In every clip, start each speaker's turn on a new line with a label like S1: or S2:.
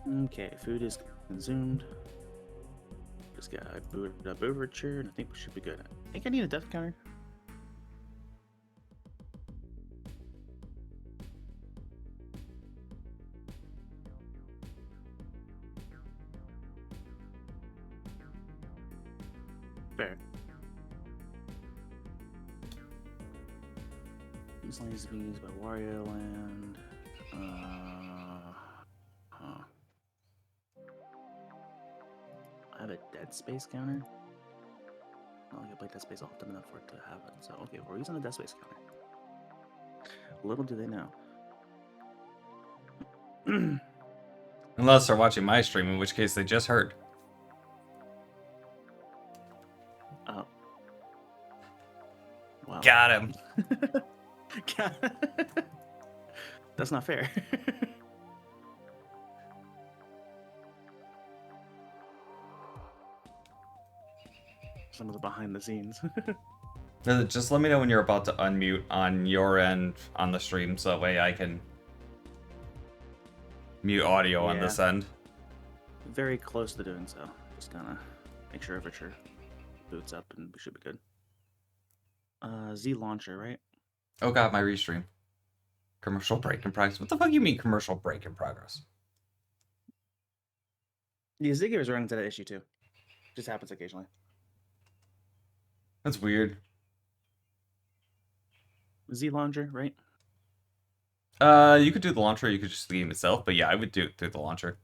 S1: Okay, food is consumed. Just got booted up Overture, and I think we should be good. I think I need a death counter. Fair. This line is being used by Wario Land. Huh. I have a Dead Space counter. I don't think I play Dead Space often enough for it to have it. So, okay, we're using a Dead Space counter. Little do they know.
S2: Unless they're watching my stream, in which case they just heard.
S1: Oh. Wow.
S2: Got him.
S1: That's not fair. Some of the behind the scenes.
S2: Just let me know when you're about to unmute on your end on the stream, so that way I can mute audio on this end.
S1: Very close to doing so. Just gonna make sure Overture boots up and we should be good. Z launcher, right?
S2: Oh god, my restream. Commercial break in progress. What the fuck you mean commercial break in progress?
S1: Yeah, Ziggy was running into that issue too. Just happens occasionally.
S2: That's weird.
S1: Z launcher, right?
S2: You could do the launcher, you could just the game itself, but yeah, I would do it through the launcher.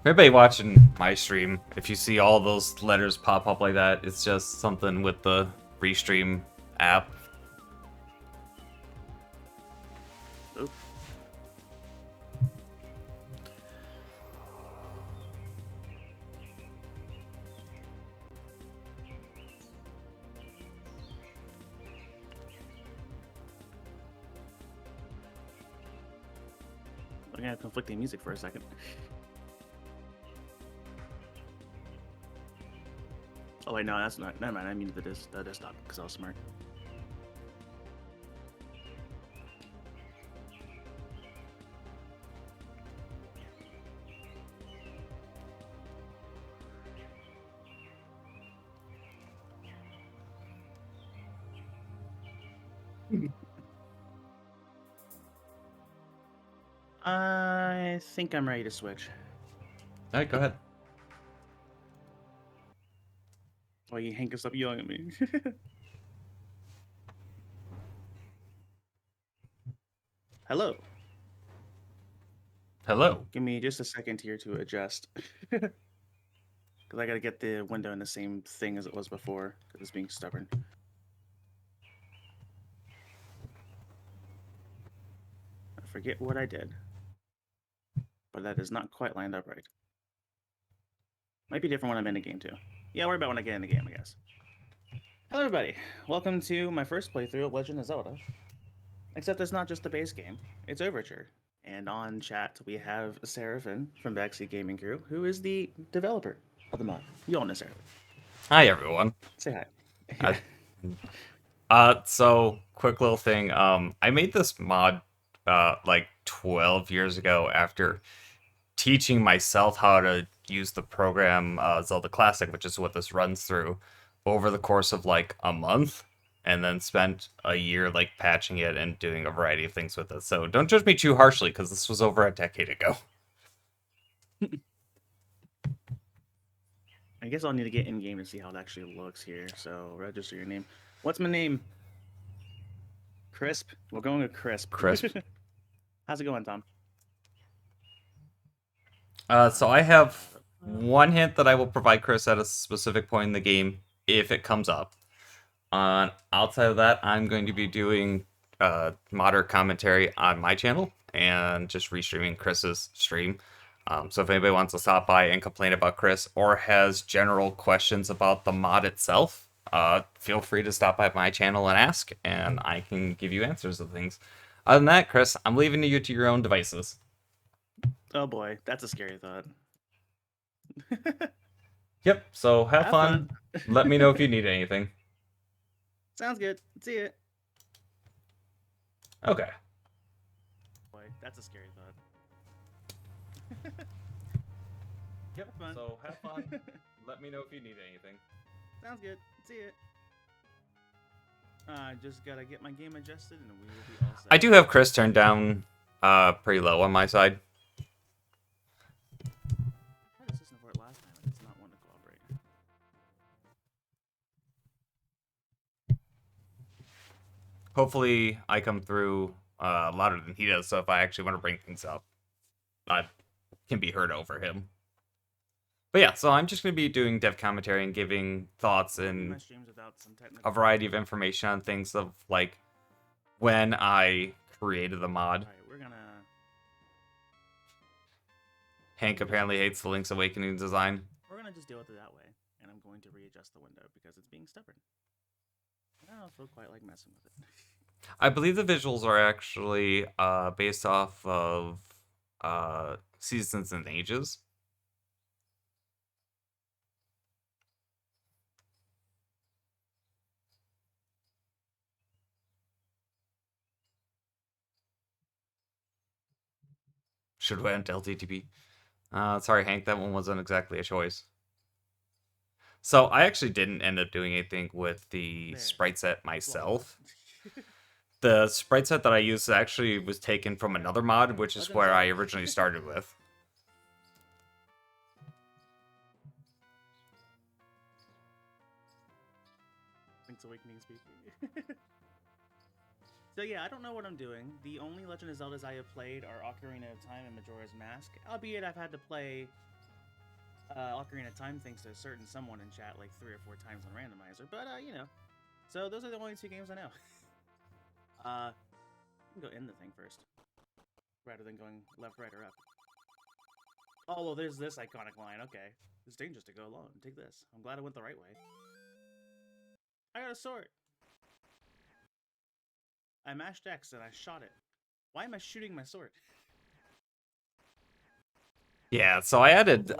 S2: Everybody watching my stream, if you see all those letters pop up like that, it's just something with the Restream app.
S1: Oh. I'm gonna have conflicting music for a second. Oh wait, no, that's not. Never mind. I mean the desktop because I was smart. I think I'm ready to switch.
S2: All right, go ahead.
S1: Why you Hank stop yelling at me? Hello.
S2: Hello.
S1: Give me just a second here to adjust. Because I gotta get the window in the same thing as it was before, because it's being stubborn. I forget what I did. But that is not quite lined up right. Might be different when I'm in the game too. Yeah, worry about when I get in the game, I guess. Hello everybody. Welcome to my first playthrough of Legend of Zelda. Except it's not just the base game, it's Overture. And on chat, we have Seraphin from Backseat Gaming Crew, who is the developer of the mod. You all know Seraphin.
S2: Hi, everyone.
S1: Say hi.
S2: So quick little thing. I made this mod, like 12 years ago after teaching myself how to use the program Zelda Classic, which is what this runs through, over the course of like a month, and then spent a year like patching it and doing a variety of things with it. So don't judge me too harshly, because this was over a decade ago.
S1: I guess I'll need to get in game to see how it actually looks here. So register your name. What's my name? Crisp. We're going with Crisp.
S2: Crisp.
S1: How's it going, Tom?
S2: So I have one hint that I will provide Chris at a specific point in the game if it comes up. Outside of that, I'm going to be doing modder commentary on my channel and just restreaming Chris's stream. So if anybody wants to stop by and complain about Chris or has general questions about the mod itself, feel free to stop by my channel and ask, and I can give you answers to things. Other than that, Chris, I'm leaving you to your own devices.
S1: Oh boy, that's a scary thought.
S2: Yep, so have fun. Let me know if you need anything.
S1: Sounds good. See it.
S2: Okay.
S1: Boy, that's a scary thought. Yep, fun.
S2: So have fun. Let me know if you need anything.
S1: Sounds good. See it. Just gotta get my game adjusted and we will be all set.
S2: I do have Chris turned down pretty low on my side.
S1: I had a system for it last time and it's not one to cooperate.
S2: Hopefully I come through louder than he does, so if I actually want to bring things up, I can be heard over him. But yeah, so I'm just going to be doing dev commentary and giving thoughts and a variety of information on things of, like, when I created the mod.
S1: Alright, we're gonna...
S2: Hank apparently hates the Link's Awakening design.
S1: We're gonna just deal with it that way, and I'm going to readjust the window because it's being stubborn. I don't feel quite like messing with it.
S2: I believe the visuals are actually based off of Seasons and Ages. Should went LTTP. Sorry, Hank, that one wasn't exactly a choice. So I actually didn't end up doing anything with the sprite set myself. The sprite set that I used actually was taken from another mod, which is where I originally started with.
S1: Link's Awakening speaking. So yeah, I don't know what I'm doing. The only Legend of Zeldas I have played are Ocarina of Time and Majora's Mask. Albeit I've had to play Ocarina of Time thanks to a certain someone in chat like 3 or 4 times on randomizer. But you know, so those are the only 2 games I know. I can go in the thing first, rather than going left, right, or up. Oh well, there's this iconic line. Okay, it's dangerous to go alone. Take this. I'm glad I went the right way. I got a sword. I mashed X and I shot it. Why am I shooting my sword?
S2: Yeah, so I added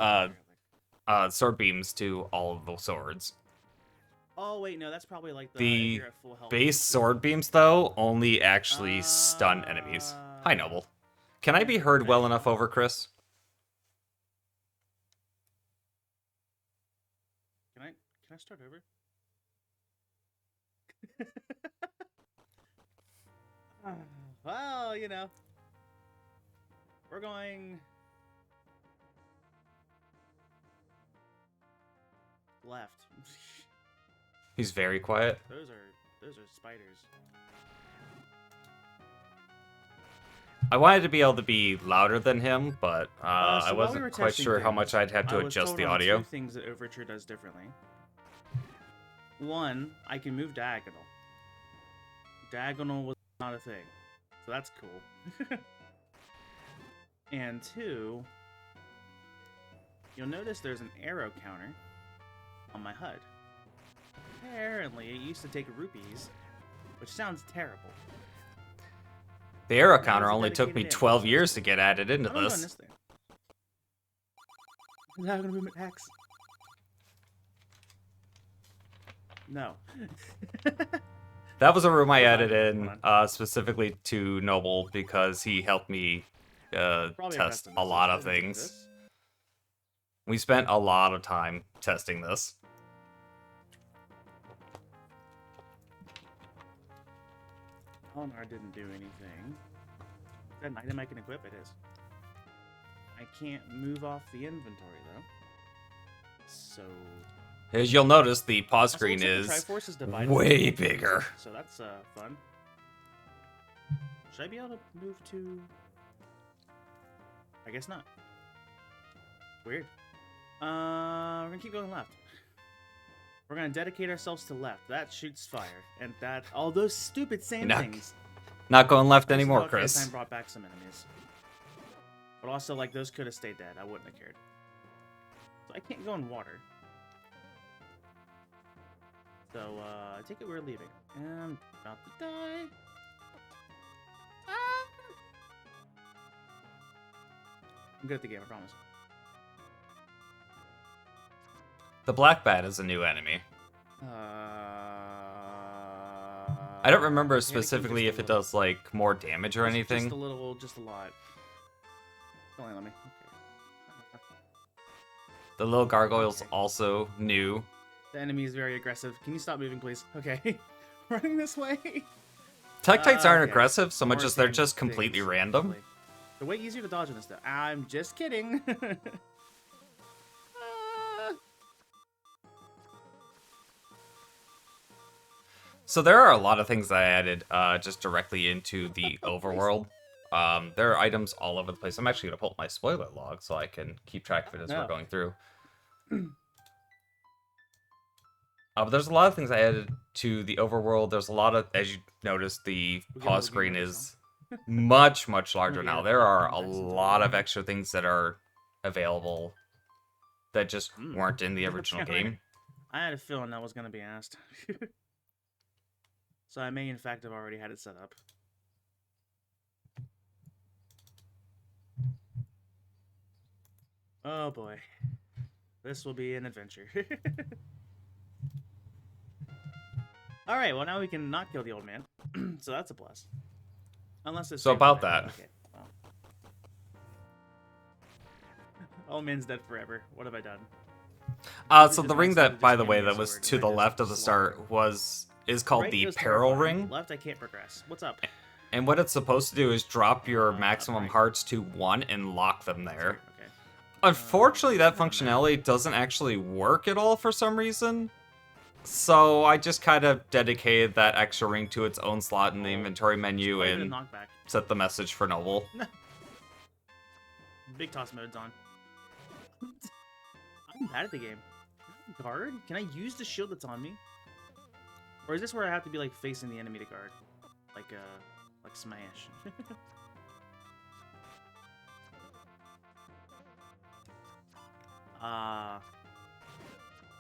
S2: sword beams to all of the swords.
S1: Oh wait, no, that's probably like
S2: the base sword beams though only actually stun enemies. Hi, Noble. Can I be heard well enough over Chris?
S1: Can I start over? Well, you know, we're going left.
S2: He's very quiet.
S1: Those are spiders.
S2: I wanted to be able to be louder than him, but
S1: So
S2: I wasn't quite sure how much I'd have to adjust the audio.
S1: 2 things that Overture does differently. 1, I can move diagonal. Diagonal was not a thing, so that's cool. And 2, you'll notice there's an arrow counter on my HUD. Apparently, it used to take rupees, which sounds terrible.
S2: The arrow counter only took me 12 years to get added into this.
S1: Now I'm gonna move X. No.
S2: That was a room I added in specifically to Noble because he helped me test a lot of things. We spent a lot of time testing this.
S1: Palomar didn't do anything. Is that an item I can equip? It is. I can't move off the inventory though. So
S2: as you'll notice, the pause screen is way bigger.
S1: So that's fun. Should I be able to move to? I guess not. Weird. We're gonna keep going left. We're gonna dedicate ourselves to left. That shoots fire, and that all those stupid same things.
S2: Not going left anymore, Chris.
S1: Time brought back some enemies, but also like those could have stayed dead. I wouldn't have cared. So I can't go in water. So I take it we're leaving. And I'm about to die. Ah! I'm good at the game, I promise.
S2: The black bat is a new enemy. I don't remember
S1: Yeah, the key
S2: specifically
S1: just
S2: if
S1: a
S2: it does like more damage or anything.
S1: Just a little, just a lot. Don't let me. Okay.
S2: The little gargoyle's also new.
S1: The enemy is very aggressive. Can you stop moving, please? Okay. Running this way.
S2: Tektites aren't
S1: Okay.
S2: aggressive so much
S1: More
S2: as they're
S1: sand
S2: just completely
S1: things,
S2: random.
S1: hopefully. They're way easier to dodge in this stuff. I'm just kidding.
S2: So there are a lot of things that I added just directly into the overworld. There are items all over the place. I'm actually going to pull up my spoiler log so I can keep track of it as we're going through. But there's a lot of things I added to the overworld. There's a lot of, as you notice, the pause screen is much, much larger now. There are a lot of extra things that are available that just weren't in the original game.
S1: I had a feeling that was going to be asked. So I may, in fact, have already had it set up. Oh boy. This will be an adventure. Alright, well now we can not kill the old man. So that's a plus. Unless it's...
S2: So about that.
S1: Okay. Well. Old man's dead forever. What have I done?
S2: So the ring that, by the way, that was to the left of the start is called the Peril Ring.
S1: Left, I can't progress. What's up?
S2: And what it's supposed to do is drop your maximum hearts to 1 and lock them there.
S1: Okay.
S2: Unfortunately, that functionality doesn't actually work at all for some reason. So I just kind of dedicated that extra ring to its own slot in the inventory menu and set the message for Noble.
S1: Big toss mode's on. I'm bad at the game. Guard? Can I use the shield that's on me? Or is this where I have to be like facing the enemy to guard? Like Smash.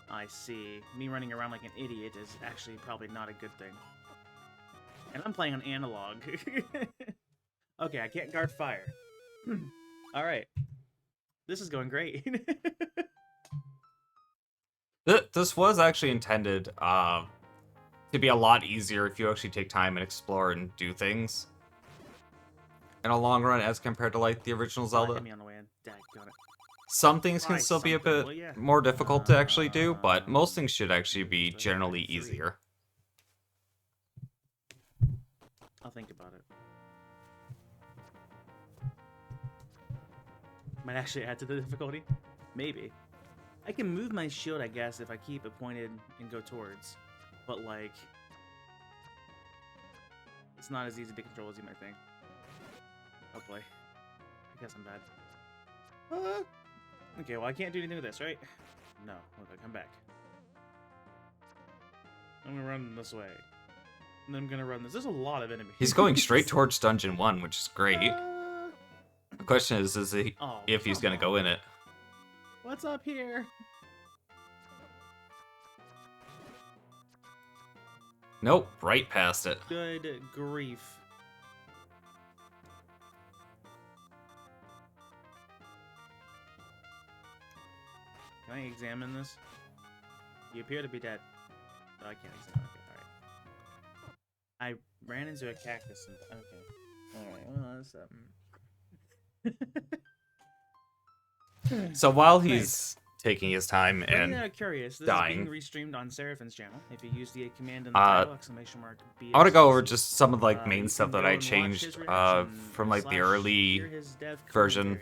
S1: I see. Me running around like an idiot is actually probably not a good thing. And I'm playing on analog. Okay, I can't guard fire. Alright. This is going great.
S2: This was actually intended to be a lot easier if you actually take time and explore and do things in a long run as compared to like the original Zelda. Some things can still be a bit more difficult to actually do, but most things should actually be generally easier.
S1: I'll think about it. Might actually add to the difficulty. Maybe. I can move my shield, I guess, if I keep it pointed and go towards. But, like... it's not as easy to control as you might think. Oh boy. I guess I'm bad. Okay, well I can't do anything with this, right? No. Okay, come back. I'm gonna run this way. And then I'm gonna run this. There's a lot of enemies.
S2: He's going straight towards Dungeon 1, which is great. The question is he, if he's gonna go in it.
S1: What's up here?
S2: Nope, right past it.
S1: Good grief. Can I examine this? You appear to be dead. Oh, I can't examine. Okay, alright. I ran into a cactus and... okay. Alright, well, that's
S2: So while he's taking his time and
S1: curious. This
S2: dying,
S1: is being restreamed on Seraphin's channel. If you use the command in the title, exclamation mark BS.
S2: I want to go over just some of like main stuff that I changed from like the early version.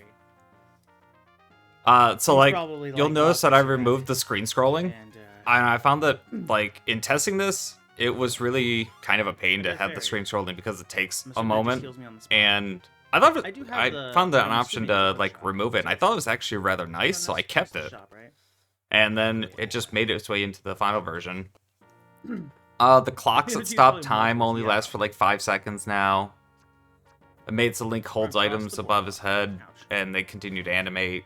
S2: So like you'll notice that I removed the screen scrolling, and I found that like in testing this, it was really kind of a pain to have the screen scrolling because it takes a moment, and I thought I found that an option to like remove it, and I thought it was actually rather nice, so I kept it. And then it just made its way into the final version. The clocks that stop time only last for like 5 seconds now. It made so Link holds items above his head, and they continue to animate.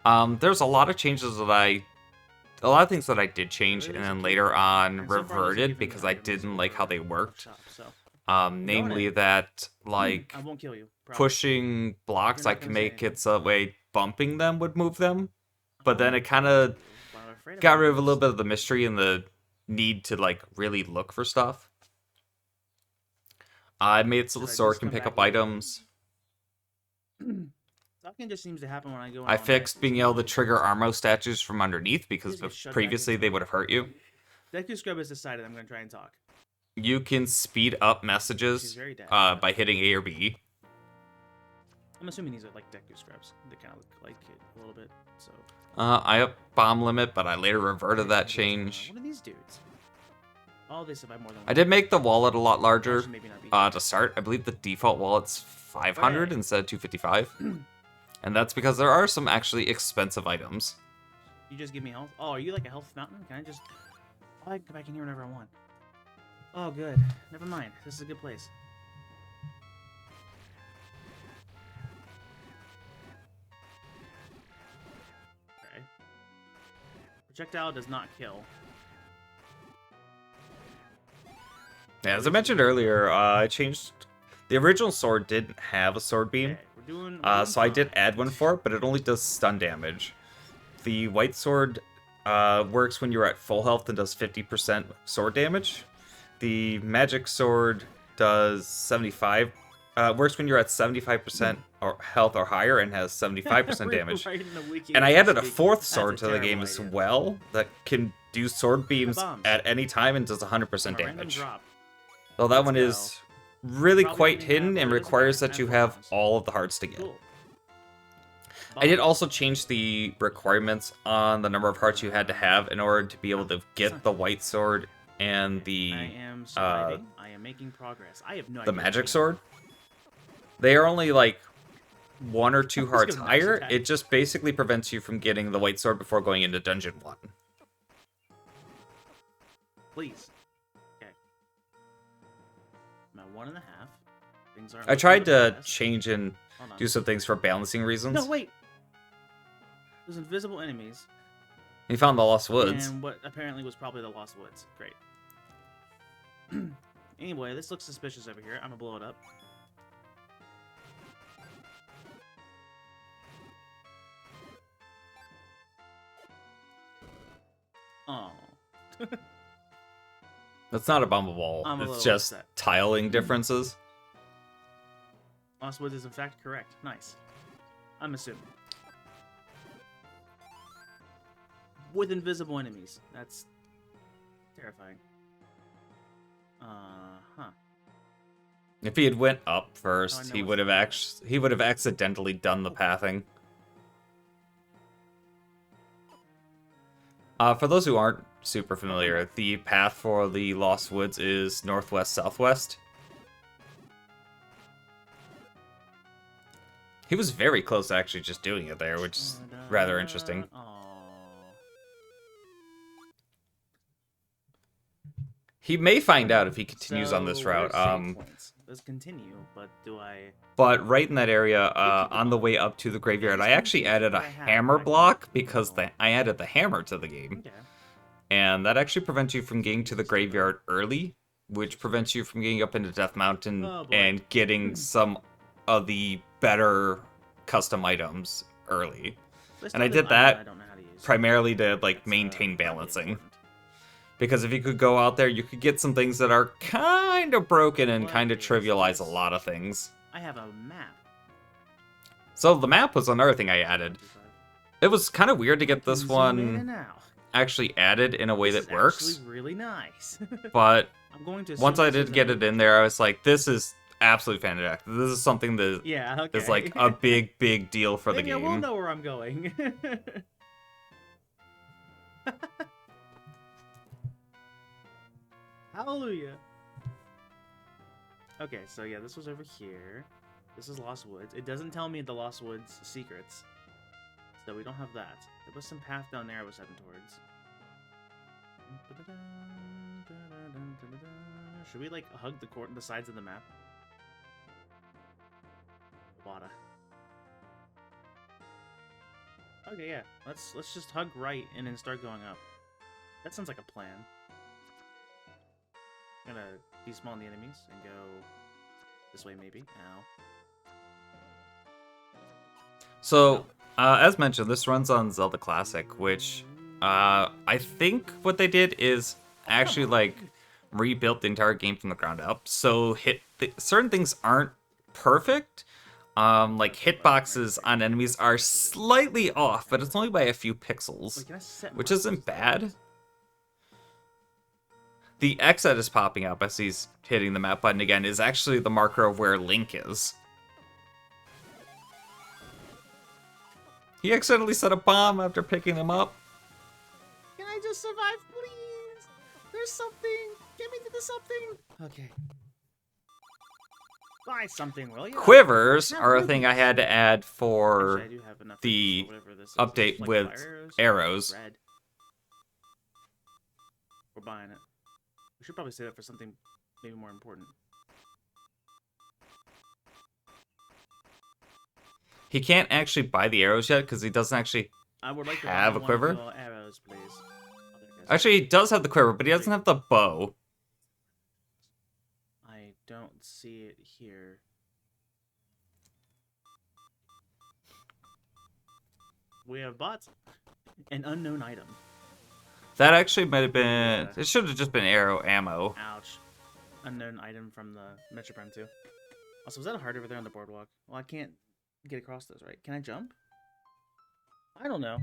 S2: There's a lot of changes that a lot of things that I did change, and then later on reverted because I didn't like how they worked. Namely that, like, pushing blocks, I can make it so that way bumping them would move them. But then it kind of got rid of a little bit of the mystery and the need to like really look for stuff. I made it so the
S1: Should I
S2: sword
S1: just
S2: can
S1: come
S2: pick
S1: back
S2: up
S1: later?
S2: items.
S1: Talking just seems to happen when I go.
S2: I fixed being able to trigger armor statues from underneath because
S1: Just get shut back
S2: previously
S1: into
S2: they
S1: it.
S2: would have hurt you.
S1: Deku Scrub has decided I'm going to try and talk.
S2: You can speed up
S1: She's
S2: messages
S1: very dead.
S2: by hitting A or B.
S1: I'm assuming these are like Deku Scrubs. They kind of look like it a little bit. So.
S2: I up bomb limit, but I later reverted that
S1: What
S2: change.
S1: are these dudes? Oh, they survive more than one.
S2: I did make the wallet a lot larger
S1: Maybe not be
S2: to start. I believe the default wallet's 500
S1: Hooray.
S2: instead of 255. And that's because there are some actually expensive items.
S1: You just give me health? Oh, are you like a health fountain? Can I just... Oh, I can go back in here whenever I want. Oh, good. Never mind. This is a good place. Okay. Projectile does not kill.
S2: Yeah, as I mentioned earlier, I changed... The original sword didn't have a sword beam.
S1: Okay, we're doing
S2: So I did add one for it, but it only does stun damage. The white sword works when you're at full health and does 50% sword damage. The magic sword does 75. Works when you're at 75% or health or higher and has 75% damage. And I added a fourth sword to the game as well that can do sword beams at any time and does 100% damage. So that one is really quite hidden and requires that you have all of the hearts to get. I did also change the requirements on the number of hearts you had to have in order to be able to get the white sword and the
S1: I am surviving. I am making progress. I have no
S2: the
S1: idea
S2: magic sword. They are only like 1 or 2 hearts
S1: go
S2: higher.
S1: attack.
S2: It just basically prevents you from getting the white sword before going into dungeon 1.
S1: Please. Okay. I'm at 1.5. Things aren't
S2: I tried
S1: looking the
S2: to
S1: best.
S2: change and
S1: Hold on.
S2: do some things for balancing reasons.
S1: No, wait. There's invisible enemies.
S2: You found the Lost Woods.
S1: And what apparently was probably the Lost Woods. Great. Anyway, this looks suspicious over here. I'm gonna blow it up. Oh.
S2: That's not a bomb wall.
S1: I'm a
S2: It's
S1: little
S2: just
S1: upset.
S2: tiling differences.
S1: Lost Woods is in fact correct. Nice. I'm assuming. With invisible enemies. That's terrifying. Huh.
S2: If he had went up
S1: Oh, I
S2: first,
S1: know
S2: he
S1: what's
S2: would have
S1: up.
S2: he would have accidentally done the pathing. For those who aren't super familiar, the path for the Lost Woods is northwest-southwest. He was very close to actually just doing it there, which is rather interesting.
S1: Oh.
S2: He may find out if he continues on this route.
S1: where's save points? Let's continue, but do I...
S2: But right in that area, on the way up to the graveyard, I actually added a hammer block because I added the hammer to the game.
S1: Okay.
S2: And that actually prevents you from getting to the graveyard early, which prevents you from getting up into Death Mountain
S1: Oh, boy.
S2: and getting some of the better custom items early.
S1: Let's
S2: And I
S1: do
S2: did
S1: this item
S2: that
S1: I don't know how to use.
S2: primarily to like
S1: That's,
S2: maintain
S1: probably
S2: balancing.
S1: important.
S2: Because if you could go out there, you could get some things that are kind of broken and
S1: What
S2: kind of
S1: is
S2: trivialize a
S1: this?
S2: lot of things.
S1: I have a map.
S2: So the map was another thing I added. It was kind of weird to get this
S1: Zoom in and
S2: one
S1: out.
S2: actually added in a way
S1: This
S2: that
S1: is
S2: works.
S1: actually really nice.
S2: But
S1: I'm going to
S2: once
S1: assume
S2: I
S1: this
S2: did
S1: is
S2: get
S1: a-
S2: it in there, I was like, this is absolutely fantastic. This is something that
S1: Yeah, okay.
S2: is like a big, big deal for the
S1: Maybe I will
S2: game.
S1: know where I'm going. Hallelujah. Okay, so yeah, this was over here. This is Lost Woods. It doesn't tell me the Lost Woods secrets. So we don't have that. There was some path down there I was heading towards. Should we like hug the sides of the map? Wada. Okay, yeah. Let's just hug right and then start going up. That sounds like a plan. I'm gonna despawn the enemies and go this way maybe. Ow.
S2: So, as mentioned, this runs on Zelda Classic, which I think what they did is actually like rebuilt the entire game from the ground up. So certain things aren't perfect. Like hitboxes on enemies are slightly off, but it's only by a few pixels,
S1: Wait, can I set
S2: which
S1: markers?
S2: isn't bad. The X that is popping up as he's hitting the map button again is actually the marker of where Link is. He accidentally set a bomb after picking him up.
S1: Can I just survive, please? There's something. Get me to the something. Okay. Buy something, will you?
S2: Quivers are a thing I had to add for
S1: Actually, I do have enough
S2: the
S1: for whatever this is.
S2: update
S1: Like
S2: with
S1: fire
S2: arrows.
S1: Red. We're buying it. We should probably save that for something maybe more important.
S2: He can't actually buy the arrows yet because he doesn't actually
S1: I would like to
S2: have a
S1: buy
S2: quiver.
S1: one of your arrows, please. Oh, there it goes.
S2: Actually, he does have the quiver, but he doesn't have the bow.
S1: I don't see it here. We have bought an unknown item.
S2: That actually might have been... It should have just been arrow ammo.
S1: Ouch. Unknown item from the Metro Prime 2. Also, was that hard over there on the boardwalk? Well, I can't get across those, right? Can I jump? I don't know.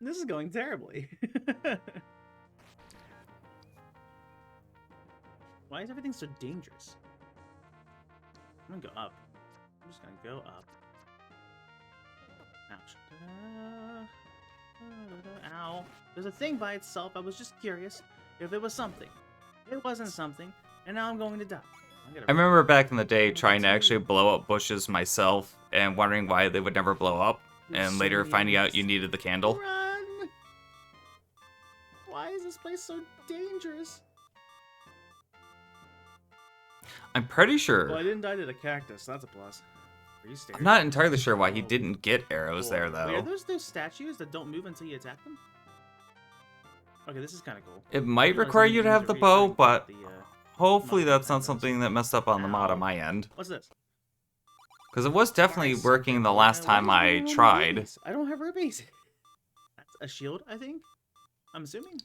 S1: This is going terribly. Why is everything so dangerous? I'm gonna go up. I'm just gonna go up. Ouch. Ow. There's a thing by itself. I was just curious if it was something. It wasn't something, and now I'm going to die.
S2: I remember back in the day trying to actually blow up bushes myself and wondering why they would never blow up, and later finding out you needed the candle.
S1: Run! Why is this place so dangerous?
S2: I'm pretty
S1: Well, I
S2: sure...
S1: didn't die to the cactus. That's a plus. Are you serious?
S2: I'm not entirely sure why he didn't get arrows there,
S1: Wait, are
S2: though.
S1: those statues that don't move until you attack them? Okay, this is kind of cool.
S2: It might require you to have the bow, but hopefully that's not something that messed up on the mod on my end.
S1: What's this?
S2: Because it was definitely working the last time I tried.
S1: I don't have rubies. That's a shield, I think. I'm assuming.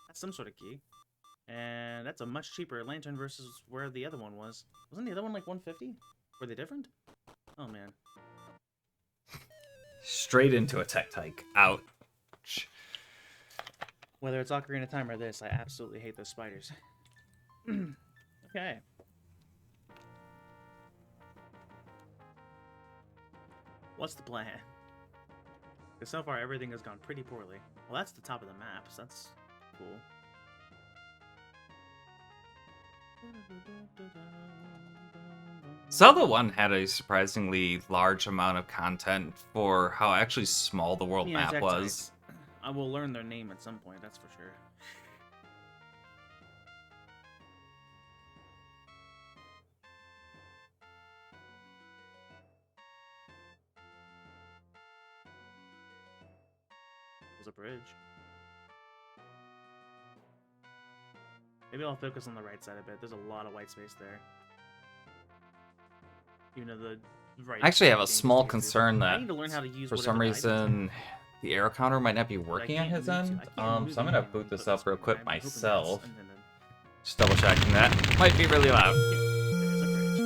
S1: That's some sort of key. And that's a much cheaper lantern versus where the other one was. Wasn't the other one like 150? Were they different? Oh, man.
S2: Straight into a tech tyke. Ouch.
S1: Whether it's Ocarina of Time or this, I absolutely hate those spiders. Okay. What's the plan? Because so far everything has gone pretty poorly. Well, that's the top of the map, so that's cool.
S2: Zelda 1 had a surprisingly large amount of content for how actually small the world map
S1: tech
S2: was.
S1: types. I will learn their name at some point, that's for sure. There's a bridge. Maybe I'll focus on the right side a bit. There's a lot of white space there. Even though the right.
S2: I actually have a
S1: game's
S2: small
S1: easier.
S2: concern
S1: I
S2: that
S1: need to learn how to use
S2: for
S1: whatever
S2: some
S1: the items are.
S2: reason the arrow counter might not be working on
S1: can't
S2: his
S1: move
S2: end.
S1: to- I can't move
S2: So I'm gonna
S1: anything
S2: boot this
S1: but
S2: up real quick
S1: I'm hoping that's-
S2: myself.
S1: and then-
S2: Just double checking that. Might be really loud.
S1: There's a bridge.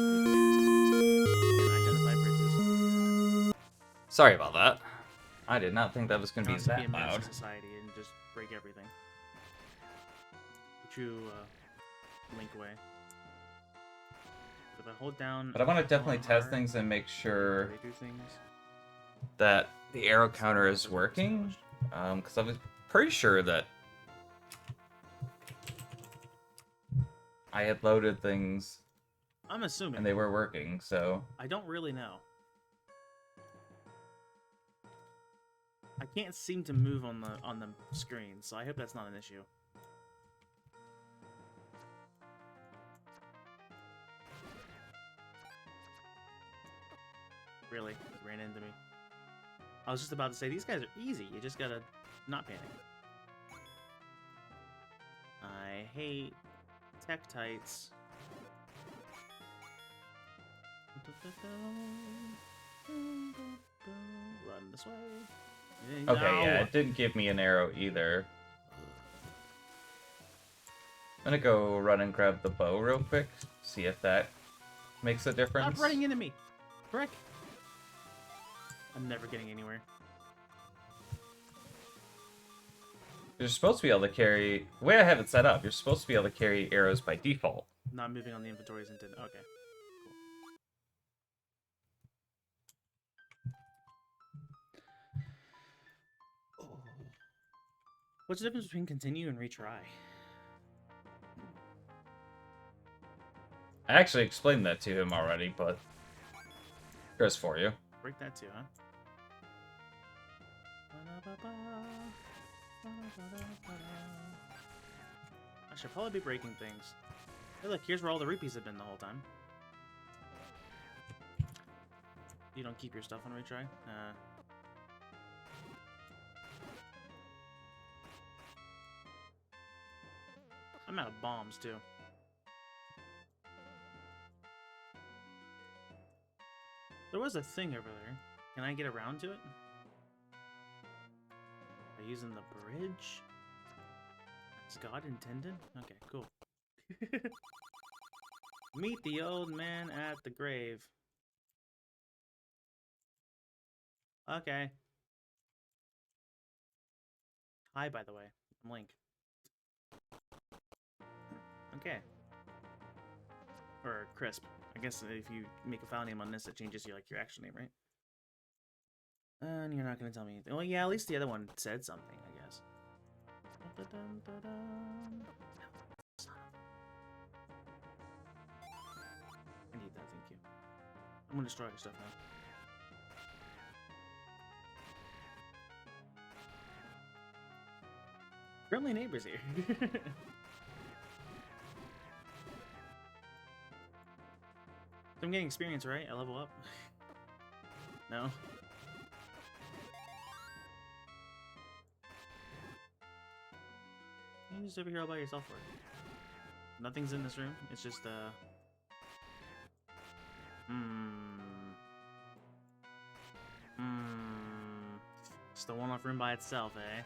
S1: And identify bridges.
S2: Sorry about that. I did not think that was gonna be
S1: Not to be
S2: that
S1: a menace
S2: loud.
S1: to society and just break everything. True link away. If I hold down.
S2: But I want to definitely test
S1: R,
S2: things and make sure
S1: they do things.
S2: that the arrow counter is working. Because I was pretty sure that I had loaded things
S1: I'm assuming.
S2: and they were working, so...
S1: I don't really know. I can't seem to move on the screen, so I hope that's not an issue. Really, it ran into me. I was just about to say these guys are easy. You just gotta not panic. I hate tech tights. Run this way.
S2: Okay,
S1: No.
S2: yeah, it didn't give me an arrow either. I'm gonna go run and grab the bow real quick, see if that makes a difference.
S1: Stop running into me! Frick! I'm never getting anywhere.
S2: You're supposed to be able to carry... The way I have it set up, you're supposed to be able to carry arrows by default.
S1: Not moving on the inventories into... Okay. Cool. What's the difference between continue and retry?
S2: I actually explained that to him already, but... Here's for you.
S1: Break that too, huh? I should probably be breaking things. Hey look, here's where all the rupees have been the whole time. You don't keep your stuff on retry? I'm out of bombs too. There was a thing over there. Can I get around to it? By using the bridge? As God intended? Okay, cool. Meet the old man at the grave. Okay. Hi, by the way. I'm Link. Okay. Or Crisp. I guess if you make a file name on this, it changes your actual name, right? And you're not gonna tell me anything. Well, yeah, at least the other one said something, I guess. I need that, thank you. I'm gonna destroy your stuff now. Friendly neighbors here. I'm getting experience, right? I level up. No. You're just over here all by yourself for it. Nothing's in this room. It's just Just a one-off room by itself, eh?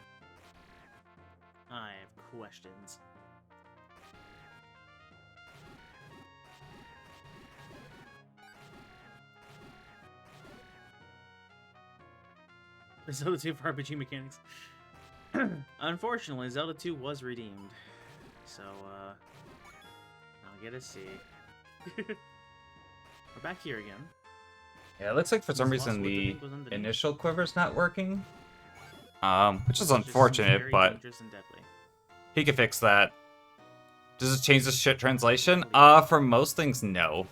S1: I have questions. Zelda 2 for RPG mechanics. Unfortunately, Zelda 2 was redeemed. So, I'll get a C. We're back here again.
S2: Yeah, it looks like for some reason the initial quiver's not working. Which is unfortunate, but he can fix that. Does it change the shit translation? For most things, no.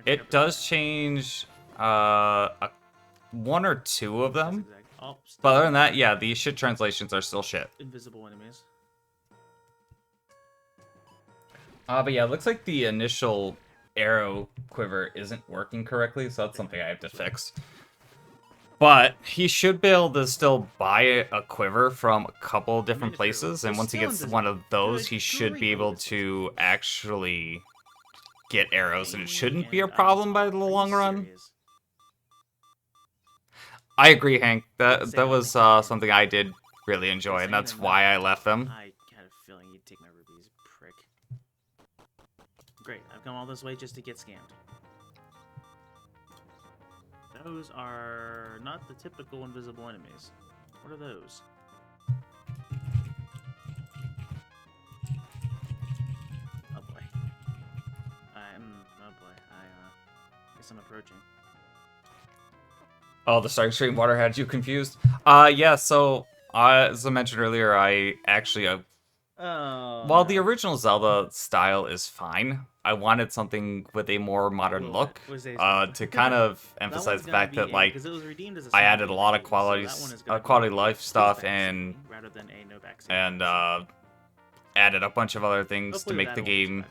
S2: It does change one or two of them. But other than that, yeah, the shit translations are still shit.
S1: Invisible enemies.
S2: But yeah, it looks like the initial arrow quiver isn't working correctly, so that's something I have to fix. But he should be able to still buy a quiver from a couple different places, and once he gets one of those, he should be able to actually get arrows, and it shouldn't be a problem by the long run. I agree, Hank. That was something I did really enjoy, and that's why I left them.
S1: I had a feeling you'd take my rubies, prick. Great, I've come all this way just to get scammed. Those are not the typical invisible enemies. What are those? Oh boy. Oh boy. I guess I'm approaching.
S2: Oh, the Restream water had you confused? Yeah, so, as I mentioned earlier, I actually, while the original Zelda style is fine, I wanted something with a more modern look, to kind of emphasize the fact that, like, I added a lot of quality life stuff, and added a bunch of other things to make the game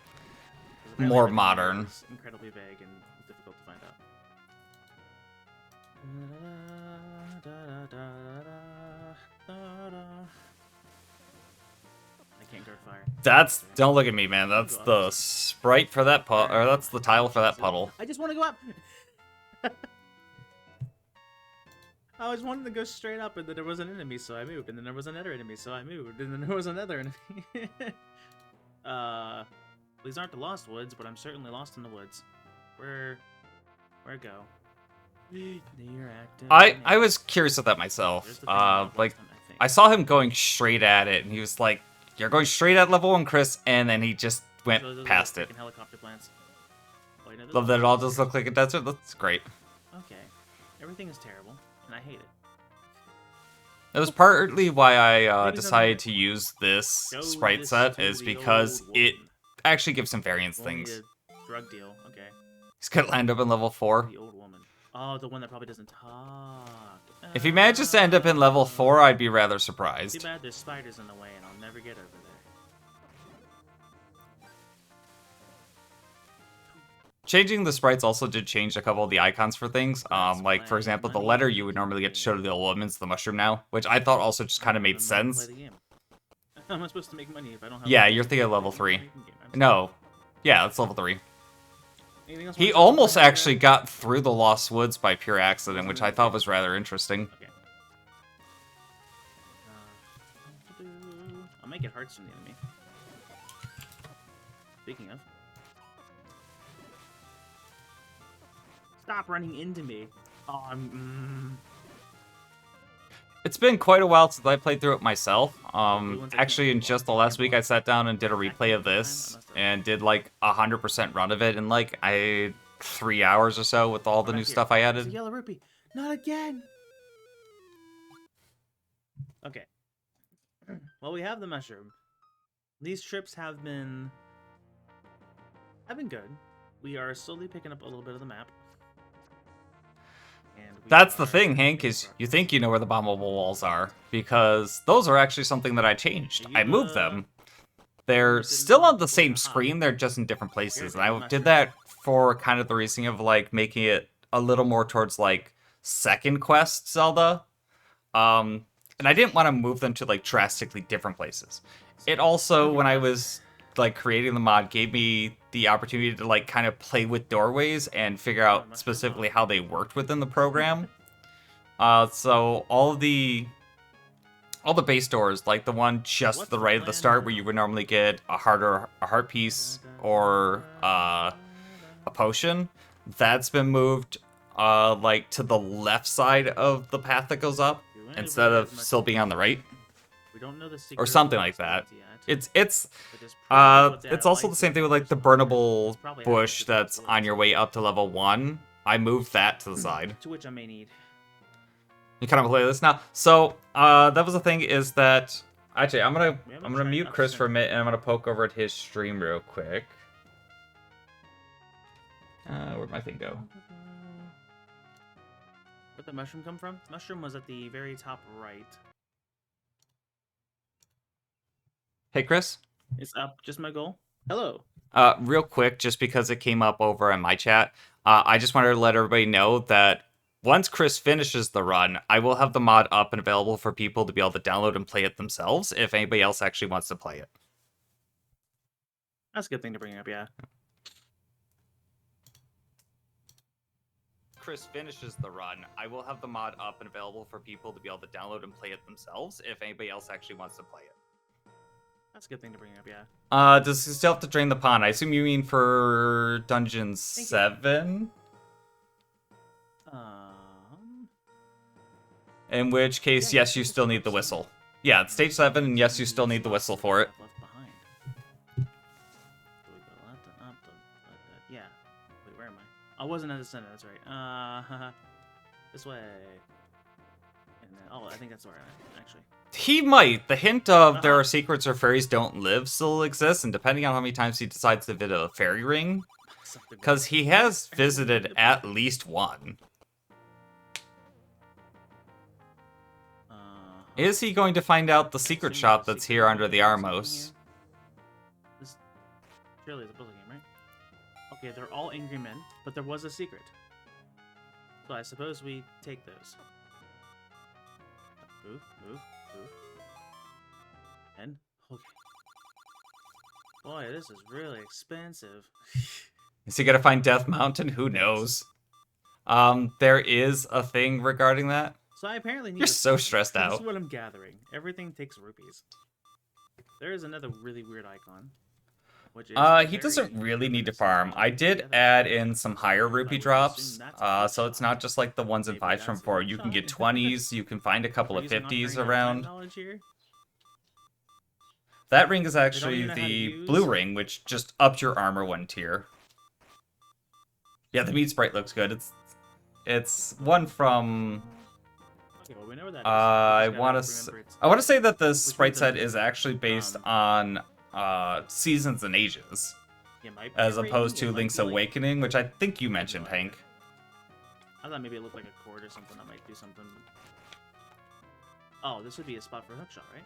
S2: more modern.
S1: Incredibly vague and difficult to find out. I can't guard fire.
S2: Don't look at me, man. That's the sprite for that puddle, or that's the tile for that puddle.
S1: I just want to go up. I was wanting to go straight up, and then there was an enemy, so I moved, and then there was another enemy, so I moved, and then there was another enemy. These aren't the Lost Woods, but I'm certainly lost in the woods. Where go? You're acting.
S2: I was curious about that myself.
S1: There's the thing I did
S2: Like,
S1: last time, I think.
S2: I saw him going straight at it, and he was like, "You're going straight at level 1, Chris," and then he just went
S1: Those are the
S2: past it.
S1: freaking helicopter plants. Oh, you know,
S2: Love that it all just looked like a desert. That's great.
S1: Okay. Everything is terrible, and I hate it.
S2: That was partly why I
S1: Maybe
S2: decided
S1: something-
S2: to use this
S1: Show
S2: sprite
S1: this
S2: set,
S1: to
S2: is
S1: the
S2: because
S1: old
S2: it
S1: woman.
S2: actually gives some variance
S1: We'll need
S2: things.
S1: a drug deal. Okay.
S2: He's gonna land up in level 4.
S1: The old woman. Oh, the one that probably doesn't talk.
S2: If he manages to end up in level 4, I'd be rather
S1: Too
S2: surprised.
S1: bad there's spiders in the way, and I'll never get over there.
S2: Changing the sprites also did change a couple of the icons for things.
S1: Let's
S2: Like, for
S1: play
S2: example, the
S1: money
S2: letter you would normally get to show to the old woman's the mushroom now, which I thought also just kind of made
S1: I'm gonna play
S2: sense.
S1: the game. How am I supposed to make money if I don't have?
S2: Yeah,
S1: money?
S2: you're thinking of level 3.
S1: Game. I'm
S2: No. Yeah, that's level 3.
S1: Anything else
S2: He
S1: you wanna say
S2: almost
S1: about that?
S2: actually got through the Lost Woods by pure accident, which I thought was rather interesting.
S1: Okay. I'll make it hearts from the enemy. Speaking of. Stop running into me. Oh,
S2: It's been quite a while since I played through it myself.
S1: ones I
S2: Actually, in
S1: can't
S2: just the
S1: block,
S2: last
S1: can't
S2: week, I sat down and did a replay of this and did like 100% run of it in like 3 hours or so with all the new stuff I
S1: It's a
S2: added.
S1: yellow rupee. Not again. Okay. Well, we have the mushroom. These trips have been good. We are slowly picking up a little bit of the map. And we
S2: That's the
S1: are
S2: thing, Hank,
S1: making
S2: is you
S1: progress.
S2: think you know where the bombable walls are, because those are actually something that I changed. I moved them. They're still on the same screen, they're just in different places, and I did that for kind of the reason of like making it a little more towards like second quest Zelda. And I didn't want to move them to like drastically different places. It also, when I was like creating the mod, gave me the opportunity to like kind of play with doorways and figure out specifically how they worked within the program. So all the base doors, like the one just to the right of the start where you would normally get a heart piece or a potion, that's been moved like to the left side of the path that goes up instead of still being on the right.
S1: We don't know the secret
S2: Or something like that.
S1: yet,
S2: It's
S1: but there's probably what that
S2: it's also the
S1: light
S2: same thing with like the
S1: is.
S2: burnable
S1: It's probably
S2: bush
S1: actually
S2: that's on your way up to level 1. I moved that to the side.
S1: To which I may need.
S2: You kind of play this now. So that was the thing, is that actually I'm gonna mute Chris for a minute and I'm gonna poke over at his stream real quick. Where'd my thing go?
S1: Where'd the mushroom come from? Mushroom was at the very top right.
S2: Hey Chris.
S1: It's up. Just my goal. Hello.
S2: Real quick, just because it came up over in my chat, I just wanted to let everybody know that once Chris finishes the run, I will have the mod up and available for people to be able to download and play it themselves if anybody else actually wants to play it.
S1: That's a good thing to bring up, yeah.
S2: Chris finishes the run, I will have the mod up and available for people to be able to download and play it themselves if anybody else actually wants to play it.
S1: That's a good thing to bring up, yeah.
S2: Does he still have to drain the pond? I assume you mean for Dungeon 7? In which case,
S1: Yeah,
S2: yes, you still need the whistle. Yeah, it's stage 7, and yes, you still need the whistle for it.
S1: Left behind. So we go left and up, yeah. Wait, where am I? I wasn't at the center, that's right. This way. And then, oh, I think that's where I actually.
S2: He might. The hint of there are secrets where fairies don't live still exists, and depending on how many times he decides to visit a fairy ring, because he has visited at least one. Is he going to find out the secret shop that's here under the Armos?
S1: This surely is a puzzle game, right? Okay, they're all angry men, but there was a secret. So I suppose we take those. Move, move, move. And okay. Boy, this is really expensive.
S2: Is he gonna find Death Mountain? Who knows? There is a thing regarding that.
S1: So I apparently need.
S2: You're so
S1: something.
S2: stressed
S1: This
S2: out.
S1: is what I'm gathering. Everything takes rupees. There is another really weird icon. Which is
S2: He
S1: very
S2: doesn't really need to
S1: reminiscent
S2: farm.
S1: of
S2: I
S1: the
S2: did
S1: other
S2: add
S1: games.
S2: in some higher
S1: But I
S2: rupee
S1: would
S2: drops.
S1: assume that's a hook
S2: So it's not
S1: shot.
S2: just like the ones and
S1: Maybe
S2: fives from
S1: that's a
S2: before.
S1: hook
S2: You can
S1: shot.
S2: get 20s. You can find a couple
S1: We're
S2: of
S1: using
S2: 50s
S1: Ocarina of Time
S2: around.
S1: knowledge here.
S2: That ring is
S1: They don't
S2: actually
S1: even know how to
S2: the
S1: use.
S2: blue ring, which just upped your armor 1 tier. Yeah, the meat sprite looks good. It's one from.
S1: Okay, well, we know where that is.
S2: I
S1: We just
S2: want
S1: gotta
S2: to.
S1: remember it's-
S2: I want to say that the
S1: which
S2: sprite
S1: one's
S2: set
S1: the-
S2: is actually based
S1: um,
S2: on seasons and ages,
S1: it might be
S2: as
S1: a ring,
S2: opposed to
S1: it might
S2: Link's
S1: be, like-
S2: Awakening, which I think you mentioned,
S1: no idea.
S2: Hank.
S1: I thought maybe it looked like a cord or something that might do something. Oh, this would be a spot for a hookshot, right?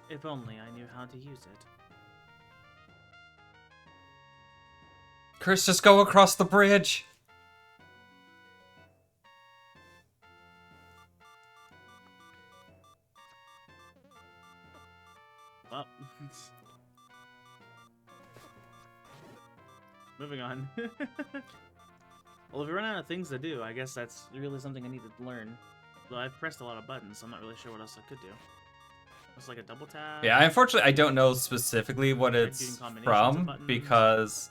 S1: If only I knew how to use it.
S2: Chris, just go across the bridge.
S1: Well, moving on. Well, if we run out of things to do, I guess that's really something I need to learn. Though I've pressed a lot of buttons, so I'm not really sure what else I could do. It's like a double tap.
S2: Yeah, unfortunately, I don't know specifically what
S1: Doing
S2: it's
S1: combinations of
S2: from
S1: buttons.
S2: because.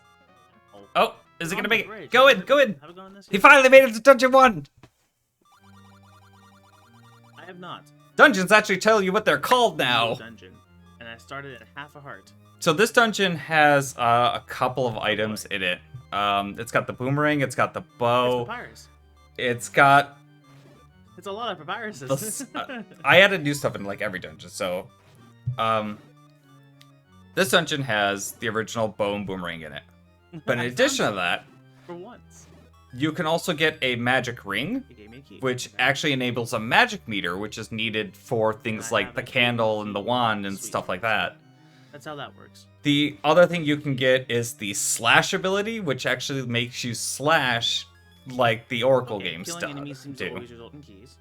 S1: Oh,
S2: Oh, is it
S1: on
S2: gonna
S1: the
S2: make it?
S1: bridge.
S2: Go in,
S1: Have
S2: go
S1: we-
S2: in.
S1: Have we gone this
S2: He
S1: yet?
S2: finally made it to Dungeon 1.
S1: I have not.
S2: Dungeons actually tell you what they're called now.
S1: Dungeon, and I started at half a heart.
S2: So this dungeon has a couple of items in it. It's got the boomerang, it's got the
S1: It's
S2: bow,
S1: papyrus.
S2: it's got.
S1: It's a lot of papyruses.
S2: I added new stuff in like every dungeon. So, this dungeon has the original bow and boomerang in it. But in
S1: I
S2: addition to
S1: found
S2: that,
S1: it for once,
S2: you can also get a magic ring,
S1: he gave me a key.
S2: which
S1: Okay.
S2: actually enables a magic meter, which is needed for things
S1: I
S2: like
S1: have
S2: the
S1: a
S2: candle and the
S1: key.
S2: wand and
S1: Sweet.
S2: stuff like that.
S1: That's how that works.
S2: The other thing you can get is the slash ability, which actually makes you slash like the Oracle
S1: Okay,
S2: games
S1: killing enemies seems to
S2: do.
S1: always result in keys,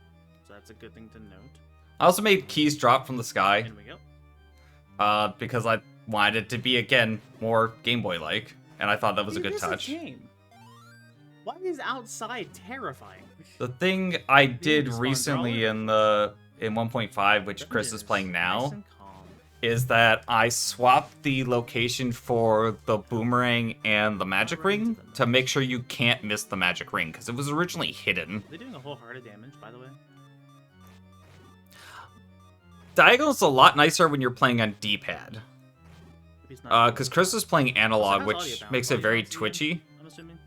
S1: so that's a good thing to note.
S2: I also made keys drop from the sky,
S1: In we go.
S2: because I wanted it to be, again, more Game Boy-like, and I thought that was a
S1: Dude,
S2: good
S1: this
S2: touch.
S1: Game. Why is outside terrifying?
S2: The thing I did
S1: just
S2: recently
S1: spawn
S2: in 1.5, which Chris
S1: Dungeon
S2: is playing
S1: nice
S2: now,
S1: and calm.
S2: is that I swapped the location for the boomerang and the magic ring to make sure you can't miss the magic ring, because it was originally hidden.
S1: Are they doing a whole heart of damage, by the way?
S2: Diagonal's a lot nicer when you're playing on D-pad,
S1: Maybe it's not
S2: because Chris is playing analog,
S1: how's
S2: which
S1: audio balance?
S2: makes it
S1: Audio
S2: very
S1: balance again?
S2: twitchy.
S1: I'm assuming.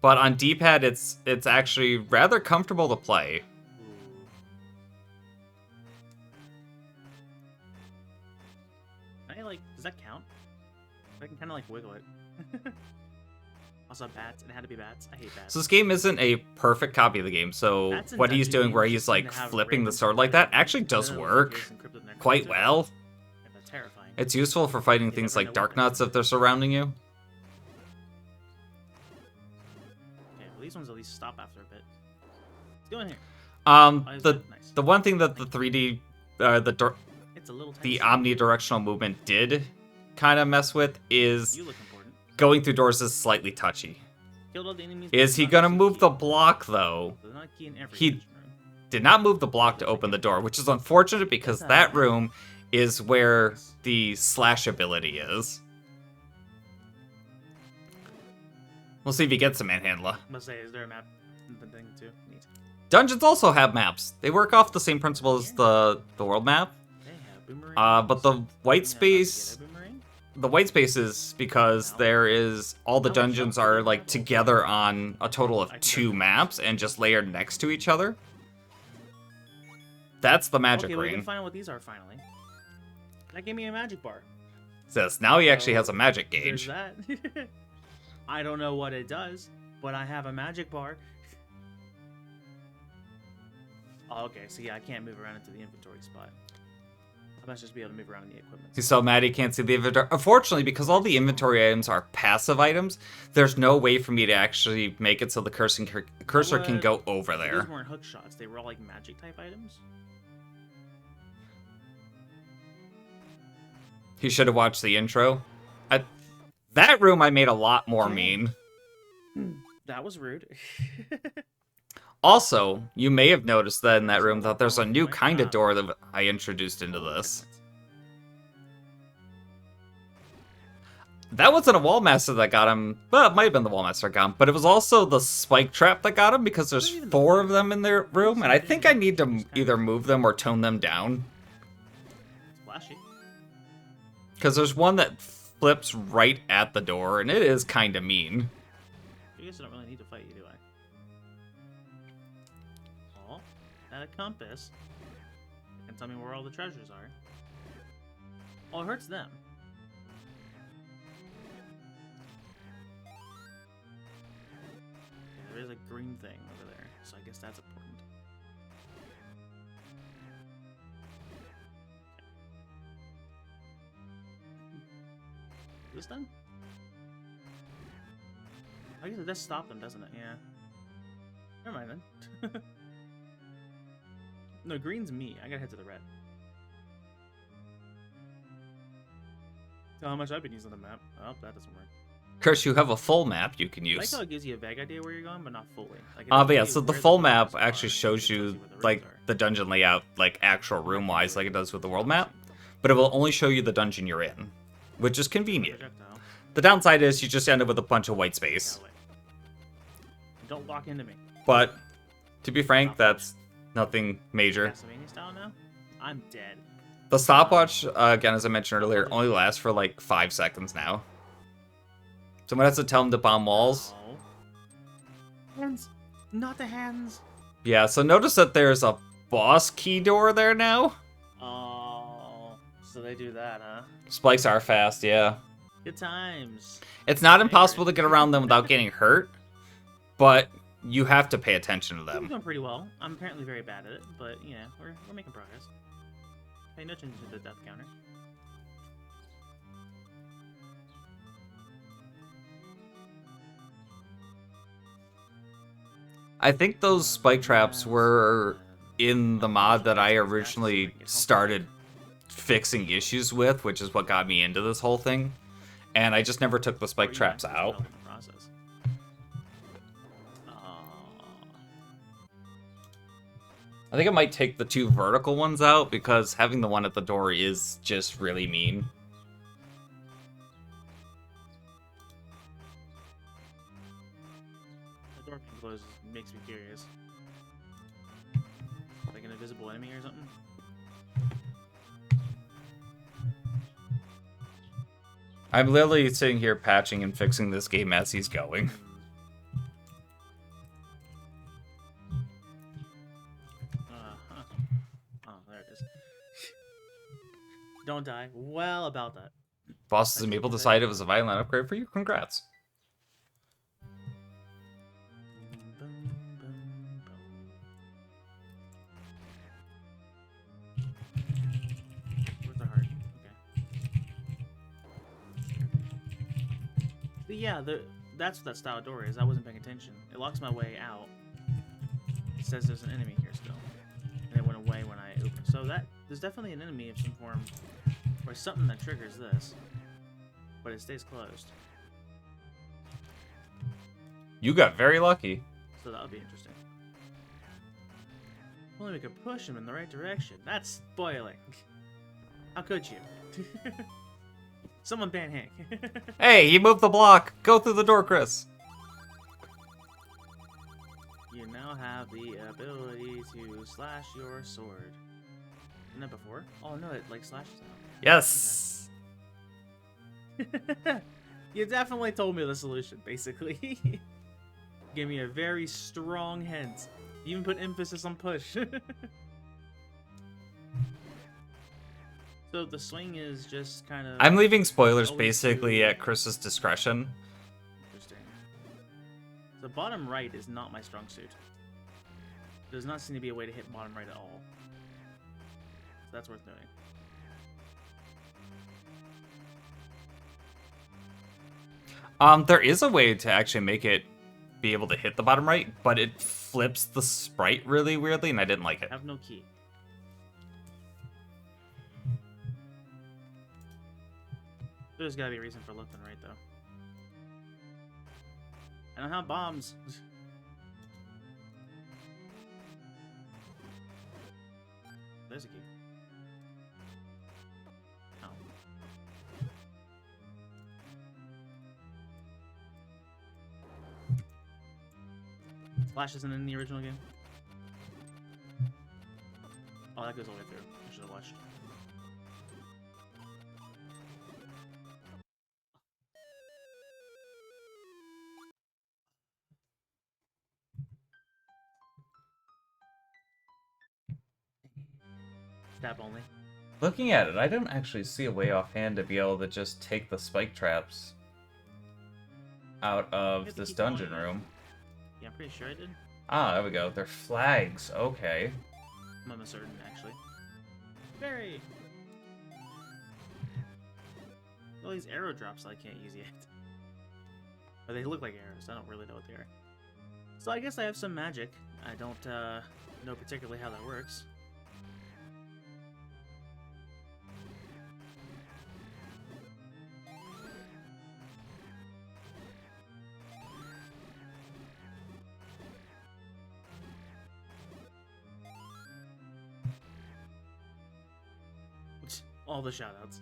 S2: But on D-pad, it's actually rather comfortable to play.
S1: Ooh. Does that count? I can kind of like wiggle it. Also bats. It had to be bats. I hate bats.
S2: So this game isn't a perfect copy of the game, so
S1: Bats in
S2: what he's
S1: dungeon
S2: doing where
S1: games
S2: he's
S1: just seem
S2: like
S1: to have
S2: flipping the
S1: random
S2: sword like that
S1: surprises.
S2: actually does
S1: Those
S2: work
S1: encased, encrypted, and they're
S2: quite
S1: encrypted.
S2: well.
S1: Yeah, that's terrifying.
S2: It's useful for fighting
S1: You
S2: things
S1: never
S2: like
S1: know
S2: dark
S1: what they're
S2: nuts
S1: gonna
S2: if they're surrounding you.
S1: Okay, well these ones at least stop after a bit. Let's go in here. Why is
S2: The
S1: that nice?
S2: the one thing that the 3D
S1: It's a little
S2: the
S1: tiny.
S2: omnidirectional movement did kind of mess with is
S1: You look important.
S2: going through doors is slightly touchy.
S1: Killed all the enemies.
S2: Is he gonna move the block though?
S1: There's not a key in every
S2: He-
S1: dungeon room.
S2: Did not move the block to open the door, which is unfortunate because that room is where the slash ability is. We'll see if he gets a manhandler.
S1: I must say, is there a map in the thing too? Neat.
S2: Dungeons also have maps. They work off the same principle as the world map.
S1: They have boomerang.
S2: But the white space,
S1: Get a boomerang?
S2: the white space is because there is all the dungeons are like together on a total of 2 maps and just layered next to each other. That's the magic
S1: Okay, we can
S2: ring.
S1: find out what these are finally. That gave me a magic bar.
S2: Says now he actually has a magic
S1: There's
S2: gauge.
S1: that. I don't know what it does, but I have a magic bar. Oh, okay, so yeah, I can't move around into the inventory spot. I must just be able to move around in the equipment.
S2: He's so mad he can't see the inventory. Unfortunately, because all the inventory items are passive items, there's no way for me to actually make it so the cursor can go over there.
S1: These weren't hook shots. They were all like magic type items.
S2: He should have watched the intro. That room I made a lot more mean.
S1: That was rude.
S2: Also, you may have noticed that in that room that there's a new kind of door that I introduced into this. that wasn't a Wallmaster that got him. Well, it might have been the Wallmaster that got him, but it was also the spike trap that got him because there's 4 of them in their room, and I think I need to either move them or tone them down.
S1: Splashy.
S2: Because there's one that flips right at the door, and it is kind of mean.
S1: I guess I don't really need to fight you, do I? Oh, and a compass. Can tell me where all the treasures are. Oh, it hurts them. Okay, there is a green thing over there, so I guess that's important. Is this done? I guess it does stop them, doesn't it? Yeah. Never mind then. No, green's me. I gotta head to the red. Tell how much I've been using the map. Oh, that doesn't work.
S2: Chris, you have a full map you can
S1: I
S2: use.
S1: like how it gives you a vague idea where you're going, but not fully. Like,
S2: But yeah, so the full map actually shows you, like, the dungeon layout, like, actual room-wise, like it does with the world map. But it will only show you the dungeon you're in, which is convenient. The downside is you just end up with a bunch of white space.
S1: Don't walk into me.
S2: But, to be frank, that's nothing major.
S1: Castlevania style now? I'm dead.
S2: The stopwatch, again, as I mentioned earlier, only lasts for like 5 seconds now. Someone has to tell him to bomb walls.
S1: Oh. Hands! Not the hands!
S2: Yeah, so notice that there's a boss key door there now.
S1: Oh, so they do that, huh?
S2: Spikes are fast, yeah.
S1: Good times.
S2: It's not impossible to get around them without getting hurt, but you have to pay attention to
S1: I'm
S2: them.
S1: doing pretty well. I'm apparently very bad at it, but you know, we're making progress. Pay no attention to the death counter.
S2: I think those spike traps were in the mod that I originally started fixing issues with, which is what got me into this whole thing. And I just never took the spike traps out. I think I might take the 2 vertical ones out because having the one at the door is just really mean.
S1: The door being closed makes me curious. Like an invisible enemy or something?
S2: I'm literally sitting here patching and fixing this game as he's going.
S1: Oh, there it is. Don't die. Well, about that.
S2: Bosses and Maple decided it was a violent upgrade for you? Congrats.
S1: Where's the heart? Okay. But yeah, that's what that style door is. I wasn't paying attention. It locks my way out. It says there's an enemy here still. And it went away when I opened. So there's definitely an enemy of some form. Or something that triggers this. But it stays closed.
S2: You got very lucky.
S1: So that would be interesting. If only we could push him in the right direction. That's spoiling. How could you? Someone ban Hank.
S2: Hey, you moved the block. Go through the door, Chris.
S1: You now have the ability to slash your sword. Isn't that before? Oh no, it like slashes out.
S2: Yes.
S1: Okay. You definitely told me the solution, basically. Give me a very strong hint. You even put emphasis on push. So the swing is just kind of...
S2: I'm leaving spoilers basically at Chris's discretion.
S1: Interesting. The bottom right is not my strong suit. There does not seem to be a way to hit bottom right at all. So that's worth noting.
S2: There is a way to actually make it be able to hit the bottom right, but it flips the sprite really weirdly, and I didn't like it.
S1: I have no key. There's gotta be a reason for left and right, though. I don't have bombs. There's a key. Oh. Flash isn't in the original game. Oh, that goes all the way through. I should have watched. Stab only.
S2: Looking at it, I don't actually see a way offhand to be able to just take the spike traps out of this dungeon room.
S1: Yeah, I'm pretty sure I did.
S2: Ah, there we go. They're flags. Okay.
S1: I'm almost certain, actually. Very. All these arrow drops I can't use yet. But they look like arrows. I don't really know what they are. So I guess I have some magic. I don't know particularly how that works. All the shoutouts.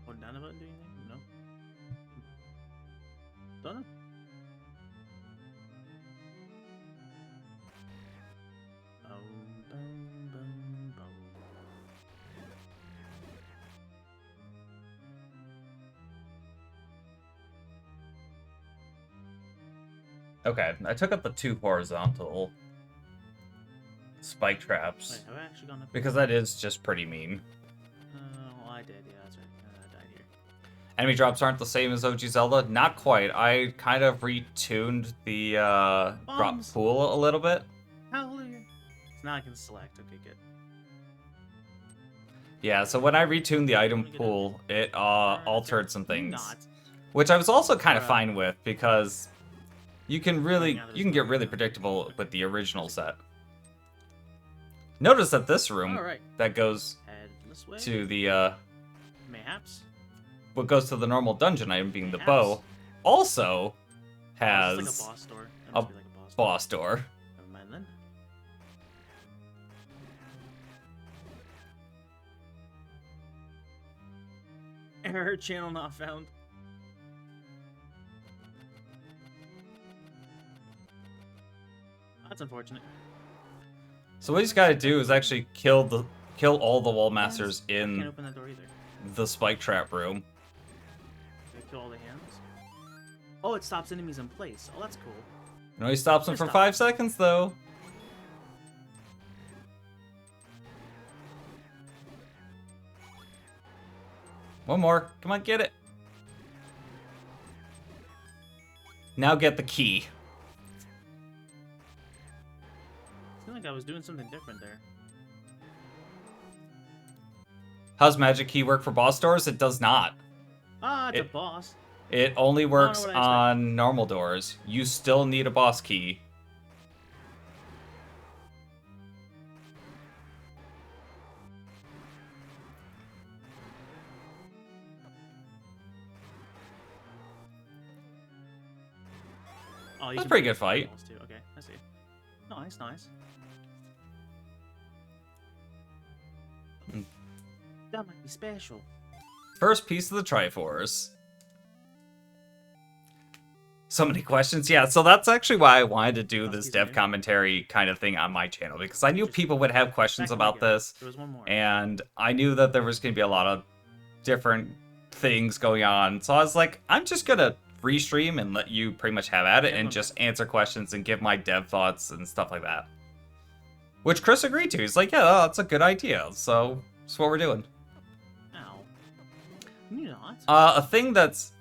S1: Hold down a button, do you think? No. Don't know.
S2: Okay, I took up the 2 horizontal spike traps.
S1: Wait, have I actually gone up?
S2: Because that is just pretty mean.
S1: Well, I did, yeah, that's right. I died here.
S2: Enemy drops aren't the same as OG Zelda? Not quite. I kind of retuned the drop pool a little bit.
S1: Hallelujah. So now I can select. Okay, good.
S2: Yeah, so when I retuned the item pool, it altered some things. Which I was also kind of fine with, because you can get really predictable with the original set. Notice that this room that goes to the
S1: mayhaps
S2: what goes to the normal dungeon item being the bow also has
S1: like a boss door.
S2: A boss door.
S1: Never mind then. Error, channel not found. That's unfortunate.
S2: So what he's got to do is actually kill all the wall masters in
S1: Can't open that door either.
S2: the spike trap room.
S1: Can I kill all the hands? Oh, it stops enemies in place. Oh, that's cool.
S2: No, he stops them for 5 seconds though. One more. Come on, get it. Now get the key.
S1: I feel like I was doing something different there.
S2: How's magic key work for boss doors? It does not.
S1: Ah, it's a boss.
S2: It only works on normal doors. You still need a boss key.
S1: Oh,
S2: that's a pretty good fight.
S1: Okay, I see. Nice, nice. That might be special.
S2: First piece of the Triforce. So many questions. Yeah, so that's actually why I wanted to do this dev commentary kind of thing on my channel, because I knew people would have questions about this.
S1: There was one more.
S2: And I knew that there was going to be a lot of different things going on. So I was like, I'm just going to restream and let you pretty much have at it and just answer questions and give my dev thoughts and stuff like that. Which Chris agreed to. He's like, yeah, that's a good idea. So that's what we're doing.
S1: Ow. You're not.
S2: A thing that's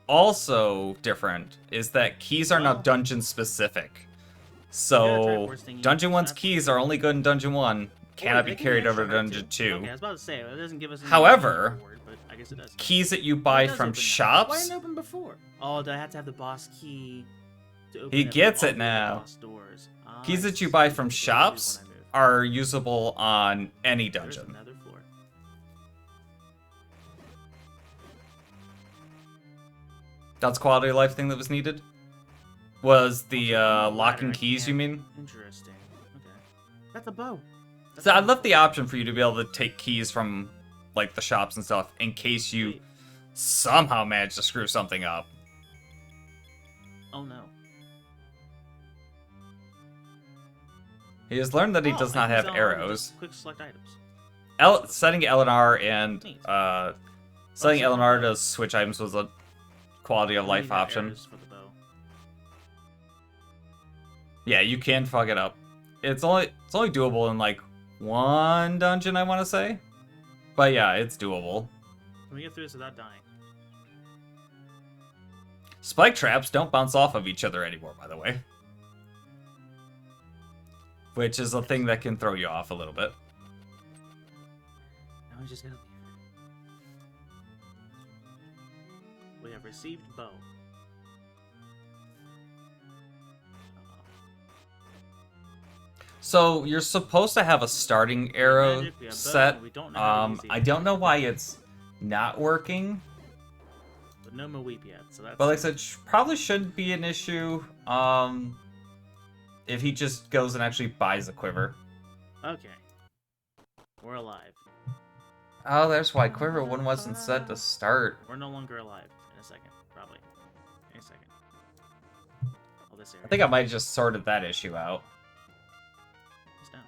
S2: also different is that keys are not dungeon specific. So Dungeon 1's keys are only good in Dungeon 1, cannot be carried over to Dungeon 2.
S1: Okay, I was about to say, it doesn't give us any
S2: However,
S1: reward, but I guess it does.
S2: keys that you buy from shops...
S1: Why didn't it open before? Oh, do I have to have the boss key to open
S2: He gets it now.
S1: Doors?
S2: Keys that you buy from shops are usable on any dungeon.
S1: Another floor.
S2: That's a quality of life thing that was needed. Was the
S1: Also,
S2: locking
S1: ladder, I
S2: keys, you
S1: can't-
S2: mean?
S1: Interesting. Okay. That's a bow. That's
S2: So
S1: a
S2: I'd love the
S1: bow.
S2: option for you to be able to take keys from, like, the shops and stuff in case you
S1: Sweet.
S2: somehow manage to screw something up.
S1: Oh no.
S2: He has learned that he does not have arrows.
S1: Quick select items.
S2: Setting Eleanor and
S1: Neat.
S2: setting
S1: so
S2: Eleanor
S1: the-
S2: to switch items was a quality of
S1: I
S2: life
S1: need to have
S2: option.
S1: arrows for the bow.
S2: Yeah, you can fuck it up. It's only doable in like one dungeon, I want to say. But yeah, it's doable.
S1: Can we get through this without dying?
S2: Spike traps don't bounce off of each other anymore, by the way. Which is a thing that can throw you off a little bit.
S1: Now we just gotta leave. We have received bow.
S2: So you're supposed to have a starting arrow
S1: magic, we have bow,
S2: set.
S1: we don't know how to use
S2: I
S1: it.
S2: don't know why it's not working.
S1: But no Moweep yet, so that's...
S2: But like I said, probably shouldn't be an issue. If he just goes and actually buys a quiver.
S1: Okay. We're alive.
S2: Oh, that's why quiver one wasn't set to start.
S1: We're no longer alive in a second, probably. In a second. Oh, this area.
S2: I think I might have just sorted that issue out.
S1: It's down.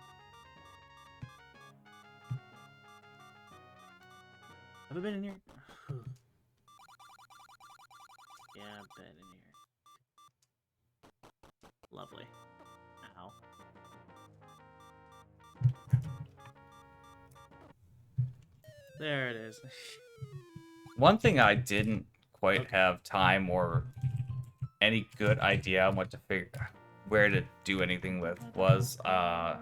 S1: Have I been in here? Yeah, I've been in here. Lovely. Ow. There it is.
S2: One thing I didn't quite
S1: Okay.
S2: have time or any good idea on what to figure, where to do anything with was I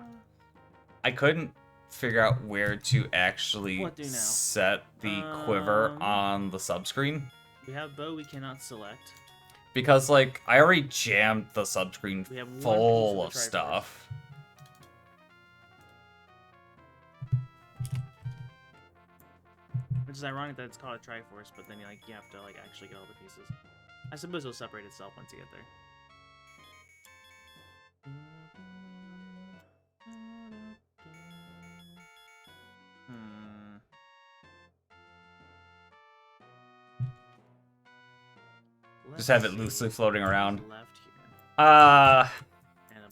S2: couldn't figure out where to actually
S1: What do now?
S2: set the quiver on the subscreen.
S1: We have bow we cannot select.
S2: Because, like, I already jammed the subscreen
S1: We have one piece
S2: full
S1: of
S2: of
S1: the Triforce.
S2: stuff.
S1: Which is ironic that it's called a Triforce, but then you have to actually get all the pieces. I suppose it'll separate itself once you get there.
S2: Just have it loosely floating around.
S1: Left here.
S2: Uh,
S1: And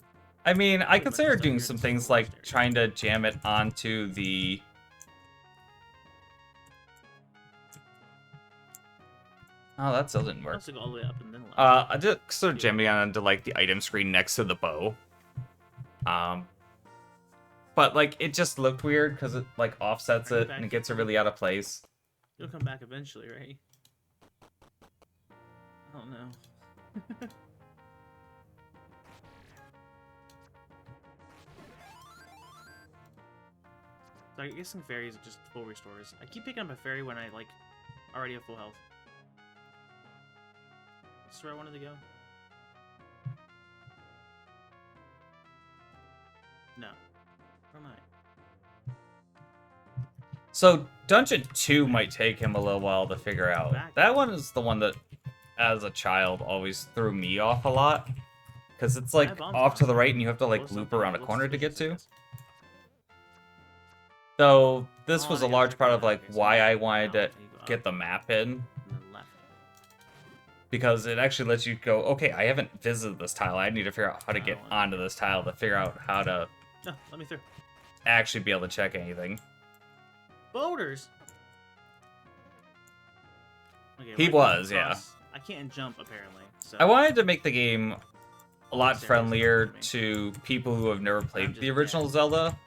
S2: I mean, I
S1: Pretty much
S2: considered
S1: just
S2: doing
S1: like
S2: some
S1: your
S2: things
S1: typical
S2: like
S1: upstairs.
S2: trying to jam it onto the... Oh, that still didn't work.
S1: also go all the way up and then left.
S2: I just sort of jamming onto like the item screen next to the bow. But like it just looked weird because it like offsets
S1: Are you
S2: it and
S1: back?
S2: it gets it really out of place.
S1: You'll come back eventually, right? Oh no. So I guess some fairies are just full restores. I keep picking up a fairy when I already have full health. That's where I wanted to go. No. Where am I?
S2: So Dungeon 2 might take him a little while to figure out. That one is the one that, as a child, always threw me off a lot. Because it's like off to the right and you have to like loop around a corner to get to. So this was a large part of like why I wanted to get the map in.
S1: And then left.
S2: Because it actually lets you go, okay, I haven't visited this tile. I need to figure out how to get onto this tile to figure out how to
S1: No, let me through.
S2: actually be able to check anything.
S1: Boulders. Okay,
S2: He
S1: right
S2: was,
S1: across. I can't jump apparently. So
S2: I wanted to make the game a lot
S1: Stairs
S2: friendlier
S1: for me.
S2: to people who have never played
S1: just
S2: the original
S1: dead.
S2: Zelda.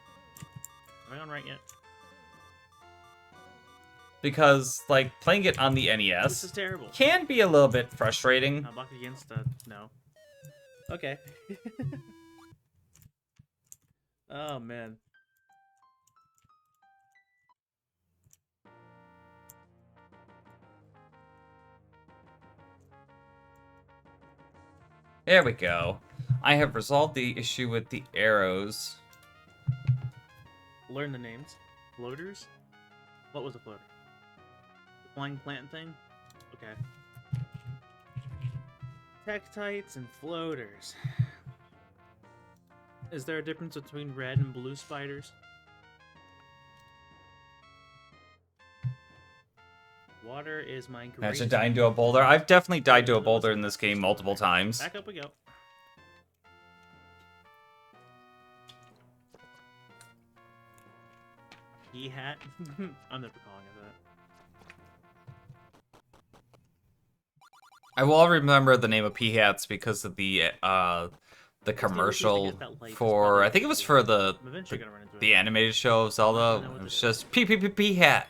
S1: Am I on right yet?
S2: Because, like, playing it on the
S1: This
S2: NES
S1: is terrible.
S2: can be a little bit frustrating.
S1: I'll block against no. Okay. Oh man.
S2: There we go. I have resolved the issue with the arrows.
S1: Learn the names. Floaters? What was a floater? The flying plant thing? Okay. Tektites and floaters. Is there a difference between red and blue spiders? Water is my great...
S2: Imagine dying to a boulder. I've definitely died to a boulder in this game multiple times.
S1: Back up we go. Hat. I'm never calling it that.
S2: I will remember the name of P-Hats because of the commercial for, I think it was for the animated show of Zelda. It was just P-Hat.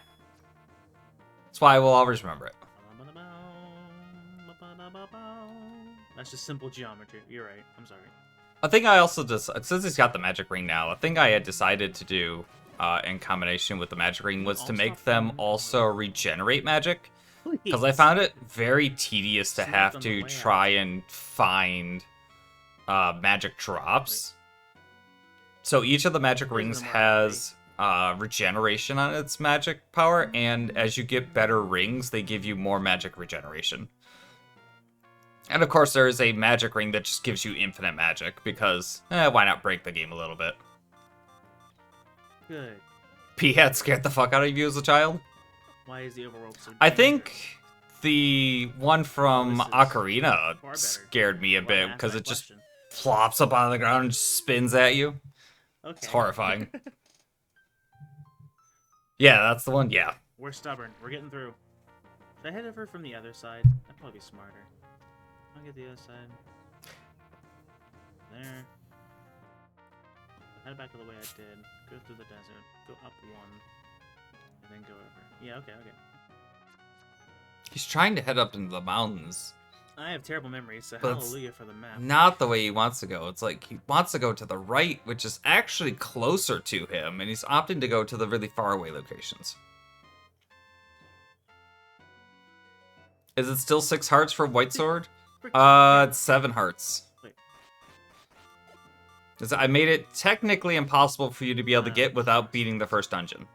S2: That's why I will always remember it.
S1: That's just simple geometry. You're right. I'm sorry.
S2: I think I also just, since he's got the magic ring now, I think I had decided to do, in combination with the magic ring, was to make them also regenerate magic. Because I found it very tedious to have to try and find magic drops. So each of the magic rings has regeneration on its magic power, and as you get better rings, they give you more magic regeneration. And of course, there is a magic ring that just gives you infinite magic, because why not break the game a little bit?
S1: Good.
S2: P-Hat scared the fuck out of you as a child?
S1: Why is the overworld so dangerous?
S2: I think the one from Ocarina scared me a bit, because it just flops up on the ground and just spins at you.
S1: Okay.
S2: It's horrifying. Yeah, that's the one, yeah.
S1: We're stubborn. We're getting through. Should I head over from the other side? That'd probably be smarter. I'll get the other side. There. Head back to the way I did. Go through the desert. Go up one. And then go over. Yeah, okay.
S2: He's trying to head up into the mountains.
S1: I have terrible memories, so
S2: But
S1: hallelujah for the map.
S2: Not the way he wants to go. It's like he wants to go to the right, which is actually closer to him, and he's opting to go to the really far away locations. Is it still 6 hearts for White Sword? It's 7 hearts.
S1: Wait.
S2: I made it technically impossible for you to be able to get without beating the first dungeon.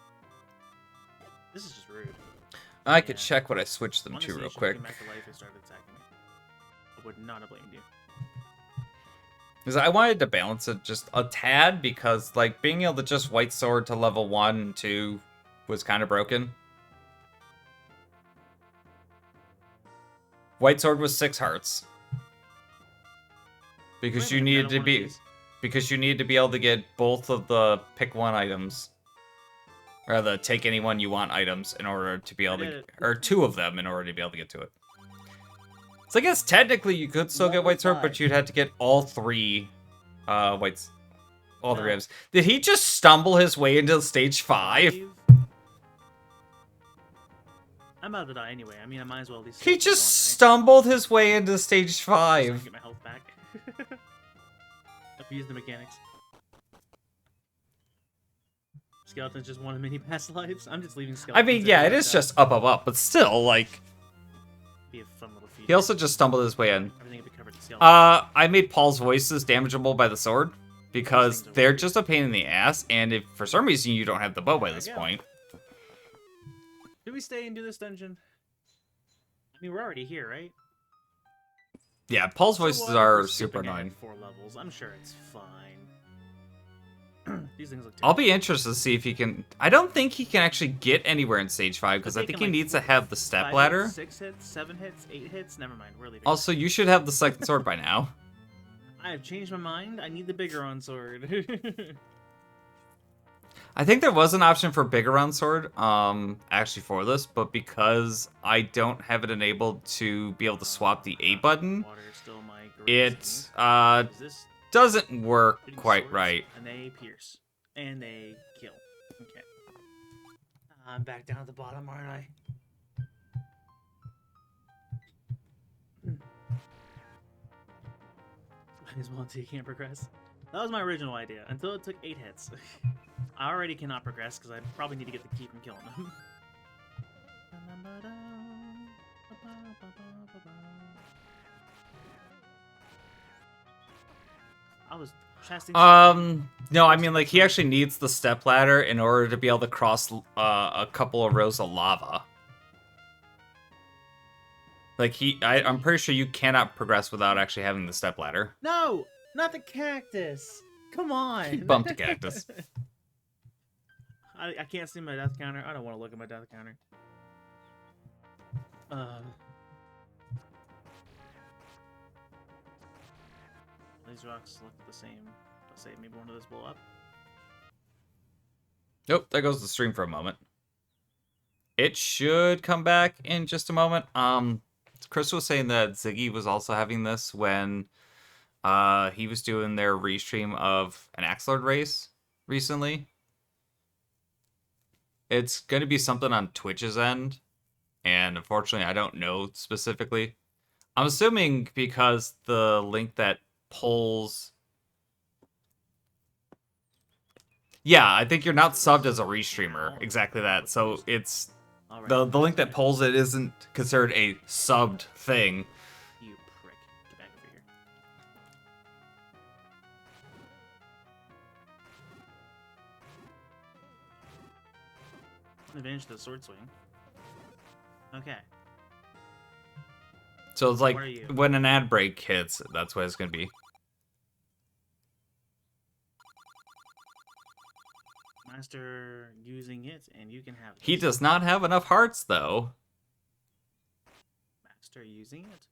S1: This is just rude.
S2: I could check what I switched them
S1: Honestly,
S2: to real
S1: you should
S2: quick.
S1: came back to life and started attacking me. I would not have blamed you.
S2: Because I wanted to balance it just a tad, because like being able to just White Sword to level 1 and 2 was kind of broken. White Sword was 6 hearts. Because you needed to be able to get both of the pick one items. Or the take any one you want items in order to be able to, or 2 of them in order to be able to get to it. So I guess technically you could still get White Sword, but you'd have to get all 3 whites. All 3 items. Did he just stumble his way into stage 5?
S1: I'm about to die anyway. I mean, I might as well at least...
S2: He just stumbled his way into stage 5.
S1: Get my health back. I've used the mechanics. Skeletons just want mini past lives. I'm just leaving skeletons.
S2: I mean, yeah, it is just up, but still, like...
S1: Be a fun little feat.
S2: He also just stumbled his way in.
S1: Everything will be covered in skeletons.
S2: I made Paul's voices damageable by the sword, because they're just a pain in the ass, and if for some reason you don't have the bow by this point...
S1: Do we stay and do this dungeon? I mean, we're already here, right?
S2: Yeah, Paul's voices are super annoying.
S1: 4 levels. I'm sure it's fine. These things look terrible.
S2: I'll be interested to see if he can... I don't think he can actually get anywhere in stage 5, because I think he needs to have the step ladder.
S1: 6 hits, 7 hits, 8 hits? Never mind, we're leaving.
S2: Also, you should have the second sword by now.
S1: I have changed my mind. I need the bigger on sword.
S2: I think there was an option for bigger round sword, actually for this, but because I don't have it enabled to be able to swap the A button, it doesn't work quite right.
S1: And they pierce. And they kill. Okay. I'm back down at the bottom, aren't I? Might as well until you can't progress. That was my original idea, until it took 8 hits. I already cannot progress, because I probably need to get the key from killing them. I was chastising...
S2: No, I mean, like, he actually needs the step ladder in order to be able to cross a couple of rows of lava. Like, I'm pretty sure you cannot progress without actually having the step ladder.
S1: No! Not the cactus! Come on!
S2: He bumped the cactus.
S1: I can't see my death counter. I don't want to look at my death counter. These rocks look the same. Let's say maybe one of those blow up.
S2: Nope, there goes the stream for a moment. It should come back in just a moment. Chris was saying that Ziggy was also having this when he was doing their restream of an Axelord race recently. It's going to be something on Twitch's end, and unfortunately I don't know specifically. I'm assuming because the link that pulls... Yeah, I think you're not subbed as a restreamer. Exactly that. So it's... The link that pulls it isn't considered a subbed thing.
S1: You prick. Get back over here. Advantage to the sword swing. Okay.
S2: So it's like when an ad break hits, that's what it's going to be.
S1: Master using it, and you can have it.
S2: He does not have enough hearts, though.
S1: Master using it?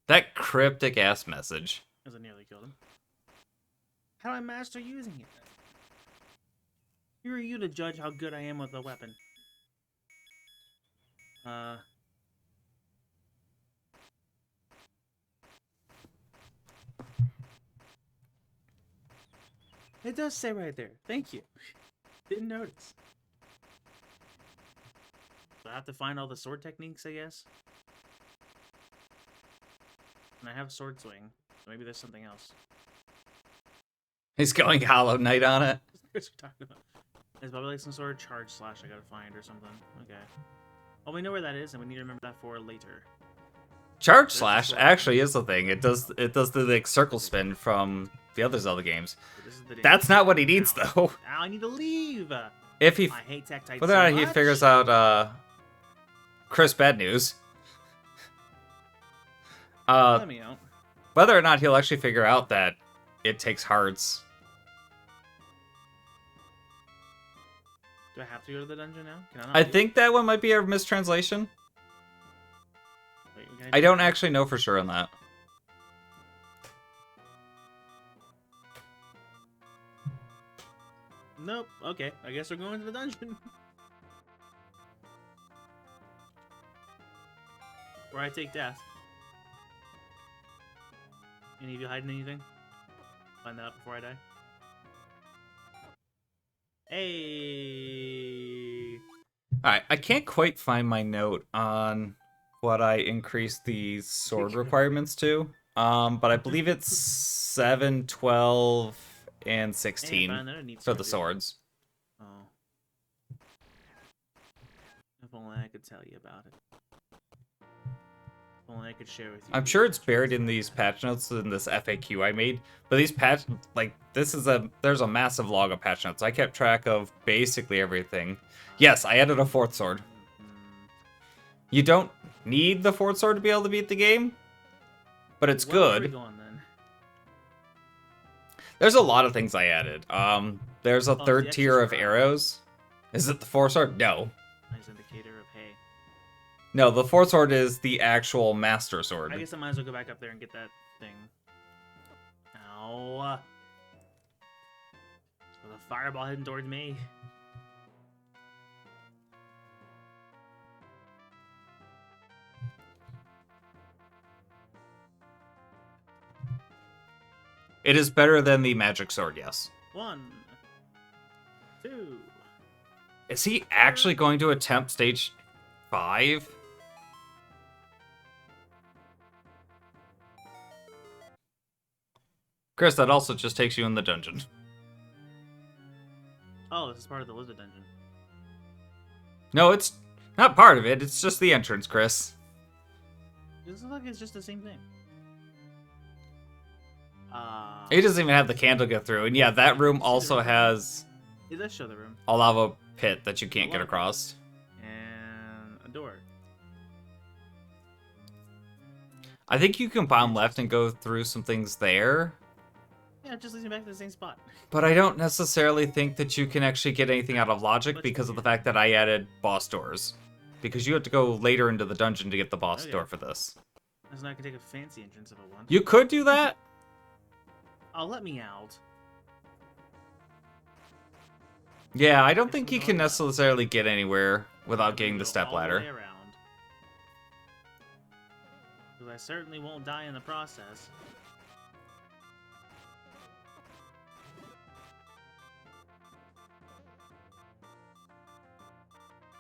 S2: That cryptic-ass message.
S1: As I nearly killed him. How do I master using it? Who are you to judge how good I am with a weapon? It does say right there. Thank you. Didn't notice. So I have to find all the sword techniques, I guess. And I have sword swing, so maybe there's something else.
S2: He's going Hollow Knight on it.
S1: There's probably like some sort of charge slash I gotta find or something. Okay. Well, we know where that is, and we need to remember that for later.
S2: Charge slash actually is the thing. It does the like circle spin from the other Zelda games. That's not what he needs though.
S1: Now I need to leave.
S2: If he,
S1: I hate Tektite
S2: whether or not he figures out Chris bad news.
S1: Let me out.
S2: Whether or not he'll actually figure out that it takes hearts.
S1: Do I have to go to the dungeon now? Can I not
S2: I
S1: leave?
S2: think that one might be a mistranslation.
S1: Wait,
S2: I don't actually know for sure on that.
S1: Nope. Okay. I guess we're going to the dungeon. Where I take death. Any of you hiding anything? Find that out before I die. Hey.
S2: Alright, I can't quite find my note on what I increased the sword requirements to. But I believe it's 7, 12, and 16 for the swords.
S1: Oh. If only I could tell you about it. If only I could share with you.
S2: I'm sure it's buried in these patch notes in this FAQ I made. But these patch, like, there's a massive log of patch notes. I kept track of basically everything. Yes, I added a fourth sword. You don't need the fourth sword to be able to beat the game, but it's good.
S1: Where are we going, then?
S2: There's a lot of things I added. There's a third tier of arrows. Is it the fourth sword? No.
S1: Nice indicator of hay.
S2: No, the fourth sword is the actual master sword.
S1: I guess I might as well go back up there and get that thing. Ow. There's a fireball heading towards me.
S2: It is better than the magic sword, yes.
S1: 1, 2.
S2: Is he actually going to attempt stage 5? Chris, that also just takes you in the dungeon.
S1: Oh, this is part of the lizard dungeon.
S2: No, it's not part of it. It's just the entrance, Chris.
S1: This looks like it's just the same thing.
S2: He doesn't even have the candle get through. And yeah, that room also has
S1: It does show the room.
S2: a lava pit that you can't get across. I think you can bomb left and go through some things there.
S1: Yeah, it just leads me back to the same spot.
S2: But I don't necessarily think that you can actually get anything out of logic because of the fact that I added boss doors. Because you have to go later into the dungeon to get the boss door for this.
S1: That's not gonna take a fancy entrance if I want.
S2: You could do that?
S1: Oh, let me out.
S2: Yeah, I don't think you can necessarily get anywhere without getting the step ladder.
S1: Because I certainly won't die in the process.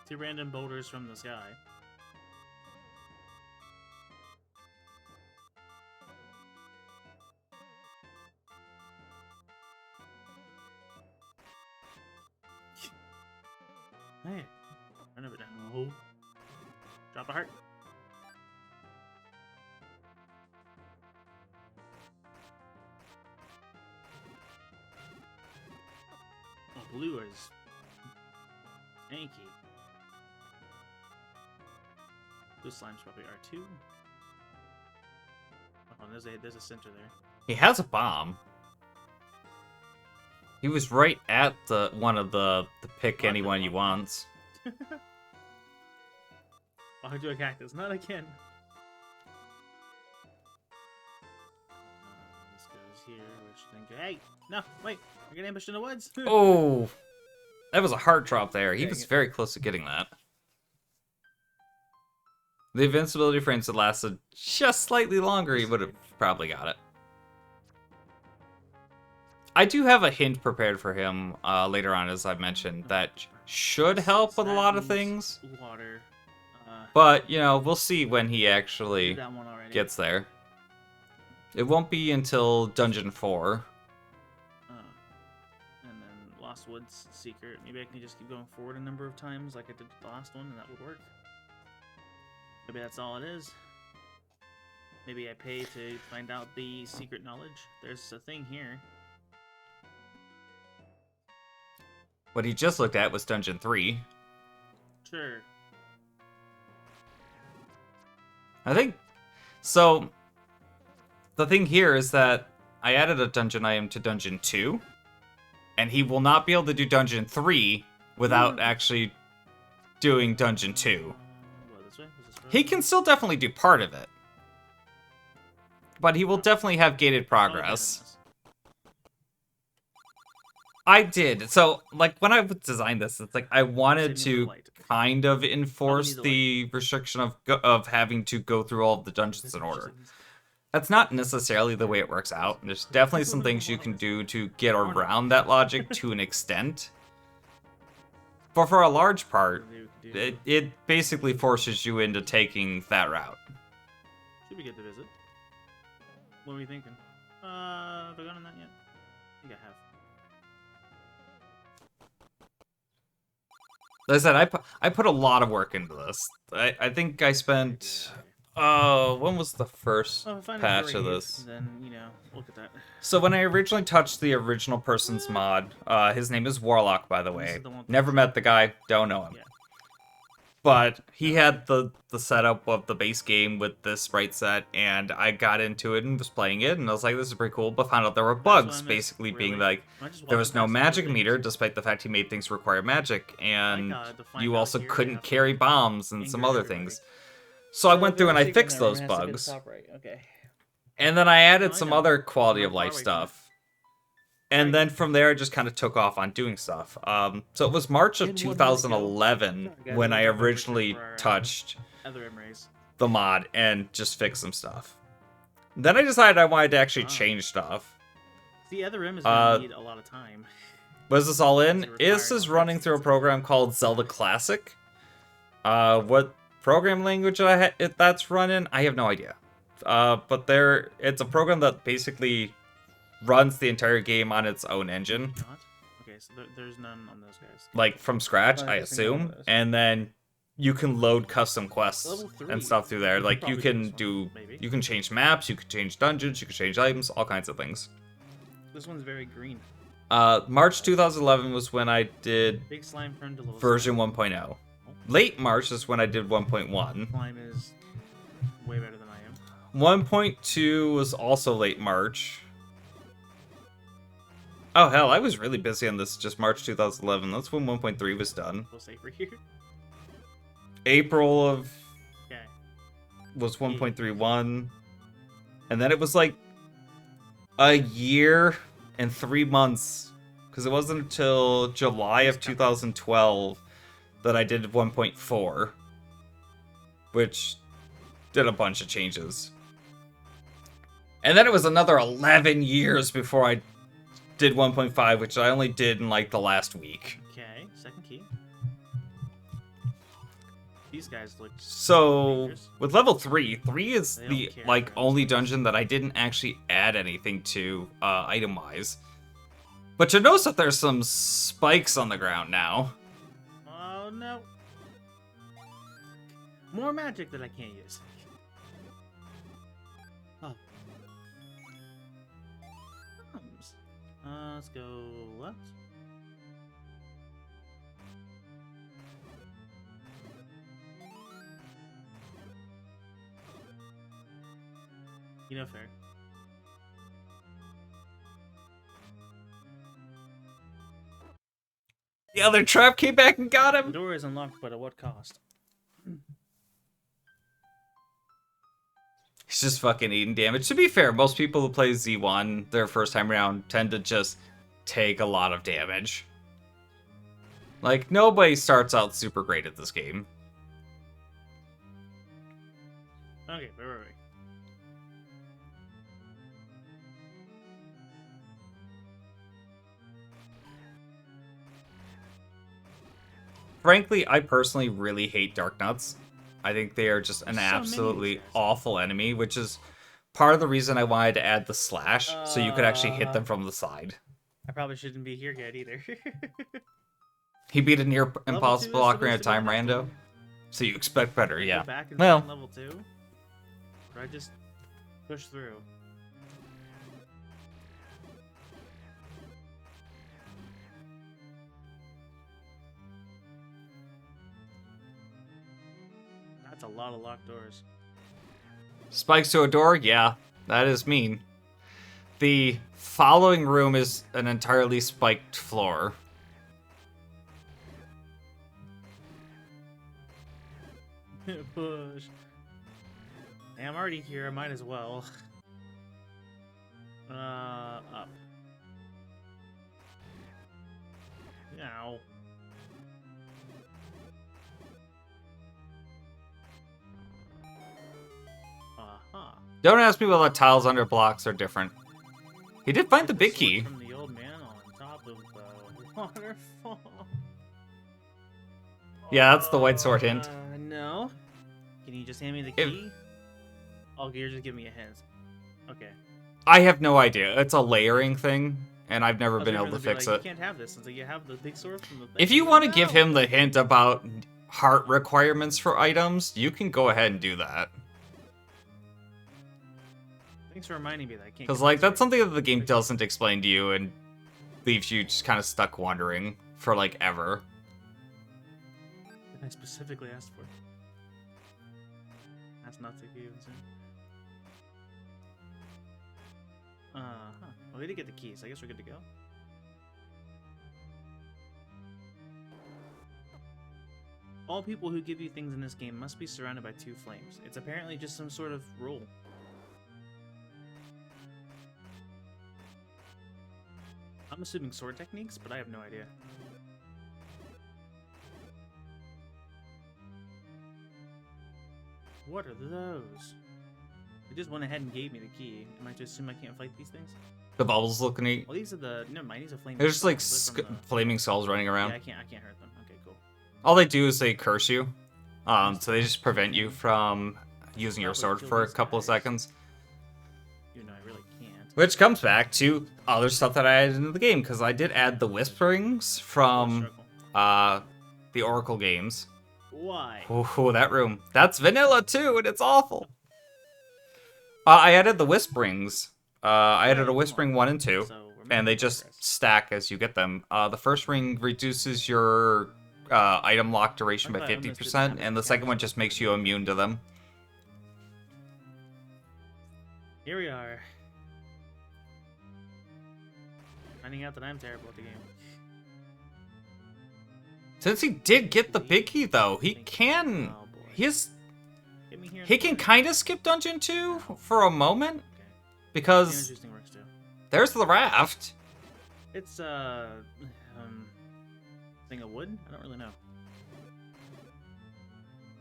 S1: Two random boulders from the sky. Hey, run over down. Oh. Drop a heart. Oh, blue is tanky. Blue slime's probably R2. Oh, there's a center there.
S2: He has a bomb. He was right at the one of the pick anyone you want.
S1: I'll do a cactus, not again. This goes here, which then go. Hey, no, wait, we're getting ambushed in the woods.
S2: Oh, that was a heart drop there. He was very close to getting that. The invincibility frames had lasted just slightly longer, he would have probably got it. I do have a hint prepared for him later on, as I've mentioned, that should help with a lot of things.
S1: Water.
S2: But, you know, we'll see when he actually gets there. It won't be until Dungeon 4.
S1: And then Lost Woods Secret. Maybe I can just keep going forward a number of times like I did with the last one, and that would work. Maybe that's all it is. Maybe I pay to find out the secret knowledge. There's a thing here.
S2: What he just looked at was Dungeon 3.
S1: Sure.
S2: I think... So, the thing here is that I added a dungeon item to Dungeon 2, and he will not be able to do Dungeon 3 without actually doing Dungeon 2. He can still definitely do part of it. But he will definitely have gated progress. I did. So, like, when I designed this, it's like I wanted to kind of enforce the restriction of having to go through all of the dungeons in order. That's not necessarily the way it works out. There's definitely some things you can do to get around that logic to an extent. But for a large part, it basically forces you into taking that route.
S1: Should we get to visit? What are we thinking? Have I gone on that yet? I think I have.
S2: As I said, I put a lot of work into this. I think I spent... when was the first patch of this?
S1: Then, you know, look at that.
S2: So when I originally touched the original person's mod, his name is Warlock, by the way. Never met the guy, don't know him.
S1: Yeah.
S2: But he had the setup of the base game with this sprite set, and I got into it and was playing it, and I was like, this is pretty cool, but found out there were bugs, basically being like, there was no magic meter, despite the fact he made things require magic, and you also couldn't carry bombs and some other things. So I went through and I fixed those bugs. And then I added some other quality of life stuff. And then from there, I just kind of took off on doing stuff. So it was March of 2011 when I originally touched the mod and just fixed some stuff. Then I decided I wanted to actually change stuff.
S1: The other rim is going to need a lot of time.
S2: Was this all in? This is running through a program called Zelda Classic. What program language that's running, I have no idea. But it's a program that basically runs the entire game on its own engine.
S1: Okay, so there's none on those guys.
S2: Like from scratch, I assume. And then you can load custom quests and stuff through there. Like you can change maps, you can change dungeons, you can change items, all kinds of things.
S1: This one's very green.
S2: March 2011 was when I did
S1: Big slime turned to little
S2: version 1.0. Late March is when I did 1.1.
S1: Slime is way better than I am.
S2: 1.2 was also late March. Oh hell, I was really busy on this just March 2011. That's when 1.3 was done.
S1: We'll say for here.
S2: April of
S1: Okay.
S2: was 1.31. And then it was like a year and 3 months. Because it wasn't until July of 2012 that I did 1.4. Which did a bunch of changes. And then it was another 11 years before I did 1.5, which I only did in like the last week.
S1: Okay, second key. These guys look
S2: So
S1: dangerous.
S2: with level 3 is
S1: They
S2: the
S1: don't care
S2: like
S1: for
S2: only
S1: instance.
S2: dungeon that I didn't actually add anything to item wise. But you notice that there's some spikes on the ground now.
S1: Oh no. More magic that I can't use. Oh. Let's go left. You know, fair.
S2: The other trap came back and got
S1: The
S2: him.
S1: door is unlocked, but at what cost?
S2: He's just fucking eating damage. To be fair, most people who play Z1 their first time around tend to just take a lot of damage. Like, nobody starts out super great at this game.
S1: Okay, where were we?
S2: Frankly, I personally really hate Dark Nuts. I think they are just an
S1: There's so many of
S2: absolutely
S1: these guys.
S2: awful enemy, which is part of the reason I wanted to add the slash, so you could actually hit them from the side.
S1: I probably shouldn't be here yet either.
S2: He beat a near
S1: Level 2
S2: impossible
S1: is
S2: Ocarina
S1: supposed
S2: of
S1: to be
S2: Time
S1: the next
S2: rando,
S1: one.
S2: so you expect better,
S1: Can I
S2: yeah.
S1: go back and
S2: Well,
S1: find level 2? Or I just push through? That's a lot of locked doors.
S2: spikes to a door, yeah, that is mean. The following room is an entirely spiked floor.
S1: Push. Hey, I'm already here. I might as well. Up. Ow. Uh-huh.
S2: Don't ask me why the tiles under blocks are different. He did find the
S1: Get
S2: big
S1: sword
S2: key.
S1: from the old man on top of the waterfall.
S2: Yeah, that's the white sword hint.
S1: No. Can you just hand me the
S2: If-
S1: key? Oh, you're just giving me a hint. Okay.
S2: I have no idea. It's a layering thing, and I've never
S1: I was
S2: been
S1: waiting
S2: able
S1: for
S2: to
S1: them
S2: fix
S1: be like,
S2: it.
S1: You can't have this until you have the big sword from the thing.
S2: If you want to give
S1: No.
S2: him the hint about heart requirements for items, you can go ahead and do that.
S1: Thanks for reminding me that I can't.
S2: Because,
S1: get
S2: like,
S1: the
S2: that's
S1: sword.
S2: something that the game doesn't explain to you and leaves you just kind of stuck wondering for, like, ever.
S1: That I specifically asked for. That's not to give soon. Well, we did get the keys. I guess we're good to go. All people who give you things in this game must be surrounded by 2 flames. It's apparently just some sort of rule. I'm assuming sword techniques, but I have no idea. What are those? They just went ahead and gave me the key. Am I to assume I can't fight these things?
S2: The bubbles look neat.
S1: Well, these are the... Never mind, these are flaming
S2: There's just, like,
S1: skulls. They're from
S2: flaming skulls running
S1: the...
S2: around.
S1: Yeah, I can't hurt them. Okay, cool.
S2: All they do is they curse you. So they just prevent you from using your
S1: Probably
S2: sword
S1: kill
S2: for a
S1: these
S2: couple of
S1: guys.
S2: seconds.
S1: Even though I really can't.
S2: Which comes back to other stuff that I added into the game, because I did add the whisperings from
S1: Struggle.
S2: the Oracle games.
S1: Why?
S2: Oh, that room. That's vanilla too, and it's awful. I added the whisperings. I added a whispering 1 and 2,
S1: So we're
S2: and they
S1: making
S2: just
S1: progress.
S2: stack as you get them. The first ring reduces your item lock duration by
S1: I thought I almost did
S2: 50%,
S1: that.
S2: and the second one just makes you immune to them.
S1: Here we are. Finding out that I'm terrible at the game.
S2: Since he did get the big key, though, he can.
S1: Oh boy. Get me here
S2: He can kind of skip dungeon 2 for a moment
S1: Okay.
S2: because
S1: Interesting works too.
S2: there's the raft.
S1: It's thing of wood? I don't really know.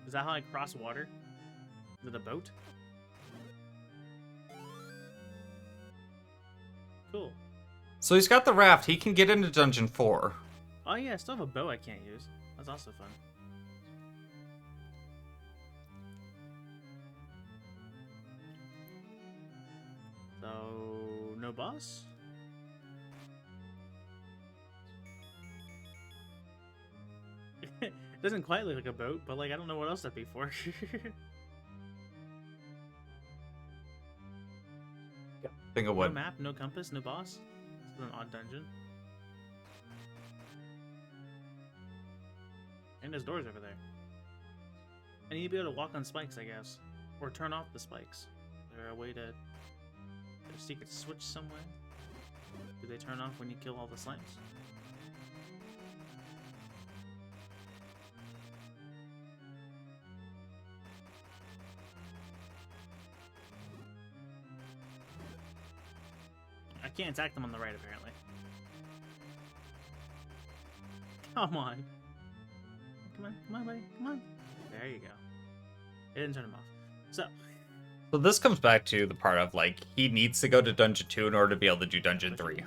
S1: Is that how I cross water? Is it a boat? Cool.
S2: So he's got the raft. He can get into dungeon 4.
S1: Oh yeah, I still have a bow I can't use. That's also fun. So, no boss? It doesn't quite look like a boat, but like I don't know what else that'd be for.
S2: Think of
S1: No
S2: what?
S1: map, no compass, no boss. It's an odd dungeon. And there's doors over there. And you'd be able to walk on spikes, I guess. Or turn off the spikes. Is there a way to... a secret switch somewhere? Do they turn off when you kill all the slimes? I can't attack them on the right, apparently. Come on. Come on, buddy. Come on. There you go. It didn't turn him off. So
S2: this comes back to the part of, like, he needs to go to dungeon 2 in order to be able to do dungeon 3.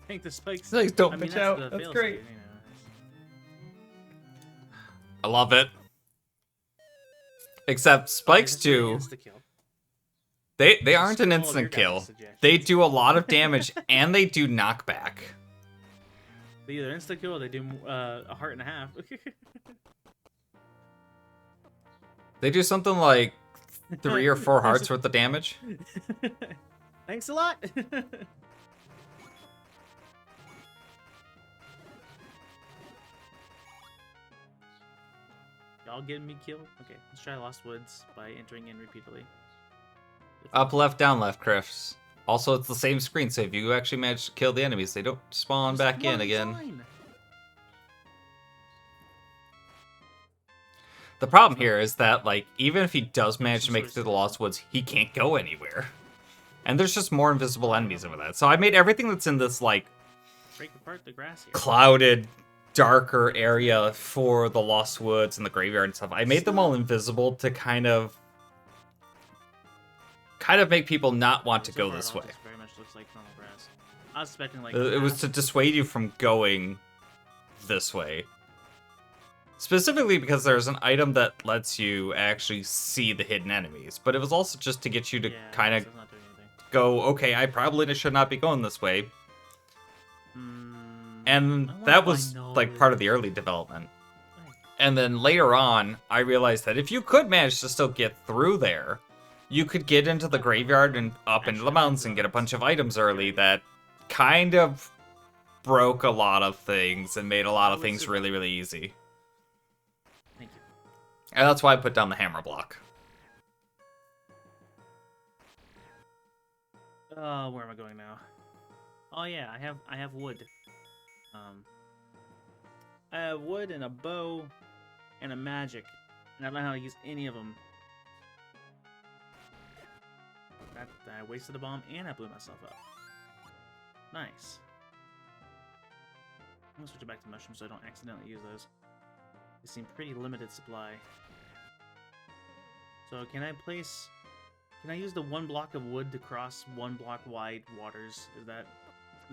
S1: I think the spikes...
S2: Spikes don't
S1: I mean,
S2: pitch out.
S1: the
S2: That's
S1: fail
S2: great.
S1: state, you know.
S2: I love it. Except spikes
S1: It's really
S2: 2,
S1: insta-kill.
S2: they aren't an
S1: All of your
S2: instant
S1: guys'
S2: kill.
S1: suggestions.
S2: They do a lot of damage and they do knockback.
S1: They either insta-kill or they do a heart and a half.
S2: They do something like 3 or 4 hearts worth of damage.
S1: Thanks a lot. Y'all getting me killed? Okay, let's try Lost Woods by entering in repeatedly.
S2: Up, left, down, left, Chris. Also, it's the same screen, so if you actually manage to kill the enemies, they don't spawn
S1: Just
S2: back in
S1: one
S2: again.
S1: line.
S2: The problem here is that, like, even if he does manage to make it through the Lost Woods, he can't go anywhere. And there's just more invisible enemies over that. So I made everything that's in this, like,
S1: Break apart the grass here.
S2: clouded, darker area for the Lost Woods and the graveyard and stuff. I made them all invisible to kind of make people not want to
S1: So
S2: go
S1: far, it
S2: this
S1: all
S2: way.
S1: just very much looks like normal grass. I was expecting like
S2: It was
S1: half-
S2: to dissuade you from going this way. Specifically because there's an item that lets you actually see the hidden enemies. But it was also just to get you to
S1: Yeah,
S2: kind of
S1: so it's not doing anything.
S2: go, okay, I probably should not be going this way. And
S1: I want
S2: that
S1: my
S2: was like part of the early development. And then later on, I realized that if you could manage to still get through there, you could get into the graveyard and up into the mountains and get a bunch of items early that kind of broke a lot of things and made a lot of things really, really easy.
S1: Thank you.
S2: And that's why I put down the hammer block.
S1: Where am I going now? Oh yeah, I have wood. I have wood and a bow and a magic, and I don't know how to use any of them. I wasted a bomb and I blew myself up. Nice. I'm gonna switch it back to mushrooms so I don't accidentally use those. They seem pretty limited supply. So can I use the 1 block of wood to cross 1 block wide waters? Is that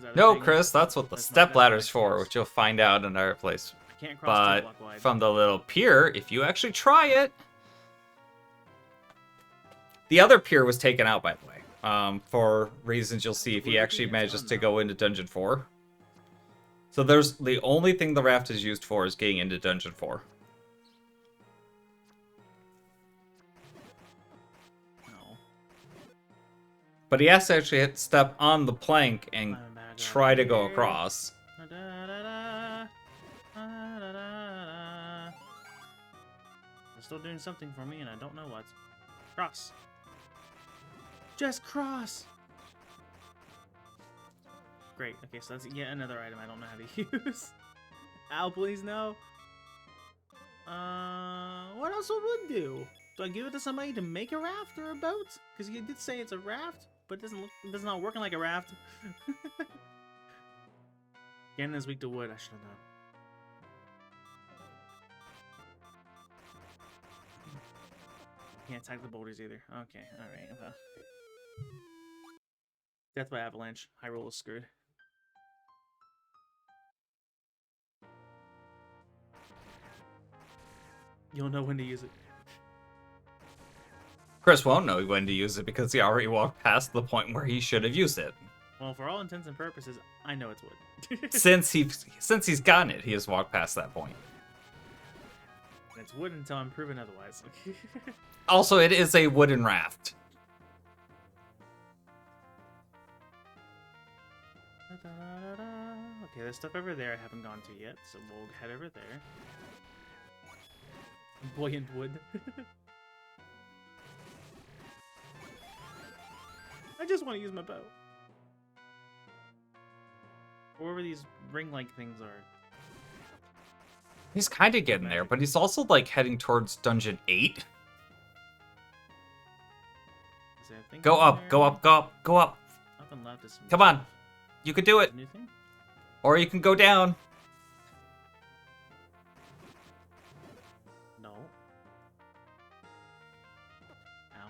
S1: a
S2: No,
S1: thing?
S2: Chris, that's what the
S1: That's not-
S2: step
S1: that's
S2: ladder's
S1: not
S2: for,
S1: excuse.
S2: which you'll find out in our place.
S1: I can't cross 2
S2: But
S1: block wide.
S2: from the little pier, if you actually try it... The other pier was taken out, by the way, for reasons you'll see if he actually manages to go into Dungeon 4. So there's the only thing the raft is used for is getting into Dungeon 4.
S1: No.
S2: But he has to actually step on the plank and
S1: I'm back
S2: try
S1: up
S2: to go
S1: here.
S2: across.
S1: Da-da-da-da, da-da-da-da. It's still doing something for me, and I don't know what. Cross. Just cross! Great. Okay, so that's yet another item I don't know how to use. Ow, please, no. What else would wood do? Do I give it to somebody to make a raft or a boat? Because you did say it's a raft, but it does not working like a raft. Ganon is weak to wood, I should have known. Can't attack the boulders either. Okay, alright, well. Death by avalanche. Hyrule is screwed. You'll know when to use it.
S2: Chris won't know when to use it because he already walked past the point where he should have used it.
S1: Well, for all intents and purposes, I know it's wood.
S2: Since he's gotten it, he has walked past that point.
S1: And it's wood until I'm proven otherwise.
S2: Also, it is a wooden raft.
S1: Okay, there's stuff over there I haven't gone to yet, so we'll head over there. Buoyant wood. I just want to use my bow. Wherever these ring-like things are.
S2: He's kind of getting there, but he's also like heading towards Dungeon 8. Go up, go up, go up, go up.
S1: Up and left is some
S2: Come on. You can do it.
S1: new thing?
S2: Or you can go down.
S1: No. Ow.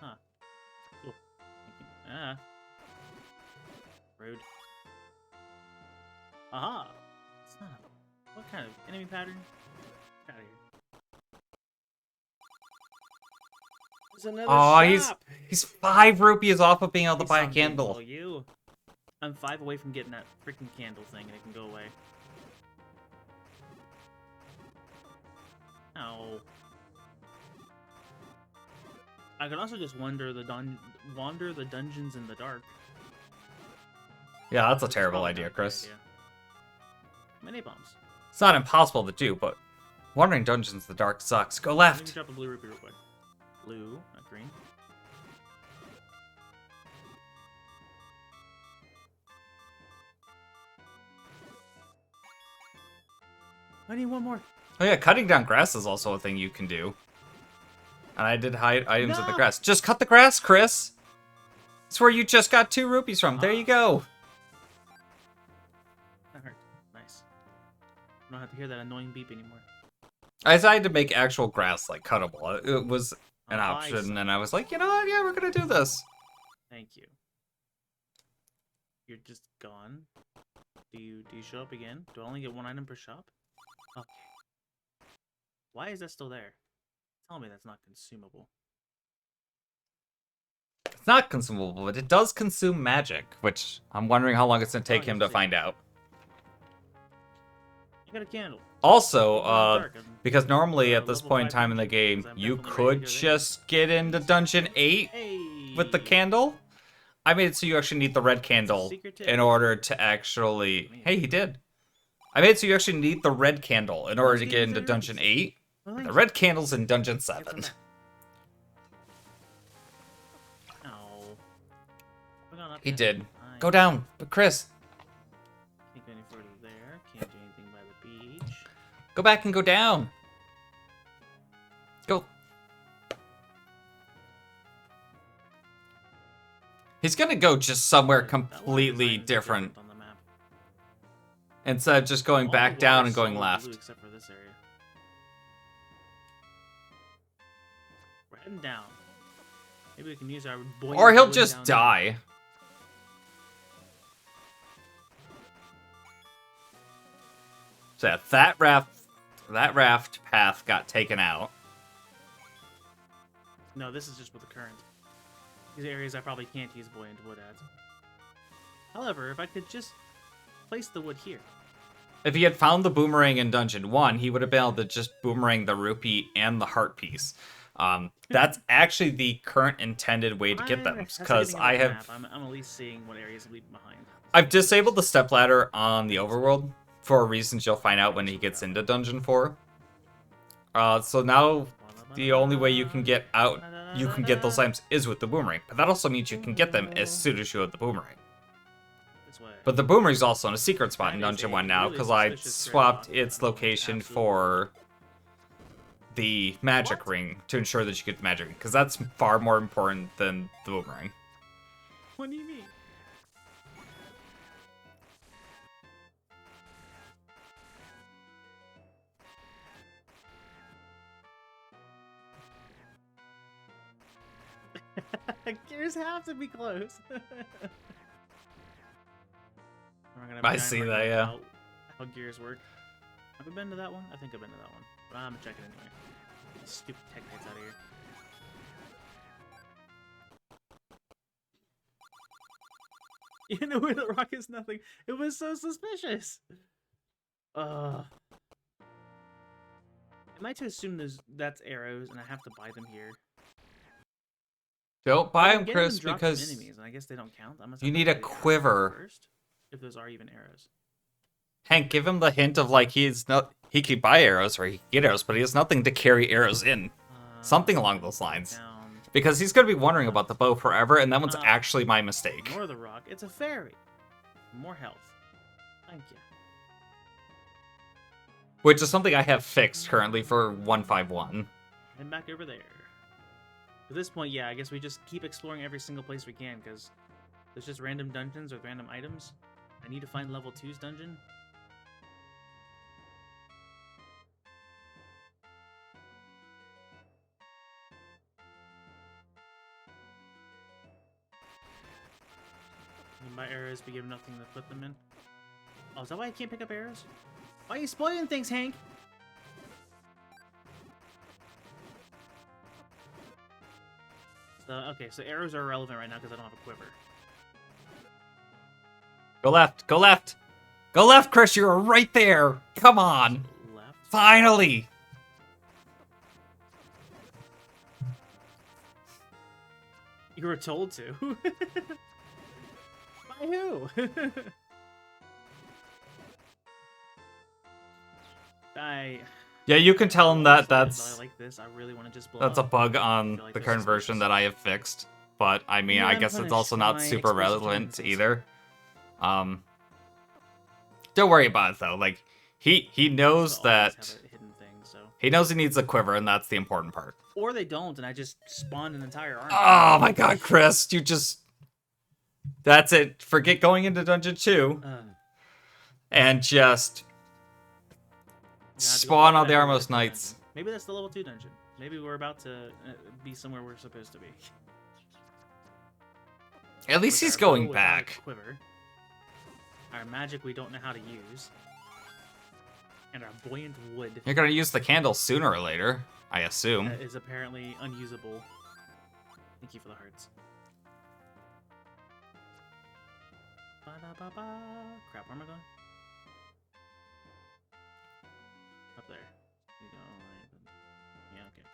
S1: Huh. Cool. Ah. Rude. Aha! It's not a... What kind of enemy pattern? Get out of here. There's another shop!
S2: He's 5 rupees off of being able to buy a
S1: Something
S2: candle.
S1: for you. I'm 5 away from getting that freaking candle thing, and it can go away. Ow. I could also just wander the dungeons in the dark.
S2: Yeah, that's a
S1: Which is
S2: terrible
S1: probably
S2: idea,
S1: not a good
S2: Chris.
S1: idea. Mini bombs.
S2: It's not impossible to do, but wandering dungeons in the dark sucks. Go
S1: Let me
S2: left.
S1: drop a blue rupee real quick. Blue, not green. I need one more.
S2: Oh yeah, cutting down grass is also a thing you can do. And I did hide items in the
S1: No!
S2: grass. Just cut the grass, Chris! It's where you just got 2 rupees from. There you go.
S1: That hurt. Nice. I don't have to hear that annoying beep anymore.
S2: I decided to make actual grass, like, cuttable. It was an
S1: I'll buy
S2: option,
S1: some.
S2: and I was like, you know what? Yeah, we're gonna do this.
S1: Thank you. You're just gone. Do you show up again? Do I only get 1 item per shop? Okay. Why is that still there? Tell me that's not consumable.
S2: It's not consumable, but it does consume magic, which I'm wondering how long it's gonna take him to
S1: let's see.
S2: find out.
S1: You got a candle.
S2: Also, because normally at this
S1: level
S2: point in
S1: 5
S2: time in the
S1: dungeon,
S2: game,
S1: 'cause I'm
S2: you
S1: definitely ready to
S2: could
S1: go there.
S2: just get into Dungeon 8
S1: Hey!
S2: with the candle. I made it so you actually need the red candle
S1: secret tip.
S2: in order to actually... Hey, he did. I made it so you actually need the red candle in order to get into Dungeon 8.
S1: Well,
S2: The
S1: thank
S2: red candle's in Dungeon
S1: you.
S2: 7.
S1: Get some back. Ow. We're going up
S2: He
S1: yet.
S2: did.
S1: I
S2: Go down. But Chris,
S1: Can't go any further there. Can't do anything by the beach.
S2: go back and go down. Go. He's gonna go just somewhere
S1: That water
S2: completely
S1: design is
S2: different
S1: on the map.
S2: instead of just going
S1: All
S2: back
S1: the
S2: down
S1: water's
S2: and going
S1: solid
S2: left.
S1: blue except for this area. We're heading down. Maybe we can use our buoyant
S2: Or he'll
S1: wood
S2: just
S1: down
S2: die. So yeah, that raft path got taken out.
S1: there. No, this is just with the current. These areas I probably can't use buoyant wood at. However, if I could just place the wood here.
S2: If he had found the boomerang in Dungeon 1, he would have been able to just boomerang the rupee and the heart piece. That's actually the current intended way to get them, because I have...
S1: I'm at least seeing what areas leave behind.
S2: I've disabled the stepladder on the overworld for reasons you'll find out when he gets into Dungeon 4. So now the only way you can get out, you can get those items is with the boomerang. But that also means you can get them as soon as you have the boomerang. But the boomerang's also in a secret spot in Dungeon 1 now, because I swapped its location for the magic ring to ensure that you get the magic ring, because that's far more important than the boomerang.
S1: What do you mean? Gears have to be close.
S2: I see that, yeah.
S1: How gears work. Have I been to that one? I think I've been to that one. But I'm gonna check it anyway. Get these stupid tech knights out of here. You know where the rock is nothing. It was so suspicious. Am I to assume that's arrows and I have to buy them here?
S2: Don't buy
S1: I'm
S2: them,
S1: getting
S2: Chris,
S1: dropped from
S2: because
S1: enemies, and I guess they don't count. I must
S2: you
S1: have to
S2: need a
S1: buy the arrows
S2: quiver.
S1: first, if those are even arrows.
S2: Hank, give him the hint of like he could buy arrows or he could get arrows, but he has nothing to carry arrows in. Something along those lines. Because he's going to be wondering about the bow forever, and that one's actually my mistake.
S1: More of the rock. It's a fairy. More health. Thank you.
S2: Which is something I have fixed currently for 151.
S1: Head back over there. At this point, yeah, I guess we just keep exploring every single place we can, because there's just random dungeons with random items. I need to find level 2's dungeon. And my arrows, we give nothing to put them in. Oh, is that why I can't pick up arrows? Why are you spoiling things, Hank? So, okay, so arrows are irrelevant right now because I don't have a quiver.
S2: Go left, go left! Go left, Chris, you're right there! Come on!
S1: Left.
S2: Finally!
S1: You were told to. By who?
S2: Yeah, you can tell him that that's
S1: I like this. I really want to just blow
S2: that's a
S1: up.
S2: bug on
S1: like
S2: the
S1: this
S2: current
S1: is
S2: version
S1: suspicious.
S2: that I have fixed. But, I mean,
S1: Yeah,
S2: I
S1: I'm
S2: guess it's
S1: punished
S2: also
S1: for
S2: not
S1: my
S2: super
S1: explicit
S2: relevant
S1: tendencies.
S2: either. Don't worry about it, though. Like, he knows
S1: They'll always
S2: that...
S1: have a hidden thing, so.
S2: He knows he needs a quiver, and that's the important part.
S1: Or they don't, and I just spawned an entire army.
S2: Oh my god, Chris, you just... That's it. Forget going into Dungeon 2. And just... spawn all the Armos Knights.
S1: Dungeon. Maybe that's the level 2 dungeon. Maybe we're about to be somewhere we're supposed to be.
S2: At least
S1: With
S2: he's
S1: our bow
S2: going
S1: without a
S2: back.
S1: Quiver. Our magic we don't know how to use. And our buoyant wood
S2: You're gonna use the candle sooner or later, I assume.
S1: is apparently unusable. Thank you for the hearts. Ba-da-ba-ba. Crap, where am I going? Up there. You go right. Yeah, okay.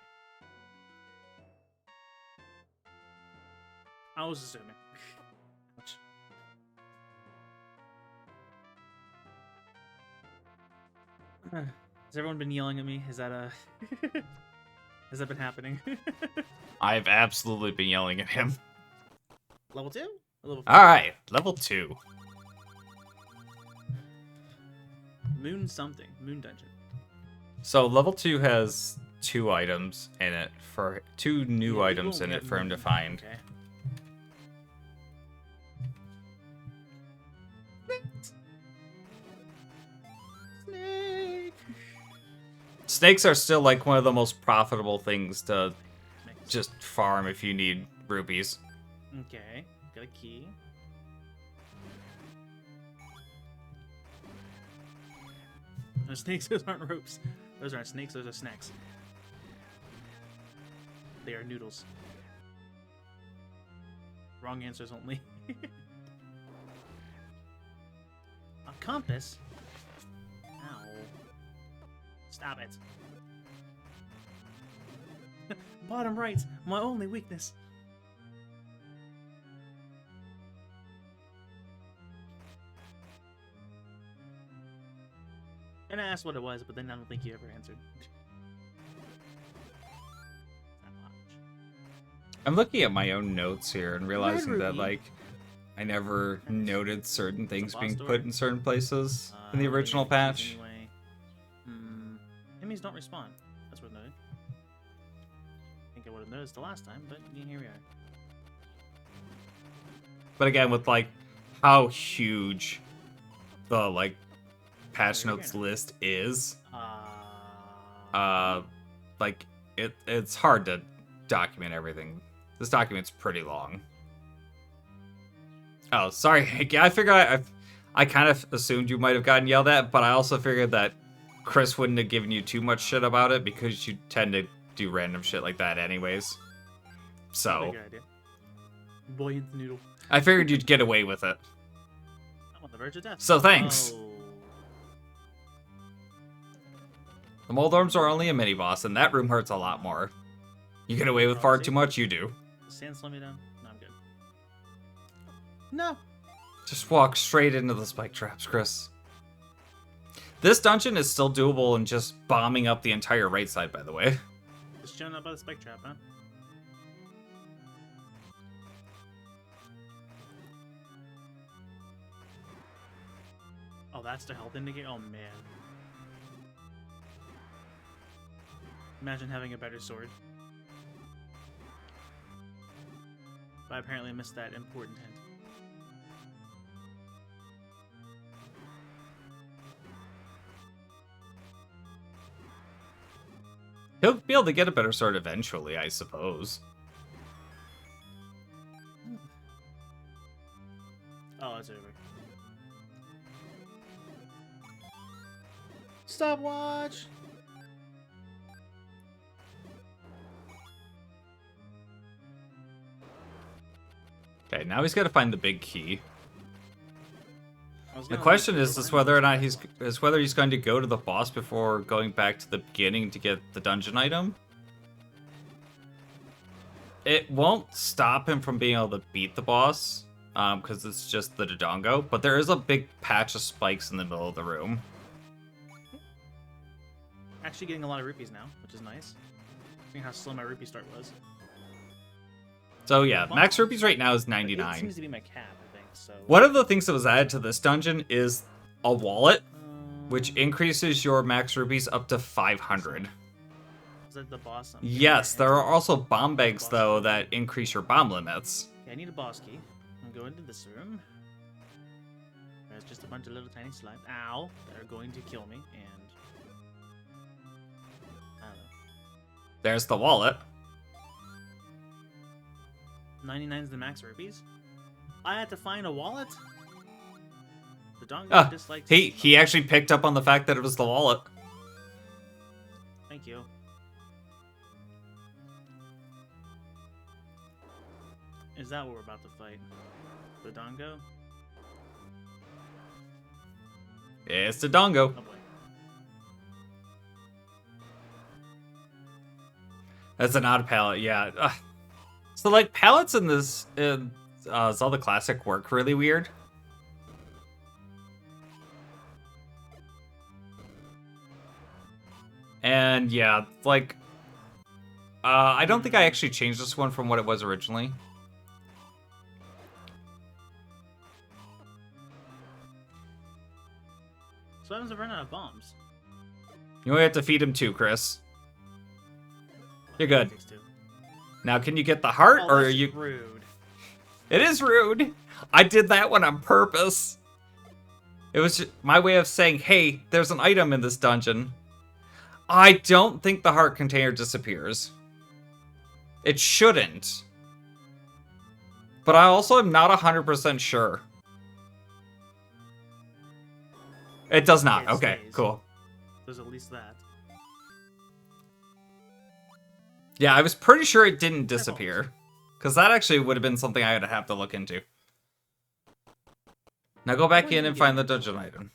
S1: I was assuming. Ouch. Has everyone been yelling at me? Is that has that been happening?
S2: I've absolutely been yelling at him.
S1: Level 2? Or level 4?
S2: Alright, level 2.
S1: Moon something. Moon dungeon.
S2: So level 2 has 2 items in it, for 2 new
S1: Yeah, we
S2: items
S1: won't
S2: in
S1: get
S2: it for him to
S1: moon.
S2: find.
S1: Okay. Snake.
S2: Snakes are still like one of the most profitable things to
S1: Snakes.
S2: just farm if you need rupees.
S1: Okay. Got a key. No snakes, those aren't ropes. Those aren't snakes, those are snacks. They are noodles. Wrong answers only. A compass? Ow. Stop it. Bottom right, my only weakness. And I asked what it was, but then I don't think you ever answered. Not much.
S2: I'm looking at my own notes here and realizing that,
S1: Ruby.
S2: like, I never noted certain things
S1: boss
S2: being
S1: door.
S2: put in certain places in the
S1: I don't think
S2: original
S1: I have keys
S2: patch.
S1: Anyway. Enemies don't respawn. That's worth noting. I think I would have noticed the last time, but yeah, here we are.
S2: But again, with, like, how huge the, like, patch
S1: There we
S2: notes
S1: go.
S2: list is,
S1: Uh,
S2: like, it's hard to document everything. This document's pretty long. Oh, sorry. I figured I kind of assumed you might have gotten yelled at, but I also figured that Chris wouldn't have given you too much shit about it because you tend to do random shit like that anyways. So,
S1: good idea. Buoyant noodle.
S2: I figured you'd get away with it.
S1: I'm on the verge of death.
S2: So thanks.
S1: Oh.
S2: The Moldorms are only a mini-boss, and that room hurts a lot more. You get away with far too much, you do.
S1: Does sand slow me down? No, I'm good. No.
S2: Just walk straight into the spike traps, Chris. This dungeon is still doable and just bombing up the entire right side, by the way.
S1: Just showing up by the spike trap, huh? Oh, that's the health indicator? Oh, man. Imagine having a better sword. But I apparently missed that important hint.
S2: He'll be able to get a better sword eventually, I suppose.
S1: Oh, it's over. Stopwatch!
S2: Okay, now he's got to find the big key.
S1: I was
S2: The
S1: gonna
S2: question
S1: leave
S2: is
S1: it
S2: whether or
S1: open.
S2: not he's going to go to the boss before going back to the beginning to get the dungeon item. It won't stop him from being able to beat the boss, because it's just the Dodongo, but there is a big patch of spikes in the middle of the room.
S1: Actually getting a lot of rupees now, which is nice. Seeing how slow my rupee start was.
S2: So yeah, max
S1: Bombs.
S2: rupees right now is
S1: But it
S2: 99.
S1: seems to be my cap, I think, so...
S2: One of the things that was added to this dungeon is a wallet, which increases your max rupees up to 500.
S1: Is that the boss?
S2: Yes, there are also bomb banks, though, that increase your bomb limits.
S1: Okay, I need a boss key. I'm going into this room. There's just a bunch of little tiny slimes. Ow! That are going to kill me, and... I don't know.
S2: There's the wallet.
S1: 99 is the max rupees? I had to find a wallet? The Dongo dislikes...
S2: He actually picked up on the fact that it was the wallet.
S1: Thank you. Is that what we're about to fight? The Dongo?
S2: It's the Dongo.
S1: Oh boy.
S2: That's an odd palette, yeah. Ugh. So, like, palettes in this Zelda Classic work really weird. And, yeah, like... I don't think I actually changed this one from what it was originally.
S1: So what happens if I run out of bombs?
S2: You only have to feed him 2, Chris. You're good.
S1: Takes 2.
S2: Now, can you get the heart,
S1: Oh,
S2: or are
S1: that's
S2: you...
S1: rude.
S2: It is rude. I did that one on purpose. It was just my way of saying, hey, there's an item in this dungeon. I don't think the heart container disappears. It shouldn't. But I also am not 100% sure. It does not.
S1: It
S2: Okay,
S1: stays.
S2: cool.
S1: There's at least that.
S2: Yeah, I was pretty sure it didn't disappear. Because that actually would have been something I would have to look into. Now go back in and find the dungeon item.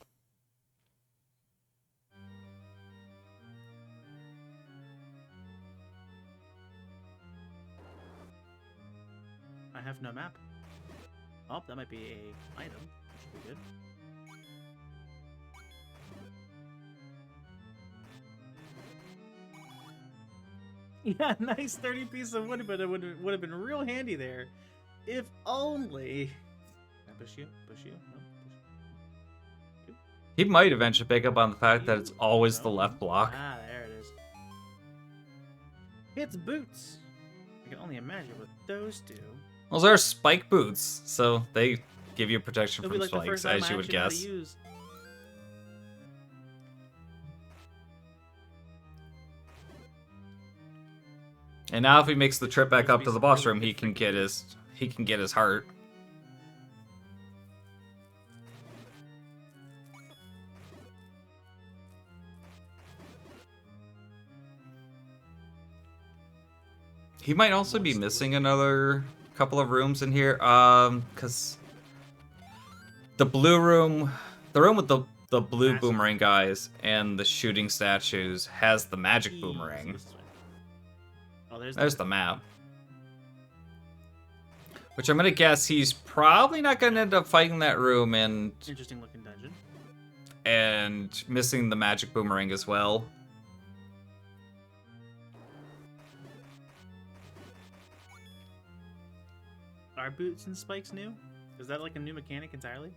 S1: I have no map. Oh, that might be a item. That should be good. Yeah, nice 30 piece of wood, but it would have been real handy there. If only. Can I push you? Push you? No, push you.
S2: He might eventually pick up on the fact that it's
S1: You?
S2: always the
S1: No.
S2: left block.
S1: Ah, there it is. It's boots. I can only imagine what those do.
S2: Well, they're spike boots, so they give you protection
S1: It'll
S2: from
S1: be like the
S2: spikes,
S1: first time
S2: as
S1: I
S2: you would
S1: actually know how to
S2: guess.
S1: use.
S2: And now if he makes the trip back
S1: There's
S2: up to the
S1: some
S2: boss
S1: really
S2: room, he
S1: good
S2: can get
S1: freaking
S2: his heart. He might also be missing another couple of rooms in here, because the blue room, the room with the blue
S1: Massive.
S2: boomerang guys and the shooting statues has the magic
S1: Jeez,
S2: boomerang.
S1: this way. Oh,
S2: There's the map. Which I'm gonna guess he's probably not gonna end up fighting that room and
S1: interesting looking dungeon.
S2: missing the magic boomerang as well.
S1: Are boots and spikes new? Is that like a new mechanic entirely?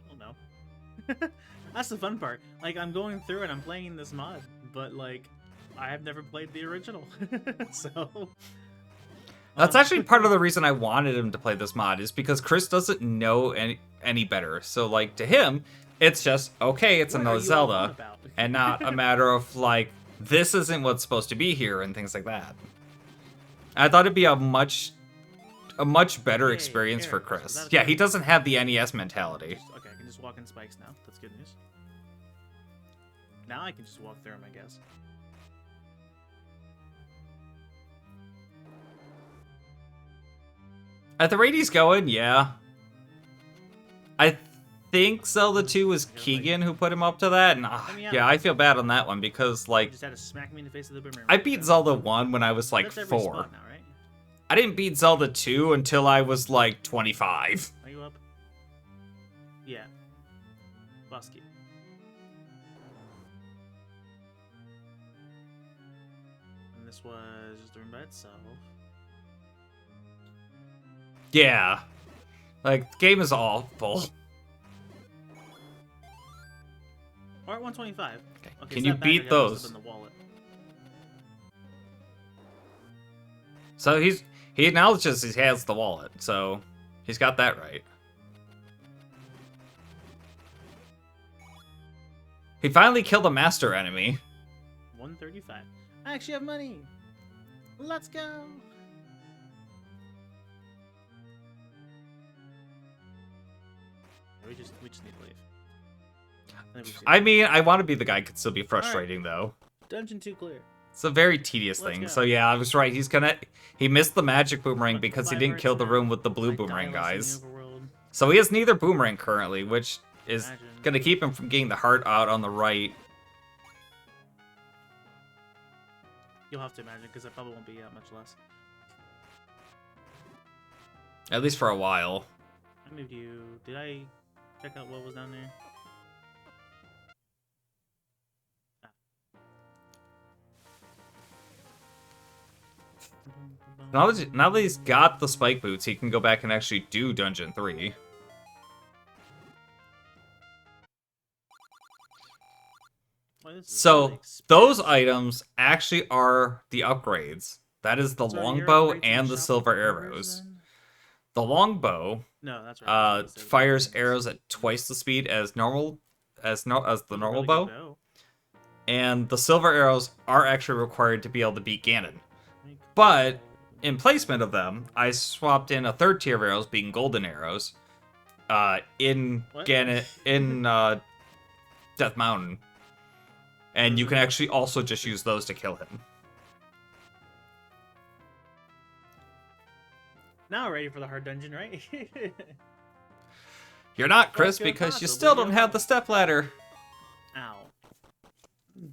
S1: I don't know. That's the fun part. Like, I'm going through and I'm playing this mod, but like, I have never played the original. So
S2: That's actually part of the reason I wanted him to play this mod, is because Chris doesn't know any better. So like, to him, it's just okay, it's
S1: what
S2: another
S1: are you all on
S2: Zelda,
S1: about?
S2: and not a matter of like, this isn't what's supposed to be here and things like that. I thought it'd be a much better
S1: Hey,
S2: experience for
S1: arrows.
S2: Chris.
S1: Was that a
S2: Yeah, he
S1: turtle?
S2: doesn't have the NES mentality.
S1: Okay, I can just walk in spikes now. That's good news. Now I can just walk through them, I guess.
S2: At the rate he's going, yeah. I think Zelda 2 was Keegan who put him up to that, and yeah, I feel bad on that one because,
S1: You
S2: like,
S1: just had to smack me in the face with the boomerang.
S2: I beat Zelda 1 when I was like
S1: That's every
S2: 4.
S1: spot now, right?
S2: I didn't beat Zelda 2 until I was like 25.
S1: Are you up? Yeah. Busky. And this was just a room by itself.
S2: Yeah. Like, the game is awful.
S1: Art 125. Okay,
S2: Can
S1: so
S2: you
S1: that bag
S2: beat
S1: I got mixed
S2: those?
S1: up in the wallet.
S2: So he acknowledges he has the wallet, so he's got that right. He finally killed a master enemy.
S1: 135. I actually have money. Let's go. We just need to leave.
S2: I mean, I want to be the guy, could still be frustrating though.
S1: Dungeon 2 clear.
S2: It's a very tedious
S1: Let's
S2: thing.
S1: go.
S2: So yeah, I was right. He missed the magic boomerang because he didn't kill the room with the blue
S1: Like
S2: boomerang
S1: Dialos in
S2: guys.
S1: the overworld.
S2: So he has neither boomerang currently, which is
S1: Imagine.
S2: gonna keep him from getting the heart out on the right.
S1: You'll have to imagine, because it probably won't be much less.
S2: At least for a while.
S1: I moved you. Did I check out what was down there?
S2: Now that he's got the spike boots, he can go back and actually do Dungeon 3.
S1: Well, this is
S2: So
S1: really
S2: those
S1: expensive.
S2: items actually are the upgrades. That is the
S1: So are your
S2: longbow
S1: upgrades in
S2: and the
S1: shop
S2: silver
S1: with arrows,
S2: arrows.
S1: then?
S2: The longbow
S1: No, that's right. That's what it says.
S2: fires arrows at twice the speed as the normal
S1: Really
S2: bow,
S1: good
S2: and the silver arrows are actually required to be able to beat Ganon. But in placement of them, I swapped in a third tier of arrows, being golden arrows, in
S1: What?
S2: Death Mountain, and you can actually also just use those to kill him.
S1: Now we're ready for the hard dungeon, right?
S2: You're not, Chris,
S1: could
S2: because you
S1: possibly
S2: still
S1: go
S2: don't have
S1: wrong?
S2: the step ladder.
S1: Ow.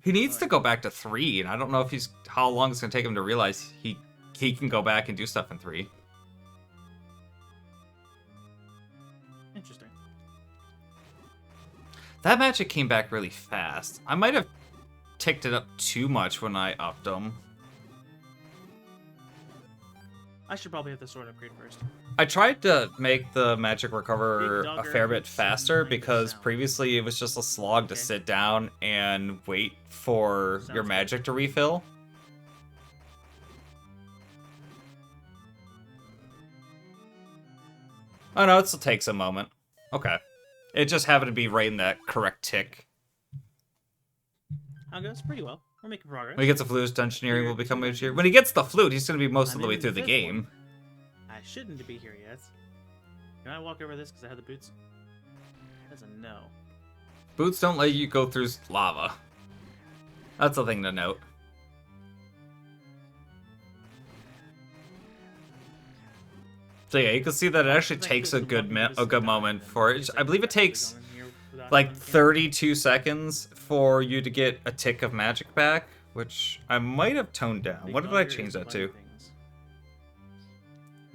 S2: He needs to go back to 3, and I don't know if how long it's gonna take him to realize he can go back and do stuff in 3.
S1: Interesting.
S2: That magic came back really fast. I might have ticked it up too much when I upped him.
S1: I should probably have the sword upgrade first.
S2: I tried to make the magic recover a fair bit
S1: with
S2: faster
S1: some
S2: because
S1: sound.
S2: previously it was just a slog to
S1: Okay.
S2: sit down and wait for
S1: Sounds
S2: your
S1: good.
S2: magic to refill. Oh no, it still takes a moment. Okay. It just happened to be right in that correct tick.
S1: How goes? Pretty well. We're making progress.
S2: When he gets the flute, dungeoneering will
S1: Here,
S2: become
S1: two
S2: easier.
S1: dungeons.
S2: When he gets the flute, he's going to be most of
S1: I'm
S2: the way
S1: in
S2: through the
S1: fifth
S2: game.
S1: one. I shouldn't be here yet. Can I walk over this because I have the boots? That's a no.
S2: Boots don't let you go through lava. That's a thing to note. So yeah, you can see that it actually takes a good moment for it. I believe it takes like 32 seconds for you to get a tick of magic back, which I might have toned down. What did I change that to?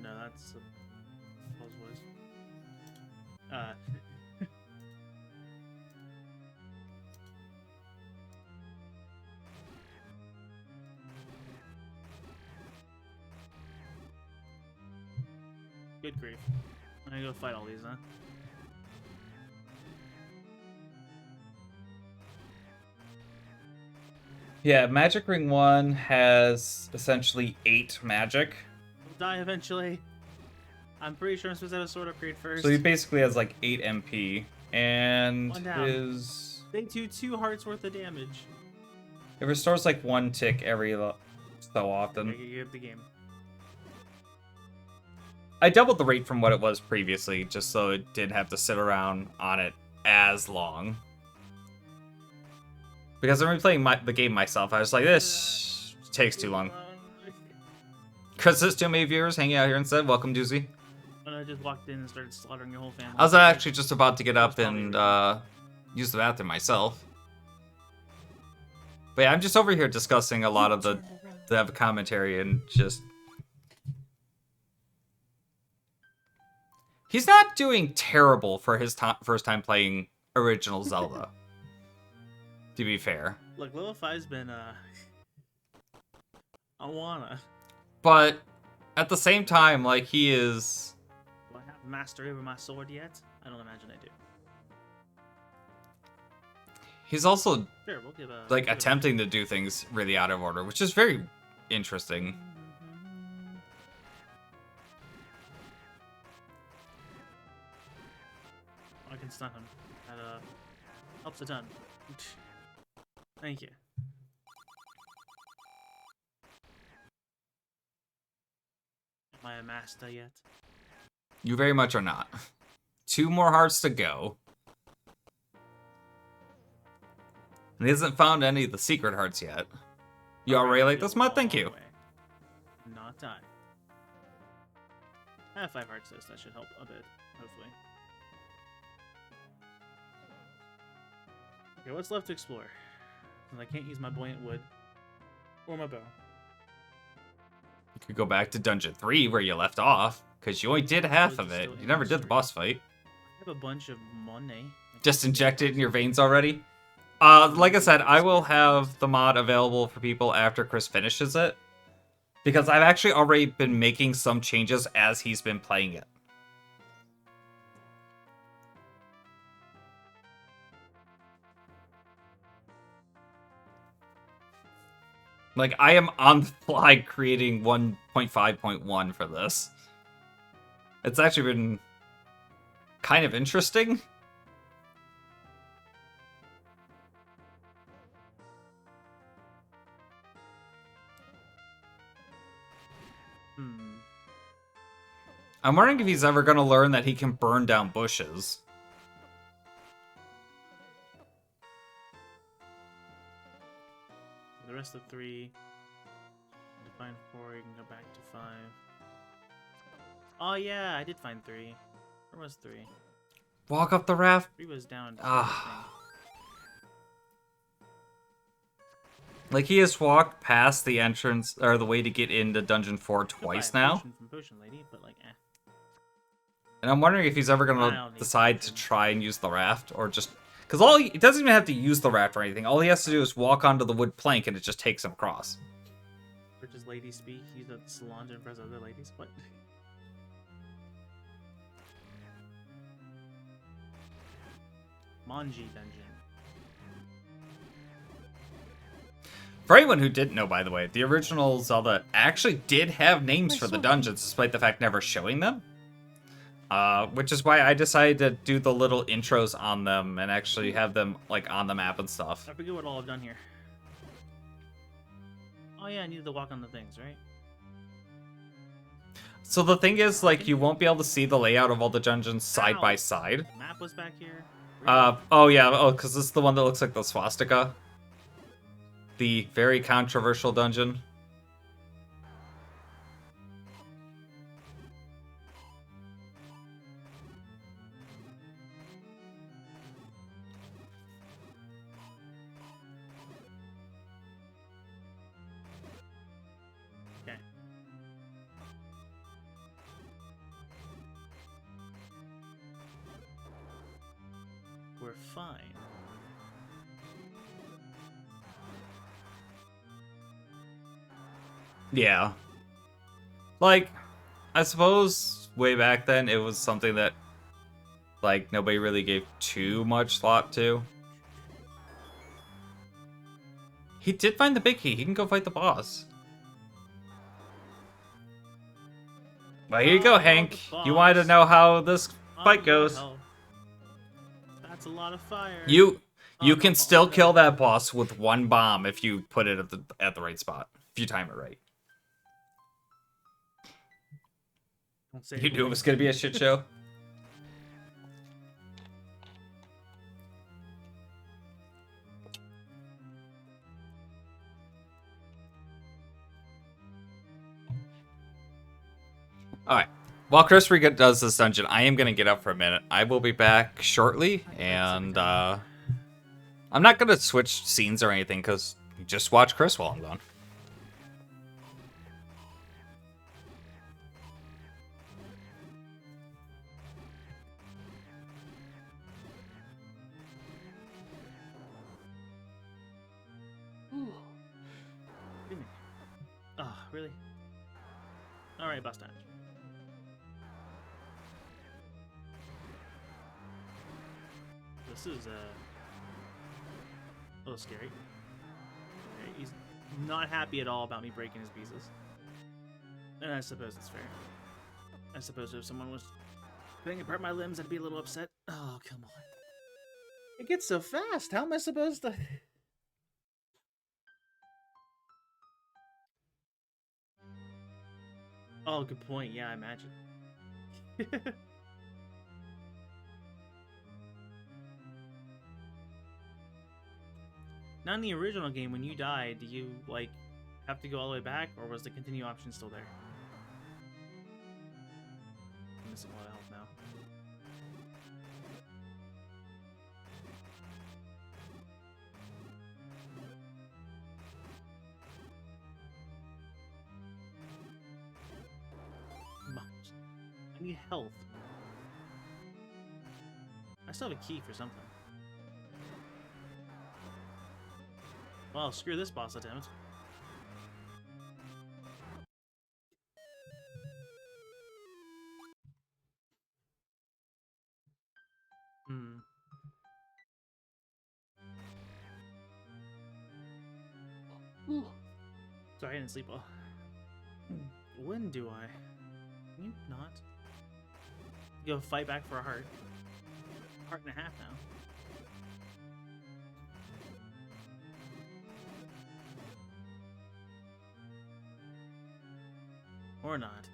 S1: No, that's Paul's voice. Good grief. I'm gonna go fight all these, huh?
S2: Yeah, Magic Ring 1 has essentially 8 magic.
S1: I'll die eventually. I'm pretty sure I'm supposed to have a sword upgrade first.
S2: So he basically has like 8 MP. And
S1: One down.
S2: his...
S1: They do 2 hearts worth of damage.
S2: It restores like 1 tick every so often.
S1: Okay, you have the game.
S2: I doubled the rate from what it was previously, just so it didn't have to sit around on it as long. Because I'm replaying the game myself, I was like, this takes too long. Chris says too many viewers hanging out here instead. Welcome, Doozy.
S1: And I just walked in and started slaughtering your whole family.
S2: I was actually just about to get up and use the bathroom myself. But yeah, I'm just over here discussing a lot of the commentary and just... He's not doing terrible for his first time playing original Zelda. To be fair.
S1: Look, level 5's been, I wanna.
S2: But at the same time, like, he is...
S1: Do I have mastery over my sword yet? I don't imagine I do.
S2: He's also,
S1: Sure, we'll give a...
S2: like, attempting to do things really out of order, which is very interesting.
S1: I can stun him. That, helps a ton. Thank you. Am I a master yet?
S2: You very much are not. 2 more hearts to go. And he hasn't found any of the secret hearts yet. You already like this mod? Thank you.
S1: Not die. I have 5 hearts, so that should help a bit, hopefully. Okay, what's left to explore? And I can't use my buoyant wood or my bow.
S2: You could go back to Dungeon 3 where you left off, because you only did half of it. You never did the boss fight.
S1: I have a bunch of money.
S2: Just inject it in your veins already? Like I said, I will have the mod available for people after Chris finishes it. Because I've actually already been making some changes as he's been playing it. Like, I am on the fly creating 1.5.1 for this. It's actually been kind of interesting. I'm wondering if he's ever going to learn that he can burn down bushes.
S1: The rest of 3. Find 4, you can go back to 5. Oh yeah, I did find 3. Where was 3?
S2: Walk up the raft.
S1: 3 was down.
S2: Like, he has walked past the entrance, or the way to get into Dungeon 4 twice now.
S1: From Potion Lady, but like, eh.
S2: And I'm wondering if he's ever going to decide to try and use the raft, or just... Because he doesn't even have to use the raft or anything. All he has to do is walk onto the wood plank, and it just takes him across.
S1: Or just ladies speak. Use a salon to impress other ladies. What? Manji dungeon.
S2: For anyone who didn't know, by the way, the original Zelda actually did have names for the dungeons, despite the fact never showing them. Which is why I decided to do the little intros on them and actually have them like on the map and stuff.
S1: I forget what all I've done here. Oh yeah, I needed to walk on the things, right?
S2: So the thing is, like, you won't be able to see the layout of all the dungeons side by
S1: Ow.
S2: side.
S1: The map was back here.
S2: Oh yeah, oh, because this is the one that looks like the swastika. The very controversial dungeon.
S1: Okay. We're fine.
S2: Yeah. Like, I suppose way back then it was something that, like, nobody really gave too much thought to. He did find the big key. He can go fight the boss. Well, here you go, Hank. You wanted to know how this fight goes.
S1: That's a lot of fire.
S2: You can still kill that boss with one bomb if you put it at the right spot. If you time it right. You knew it was gonna be a shit show. Alright. While Chris does this dungeon, I am going to get up for a minute. I will be back shortly, and I'm not going to switch scenes or anything, because just watch Chris while I'm gone.
S1: Oh, really? Alright, bust time. This is a little scary. Okay, he's not happy at all about me breaking his pieces. And I suppose it's fair. I suppose if someone was putting apart my limbs, I'd be a little upset. Oh, come on. It gets so fast. How am I supposed to... Oh, good point. Yeah, I imagine. Not in the original game, when you died, do you, like, have to go all the way back, or was the continue option still there? I'm missing a lot of health now. Bombs. I need health. I still have a key for something. Well, screw this boss attempt. Sorry, I didn't sleep well. When do I? Can you not? Go fight back for a heart. Heart and a half now. Or not.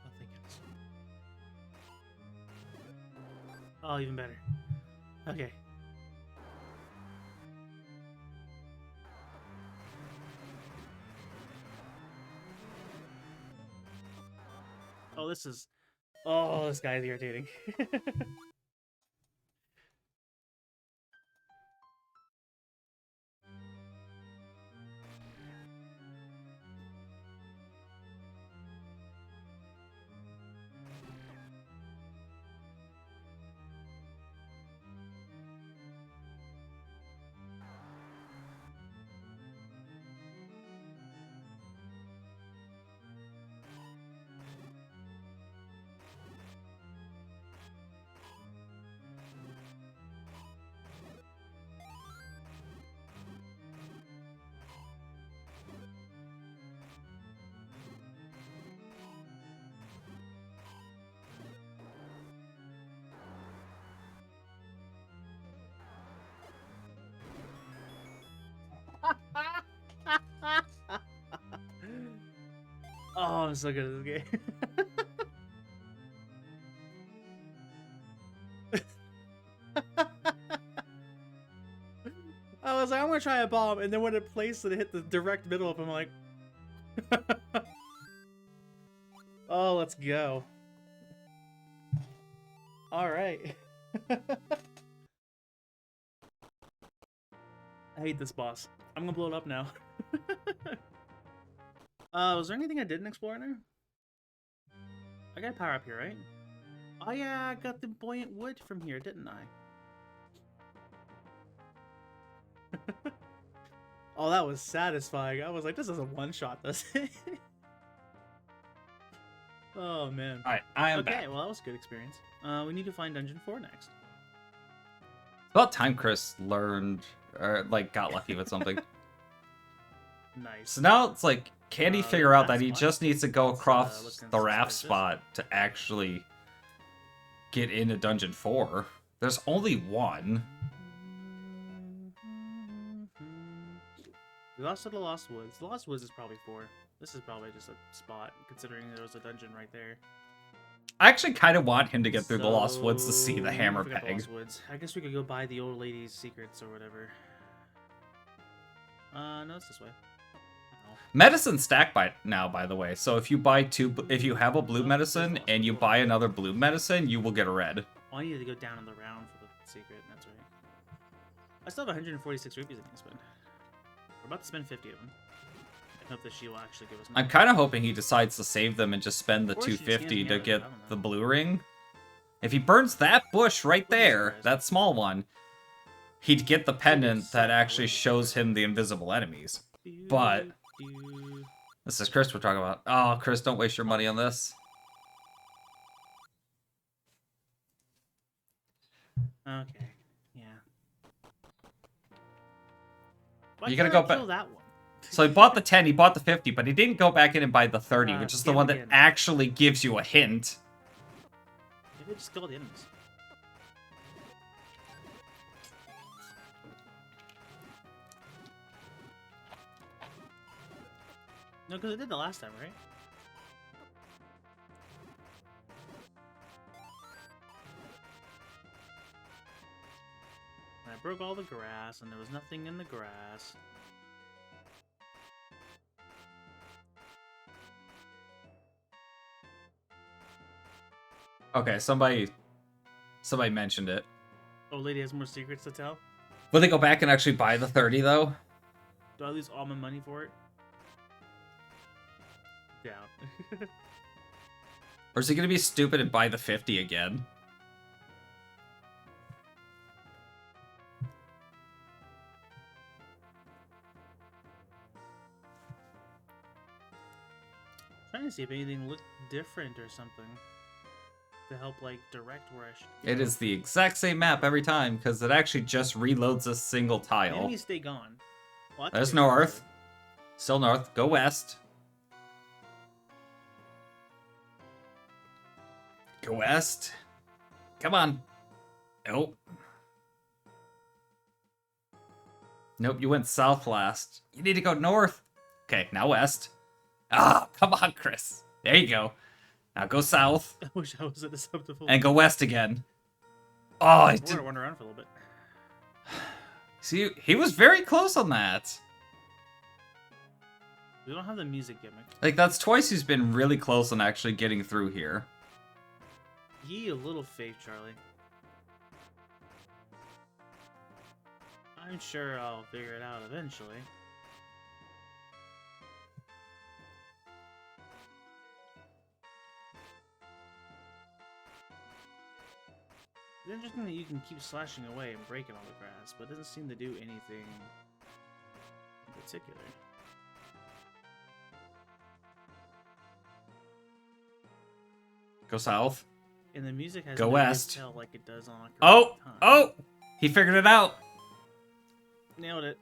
S1: Nothing else. Oh, even better. Okay. Oh, this is... Oh, this guy is irritating. Oh, I'm so good at this game. I was like, I'm gonna try a bomb, and then when it placed it, it hit the direct middle of him. I'm like, oh, let's go. All right. I hate this boss. I'm gonna blow it up now. Was there anything I didn't explore in there? I got a power up here, right? Oh yeah, I got the buoyant wood from here, didn't I? Oh, that was satisfying. I was like, this is a one-shot, this. Oh, man.
S2: Alright, I am
S1: okay,
S2: back.
S1: well, that was a good experience. We need to find Dungeon 4 next.
S2: It's about time Chris learned, or, like, got lucky with something.
S1: Nice.
S2: So now it's like, can he figure out that he
S1: spot.
S2: just needs to go
S1: Let's,
S2: across
S1: look
S2: the
S1: inside
S2: raft
S1: this.
S2: spot to actually get into Dungeon 4? There's only one.
S1: We lost to the Lost Woods. The Lost Woods is probably 4. This is probably just a spot, considering there was a dungeon right there.
S2: I actually kind of want him to get through the Lost Woods to see the hammer
S1: we forgot the
S2: peg.
S1: Lost Woods. I guess we could go buy the old lady's secrets or whatever. No, it's this way. No.
S2: Medicine stack by now, by the way. So if you buy if you have a blue medicine and you buy another blue medicine, you will get a red.
S1: Oh, I need to go down in the round for the secret. That's right. I still have 146 rupees I can spend. We're about to spend 50 of them. I hope that she will actually give us more.
S2: I'm kind of hoping he decides to save them and just spend the
S1: Or she just hands
S2: 250
S1: me
S2: to
S1: out,
S2: get
S1: I don't know.
S2: the blue ring. If he burns that bush right there, that small one, he'd get the pendant that actually shows him the invisible enemies. But this is Chris we're talking about. Oh, Chris, don't waste your money on this.
S1: Okay, yeah.
S2: You gotta go back.
S1: Kill that one.
S2: So he bought the 10, he bought the 50, but he didn't go back in and buy the 30, which is the
S1: kill
S2: one that
S1: again.
S2: actually gives you a hint.
S1: Maybe just kill the enemies. No, because it did the last time, right? And I broke all the grass, and there was nothing in the grass.
S2: Okay, somebody mentioned it.
S1: Oh, lady has more secrets to tell?
S2: Will they go back and actually buy the 30, though?
S1: Do I lose all my money for it? Down.
S2: Or is he gonna be stupid and buy the 50 again?
S1: Trying to see if anything looked different or something to help like direct where I should go.
S2: It is the exact same map every time, because it actually just reloads a single tile.
S1: Enemies stay gone. Well, that's
S2: There's
S1: pretty
S2: north.
S1: good.
S2: Still north. Go west. Go west. Come on. Nope. Nope, you went south last. You need to go north. Okay, now west. Ah, come on, Chris. There you go. Now go south
S1: I wish I was at the subdivision.
S2: and go west again. Oh, I
S1: We're
S2: did.
S1: gonna run around for a little bit.
S2: See, he was very close on that.
S1: We don't have the music gimmick.
S2: Like, that's twice he's been really close on actually getting through here.
S1: Ye a little faith, Charlie. I'm sure I'll figure it out eventually. It's interesting that you can keep slashing away and breaking all the grass, but it doesn't seem to do anything in particular.
S2: Go south.
S1: And the music has
S2: Go
S1: no
S2: west.
S1: tell like it does on Ocarina
S2: Oh!
S1: of Time.
S2: Oh! He figured it out.
S1: Nailed it.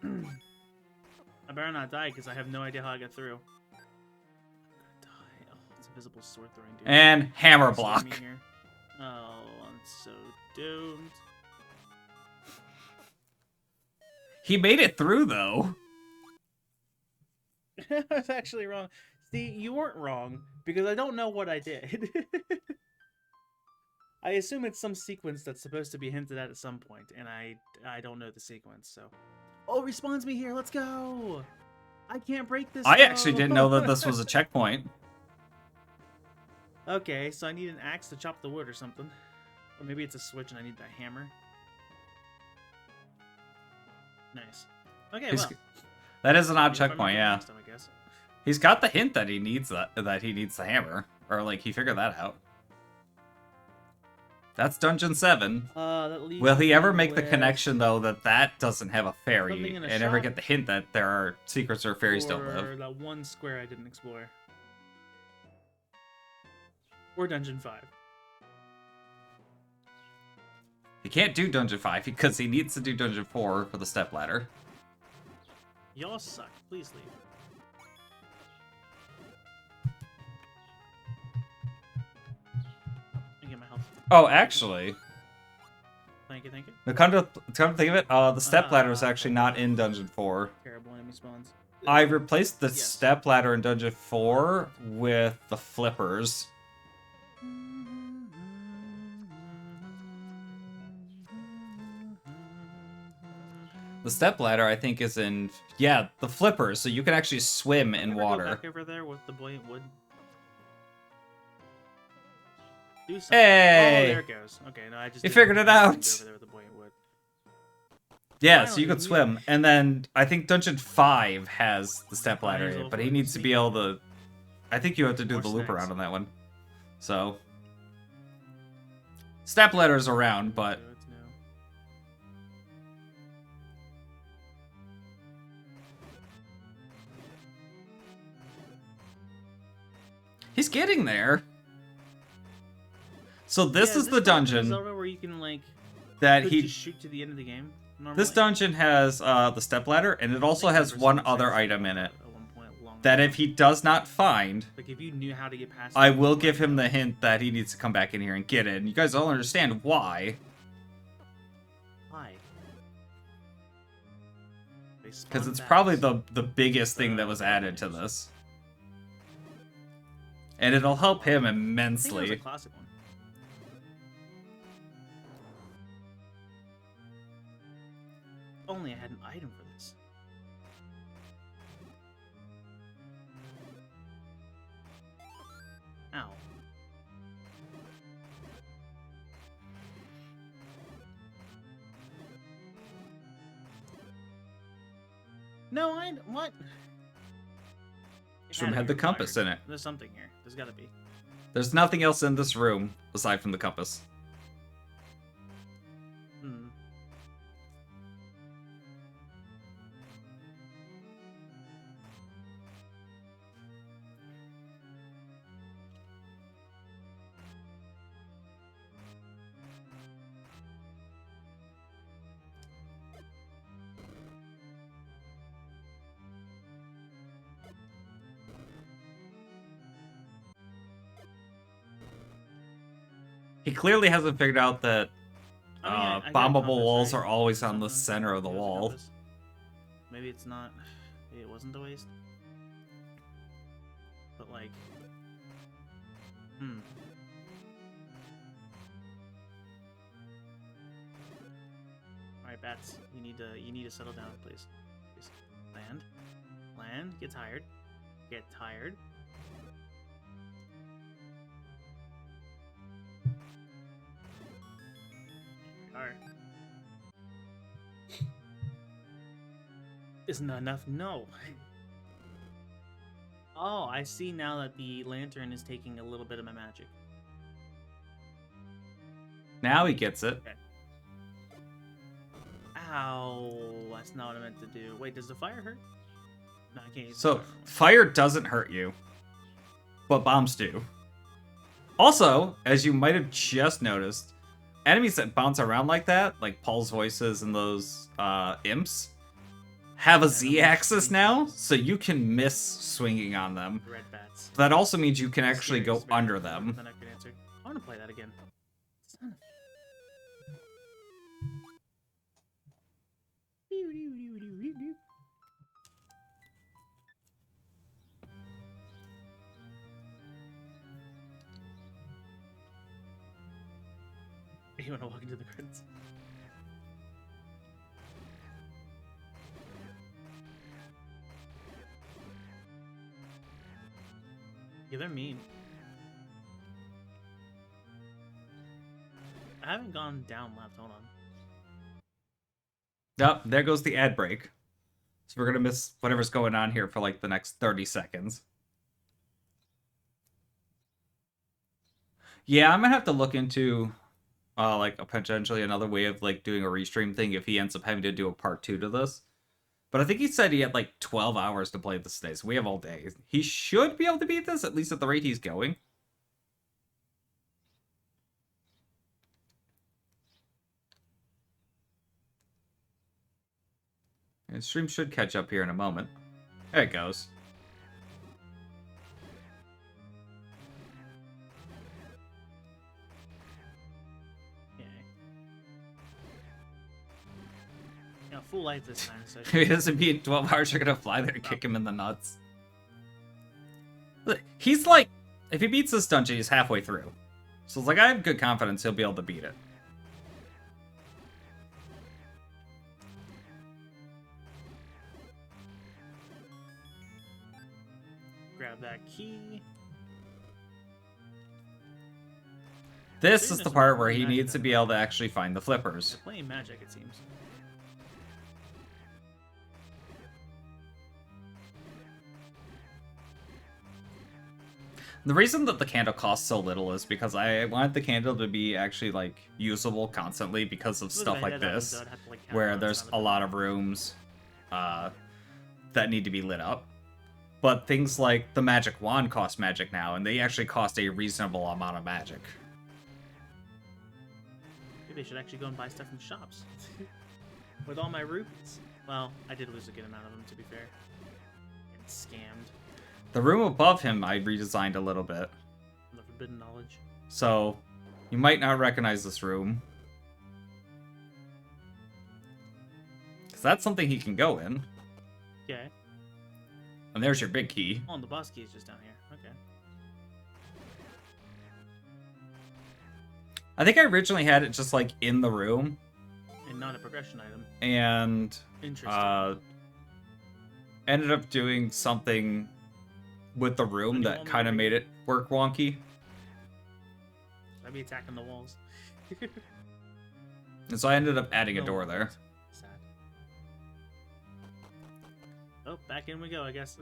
S1: I better not die because I have no idea how I got through. I'm gonna die. Oh, it's invisible sword throwing dude.
S2: And hammer
S1: Save
S2: block.
S1: me here. Oh, I'm so doomed.
S2: He made it through, though.
S1: I was actually wrong. See, you weren't wrong, because I don't know what I did. I assume it's some sequence that's supposed to be hinted at some point, and I don't know the sequence, so... Oh, respawns me here, let's go! I can't break this,
S2: I
S1: though.
S2: actually didn't know that this was a checkpoint.
S1: Okay, so I need an axe to chop the wood or something. Or maybe it's a switch and I need that hammer. Nice. Okay, well.
S2: That is an odd
S1: If I
S2: checkpoint,
S1: remember
S2: yeah.
S1: next time, I guess.
S2: He's got the hint that he needs that he needs the hammer. Or, like, he figured that out. That's Dungeon 7. Will he ever make the connection, though, that that doesn't have a fairy, and ever get the hint that there are secrets where fairies don't live?
S1: Or that one square I didn't explore. Or Dungeon 5.
S2: He can't do Dungeon 5 because he needs to do Dungeon 4 for the stepladder.
S1: Y'all suck. Please leave. I get my health.
S2: Oh, actually...
S1: Thank you, thank you.
S2: Now, come to think of it, the stepladder is actually not in Dungeon 4.
S1: Terrible enemy spawns.
S2: I replaced the
S1: Yes.
S2: stepladder in Dungeon 4 with the flippers. The stepladder, I think, is in... Yeah, the flippers, so you can actually swim in
S1: Ever
S2: water.
S1: Go back over there with the buoyant wood. Do something.
S2: Hey!
S1: Oh, there it goes. Okay, no, I just...
S2: You
S1: didn't-
S2: figured it
S1: I
S2: out!
S1: didn't go over there with the buoyant wood.
S2: Yeah, so
S1: Finally,
S2: you could
S1: we-
S2: swim. And then I think Dungeon 5 has the stepladder in
S1: Mine's
S2: it, but he
S1: over
S2: needs to be
S1: sneaky.
S2: able to... I think you have to do
S1: More
S2: the loop
S1: snacks.
S2: around on that one. So... Stepladder's around, but...
S1: So it's new.
S2: He's getting there. So this
S1: Yeah,
S2: is the
S1: part of
S2: dungeon
S1: Zelda where you can like
S2: that
S1: could
S2: he...
S1: just shoot to the end of the game. Normally.
S2: This dungeon has the stepladder, and it also
S1: I think
S2: has
S1: I've
S2: one
S1: never seen
S2: other
S1: this
S2: item in it.
S1: at one point long
S2: That
S1: ago.
S2: if he does not find,
S1: Like if you knew how to get past
S2: I
S1: it,
S2: will give him the hint that he needs to come back in here and get it. And you guys all understand why.
S1: Why?
S2: Because it's probably the biggest thing that was added to this. And it'll help him
S1: I think it was a
S2: immensely.
S1: classic one. Only I had an item for this. Ow. No, what?
S2: This room had the compass in it.
S1: There's something here. There's gotta be.
S2: There's nothing else in this room aside from the compass.
S1: Hmm.
S2: He clearly hasn't figured out that
S1: I mean, I got a
S2: bombable
S1: compass,
S2: walls
S1: right?
S2: are always on the
S1: Something.
S2: center of the
S1: There's a
S2: wall.
S1: compass. Maybe it's not. Maybe it wasn't a waste. But like, All right, bats. You need to settle down, please. Please. Land. Land. Get tired. Get tired. Are. Isn't that enough? No. Oh, I see now that the lantern is taking a little bit of my magic.
S2: Now he gets it.
S1: Okay. Ow, that's not what I meant to do. Wait, does the fire hurt? No, I can't use the
S2: So,
S1: fire anymore.
S2: fire doesn't hurt you, but bombs do. Also, as you might have just noticed, enemies that bounce around like that, like Paul's voices and those imps, have a Z-axis now, so you can miss swinging on them.
S1: Red bats.
S2: That also means you can actually
S1: Scary
S2: go
S1: spirit.
S2: under them.
S1: Then I can answer. I want to play that again. Son of- me when I walk into the credits. Yeah, they're mean. I haven't gone down left. Hold on.
S2: Yep, there goes the ad break. So we're gonna miss whatever's going on here for like the next 30 seconds. Yeah, I'm gonna have to look into like potentially another way of like doing a restream thing if he ends up having to do a part 2 to this. But I think he said he had like 12 hours to play this today, so we have all day. He should be able to beat this, at least at the rate he's going. And stream should catch up here in a moment. There it goes.
S1: Yeah, full life this time. So
S2: If he doesn't beat 12 hours, you're gonna fly there and kick him in the nuts. Look, he's like, if he beats this dungeon, he's halfway through. So it's like, I have good confidence he'll be able to beat it.
S1: grab that key.
S2: This is the part where he needs to be able to actually find the flippers.
S1: They're playing magic, it seems.
S2: The reason that the candle costs so little is because I wanted the candle to be actually, like, usable constantly because of stuff like this, where there's a lot of rooms that need to be lit up. But things like the magic wand cost magic now, and they actually cost a reasonable amount of magic.
S1: Maybe they should actually go and buy stuff from shops. With all my rupees. Well, I did lose a good amount of them, to be fair. Getting scammed.
S2: The room above him I redesigned a little bit.
S1: The forbidden knowledge.
S2: So, you might not recognize this room. Because that's something he can go in.
S1: Okay.
S2: And there's your big key.
S1: Oh, and the boss key is just down here. Okay.
S2: I think I originally had it just, like, in the room.
S1: And not a progression item.
S2: And
S1: Interesting.
S2: ended up doing something with the room that kind of made it work wonky.
S1: I'd be attacking the walls.
S2: And so I ended up adding a door there.
S1: Sad. Oh, back in we go, I guess.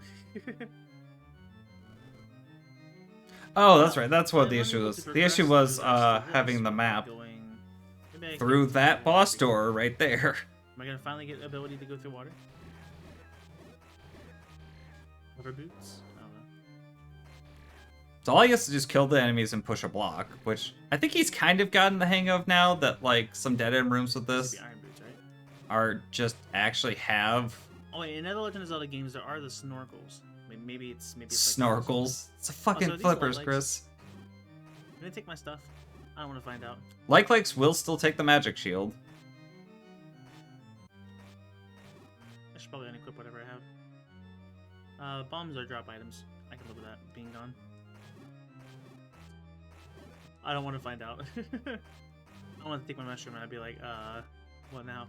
S2: Oh, that's right. That's what the issue was. The issue was having the map through that boss door right there.
S1: Am I gonna finally get the ability to go through water? Rubber boots? I don't know.
S2: So all he has to do is kill the enemies and push a block, which I think he's kind of gotten the hang of now that, like, some dead-end rooms with this
S1: Iron boots, right?
S2: are just actually have...
S1: Oh, wait, in other Legend of Zelda games, there are the snorkels. Maybe it's like
S2: snorkels. It's a fucking
S1: so
S2: flippers,
S1: light
S2: Chris.
S1: Can I take my stuff? I don't want to find out.
S2: Likes will still take the magic shield.
S1: I should probably unequip whatever I have. Bombs are drop items. I can live with that being gone. I don't want to find out. I want to take my mushroom and I'd be like, what now?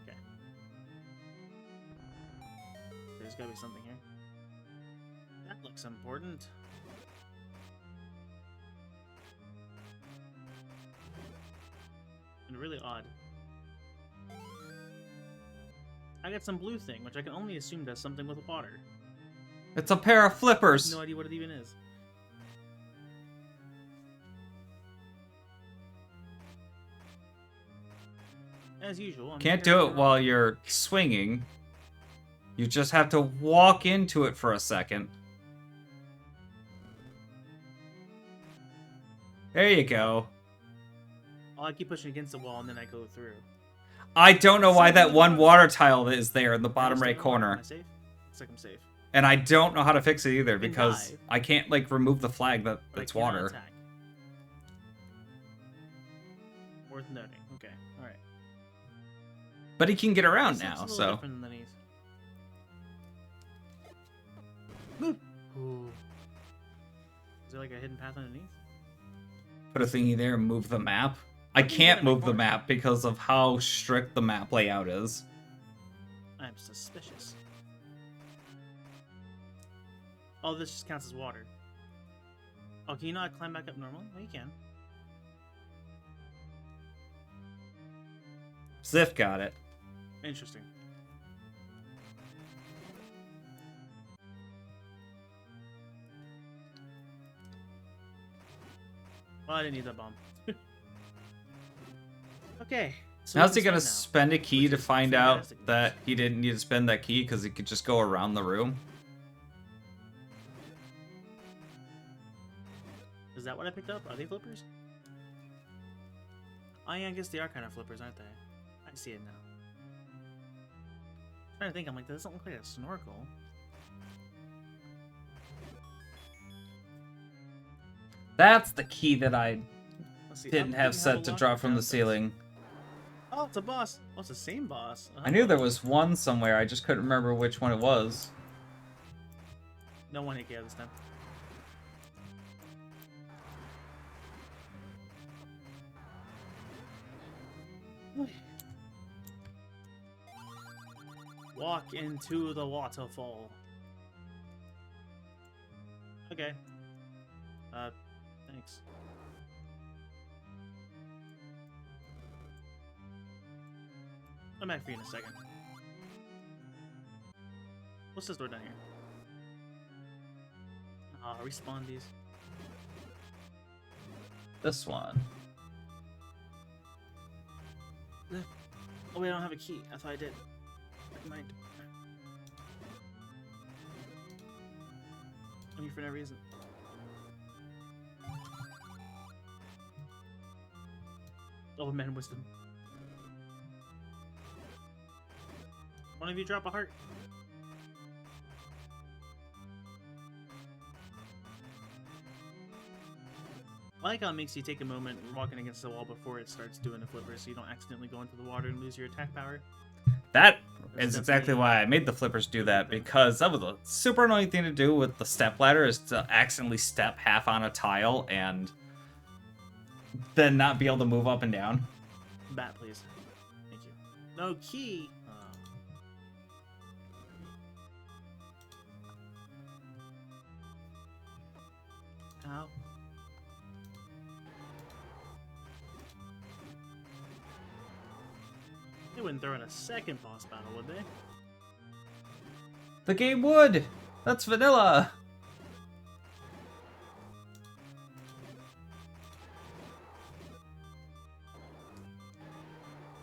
S1: Okay. There's gotta be something here. That looks important. And really odd. I got some blue thing, which I can only assume does something with water.
S2: It's a pair of flippers.
S1: No idea what it even is. As usual.
S2: Can't do it while you're swinging. You just have to walk into it for a second. There you go.
S1: Oh, I keep pushing against the wall and then I go through.
S2: I don't know why that one water tile is there in the bottom right corner.
S1: Am I safe? Looks like I'm safe.
S2: And I don't know how to fix it either
S1: can
S2: because
S1: dive.
S2: I can't, like, remove the flag
S1: But
S2: that's
S1: I cannot
S2: water.
S1: attack. Worth noting. Okay, alright.
S2: But he can get around
S1: This looks
S2: now,
S1: a little
S2: so.
S1: different than these. Boop. Ooh. Is there like a hidden path underneath?
S3: put a thingy there and move the map. I can't move the map because of how strict the map layout is.
S1: I'm suspicious. Oh, this just counts as water. Oh, can you not climb back up normally? Oh, you can.
S3: Ziff got it.
S1: Interesting. Well, I didn't need that bomb. Okay. So
S3: How's he gonna
S1: now,
S3: spend a key
S1: which
S3: to
S1: is
S3: find out
S1: fantastic
S3: that
S1: news.
S3: he didn't need to spend that key because he could just go around the room?
S1: Is that what I picked up? Are they flippers? Oh yeah, I guess they are kind of flippers, aren't they? I see it now. I'm trying to think, I'm like, that doesn't look like a snorkel.
S3: That's the key that I
S1: Let's see.
S3: didn't
S1: up,
S3: have
S1: did you
S3: set
S1: a
S3: to
S1: lock
S3: drop
S1: or
S3: from the
S1: down sets?
S3: ceiling.
S1: Oh, it's a boss. Oh, it's the same boss.
S3: I knew there was one somewhere, I just couldn't remember which one it was.
S1: No one hit KO this time. Walk into the waterfall. Okay. Thanks. I'm back for you in a second. What's this door down here? Respawn these.
S3: This one.
S1: Oh wait, I don't have a key. I thought I did. Never mind. I'm here for no reason. Oh, man, wisdom. One of you drop a heart. I like how it makes you take a moment walking against the wall before it starts doing the flipper so you don't accidentally go into the water and lose your attack power.
S3: That
S1: That's
S3: is exactly
S1: definitely-
S3: why I made the flippers do that, because that was a super annoying thing to do with the step ladder, is to accidentally step half on a tile and then not be able to move up and down.
S1: Bat, please. Thank you. No key! Ow. They wouldn't throw in a second boss battle, would they?
S3: The game would! That's vanilla!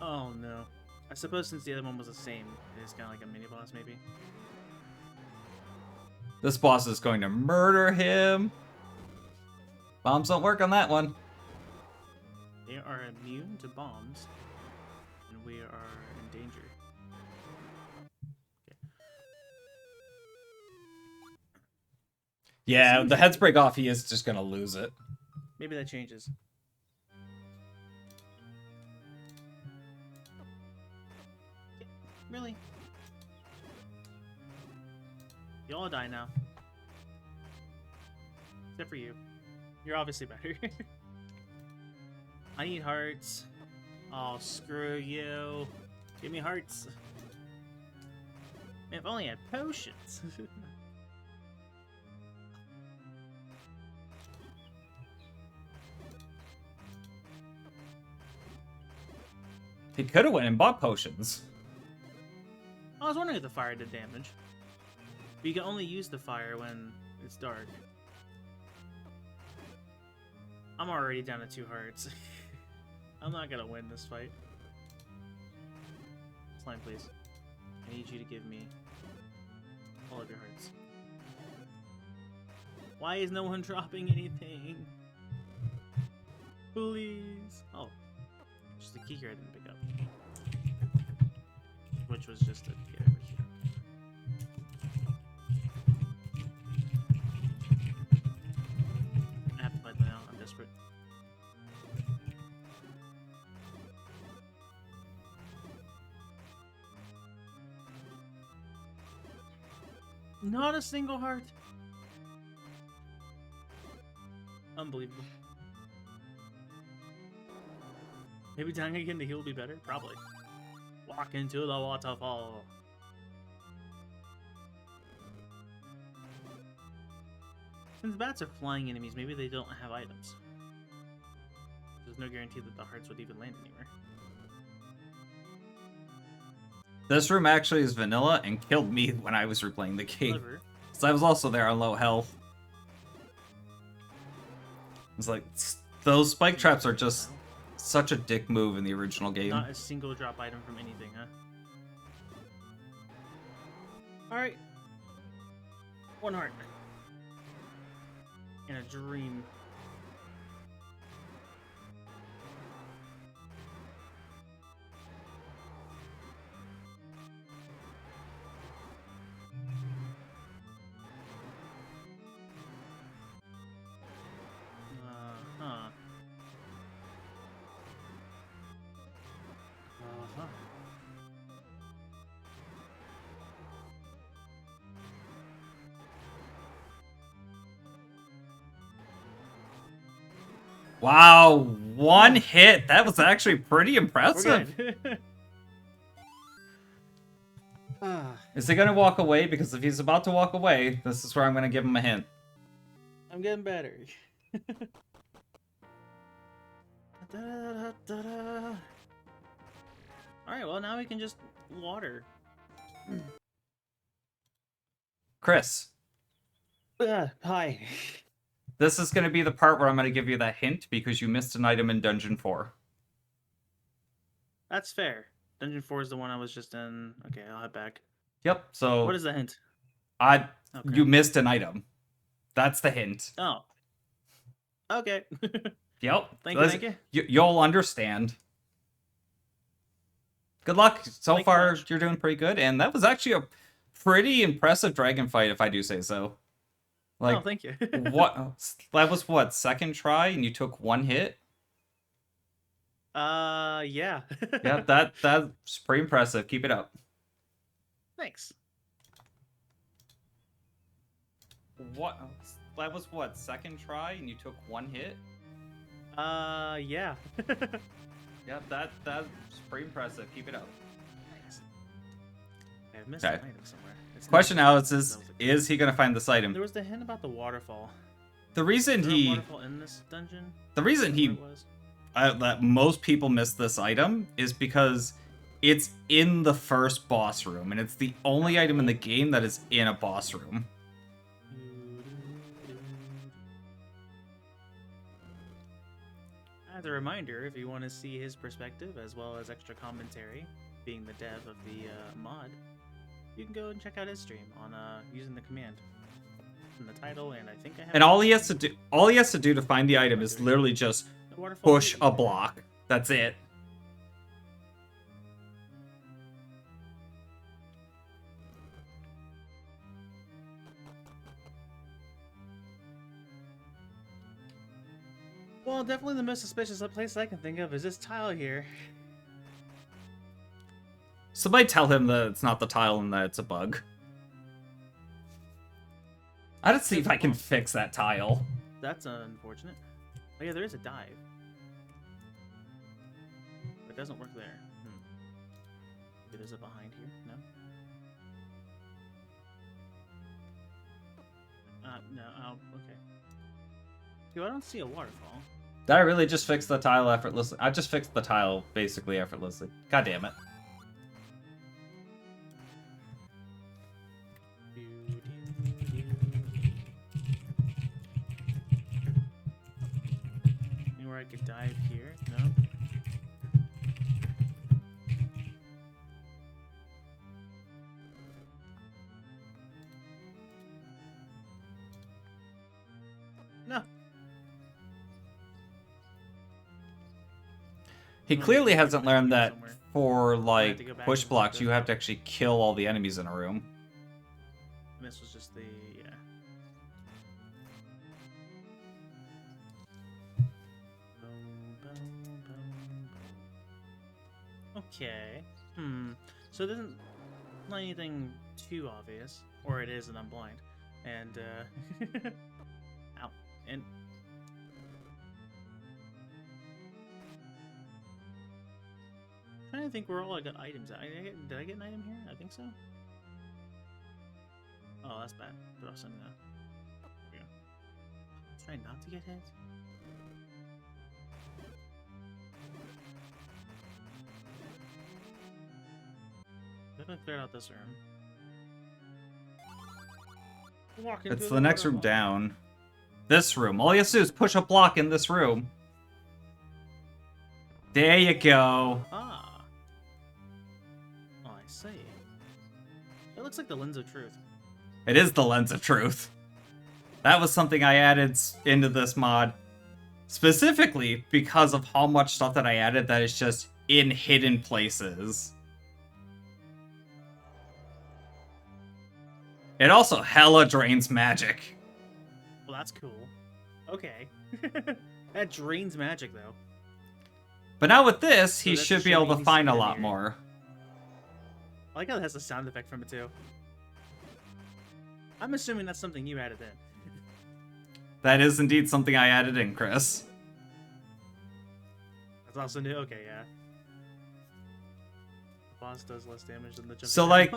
S1: Oh no. I suppose since the other one was the same, it is kind of like a mini boss, maybe.
S3: This boss is going to murder him! Bombs don't work on that one.
S1: They are immune to bombs, and we are in danger.
S3: Yeah, the heads break off, he is just gonna lose it.
S1: Maybe that changes. Really? You all die now. Except for you. You're obviously better. I need hearts. Oh, screw you. Give me hearts. Man, if only I had potions.
S3: He could have went and bought potions.
S1: I was wondering if the fire did damage. But you can only use the fire when it's dark. I'm already down to 2 hearts. I'm not gonna win this fight. Slime, please. I need you to give me all of your hearts. Why is no one dropping anything? Please. Oh. Just a key here I didn't pick up. Which was just a key over here. I have to fight now. I'm desperate. Not a single heart. Unbelievable. Maybe dying again to heal will be better? Probably. Walk into the waterfall. Since bats are flying enemies, maybe they don't have items. There's no guarantee that the hearts would even land anywhere.
S3: This room actually is vanilla and killed me when I was replaying the game.
S1: Clever.
S3: So I was also there on low health. It's like, those spike traps are just such a dick move in the original game.
S1: Not a single drop item from anything, huh? Alright. One heart. And a dream. Uh-huh. Uh-huh.
S3: Wow, one hit. That was actually pretty impressive.
S1: We're good.
S3: Is he gonna walk away? Because if he's about to walk away, this is where I'm gonna give him a hint.
S1: I'm getting better. Alright, well now we can just water.
S3: Chris,
S1: Hi.
S3: this is gonna be the part where I'm gonna give you that hint because you missed an item in Dungeon 4.
S1: That's fair. Dungeon 4 is the one I was just in. Okay, I'll head back.
S3: Yep, so
S1: What is the hint?
S3: I
S1: Okay.
S3: you missed an item. That's the hint.
S1: Oh. Okay.
S3: Yep.
S1: Thank you, thank you.
S3: You'll understand. Good luck. So
S1: Thank you
S3: far,
S1: much.
S3: you're doing pretty good, and that was actually a pretty impressive dragon fight, if I do say so. Like,
S1: Oh, thank you.
S3: what? That was what, second try, and you took one hit?
S1: Yeah.
S3: Yeah, that's pretty impressive. Keep it up.
S1: Thanks.
S3: What? That was what, second try, and you took one hit?
S1: Yeah.
S3: Yeah, that's pretty impressive. Keep it up.
S1: Thanks. I have missed
S3: Okay.
S1: an item somewhere. It's not-
S3: Question, Alex,
S1: that was a-
S3: is he gonna find this item?
S1: There was the hint about the waterfall.
S3: The reason
S1: Is there a
S3: he,
S1: waterfall in this dungeon?
S3: the reason
S1: Where
S3: he
S1: it was?
S3: that most people miss this item is because it's in the first boss room, and it's the only item in the game that is in a boss room.
S1: As a reminder, if you want to see his perspective as well as extra commentary, being the dev of the mod, you can go and check out his stream on using the command in the title, and I think I have.
S3: And all he has to do to find the item is literally just
S1: the waterfall
S3: push
S1: is-
S3: a block. That's it.
S1: Well, definitely the most suspicious place I can think of is this tile here.
S3: Somebody tell him that it's not the tile and that it's a bug. I gotta see if I can fix that tile.
S1: That's unfortunate. Oh yeah, there is a dive. But it doesn't work there. Maybe there's a behind here? No? No, oh, okay. Dude, I don't see a waterfall.
S3: Did I really just fix the tile effortlessly? I just fixed the tile basically effortlessly. God damn it.
S1: Anywhere I could dive here? No? No.
S3: He clearly hasn't learned that
S1: Somewhere.
S3: for
S1: to go
S3: like
S1: back
S3: push
S1: and
S3: blocks,
S1: look
S3: you
S1: at
S3: have to
S1: that.
S3: actually kill all the enemies in a room.
S1: And this was just the, yeah. Okay. So it isn't not anything too obvious, or it is, and I'm blind. And ow, and trying to think where all I got items at. Did I get an item here? I think so. Oh, that's bad. But I'll send that. There we go. Try not to get hit. Definitely cleared out this room.
S3: It's the next room down. This room. All you have to do is push a block in this room. There you go.
S1: Ah. Oh, I see. That looks like the Lens of Truth.
S3: It is the Lens of Truth. That was something I added into this mod. Specifically because of how much stuff that I added that is just in hidden places. It also hella drains magic.
S1: Well, that's cool. Okay. That drains magic, though.
S3: But now with this,
S1: So
S3: he
S1: that's
S3: should be
S1: showing
S3: able to
S1: he's
S3: find a
S1: in
S3: lot
S1: here.
S3: more.
S1: I like how it has a sound effect from it, too. I'm assuming that's something you added in.
S3: That is indeed something I added in, Chris.
S1: That's also new. Okay, yeah. The boss does less damage than the jump.
S3: So, like,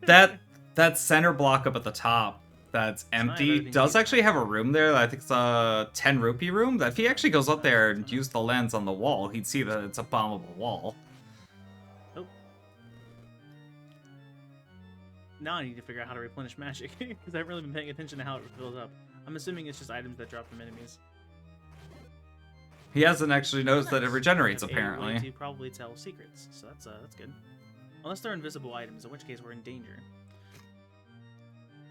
S3: that center block up at the top that's empty
S1: everything
S3: does
S1: you-
S3: actually have a room there. I think it's a 10 rupee room. That if he actually goes up there and uses the lens on the wall, he'd see that it's a bombable wall.
S1: Oh. Now I need to figure out how to replenish magic because I haven't really been paying attention to how it fills up. I'm assuming it's just items that drop from enemies.
S3: He hasn't actually noticed that it
S1: Nice.
S3: regenerates,
S1: Have a way
S3: apparently.
S1: to probably tell secrets, so that's good. Unless they're invisible items, in which case we're in danger.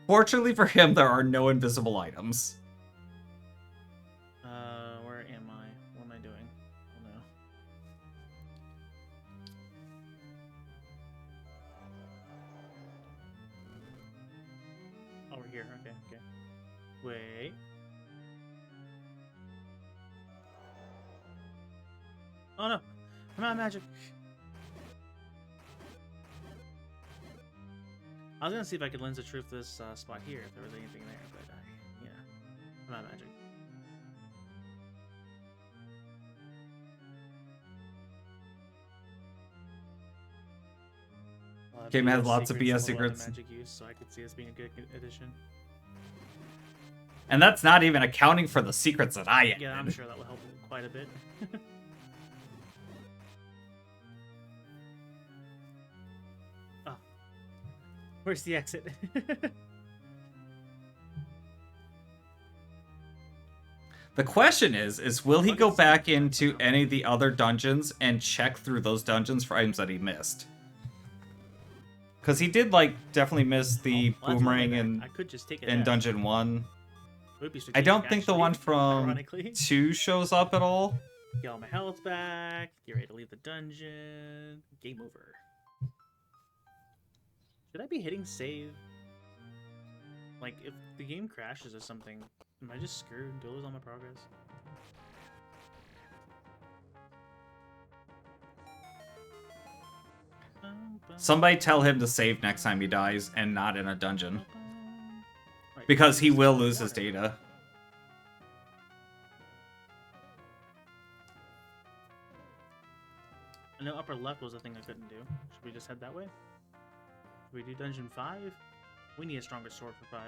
S3: Fortunately for him, there are no invisible items.
S1: Where am I? What am I doing? Oh no. Over here. Okay. Okay. Wait. Oh no! I'm out of magic. I was gonna see if I could Lens of Truth this spot here, if there was anything there, but yeah, I'm out of magic.
S3: Game has lots of BS
S1: and a lot
S3: secrets.
S1: Magic use, so I could see this being a good addition.
S3: And that's not even accounting for the secrets that I added.
S1: Yeah, I'm sure that will help quite a bit. Oh, where's the exit?
S3: The question is will he go back into any of the other dungeons and check through those dungeons for items that he missed? Because he did, like, definitely miss the
S1: Well, that's
S3: boomerang
S1: not
S3: in,
S1: bad. I could just take it
S3: in
S1: out.
S3: Dungeon 1.
S1: Would be
S3: I
S1: strategic,
S3: don't think the
S1: actually,
S3: one from
S1: ironically.
S3: 2 shows up at all.
S1: Get all my health back. Get ready to leave the dungeon. Game over. Should I be hitting save? Like, if the game crashes or something, am I just screwed? Do I lose all my progress?
S3: Somebody tell him to save next time he dies and not in a dungeon.
S1: Right,
S3: Because he
S1: use
S3: will lose his
S1: water.
S3: data.
S1: I know upper left was the thing I couldn't do. Should we just head that way? Should we do dungeon 5? We need a stronger sword for 5.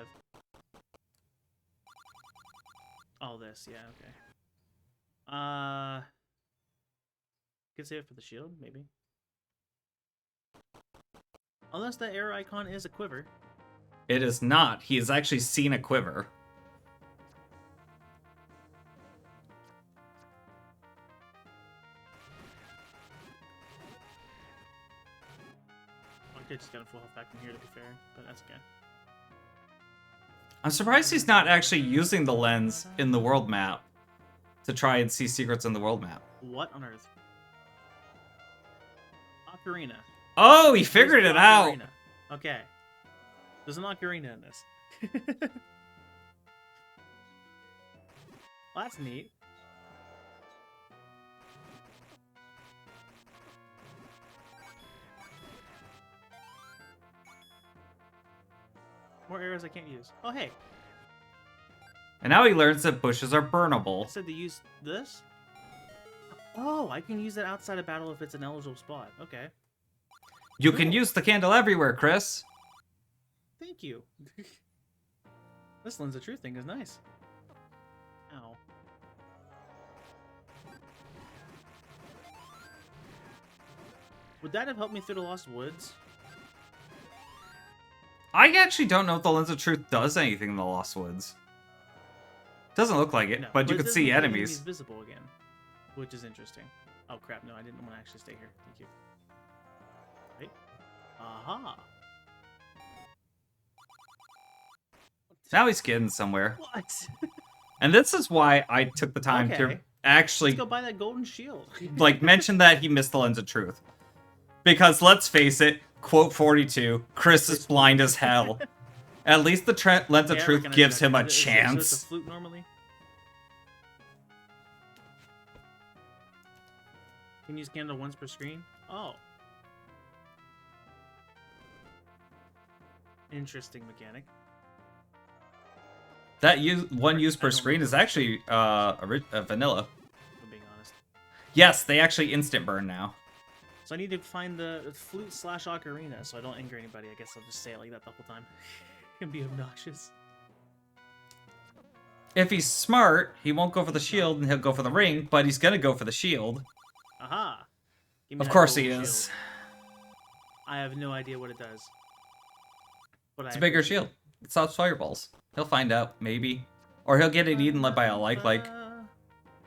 S1: All this, yeah, okay. Could save it for the shield, maybe. Unless that arrow icon is a quiver.
S3: It is not. He has actually seen a quiver.
S1: I could just get a full health back from here to be fair, but that's okay.
S3: I'm surprised he's not actually using the lens in the world map to try and see secrets in the world map.
S1: What on earth? Ocarina.
S3: Oh, he figured it out!
S1: Ocarina. Okay. There's an ocarina in this. Well, that's neat. More arrows I can't use. Oh, hey.
S3: And now he learns that bushes are
S1: I
S3: burnable.
S1: said to use this? Oh, I can use that outside of battle if it's an eligible spot. Okay.
S3: You can use the candle everywhere, Chris.
S1: Thank you. This Lens of Truth thing is nice. Ow. Would that have helped me through the Lost Woods?
S3: I actually don't know if the Lens of Truth does anything in the Lost Woods. Doesn't look like it,
S1: No,
S3: but you
S1: it
S3: can
S1: does
S3: see
S1: make the
S3: enemies.
S1: visible again, which is interesting. Oh crap! No, I didn't want to actually stay here. Thank you. Right? Aha!
S3: Now he's getting somewhere.
S1: What?
S3: And this is why I took the time to
S1: Okay.
S3: actually
S1: Let's go buy that golden shield.
S3: like mention that he missed the Lens of Truth. Because let's face it, quote 42, Chris is blind as hell. At least the Lens of
S1: Yeah, I
S3: Truth
S1: recognize
S3: gives
S1: that.
S3: him a
S1: So it's
S3: chance.
S1: a flute normally. Can you use candle once per screen? Oh. Interesting mechanic.
S3: That one use
S1: I
S3: per
S1: don't
S3: screen
S1: know.
S3: is actually vanilla.
S1: If I'm being honest.
S3: Yes, they actually instant burn now.
S1: So I need to find the flute / ocarina so I don't anger anybody. I guess I'll just say it like that the whole time. Can be obnoxious.
S3: If he's smart, he won't go for the shield and he'll go for the ring, but he's gonna go for the shield.
S1: Aha! Give me
S3: Of
S1: that
S3: course he
S1: golden
S3: is.
S1: shield. I have no idea what it does. But
S3: It's a bigger shield. It stops fireballs. He'll find out, maybe. Or he'll get it eaten by a like.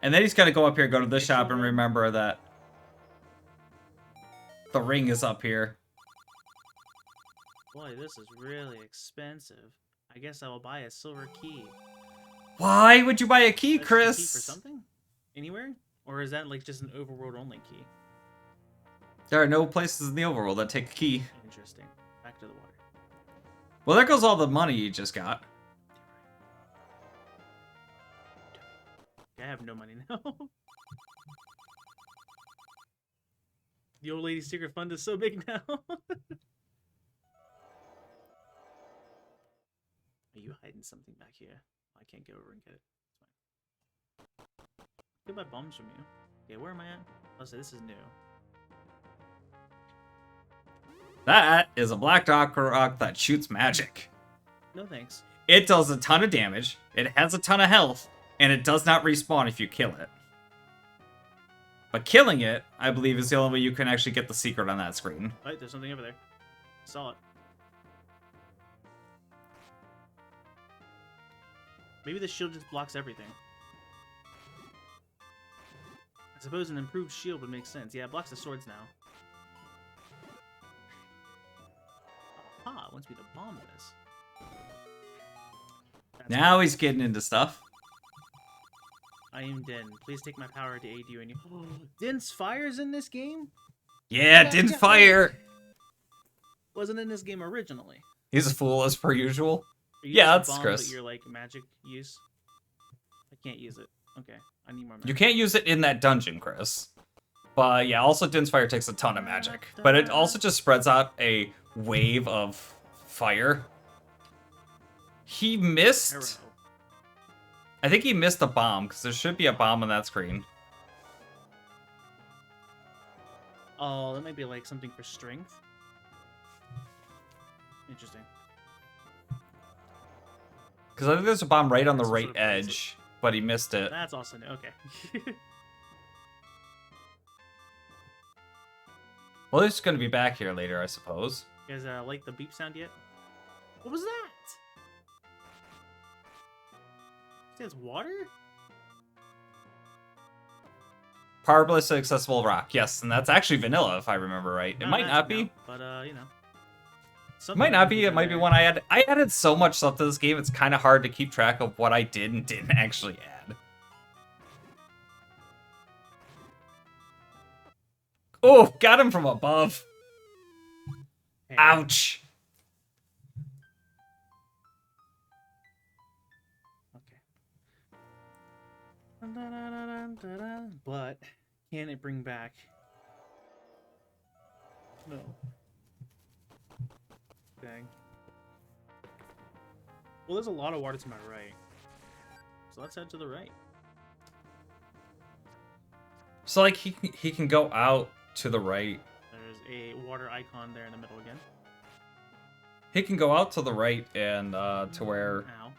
S3: And then he's gonna go up here, go to this shop, and remember that the ring is up here.
S1: Boy, this is really expensive. I guess I will buy a silver key.
S3: Why would you buy a key,
S1: That's the
S3: Chris?
S1: key for something? Anywhere? Or is that like just an overworld only key?
S3: There are no places in the overworld that take a key.
S1: Interesting. Back to the water.
S3: Well, there goes all the money you just got.
S1: I have no money now. The old lady's secret fund is so big now. Are you hiding something back here? I can't get over and get it. It's fine. Get my bombs from you. Okay, where am I at? Oh, so this is new.
S3: That is a black rock that shoots magic.
S1: No thanks.
S3: It does a ton of damage, it has a ton of health, and it does not respawn if you kill it. But killing it, I believe, is the only way you can actually get the secret on that screen.
S1: Right, there's something over there. Saw it. Maybe the shield just blocks everything. I suppose an improved shield would make sense. Yeah, it blocks the swords now. Aha, it wants me to bomb this. That's
S3: Now
S1: cool.
S3: he's getting into stuff.
S1: I am Din. Please take my power to aid you and you. Din's fire's in this game?
S3: Yeah,
S1: Yeah,
S3: didn't
S1: yeah.
S3: fire.
S1: Wasn't in this game originally.
S3: He's a fool as per usual.
S1: Are you
S3: Yeah,
S1: just
S3: that's
S1: bomb,
S3: Chris.
S1: But you're like magic use. I can't use it. Okay, I need more magic.
S3: You can't use it in that dungeon, Chris. But yeah, also Din's Fire takes a ton of magic. But it also just spreads out a wave of fire. He missed...
S1: Arrow.
S3: I think he missed a bomb, because there should be a bomb on that screen.
S1: Oh, that might be like something for strength. Interesting.
S3: Because I think there's a bomb right on the
S1: Some
S3: right
S1: sort of bracelet.
S3: edge, but he missed it.
S1: That's also new. Okay.
S3: Well, he's going to be back here later, I suppose.
S1: You guys like the beep sound yet? What was that? That's water?
S3: Powerless accessible rock. Yes, and that's actually vanilla, if I remember right. It
S1: No,
S3: might
S1: that's
S3: not be.
S1: no, but you know.
S3: It might not be. It might be one I added. I added so much stuff to this game, it's kind of hard to keep track of what I did and didn't actually add. Oh, got him from above.
S1: Hey,
S3: Ouch.
S1: Okay. But can it bring back? No. Dang. Well, there's a lot of water to my right. So let's head to the right.
S3: So like he can go out to the right.
S1: There's a water icon there in the middle again.
S3: He can go out to the right and to where
S1: Ow.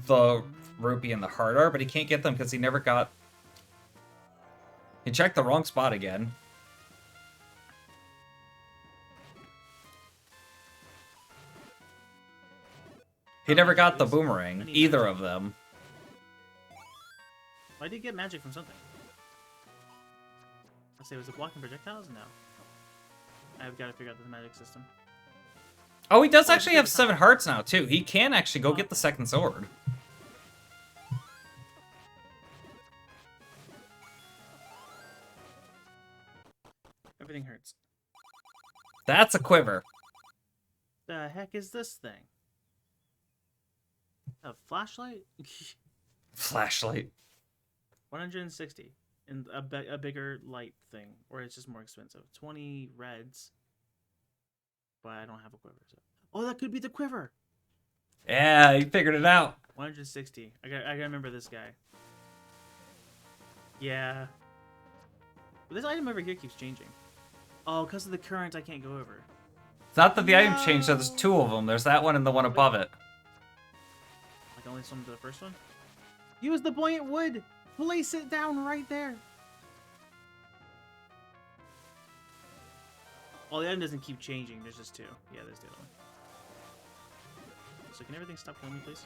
S3: the rupee and the heart are, but he can't get them because he never got. He checked the wrong spot again. He never got the boomerang, either of them.
S1: I did get magic from something. Let's say, was it blocking projectiles? No. I've got to figure out this magic system.
S3: Oh, he does actually have 7 hearts now, too. He can actually go get the second sword.
S1: Everything hurts.
S3: That's a quiver.
S1: The heck is this thing? A flashlight?
S3: Flashlight.
S1: 160. And a bigger light thing. Or it's just more expensive. 20 reds. But I don't have a quiver. So. Oh, that could be the quiver!
S3: Yeah, he figured it out.
S1: 160. I gotta remember this guy. Yeah. But this item over here keeps changing. Oh, because of the current, I can't go over.
S3: It's not that the item changed, there's 2 of them. There's that one and the one above it.
S1: Like only swim to the first one? Use the buoyant wood! Place it down right there! Oh, the item doesn't keep changing. There's just 2. Yeah, there's the other one. So can everything stop for me, please?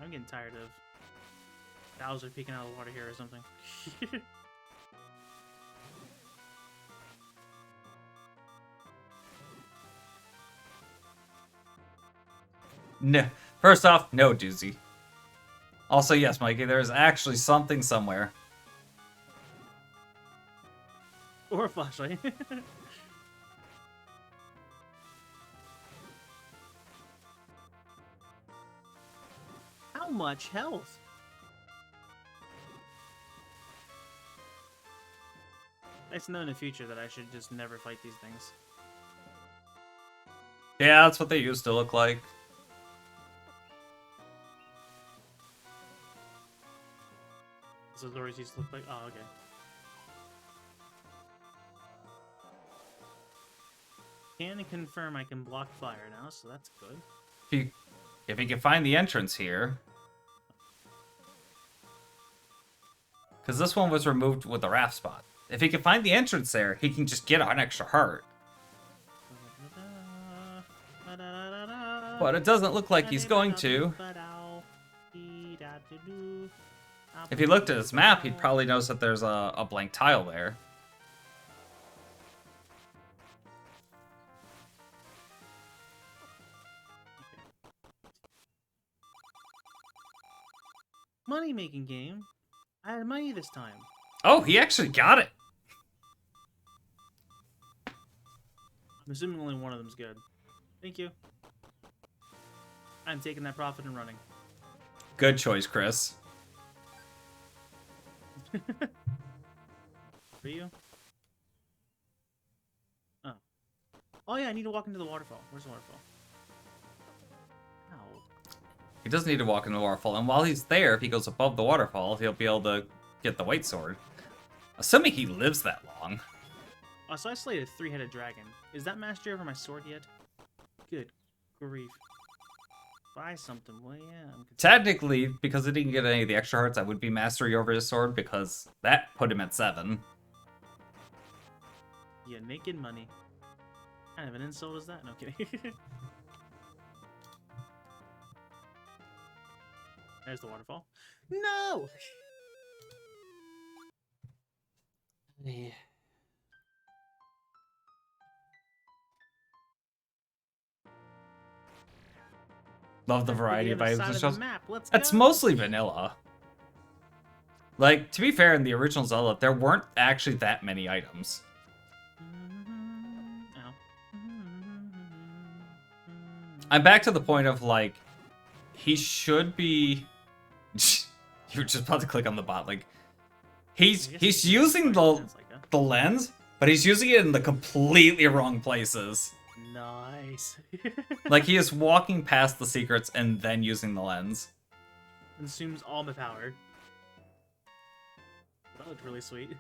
S1: I'm getting tired of Bowser peeking out of the water here or something.
S3: No. First off, no doozy. Also, yes, Mikey, there's actually something somewhere.
S1: Or a flashlight. How much health? Nice to know in the future that I should just never fight these things.
S3: Yeah, that's what they used to look like.
S1: So Lori's used to look like. Oh, okay. Can confirm I can block fire now, so that's good.
S3: If he can find the entrance here. Because this one was removed with the raft spot. If he can find the entrance there, he can just get an extra heart. But it doesn't look like he's going to. If he looked at his map, he'd probably notice that there's a blank tile there.
S1: Money-making game. I had money this time.
S3: Oh, he actually got it.
S1: I'm assuming only one of them's good. Thank you. I'm taking that profit and running.
S3: Good choice, Chris.
S1: For you? Oh. Oh yeah, I need to walk into the waterfall. Where's the waterfall? Ow.
S3: He doesn't need to walk in the waterfall, and while he's there, if he goes above the waterfall, he'll be able to get the white sword. Assuming he lives that long.
S1: Oh, so I slayed a 3-headed dragon. Is that mastery over my sword yet? Good grief. Buy something. Well, yeah.
S3: Technically, because he didn't get any of the extra hearts, I would be mastery over his sword, because that put him at 7.
S1: Yeah, naked money. Kind of an insult is that? No kidding. There's the waterfall. No! Yeah.
S3: Love the variety of items and shows.
S1: Let's
S3: That's
S1: go.
S3: mostly vanilla. Like, to be fair, in the original Zelda, there weren't actually that many items.
S1: Ow.
S3: I'm back to the point of, like, he should be... You were just about to click on the bot. Like, he's using the lens, but he's using it in the completely wrong places.
S1: Nice.
S3: Like, he is walking past the secrets and then using the lens.
S1: Consumes all my power. That looked really sweet.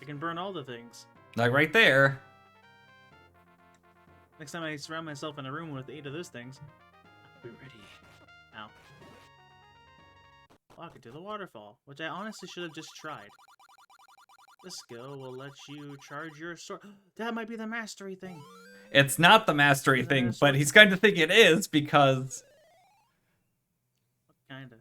S1: I can burn all the things.
S3: Like, right there.
S1: Next time I surround myself in a room with 8 of those things, I'll be ready. Ow. Walk into the waterfall, which I honestly should have just tried. This skill will let you charge your sword. That might be the mastery thing.
S3: It's not the mastery thing, but he's going to think it is because...
S1: Kinda.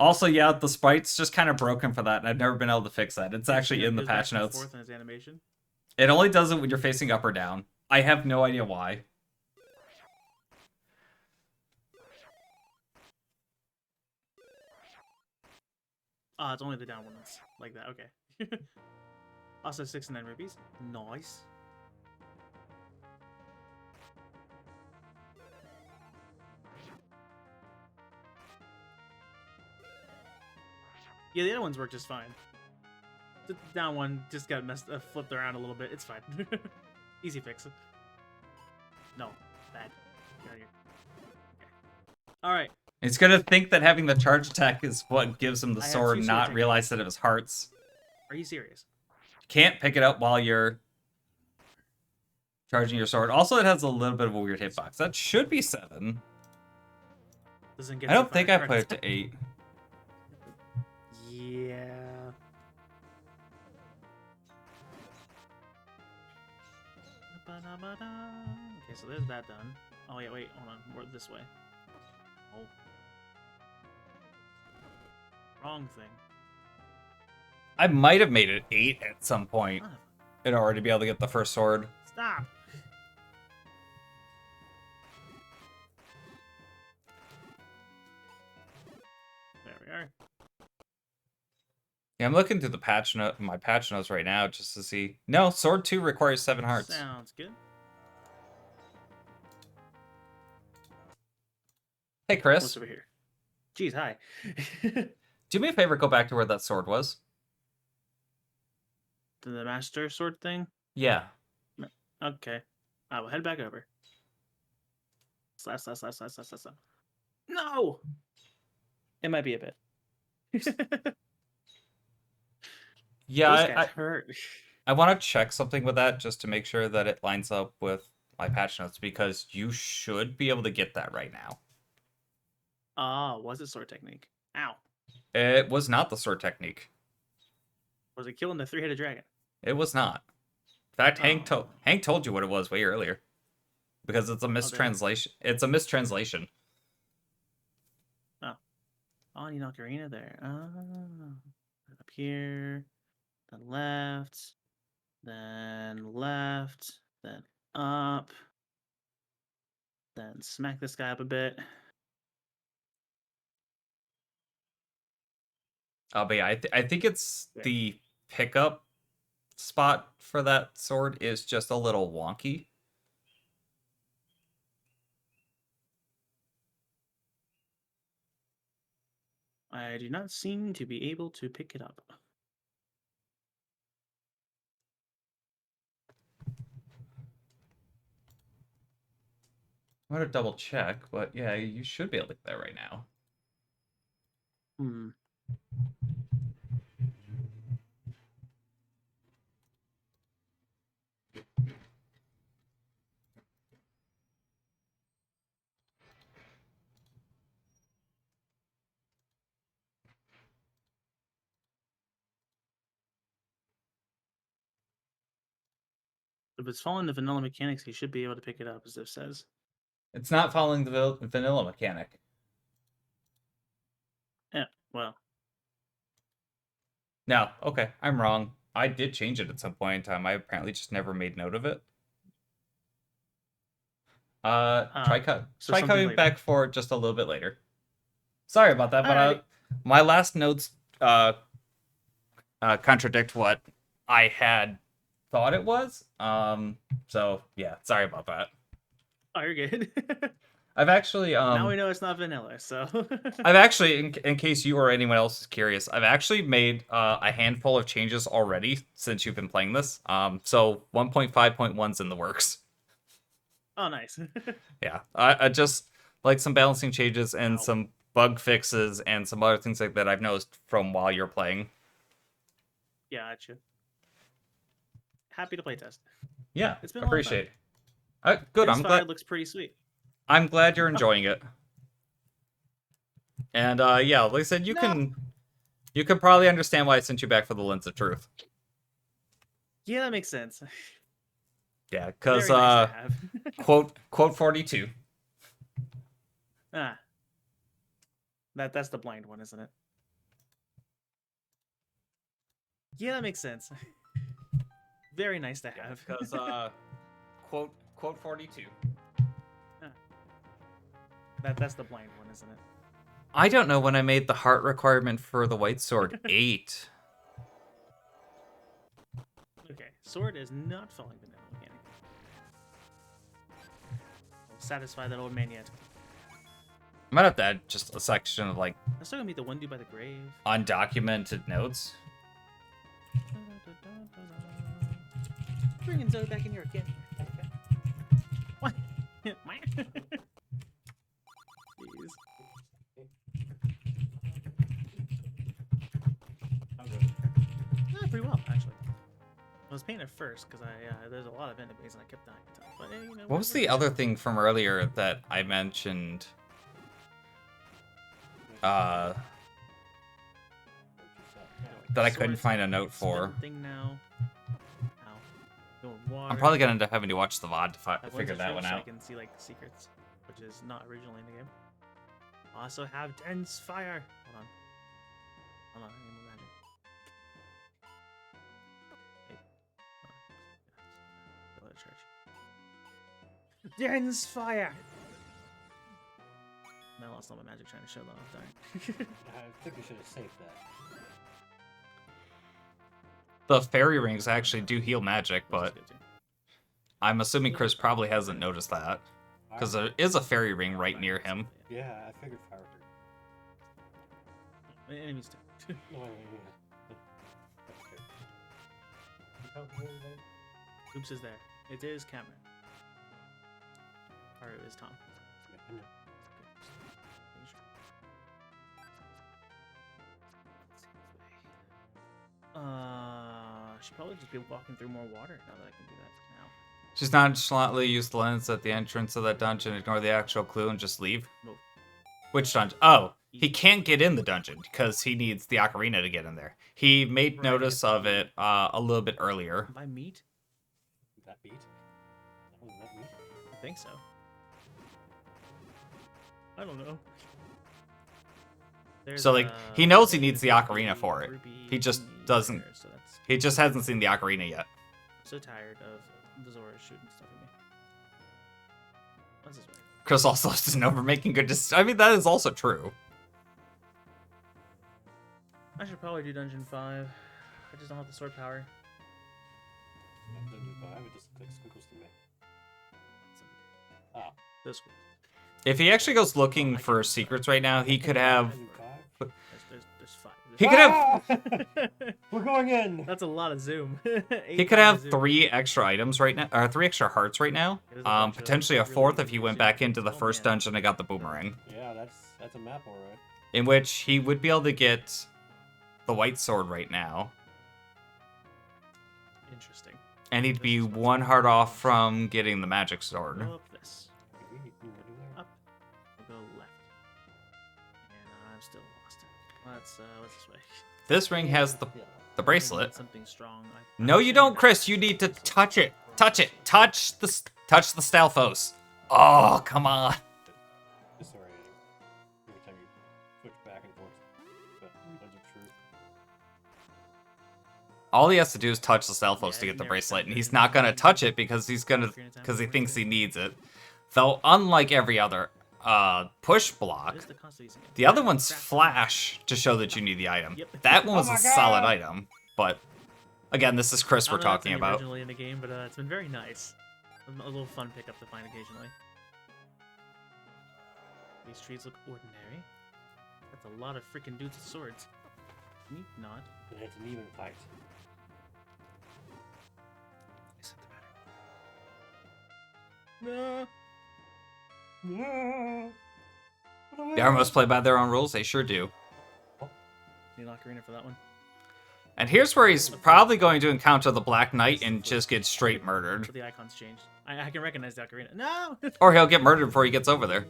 S3: Also, yeah, the sprite's just kind of broken for that, and I've never been able to fix that. It's actually in the
S1: Goes back
S3: patch
S1: and
S3: notes.
S1: forth in his animation.
S3: It only does it when you're facing up or down. I have no idea why.
S1: Ah, it's only the down ones like that. Okay. Also 69 rupees. Nice. Yeah, the other ones work just fine. The down one just got flipped around a little bit. It's fine. Easy fix. No, bad. Get out of here. Okay. All right.
S3: He's gonna think that having the charge attack is what gives him the
S1: I have
S3: sword,
S1: two
S3: not
S1: sword
S3: realize that it was hearts.
S1: Are you serious?
S3: Can't pick it up while you're charging your sword. Also, it has a little bit of a weird hitbox. That should be 7.
S1: Doesn't get
S3: I
S1: so
S3: don't think
S1: far
S3: I put it
S1: correct.
S3: to 8.
S1: Yeah. Okay, so there's that done. Oh yeah, wait, hold on. More this way. Oh. Wrong thing.
S3: I might have made it 8 at some point
S1: Son of
S3: in order to be able to get the first sword.
S1: a- Stop. There we are.
S3: Yeah, I'm looking through the my patch notes right now just to see. No, sword 2 requires 7 hearts.
S1: Sounds good.
S3: Hey, Chris.
S1: What's over here? Jeez, hi.
S3: Do me a favor, go back to where that sword was.
S1: The master sword thing?
S3: Yeah.
S1: Okay. I will head back over. Slash, slash, slash, slash, slash, slash, slash. No! It might be a bit.
S3: Yeah,
S1: Those guys hurt.
S3: I want to check something with that just to make sure that it lines up with my patch notes because you should be able to get that right now.
S1: Ah, was it sword technique? Ow.
S3: It was not the sword technique.
S1: Was it killing the 3-headed dragon?
S3: It was not. In fact,
S1: Oh.
S3: Hank told you what it was way earlier. Because it's a mistranslation. It's a mistranslation.
S1: Oh, you knock arena there. Oh. Up here. Then left. Then left. Then up. Then smack this guy up a bit.
S3: But yeah, I think it's
S1: There.
S3: the pickup spot for that sword is just a little wonky.
S1: I do not seem to be able to pick it up.
S3: I'm gonna double check, but yeah, you should be able to get that right now.
S1: Hmm. If it's following the vanilla mechanics, he should be able to pick it up, as it says.
S3: It's not following the vanilla mechanic.
S1: Yeah, well.
S3: No, okay, I'm wrong. I did change it at some point in time. I apparently just never made note of it. Try
S1: something
S3: coming
S1: later.
S3: back for just a little bit later. Sorry about that, but
S1: Alrighty.
S3: my last notes contradict what I had thought it was. So yeah, sorry about that.
S1: Oh, you're good.
S2: I've actually
S1: Now we know it's not vanilla, so.
S2: I've actually, in case you or anyone else is curious, I've actually made a handful of changes already since you've been playing this. So 1.5.1's in the works.
S1: Oh, nice.
S2: Yeah, I just like some balancing changes and
S1: Ow.
S2: some bug fixes and some other things like that I've noticed from while you're playing.
S1: Yeah, gotcha. Happy to play test.
S2: Yeah,
S1: It's been a lot of
S2: appreciate it. Good. I'm glad.
S1: Looks pretty sweet.
S2: I'm glad you're enjoying it. And yeah, like I said, you can probably understand why I sent you back for the Lens of Truth.
S1: Yeah, that makes sense.
S2: Yeah, because
S1: Very nice to have.
S2: quote 42.
S1: Ah, that's the blind one, isn't it? Yeah, that makes sense. Very nice to have.
S2: Because quote 42.
S1: That's the blind one, isn't it?
S2: I don't know when I made the heart requirement for the white sword 8.
S1: Okay, sword is not falling vanilla mechanic. I'll satisfy that old man yet.
S2: I might have to add just a section of like
S1: That's still gonna be the one dude by the grave.
S2: undocumented notes.
S1: Bringing Zoe back in here again. What? Jeez. Pretty well, actually. I was paying it first because there's a lot of enemies and I kept dying. But, you know,
S2: What was the other thing from earlier that I mentioned? That I couldn't find a note for.
S1: Thing now.
S2: I'm probably gonna end up having to watch the VOD to figure that one
S1: So I
S2: out.
S1: can see like the secrets, which is not originally in the game. Also have dense fire. Hold on, I need more magic. Hey. Go to church. Dense fire. I lost all my magic trying to show that off. Darn.
S4: I think we should have saved that.
S2: The fairy rings actually do heal magic, but I'm assuming Chris probably hasn't noticed that because there is a fairy ring right near him.
S4: Yeah, I figured fire.
S1: Enemies too. Oops is there. It is Cameron. Or it is Tom. Should probably just be walking through more water now that I can do that now.
S2: Just nonchalantly use the lens at the entrance of that dungeon, ignore the actual clue, and just leave.
S1: Move.
S2: Which dungeon? Oh, he can't get in the dungeon because he needs the ocarina to get in there. He made notice of it a little bit earlier.
S1: By meat?
S4: That beat? That meat?
S1: I think so. I don't know.
S2: So like he knows he needs the ocarina for it. He just doesn't. He just hasn't seen the ocarina yet.
S1: I'm so tired of the Zora shooting stuff at me. What's this way?
S2: Chris also is known for making good decisions. I mean, that is also true.
S1: I should probably do Dungeon 5. I just don't have the sword power.
S4: Dungeon 5, it just looks like squiggles to me. Ah.
S1: Those squiggles.
S2: If he actually goes looking for secrets right now, he could have.
S1: There's 5.
S2: He could have.
S4: We're going in!
S1: That's a lot of zoom.
S2: He could have 3 extra items right now, or 3 extra hearts right now. Potentially a 4th if he went back into the first dungeon and got the boomerang.
S4: Yeah, that's a map, alright.
S2: In which he would be able to get the white sword right now.
S1: Interesting.
S2: And he'd be 1 heart off from getting the magic sword.
S1: Go up this. Up. We'll go left. And I'm still lost. What's this way?
S2: This ring has the bracelet.
S1: Something strong.
S2: No, you don't, Chris. You need to touch it. Touch it. Touch the Stalfos. Oh, come on.
S4: Disorienting. Every time you switch back and forth. But Lens of Truth.
S2: All he has to do is touch the Stalfos to get the bracelet, and he's not gonna touch it because he thinks he needs it. Though, unlike every other push block, the other one's flash to show that you need the item. That one was a solid item, but again, this is Chris we're talking about.
S1: Originally in the game, but it's been very nice. A little fun pickup to find occasionally. These trees look ordinary. That's a lot of freaking dudes with swords. Can you not?
S4: And it's an even fight.
S1: I set the battery. No.
S4: No.
S3: The must play by their own rules. They sure do.
S1: Need Ocarina for that one.
S3: And here's where he's probably going to encounter the Black Knight and just get straight murdered.
S1: But the icons changed. I can recognize the Ocarina. No!
S3: Or he'll get murdered before he gets over there.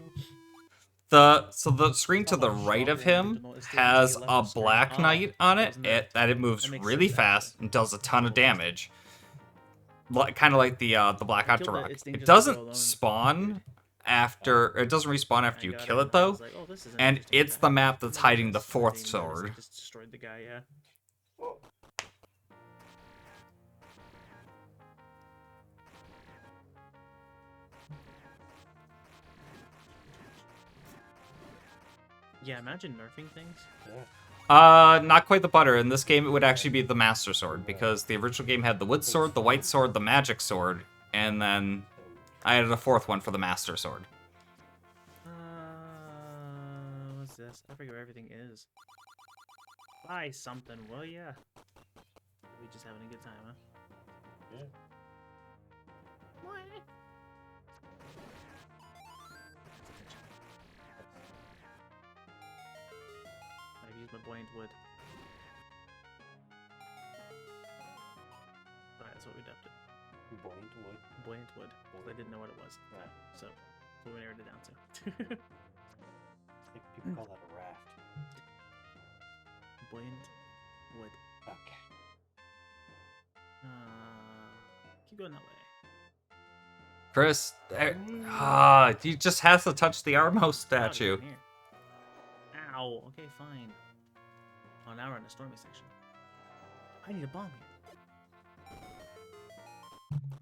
S3: So the screen to the right of him has a Black Knight on it, that it moves really fast and does a ton of damage. Kind of like the Black Octorok. It doesn't spawn after, it doesn't respawn after you kill it though, and it's the map that's hiding the fourth sword.
S1: Just destroyed the guy, yeah. Yeah, imagine nerfing things.
S4: Yeah.
S3: Not quite the butter. In this game, it would actually be the Master Sword, because the original game had the Wood Sword, the White Sword, the Magic Sword, and then I added a fourth one for the Master Sword.
S1: What's this? I forget where everything is. Buy something, will ya? We just having a good time, huh?
S4: Yeah.
S1: What? I've used my buoyant wood. Alright, that's what we dubbed it.
S4: Buoyant wood.
S1: Buoyant wood. 'Cause I didn't know what it was.
S4: Right.
S1: So, that's what we narrowed it down to.
S4: I think people call that a raft.
S1: Buoyant wood.
S4: Okay.
S1: Keep going that way.
S3: Chris, he just has to touch the Armo statue.
S1: Down here. Ow. Okay, fine. Oh, now we're in a stormy section. I need a bomb here.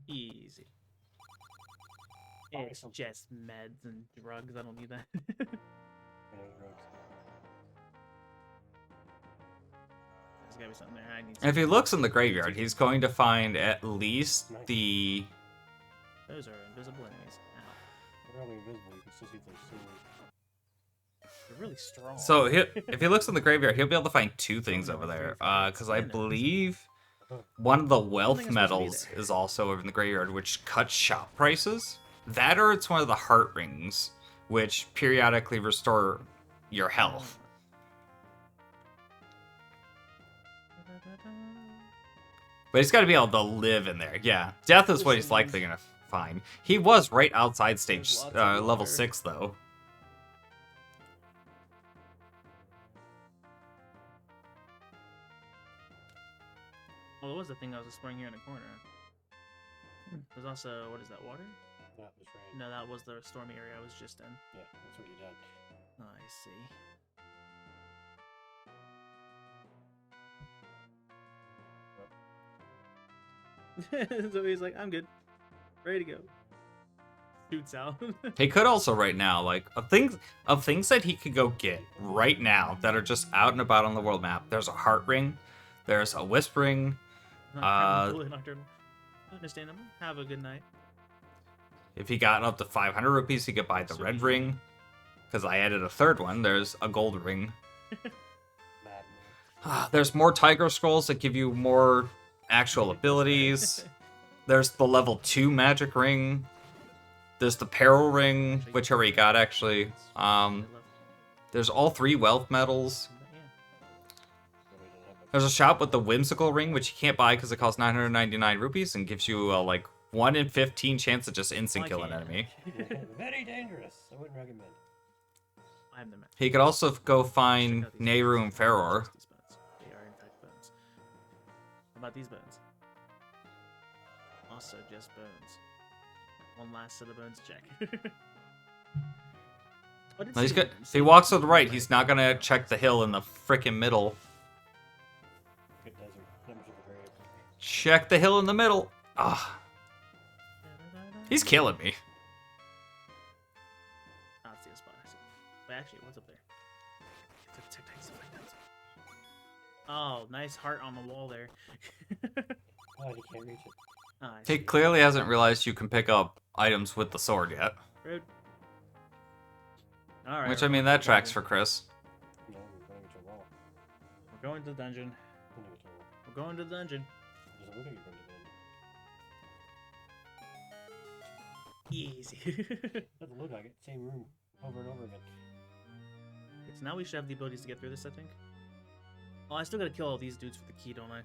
S1: Easy. It's
S4: Awesome.
S1: just meds and drugs. I don't need that. There's gotta be something there. I need.
S3: If he looks in the graveyard, he's going to find at least the...
S1: Those are invisible enemies. Ow.
S4: They're only invisible. You can still see those swords.
S1: They're really strong.
S3: So if he looks in the graveyard, he'll be able to find two things over there. Because I believe one of the wealth medals is also over in the graveyard, which cuts shop prices. That, or it's one of the heart rings, which periodically restore your health. But he's got to be able to live in there. Yeah, death is what he's likely gonna find. He was right outside stage level 6 though.
S1: Well, it was the thing I was exploring here in the corner. There's also, what is that, water?
S4: That was rain.
S1: No, that was the stormy area I was just in.
S4: Yeah, that's what you did.
S1: Oh, I see. So he's like, I'm good. Ready to go. Shoots out.
S3: He could also right now, like, of things that he could go get right now that are just out and about on the world map. There's a heart ring. There's a whispering.
S1: Nocturnal. Understandable. Have a good night.
S3: If he got up to 500 rupees, he could buy the red ring. Because I added a third one. There's a gold ring. There's more tiger scrolls that give you more actual abilities. There's the level 2 magic ring. There's the peril ring, which I already got actually. There's all 3 wealth medals. There's a shop with the whimsical ring, which you can't buy because it costs 999 rupees and gives you a, like, 1 in 15 chance to just instant kill an enemy.
S4: Very dangerous. I wouldn't recommend.
S1: I'm the man.
S3: He could also go find Nehru and Ferror.
S1: They are in fact bones. How about these bones? Also just bones. One last set of bones check.
S3: No, he's good. If he walks to the right, he's not gonna check the hill in the frickin' middle.
S4: Good desert. Numbers of the grave.
S3: Check the hill in the middle. Ah, he's killing me.
S1: I see a spot. I see. Wait, actually, what's up there? Oh, nice heart on the wall there.
S4: Oh, you can't reach it.
S1: Oh, I
S3: He
S1: see.
S3: clearly hasn't realized you can pick up items with the sword yet.
S1: Rude. All right.
S2: Which,
S1: we're
S2: I mean,
S1: going
S2: that
S1: to the
S2: tracks for
S1: dungeon.
S2: Chris.
S4: No, we're going to a wall.
S1: We're going to the dungeon.
S4: We're going to a wall.
S1: We're going to the dungeon.
S4: It doesn't look like you're going to
S1: Easy.
S4: it. Doesn't look like it. Same room over and over again.
S1: So now we should have the abilities to get through this, I think. Oh, I still gotta kill all these dudes for the key, don't I? I'm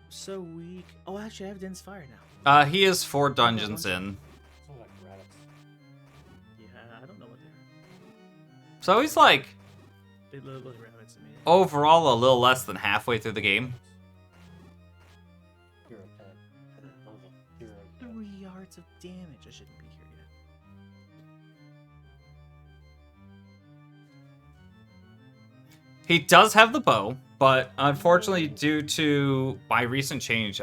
S1: so weak. Oh, actually, I have Din's Fire now.
S2: He is 4 dungeons in.
S4: Sounds like rabbits.
S1: Yeah, I don't know what they are.
S2: So he's like,
S1: They look like rabbits to me.
S2: overall, a little less than halfway through the game.
S4: Hero 10. Hero 10.
S1: 3 yards of damage. I shouldn't be here yet.
S2: He does have the bow, but unfortunately, due to my recent change,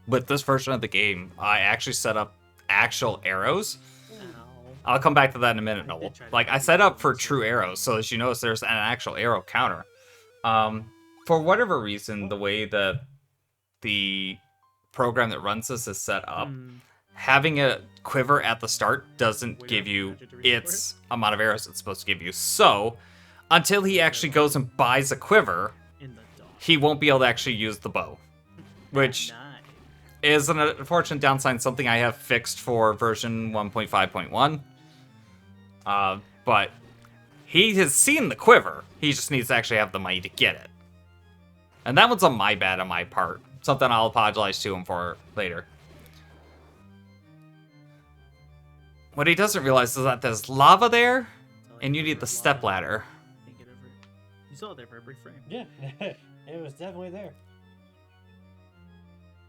S2: with this version of the game, I actually set up actual arrows.
S1: Ow.
S2: I'll come back to that in a minute,
S1: I did
S2: Noel.
S1: try to
S2: Like,
S1: do
S2: I set up
S1: that,
S2: for
S1: so-
S2: true arrows, so as you notice, there's an actual arrow counter. For whatever reason, the way that the program that runs this is set up, having a quiver at the start doesn't
S1: Wait
S2: give
S1: for
S2: you
S1: magic to restore
S2: its amount of arrows it's supposed to give you. So, until he actually goes and buys a quiver,
S1: In the dark.
S2: he won't be able to actually use the bow. Which
S1: Nice.
S2: is an unfortunate downside, something I have fixed for version 1.5.1. But he has seen the quiver. He just needs to actually have the money to get it. And that one's on my bad on my part. Something I'll apologize to him for later. What he doesn't realize is that there's lava there,
S1: It's all
S2: and you
S1: like
S2: need the
S1: lava.
S2: step ladder.
S1: Can't get over it. You saw it there for a brief frame.
S4: Yeah, it was definitely there.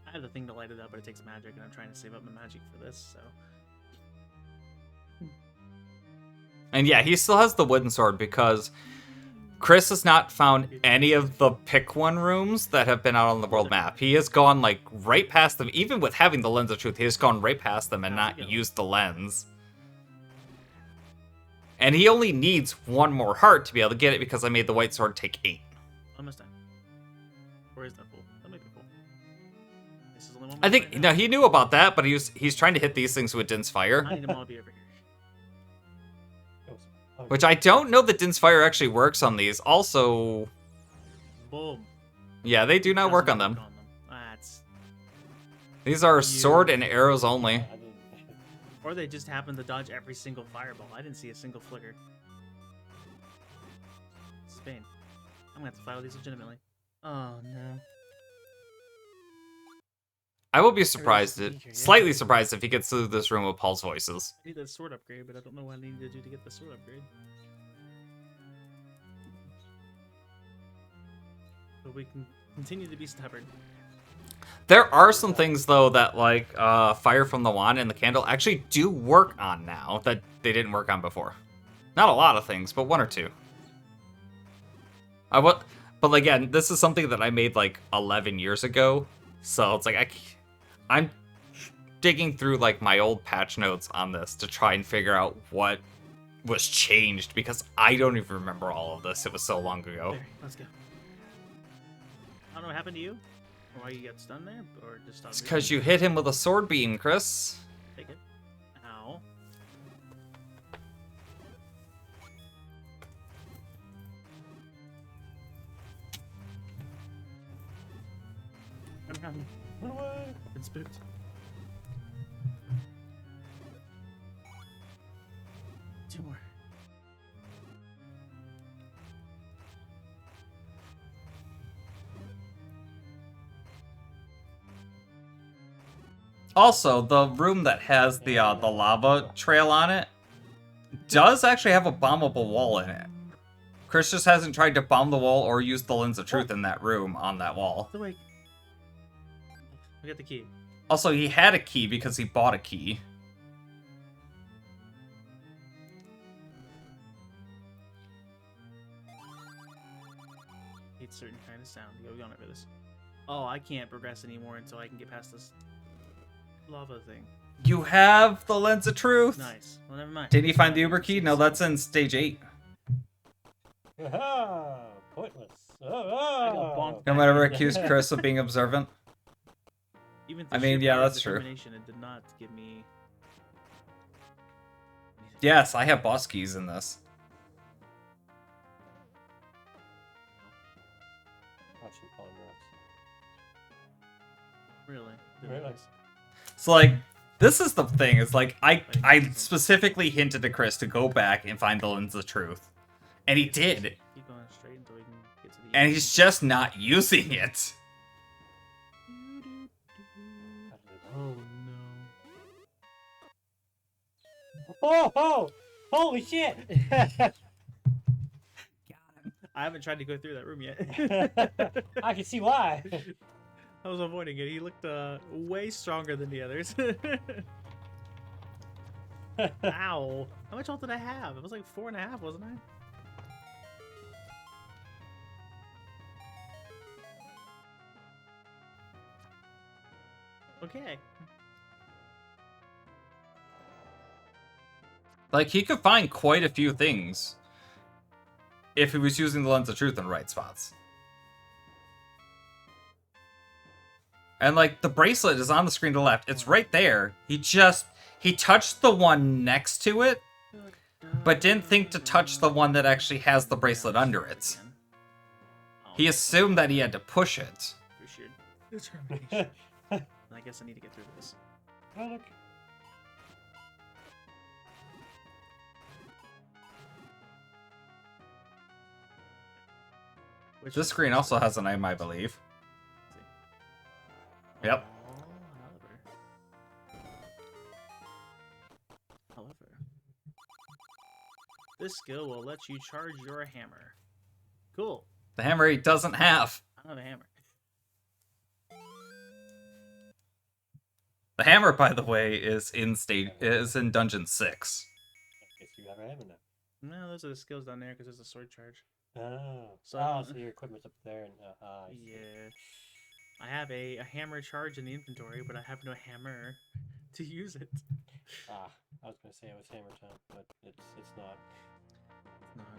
S1: I have the thing to light it up, but it takes magic, and I'm trying to save up my magic for this, so.
S2: And yeah, he still has the wooden sword because Chris has not found any of the pick one rooms that have been out on the world map. He has gone like right past them. Even with having the lens of truth, he has gone right past them and not used the lens. And he only needs 1 more heart to be able to get it because I made the white sword take 8.
S1: Almost done. Or is that full? That might be full. This is only one
S2: I
S1: more
S2: think
S1: right
S2: no,
S1: now.
S2: he knew about that, but he's trying to hit these things with Din's Fire,
S1: I need them all to be over here.
S2: which I don't know that Din's Fire actually works on these. Also,
S1: Boom.
S2: yeah, they do not
S1: Doesn't
S2: work on them.
S1: That's.
S2: These are sword and arrows only.
S4: I didn't.
S1: Or they just happen to dodge every single fireball. I didn't see a single flicker. Spain. I'm gonna have to fight all these legitimately. Oh no.
S2: I will be surprised,
S1: feature, yeah.
S2: slightly surprised if he gets through this room with Paul's voices.
S1: I need that sword upgrade, but I don't know what I need to do to get the sword upgrade. But we can continue to be stubborn.
S2: There are some things though that like fire from the wand and the candle actually do work on now that they didn't work on before. Not a lot of things, but 1 or 2. But again, this is something that I made like 11 years ago, so it's like I'm digging through like my old patch notes on this to try and figure out what was changed because I don't even remember all of this. It was so long ago.
S1: There, let's go. I don't know what happened to you, or why you got stunned there, or just stopped.
S2: It's because you hit him with a sword beam, Chris.
S1: Take it. Ow. I'm
S4: Run away!
S1: been spooked. Two more.
S2: Also, the room that has the lava trail on it does actually have a bombable wall in it. Chris just hasn't tried to bomb the wall or use the lens of truth in that room on that wall.
S1: So wait. We got the key.
S2: Also, he had a key because he bought a key.
S1: It's certain kind of sound. Go on over this. Oh, I can't progress anymore until I can get past this lava thing.
S2: You have the lens of truth.
S1: Nice. Well, never mind.
S2: Did he find the Uber key? No, that's in stage 8.
S4: Aha! Pointless.
S1: I got
S4: Oh,
S1: bonked.
S2: No one ever accused Chris of being observant.
S1: Even
S2: I
S1: through
S2: mean,
S1: sheer
S2: yeah,
S1: power of
S2: that's true.
S1: determination, it did not give me anything.
S3: Yes, I have boss keys in this.
S4: Watching Pawn Rocks.
S1: Really?
S4: Very nice.
S3: So like, this is the thing. It's like I specifically hinted to Chris to go back and find the lens of truth, and he did,
S1: Keep going straight until we can get to the
S3: and
S1: end.
S3: he's just not using it.
S1: Oh no.
S4: Oh! Holy shit!
S1: I haven't tried to go through that room yet.
S4: I can see why.
S1: I was avoiding it. He looked way stronger than the others. Ow. How much health did I have? It was like 4.5, wasn't I? Okay.
S3: Like, he could find quite a few things if he was using the lens of truth in the right spots. And like, the bracelet is on the screen to the left. It's right there. He touched the one next to it, but didn't think to touch the one that actually has the bracelet under it. He assumed that he had to push it.
S1: Appreciate determination. I guess I need to get through this.
S4: Oh, look.
S1: Which
S3: This screen also has an item, I believe. Yep.
S1: However, this skill will let you charge your hammer. Cool.
S3: The hammer he doesn't have.
S1: I don't have a hammer.
S3: The hammer, by the way, is in Dungeon 6.
S4: I guess you have a hammer now.
S1: No, those are the skills down there because there's a sword charge.
S4: Oh.
S1: So-
S4: So your equipment's up there and I see.
S1: Yeah. I have a hammer charge in the inventory, but I have no hammer to use it.
S4: I was gonna say it was hammer time, but it's not.
S1: It's not.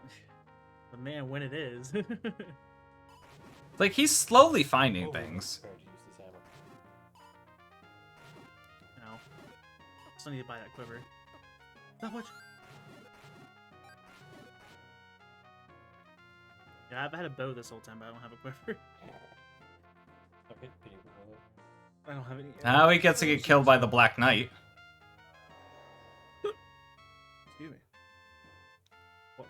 S1: But man, when it is.
S3: Like, he's slowly finding
S4: Overly
S3: things.
S4: prepared to use this hammer.
S1: Ow. Still need to buy that quiver. Not much. Yeah, I've had a bow this whole time, but I don't have a quiver.
S4: Okay, can you roll it?
S1: I don't have any.
S3: Now he gets to get killed by the Black Knight.
S1: Excuse me. What?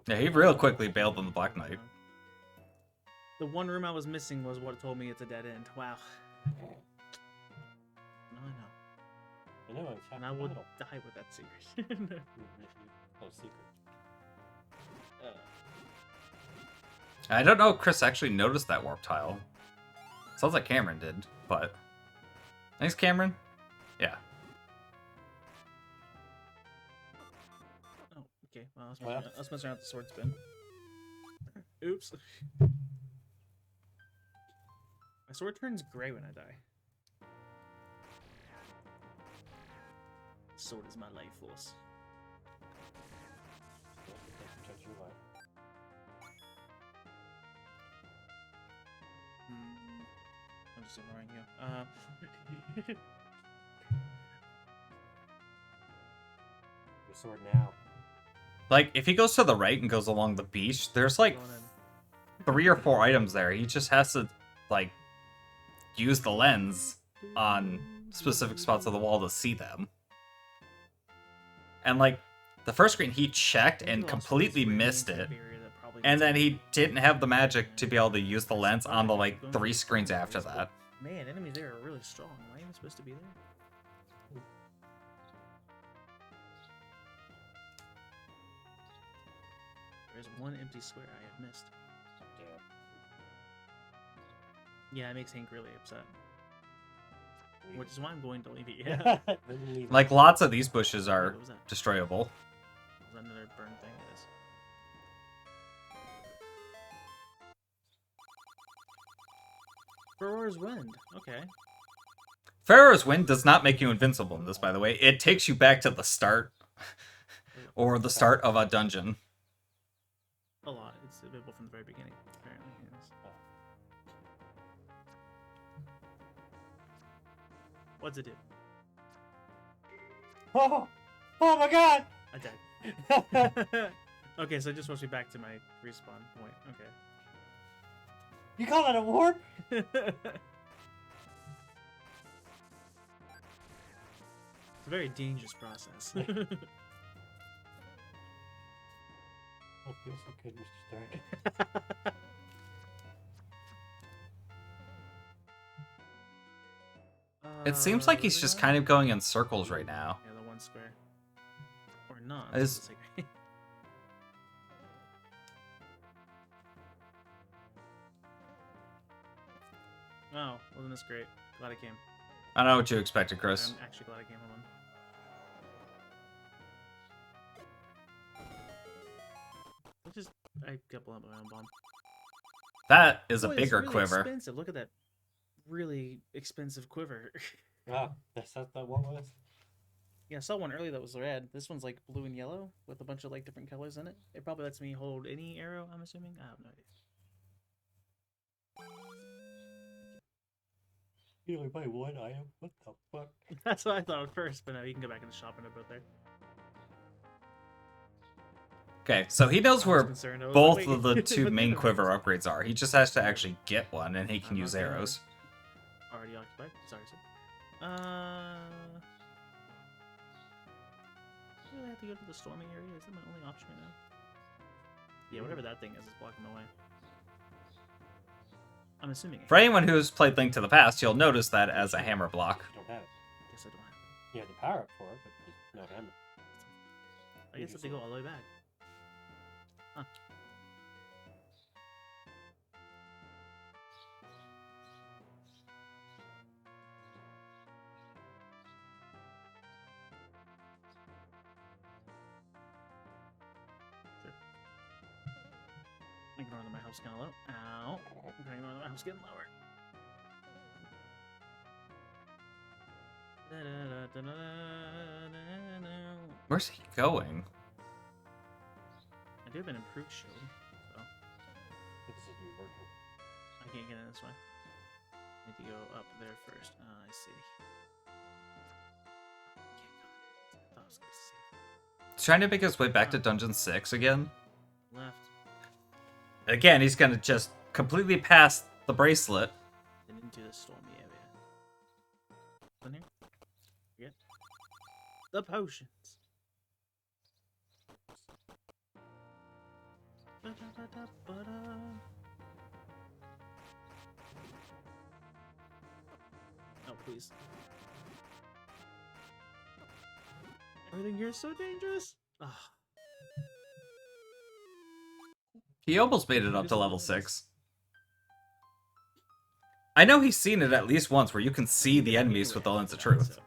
S3: Yeah, he real quickly bailed on the Black Knight.
S1: The one room I was missing was what told me it's a dead end. Wow. No, I know.
S4: I know, it's half
S1: And I
S4: the
S1: will
S4: battle.
S1: die with that secret.
S4: Oh, secret.
S3: I don't know if Chris actually noticed that warp tile. Sounds like Cameron did, but... Thanks, Cameron. Yeah.
S1: Oh, okay. Well, I
S4: Well.
S1: was messing around with the sword spin. Oops. My sword turns gray when I die. Sword is my life force.
S4: Protect your life.
S1: I'm just ignoring you.
S4: Your sword now.
S3: Like, if he goes to the right and goes along the beach, there's like
S1: Going in.
S3: 3 or 4 items there. He just has to, like, use the lens on specific spots of the wall to see them. And, like, the first screen he checked and completely missed it. And then he didn't have the magic to be able to use the lens on the, like, 3 screens after that.
S1: Man, enemies there are really strong. Why am I supposed to be there? There's one empty square I have missed. Yeah, it makes Hank really upset. Which is why I'm going to leave it. Yeah.
S3: Like, lots of these bushes are
S1: What was that?
S3: destroyable.
S1: Was that another burn thing? It is. Roar's Wind. Okay.
S3: Pharaoh's Wind does not make you invincible in this, by the way. It takes you back to the start. Or the start of a dungeon.
S1: A lot. It's available from the very beginning, apparently. Yes. What's it do?
S4: Oh! Oh my god!
S1: I died. Okay, so it just wants me back to my respawn point. Okay.
S4: You call that a warp?
S1: It's a very dangerous process.
S4: Oh, feels so good, Mr. Stark.
S2: It seems like he's just kind of going in circles right now.
S1: Yeah, the one square. Or not.
S2: Is-
S1: it's like- Oh, wasn't this great? Glad I came.
S2: I don't know what you expected, Chris.
S1: I'm actually glad I came. Hold on. I kept blowing up my own bomb.
S2: That is a
S1: Boy, it's
S2: bigger
S1: really
S2: quiver.
S1: Expensive. Look at that really expensive quiver.
S4: Oh, that's that one was?
S1: Yeah, I saw one earlier that was red. This one's like blue and yellow with a bunch of like different colors in it. It probably lets me hold any arrow, I'm assuming. I have no idea.
S4: You only buy one item? What the fuck?
S1: That's what I thought at first, but no, you can go back in the shop and put there.
S2: Okay, so he knows
S1: I was
S2: where
S1: concerned. I was
S2: both
S1: like,
S2: of
S1: wait,
S2: the two
S1: but
S2: main
S1: neither
S2: quiver
S1: one's
S2: upgrades are. He just has to actually get one, and he can
S1: I'm
S2: use
S1: not gonna-
S2: arrows.
S1: already occupied. Sorry, sir. Do I have to go to the storming area? Is that my only option right now? Yeah, whatever that thing is blocking my way. I'm assuming.
S2: For anyone who's played Link to the Past, you'll notice that as a hammer block.
S4: You don't have it.
S1: Guess I don't have it.
S4: You have the power up for it, but just no hammer.
S1: I guess I have to go all the way back. Huh. Sure. Ignore that my health's kind of low. Ow. Okay, ignore that my health's getting lower.
S2: Where's he going?
S1: I do have an improved shield, so
S4: This is me working.
S1: I can't get in this way. I need to go up there first. I see. Can't go. I thought I was gonna save.
S2: He's trying to make his way back to Dungeon 6 again.
S1: Left.
S2: Again, he's gonna just completely pass the bracelet.
S1: And into the stormy area. In here? Forget. The potions. Ba-da-ba-da-ba-da. Oh, please. Everything here is so dangerous. Ugh.
S2: He almost made it up to level 6. I know he's seen it at least once where you can see the enemies with the lens of truth.
S1: So,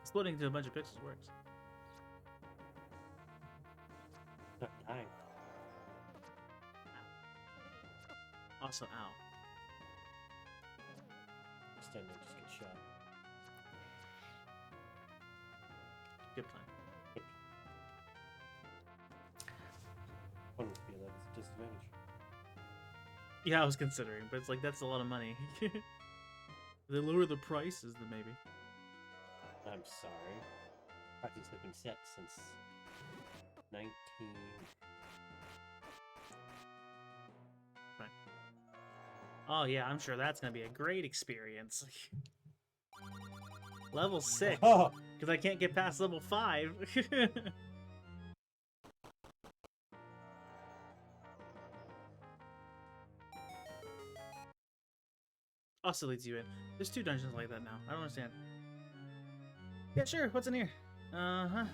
S1: exploding into a bunch of pixels works.
S4: Not dying.
S1: Also, ow.
S4: Stand there, just get shot.
S1: Good plan.
S4: One would feel that it's a disadvantage.
S1: Yeah, I was considering, but it's like that's a lot of money. They lower the prices, then maybe.
S4: I'm sorry. Prices have been set since 19.
S1: Oh yeah, I'm sure that's gonna be a great experience. Level 6,
S4: Oh!
S1: because I can't get past level 5. Also leads you in. There's 2 dungeons like that now. I don't understand. Yeah, sure. What's in here? Uh-huh.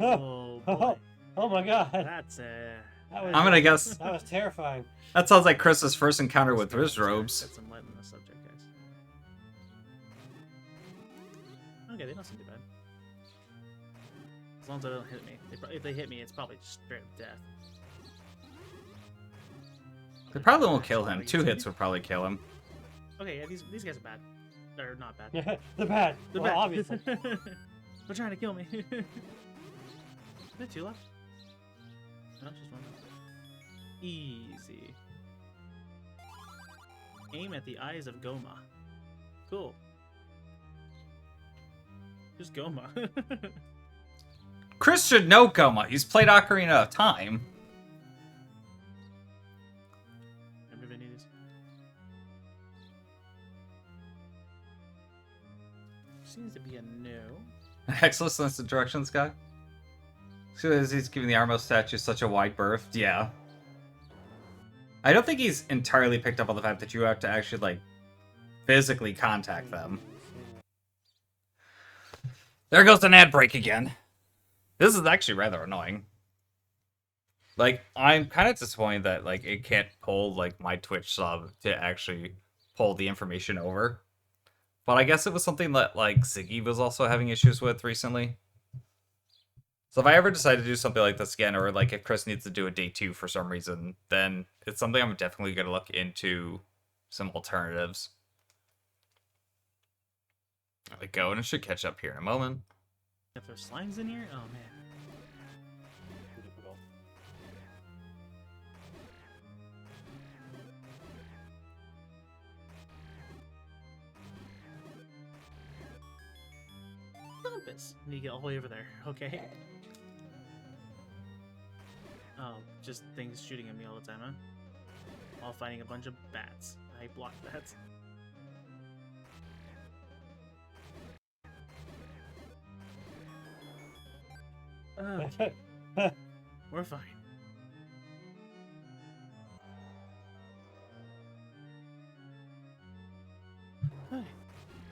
S1: Oh boy.
S4: Oh my god!
S1: That's
S4: That was-
S2: I'm gonna guess
S4: That was terrifying.
S2: that sounds like Chris's first encounter with his robes.
S1: Set some light on the subject, guys. Okay, they don't seem too bad. As long as they don't hit me. If they hit me, it's probably just straight up death.
S2: They probably won't kill him. 2 hits would probably kill him.
S1: Okay, yeah, these guys are bad. They're not bad.
S4: They're bad.
S1: They're
S4: Well,
S1: bad.
S4: obviously.
S1: They're trying to kill me. Is there 2 left? No, just 1 left. Easy. Aim at the eyes of Goma. Cool. Just Goma.
S3: Chris should know Goma. He's played Ocarina of Time.
S1: Remember Vanitas? Seems to be a no.
S3: Excellent sense of directions guy. So he's giving the Armo statue such a wide berth. Yeah. I don't think he's entirely picked up on the fact that you have to actually, like, physically contact them. There goes an ad break again. This is actually rather annoying. Like, I'm kind of disappointed that, like, it can't pull, like, my Twitch sub to actually pull the information over. But I guess it was something that, like, Ziggy was also having issues with recently. So if I ever decide to do something like this again, or, like, if Chris needs to do a day 2 for some reason, then it's something I'm definitely going to look into some alternatives. There we go, and it should catch up here in a moment.
S1: If there's slimes in here? Oh, man.
S4: Difficult.
S1: Compass. Need to get all the way over there. Okay. Oh, just things shooting at me all the time, huh? While fighting a bunch of bats. I block bats. We're fine. Okay.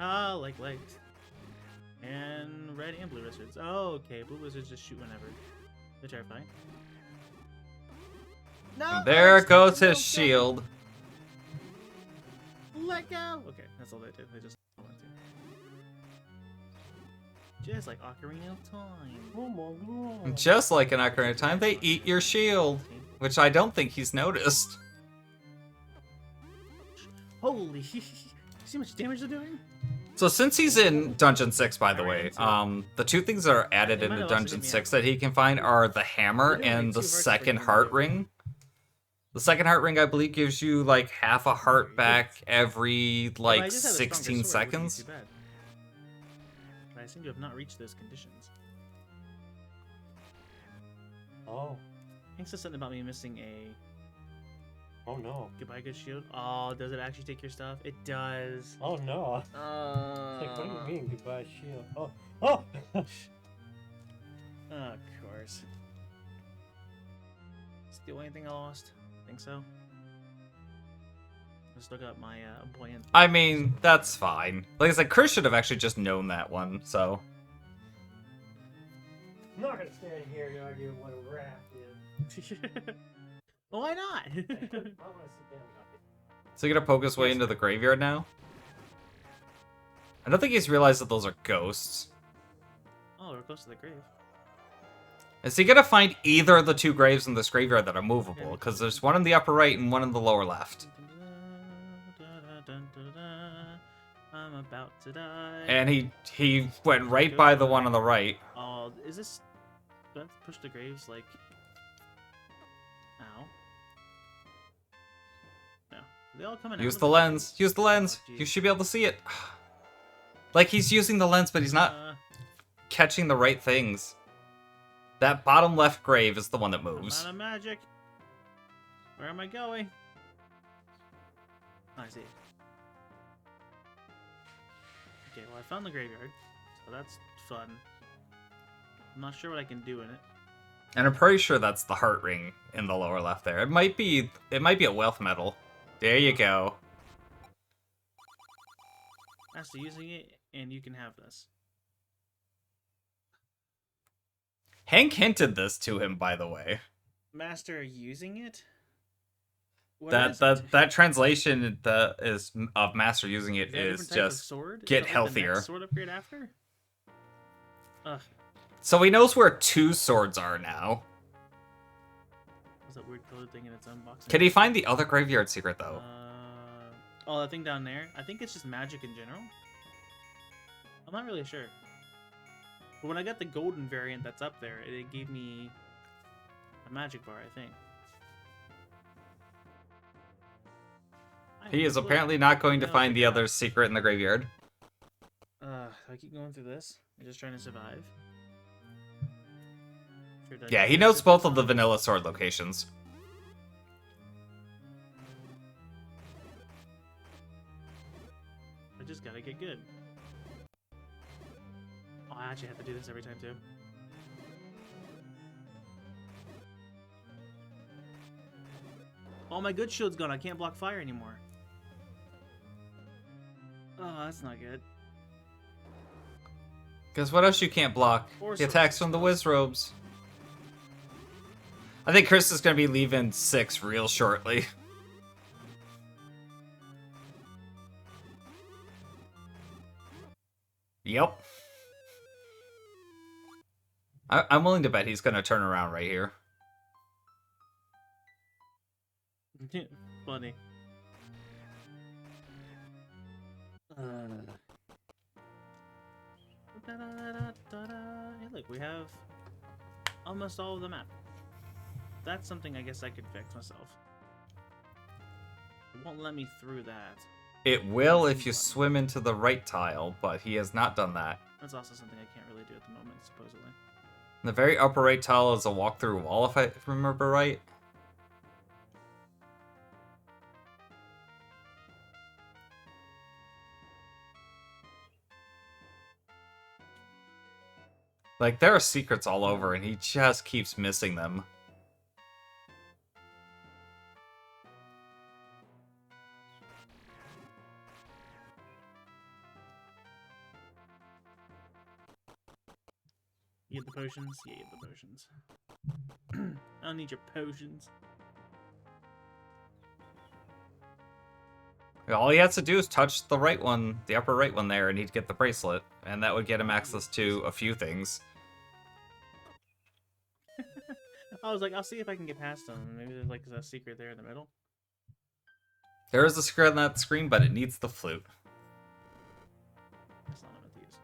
S1: Ah, like legs. And red and blue wizards. Oh, okay. Blue wizards just shoot whenever. They're terrifying. No!
S3: There
S1: legs,
S3: goes
S1: no,
S3: his
S1: go.
S3: shield.
S1: Let go! Okay, that's all they did. They just went to. Just like Ocarina of Time.
S4: Oh my god.
S3: Just like an Ocarina of Time, they eat your shield. Which I don't think he's noticed.
S1: Holy! See how much damage they're doing?
S3: So since he's in Dungeon 6, by the way, the two things that are added into Dungeon 6 that he can find are the hammer and the second heart ring. The second heart ring, I believe, gives you, like, half a heart back every,
S1: If I
S3: like,
S1: just had a stronger
S3: 16
S1: sword, it wouldn't be
S3: seconds.
S1: too bad. But I seem to have not reached those conditions.
S4: Oh.
S1: I think it's something about me missing a
S4: Oh no.
S1: goodbye good shield. Oh, does it actually take your stuff? It does.
S4: Oh no. It's like, what do you mean goodbye shield? Oh. Oh.
S1: Of course. Is the only thing I lost? Think so. Let's look up my buoyant.
S3: I mean, that's fine. Like I said, Chris should have actually just known that one, so.
S4: I'm not gonna stand here and argue what a raft is.
S1: Well, why not?
S4: I wanna sit down and
S3: So you gonna poke his way into the graveyard now? I don't think he's realized that those are ghosts.
S1: Oh, we're close to the grave.
S3: Is he gonna find either of the two graves in this graveyard that are movable? Because there's one in the upper right and one in the lower left.
S1: I'm about to die.
S3: And he went right by the one on the right.
S1: Oh, is this? Do I have to push the graves like? Ow. No, they all coming out.
S3: Use
S1: of
S3: the lens. Use the lens.
S1: Oh,
S3: You should be able to see it. Like he's using the lens, but he's not catching the right things. That bottom left grave is the one that
S1: I'm
S3: moves.
S1: out of magic. Where am I going? I see. Okay, well I found the graveyard, so that's fun. I'm not sure what I can do in it.
S3: And I'm pretty sure that's the heart ring in the lower left there. It might be a wealth medal. There you go.
S1: Master using it, and you can have this.
S3: Hank hinted this to him, by the way.
S1: Master using it? What is
S3: That translation that is of Master using it
S1: that a
S3: is
S1: different type of
S3: just
S1: sword? Is
S3: get
S1: that like the
S3: healthier.
S1: next sword upgrade after? Ugh,
S3: So he knows where two swords are now.
S1: what's that weird colored thing in its unboxing?
S3: Can he find the other graveyard secret though?
S1: Oh, that thing down there? I think it's just magic in general. I'm not really sure. But when I got the golden variant that's up there, it gave me a magic bar, I think.
S3: He is apparently not going to find the other secret in the graveyard.
S1: I keep going through this. I'm just trying to survive.
S2: Yeah, he knows both of the vanilla sword locations.
S1: I just gotta get good. Oh, I actually have to do this every time too. Oh, my good shield's gone. I can't block fire anymore. Oh, that's not good.
S2: Because what else you can't block?
S1: Or
S2: The attacks from the Wiz Robes. I think Chris is going to be leaving 6 real shortly. Yep. I'm willing to bet he's going to turn around right here.
S1: Funny. Hey, look, we have almost all of the map. That's something I guess I could fix myself. It won't let me through that.
S2: It will if you swim into the right tile, but he has not done that.
S1: That's also something I can't really do at the moment, supposedly.
S2: The very upper right tile is a walk-through wall, if I remember right. Like, there are secrets all over, and he just keeps missing them.
S1: You get the potions? Yeah, you get the potions. I don't need your potions.
S2: All he has to do is touch the right one, the upper right one there, and he'd get the bracelet. And that would get him access to a few things.
S1: I was like, I'll see if I can get past them. Maybe there's like a secret there in the middle.
S2: There is a secret on that screen, but it needs the flute.
S1: That's not what I meant to use.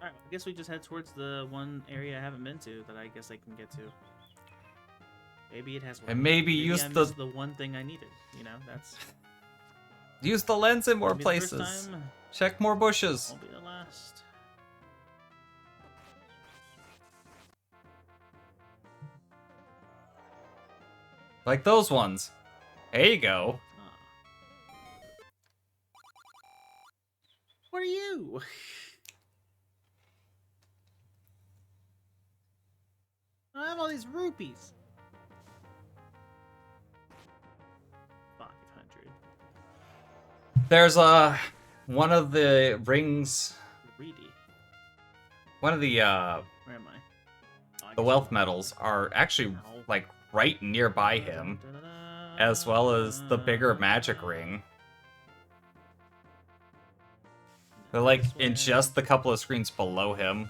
S1: Alright, I guess we just head towards the one area I haven't been to that I guess I can get to. Maybe it has one.
S2: And maybe use
S1: I
S2: the
S1: missed the one thing I needed. You know, that's
S2: use the lens in more
S1: won't be the first
S2: places.
S1: time,
S2: Check more bushes.
S1: won't be the last.
S2: Like those ones. There you go.
S1: Ah. What are you? I have all these rupees. 500.
S2: There's one of the rings,
S1: Greedy.
S2: one of the
S1: Where am I? Oh, I
S2: the
S1: guess
S2: wealth
S1: I'm-
S2: medals are actually
S1: Ow.
S2: like right nearby him, as well as the bigger magic ring. They're like in just the couple of screens below him.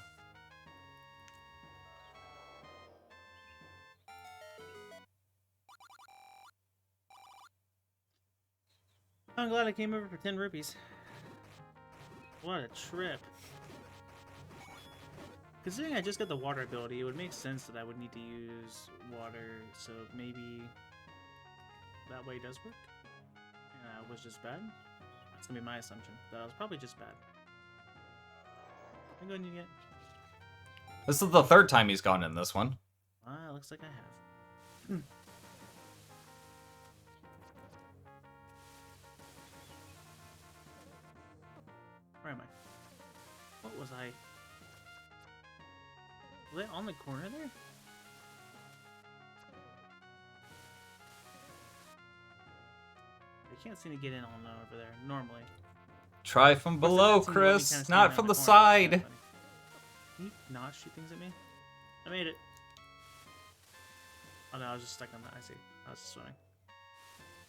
S1: I'm glad I came over for 10 rupees. What a trip. Considering I just got the water ability, it would make sense that I would need to use water, so maybe that way does work. And I was just bad. That's gonna be my assumption. That I was probably just bad. I'm going to get.
S2: This is the 3rd time he's gone in this one.
S1: Ah, looks like I have. Where am I? What was I? Was I on the corner there? I can't seem to get in on over there, normally.
S2: Try from
S1: Of course,
S2: below,
S1: that seems to let me
S2: Chris,
S1: kinda stand
S2: not
S1: around
S2: from the
S1: corner.
S2: side.
S1: That's funny. Can you not shoot things at me? I made it. Oh no, I was just stuck on that. I see. I was just swimming.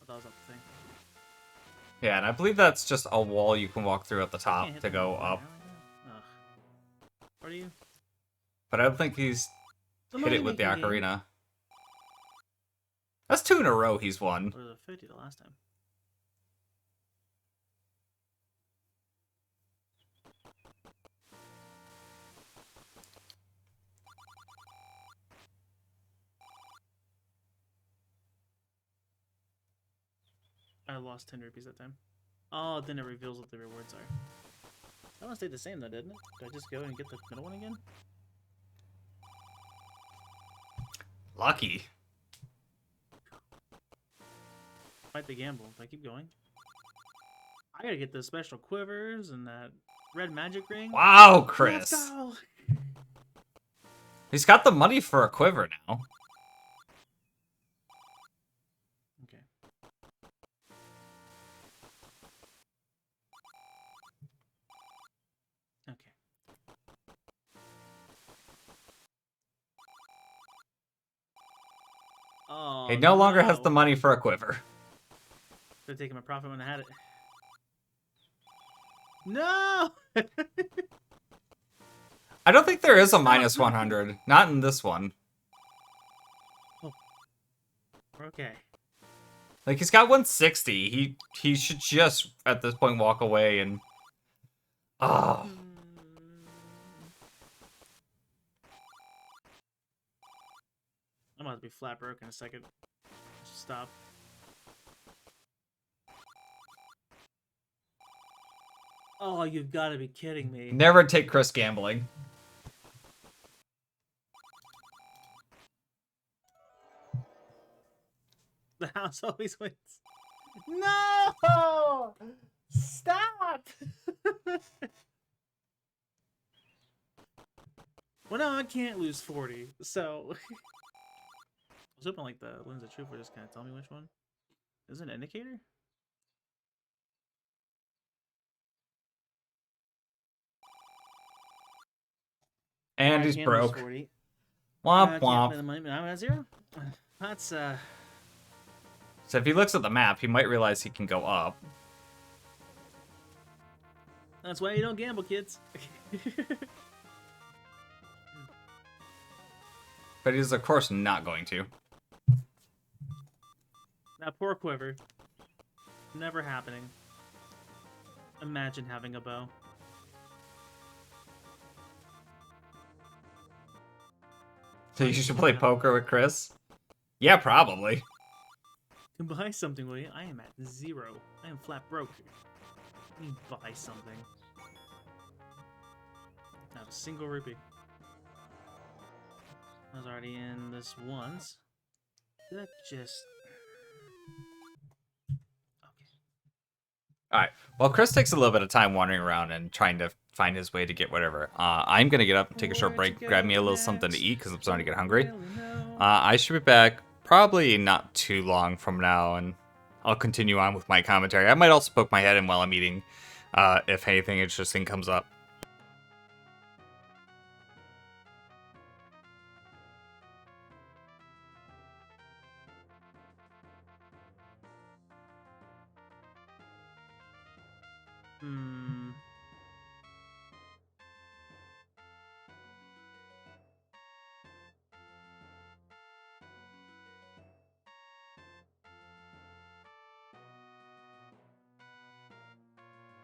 S1: I thought I was up the thing.
S2: Yeah, and I believe that's just a wall you can walk through at the
S1: I
S2: top
S1: can't hit
S2: to
S1: the
S2: go
S1: wall.
S2: up.
S1: Ugh. What are you?
S2: But I don't think he's
S1: The
S2: hit it with the
S1: money-making game.
S2: ocarina. That's 2 in a row he's won.
S1: What was it, 50 the last time? I lost 10 rupees that time. Oh, then it reveals what the rewards are. That one stayed the same though, didn't it? Did I just go and get the middle one again?
S3: Lucky.
S1: Fight the gamble. If I keep going. I gotta get the special quivers and that red magic ring.
S3: Wow,
S1: Let's
S3: Chris.
S1: go.
S3: He's got the money for a quiver now.
S1: Okay. Okay. Oh,
S3: He no longer has
S1: no.
S3: the money for a quiver.
S1: Could have taken my profit when I had it. No!
S3: I don't think there is a minus 100. Not in this one.
S1: We're okay.
S3: Like, he's got 160. He should just, at this point, walk away and... Oh.
S1: I'm about to be flat broke in a second. Just stop. Oh, you've got to be kidding me.
S3: Never take Chris gambling.
S1: The house always wins. No! Stop! Well, no, I can't lose 40, so... I was hoping, like, the Lens of Truth would just kind of tell me which one. Is it an indicator?
S3: And
S1: I
S3: he's
S1: can't lose
S3: broke.
S1: 40.
S3: Womp
S1: Can't play
S3: womp.
S1: the money, I'm at 0? That's,
S3: So if he looks at the map, he might realize he can go up.
S1: That's why you don't gamble, kids.
S3: But he's, of course, not going to.
S1: That poor quiver. Never happening. Imagine having a bow.
S3: So you should play poker with Chris? Yeah, probably.
S1: To buy something, will you? I am at 0. I am flat broke. Let me buy something. Not a single rupee. I was already in this once. That just... Okay.
S3: Alright, well, Chris takes a little bit of time wandering around and trying to find his way to get whatever. I'm going to get up and take a short break, grab me a little something to eat because I'm starting to get hungry. I should be back probably not too long from now, and I'll continue on with my commentary. I might also poke my head in while I'm eating if anything interesting comes up.
S1: Hmm.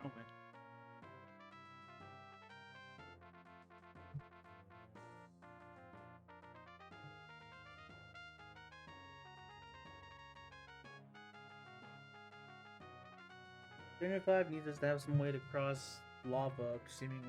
S1: Okay. Trainer 5 needs us to have some way to cross lava, seemingly.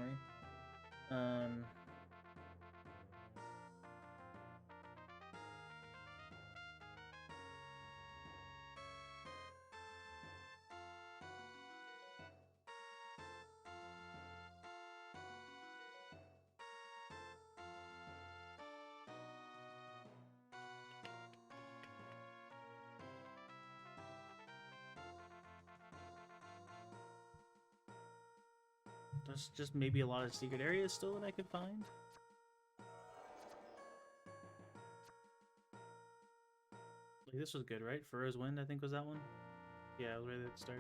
S1: There's just maybe a lot of secret areas still that I could find. Like, this was good, right? Furrow's Wind, I think, was that one? Yeah, it was right at the start.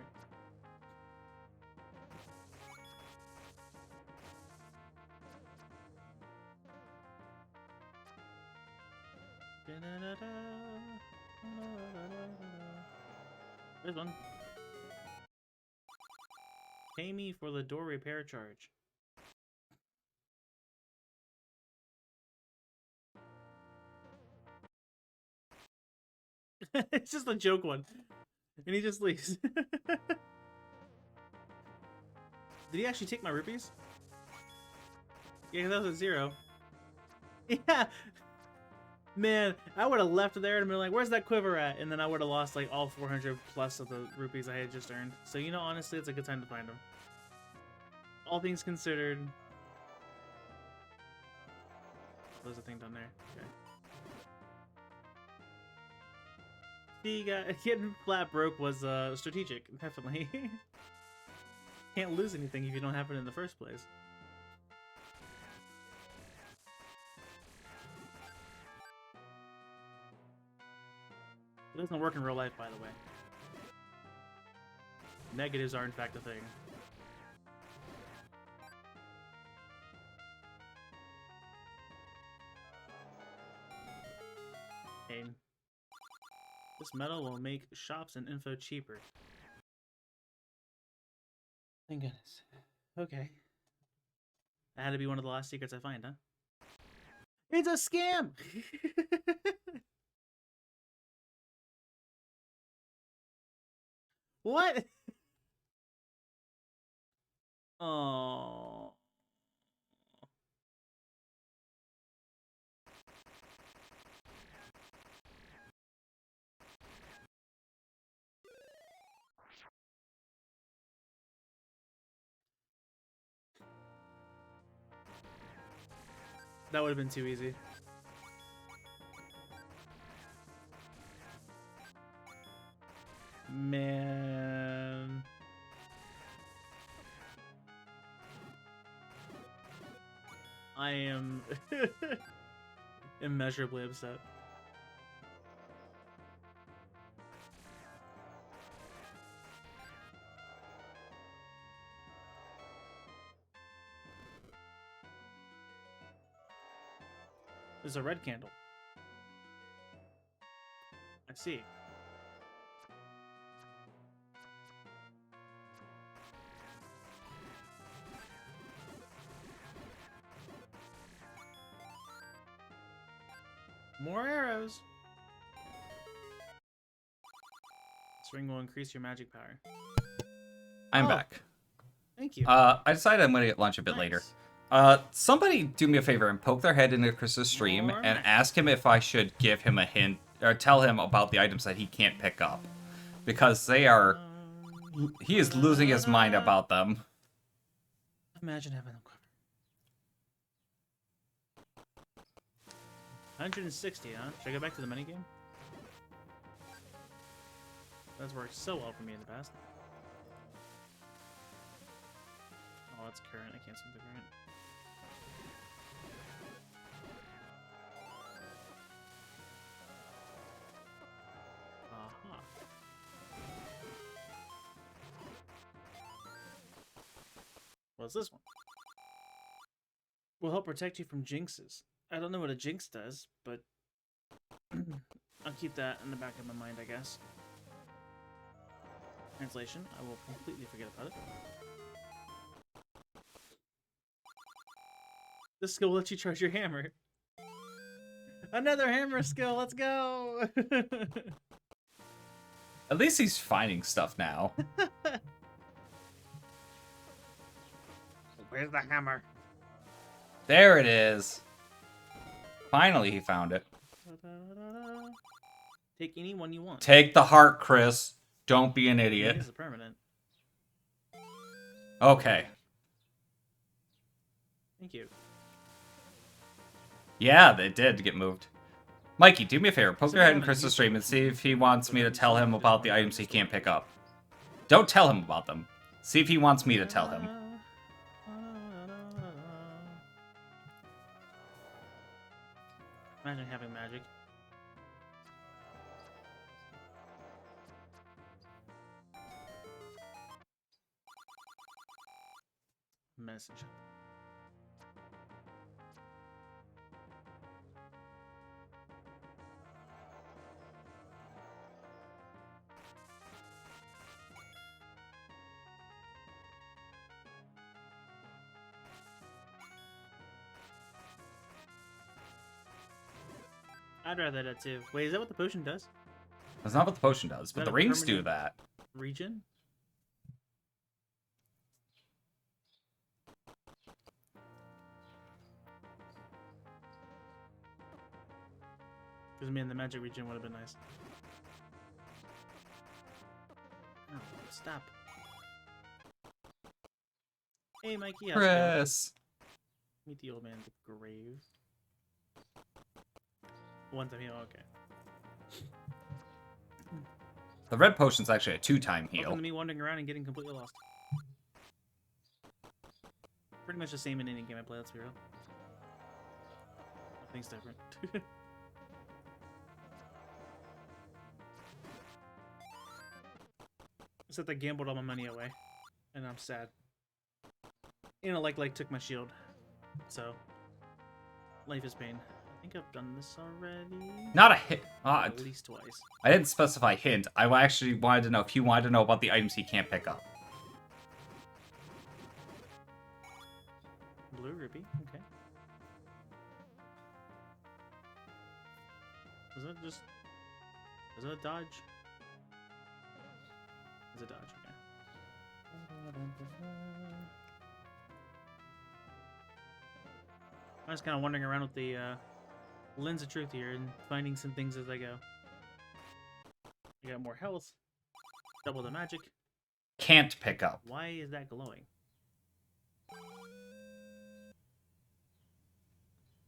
S1: There's one. Pay me for the door repair charge. It's just a joke one. And he just leaves. Did he actually take my rupees? Yeah, that was at 0. Yeah. Man, I would have left there and been like, where's that quiver at? And then I would have lost like all 400 plus of the rupees I had just earned. So, you know, honestly, it's a good time to find them. All things considered. There's a thing down there. Okay. Getting flat broke was strategic, definitely. Can't lose anything if you don't have it in the first place. It doesn't work in real life, by the way. Negatives are, in fact, a thing. And this metal will make shops and info cheaper. Thank goodness. Okay. That had to be one of the last secrets I find, huh? It's a scam! What? Oh. That would have been too easy. Man. I am immeasurably upset. There's a red candle. I see. More arrows. This ring will increase your magic power.
S3: I'm
S1: Oh.
S3: back.
S1: Thank you.
S3: I decided I'm going to get lunch a bit later. Somebody do me a favor and poke their head into Chris's stream
S1: More
S3: and
S1: magic.
S3: ask him if I should give him a hint or tell him about the items that he can't pick up. Because they are... He is losing his mind about them.
S1: Imagine having them covered. 160, huh? Should I go back to the minigame? That's worked so well for me in the past. Oh, that's current. I can't seem to current. Aha. What's this one? Will help protect you from jinxes. I don't know what a jinx does, but I'll keep that in the back of my mind, I guess. Translation, I will completely forget about it. This skill will let you charge your hammer. Another hammer skill, let's go!
S3: At least he's finding stuff now.
S1: Where's the hammer?
S3: There it is. Finally, he found it.
S1: Take any one you want.
S3: Take the heart, Chris. Don't be an idiot.
S1: It's a permanent.
S3: Okay.
S1: Thank you.
S3: Yeah, they did get moved. Mikey, do me a favor. Poke
S1: So
S3: your head
S1: I'm
S3: in
S1: gonna
S3: Chris's
S1: use
S3: stream
S1: it.
S3: and see if he wants me to
S1: But
S3: tell
S1: I'm
S3: him
S1: just
S3: about the
S1: wondering
S3: items he
S1: just
S3: can't
S1: what-
S3: pick up. Don't tell him about them. See if he wants me to tell him.
S1: Imagine having magic. Message. I'd rather that too. Wait, is that what the potion does?
S3: That's not what the potion does, but
S1: that
S3: the
S1: a
S3: rings do
S1: permanent-
S3: that.
S1: Region? Because, man, the magic region would have been nice. No, stop. Hey, Mikey, how's it going?
S2: Chris.
S1: Meet the old man at the grave. One time heal, okay.
S3: The red potion's actually a 2-time heal.
S1: Welcome to me wandering around and getting completely lost. Pretty much the same in any game I play, let's be real. Nothing's different. Except I gambled all my money away. And I'm sad. You know, like took my shield. So, life is pain. I think I've done this already.
S3: Not a hit.
S1: At least twice.
S3: I didn't specify hint. I actually wanted to know if you wanted to know about the items he can't pick up.
S1: Blue rupee, okay. Is that just... Is it a dodge? It's a dodge, okay. I'm just kind of wandering around with the lens of truth here and finding some things as I go. I got more health. Double the magic.
S3: Can't pick up.
S1: Why is that glowing?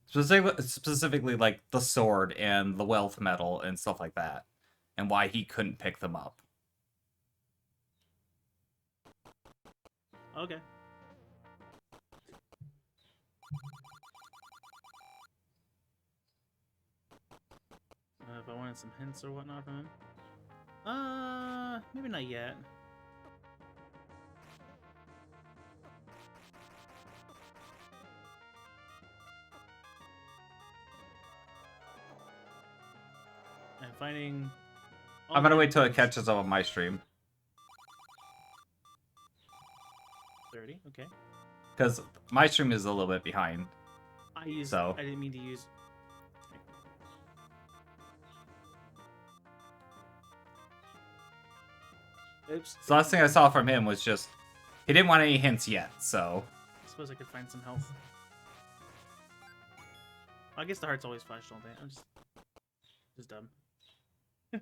S3: Specifically, like, the sword and the wealth medal and stuff like that. And why he couldn't pick them up.
S1: Okay. If I wanted some hints or whatnot from him. Maybe not yet. And finding...
S3: I'm gonna wait till it catches up on my stream.
S1: 30, okay.
S3: Because my stream is a little bit behind.
S1: I didn't mean to use... Oops.
S3: So the last thing I saw from him was just... He didn't want any hints yet, so...
S1: I suppose I could find some health. I guess the hearts always flash, don't they? I'm just dumb. I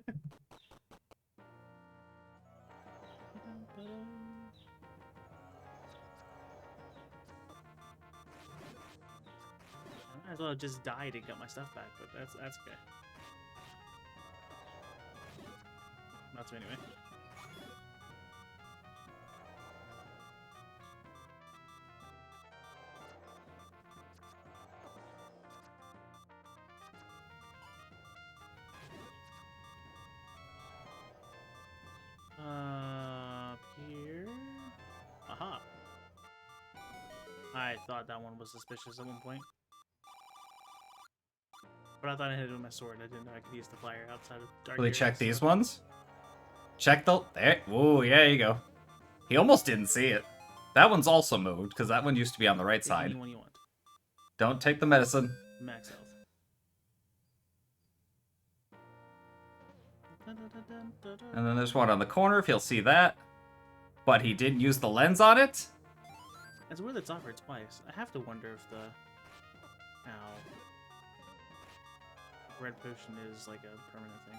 S1: might as well have just died and got my stuff back, but that's okay. Not to anyway. Here. Aha. I thought that one was suspicious at one point. But I thought I hit it with my sword. I didn't know I could use the fire outside of dark
S3: Will he
S1: areas,
S3: check
S1: so-
S3: these ones? Check the... There. Ooh, yeah, you go. He almost didn't see it. That one's also moved, because that one used to be on the right
S1: Take
S3: side.
S1: any one you want.
S3: Don't take the medicine.
S1: Max health.
S3: And then there's one on the corner, if you'll see that. But he didn't use the lens on it?
S1: It's weird it's offered twice. I have to wonder if the... Ow. Red potion is like a permanent thing.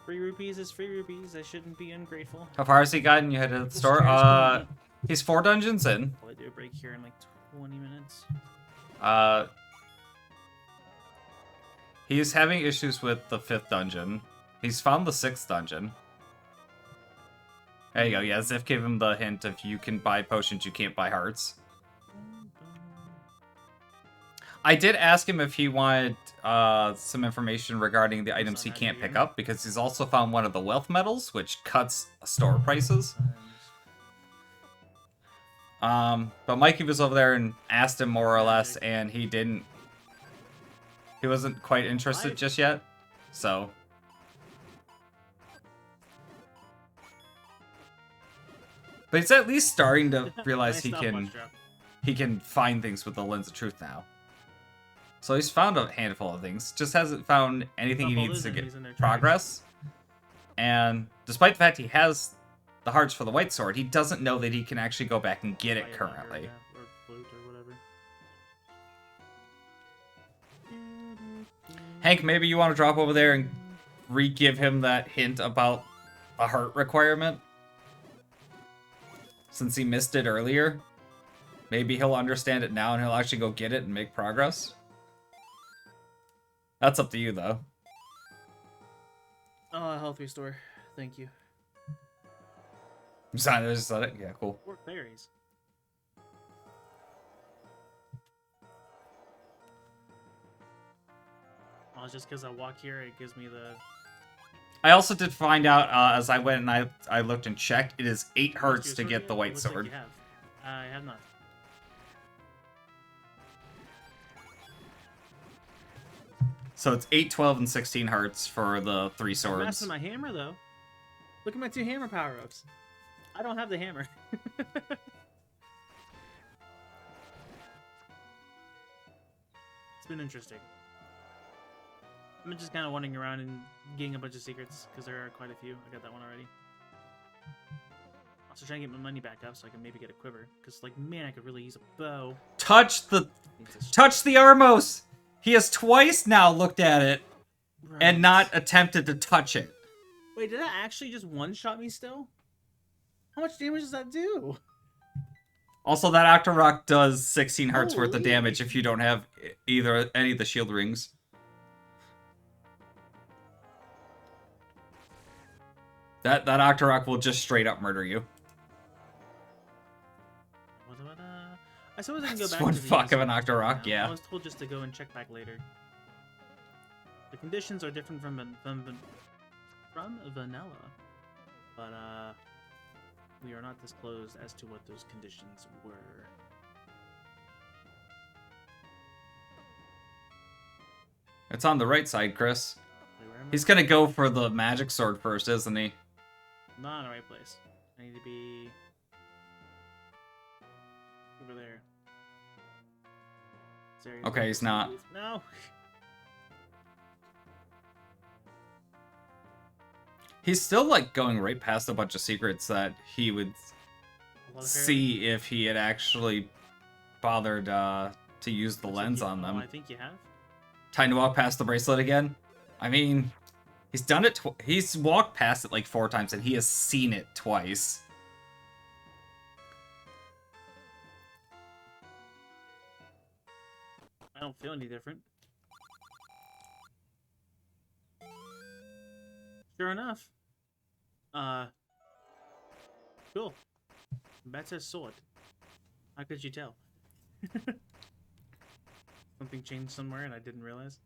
S1: Free rupees is free rupees. I shouldn't be ungrateful.
S3: How far has he gotten? You headed to the
S1: This
S3: store?
S1: train's going.
S3: He's 4 dungeons in.
S1: I'll do a break here in like 20 minutes.
S3: He's having issues with the 5th dungeon. He's found the 6th dungeon. There you go. Yeah, Ziff gave him the hint if you can buy potions, you can't buy hearts. I did ask him if he wanted some information regarding the items he can't pick up, because he's also found one of the wealth medals, which cuts store prices. But Mikey was over there and asked him more or less, and he didn't... He wasn't quite interested just yet, so... But he's at least starting to realize he can find things with the lens of truth now. So he's found a handful of things, just hasn't found anything he needs to get progress. And despite the fact he has the hearts for the white sword, he doesn't know that he can actually go back and get it currently.
S1: Or flute or whatever.
S3: Hank, maybe you want to drop over there and re-give him that hint about a heart requirement? Since he missed it earlier. Maybe he'll understand it now and he'll actually go get it and make progress. That's up to you, though.
S1: Oh, a health restore. Thank you.
S3: Is that it? Yeah, cool.
S1: 4 berries. Oh, it's just because I walk here, it gives me the...
S3: I also did find out, as I went and I looked and checked, it is 8 hearts
S1: Your
S3: to
S1: sword
S3: get
S1: yet?
S3: the white
S1: Looks like
S3: sword.
S1: you have. I have not.
S3: So it's 8, 12, and 16 hearts for the 3
S1: I'm
S3: swords.
S1: messing my hammer, though. Look at my 2 hammer power-ups. I don't have the hammer. It's been interesting. I'm just kind of wandering around and getting a bunch of secrets, because there are quite a few. I got that one already. Also trying to get my money back up so I can maybe get a quiver. Because, like, man, I could really use a bow.
S3: Touch the Armos! He has twice now looked at it and not attempted to touch it.
S1: Wait, did that actually just one-shot me still? How much damage does that do?
S3: Also, that Octorok does 16 hearts worth of
S1: Holy.
S3: damage if you don't have any of the shield rings. That Octorok will just straight up murder you.
S1: I suppose I can go
S3: That's
S1: back
S3: one
S1: to the
S3: fuck of an
S1: easy ones
S3: Octorok,
S1: now.
S3: yeah.
S1: I was told just to go and check back later. The conditions are different from vanilla, but we are not disclosed as to what those conditions were.
S3: It's on the right side, Chris.
S1: Wait, where am I?
S3: He's gonna go for the magic sword first, isn't he?
S1: I'm not in the right place. I need to be over there. Zarius
S3: Okay, he's not.
S1: No.
S3: He's still, like, going right past a bunch of secrets that he would see if he had actually bothered to use the lens on them.
S1: I think you have.
S3: Time to walk past the bracelet again? I mean, he's done it he's walked past it like 4 times and he has seen it twice.
S1: I don't feel any different. Sure enough. Cool. Better sword. How could you tell? Something changed somewhere and I didn't realize.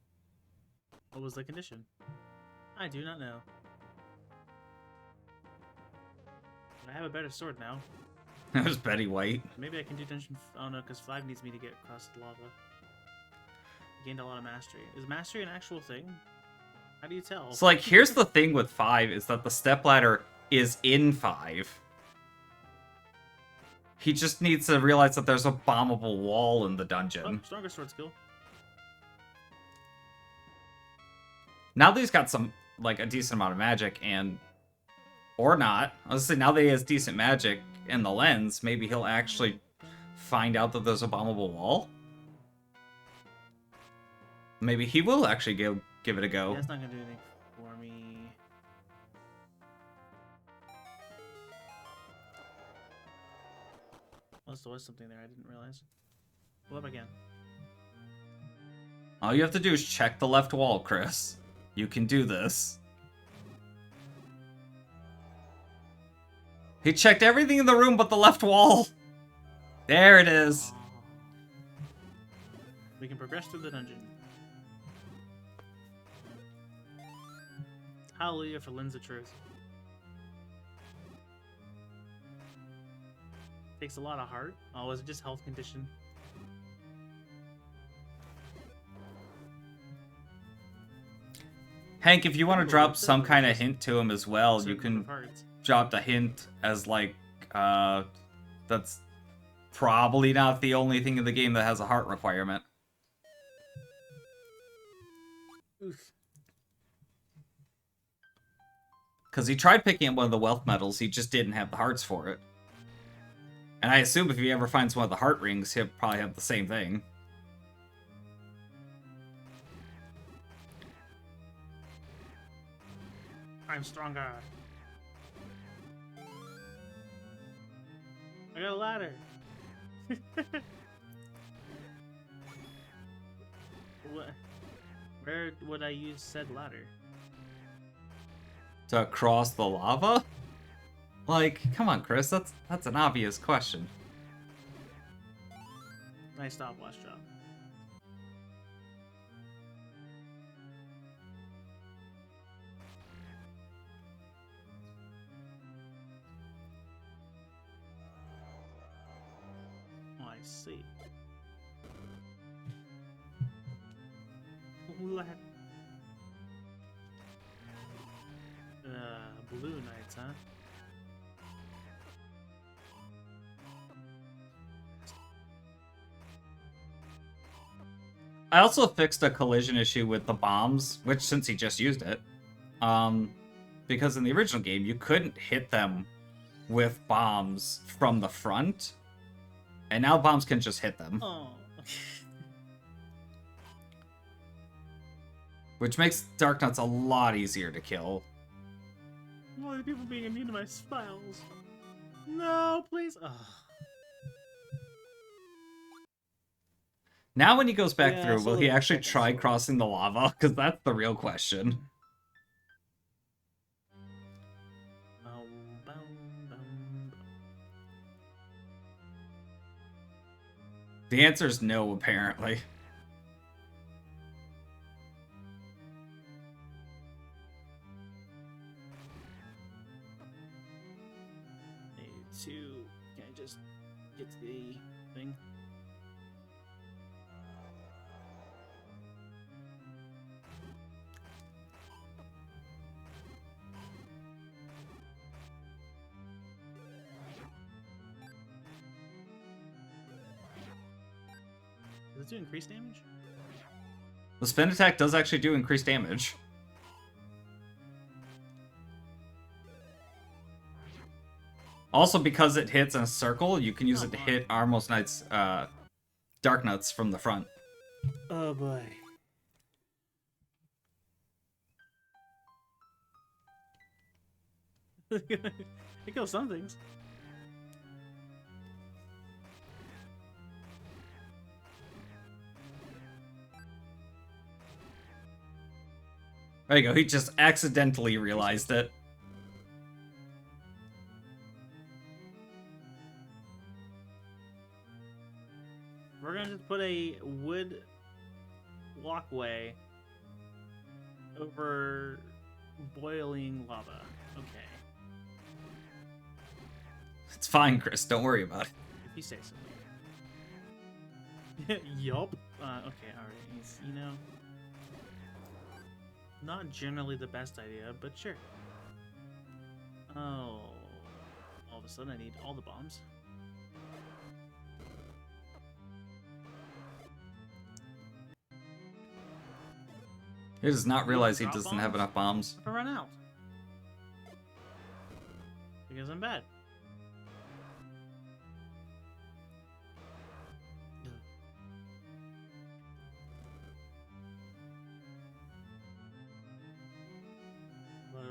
S1: What was the condition? I do not know. But I have a better sword now.
S3: It was Betty White.
S1: Maybe I can do dungeon... Oh no, because 5 needs me to get across the lava. Gained a lot of mastery. Is mastery an actual thing? How do you tell?
S3: So, like, here's the thing with 5 is that the stepladder is in 5. He just needs to realize that there's a bombable wall in the dungeon.
S1: Oh, stronger sword skill.
S3: Now that he's got some, like, a decent amount of magic and... Or not. I was gonna say, now that he has decent magic in the lens, maybe he'll actually find out that there's a bombable wall? Maybe he will actually give it a go.
S1: Yeah, it's not gonna do anything for me. Unless there was something there I didn't realize. Pull up again.
S3: All you have to do is check the left wall, Chris. You can do this. He checked everything in the room but the left wall. There it is.
S1: We can progress through the dungeon. Hallelujah for Lens of Truth. Takes a lot of heart. Oh, is it just health condition?
S3: Hank, if you want to drop some kind of hint to him as well, you can
S1: Hearts.
S3: drop the hint as like, that's probably not the only thing in the game that has a heart requirement.
S1: Oof.
S3: Because he tried picking up one of the wealth medals, he just didn't have the hearts for it. And I assume if he ever finds one of the heart rings, he'll probably have the same thing.
S1: I'm stronger. I got a ladder. What? Where would I use said ladder?
S3: To cross the lava? Like, come on, Chris, that's an obvious question.
S1: Nice stopwatch job. Oh, I see. Blue Knights, huh?
S3: I also fixed a collision issue with the bombs, which since he just used it, because in the original game you couldn't hit them with bombs from the front, and now bombs can just hit them,
S1: Oh.
S3: which makes Dark Nuts a lot easier to kill.
S1: Why are people being immune to my spells? No, please. Ugh.
S3: Now when he goes back
S1: Yeah,
S3: through, will he
S1: slowly
S3: actually
S1: second,
S3: try
S1: slowly.
S3: crossing the lava? Because that's the real question.
S1: Boom, boom, boom.
S3: The answer is no, apparently.
S1: Need to. Can I just get to the thing? Does it do increased damage?
S3: The spin attack does actually do increased damage. Also, because it hits in a circle, you can use it to hit Armos Knight's Dark Nuts from the front.
S1: Oh boy. It kills some things.
S3: There you go, he just accidentally realized it.
S1: We're gonna just put a wood walkway over boiling lava. Okay.
S3: It's fine, Chris, don't worry about it.
S1: If you say so. Yup. Okay, alright. You know, not generally the best idea, but sure. Oh. All of a sudden I need all the bombs.
S3: He does not realize he
S1: Drop
S3: doesn't have
S1: bombs?
S3: enough bombs.
S1: If I run out. Because I'm bad.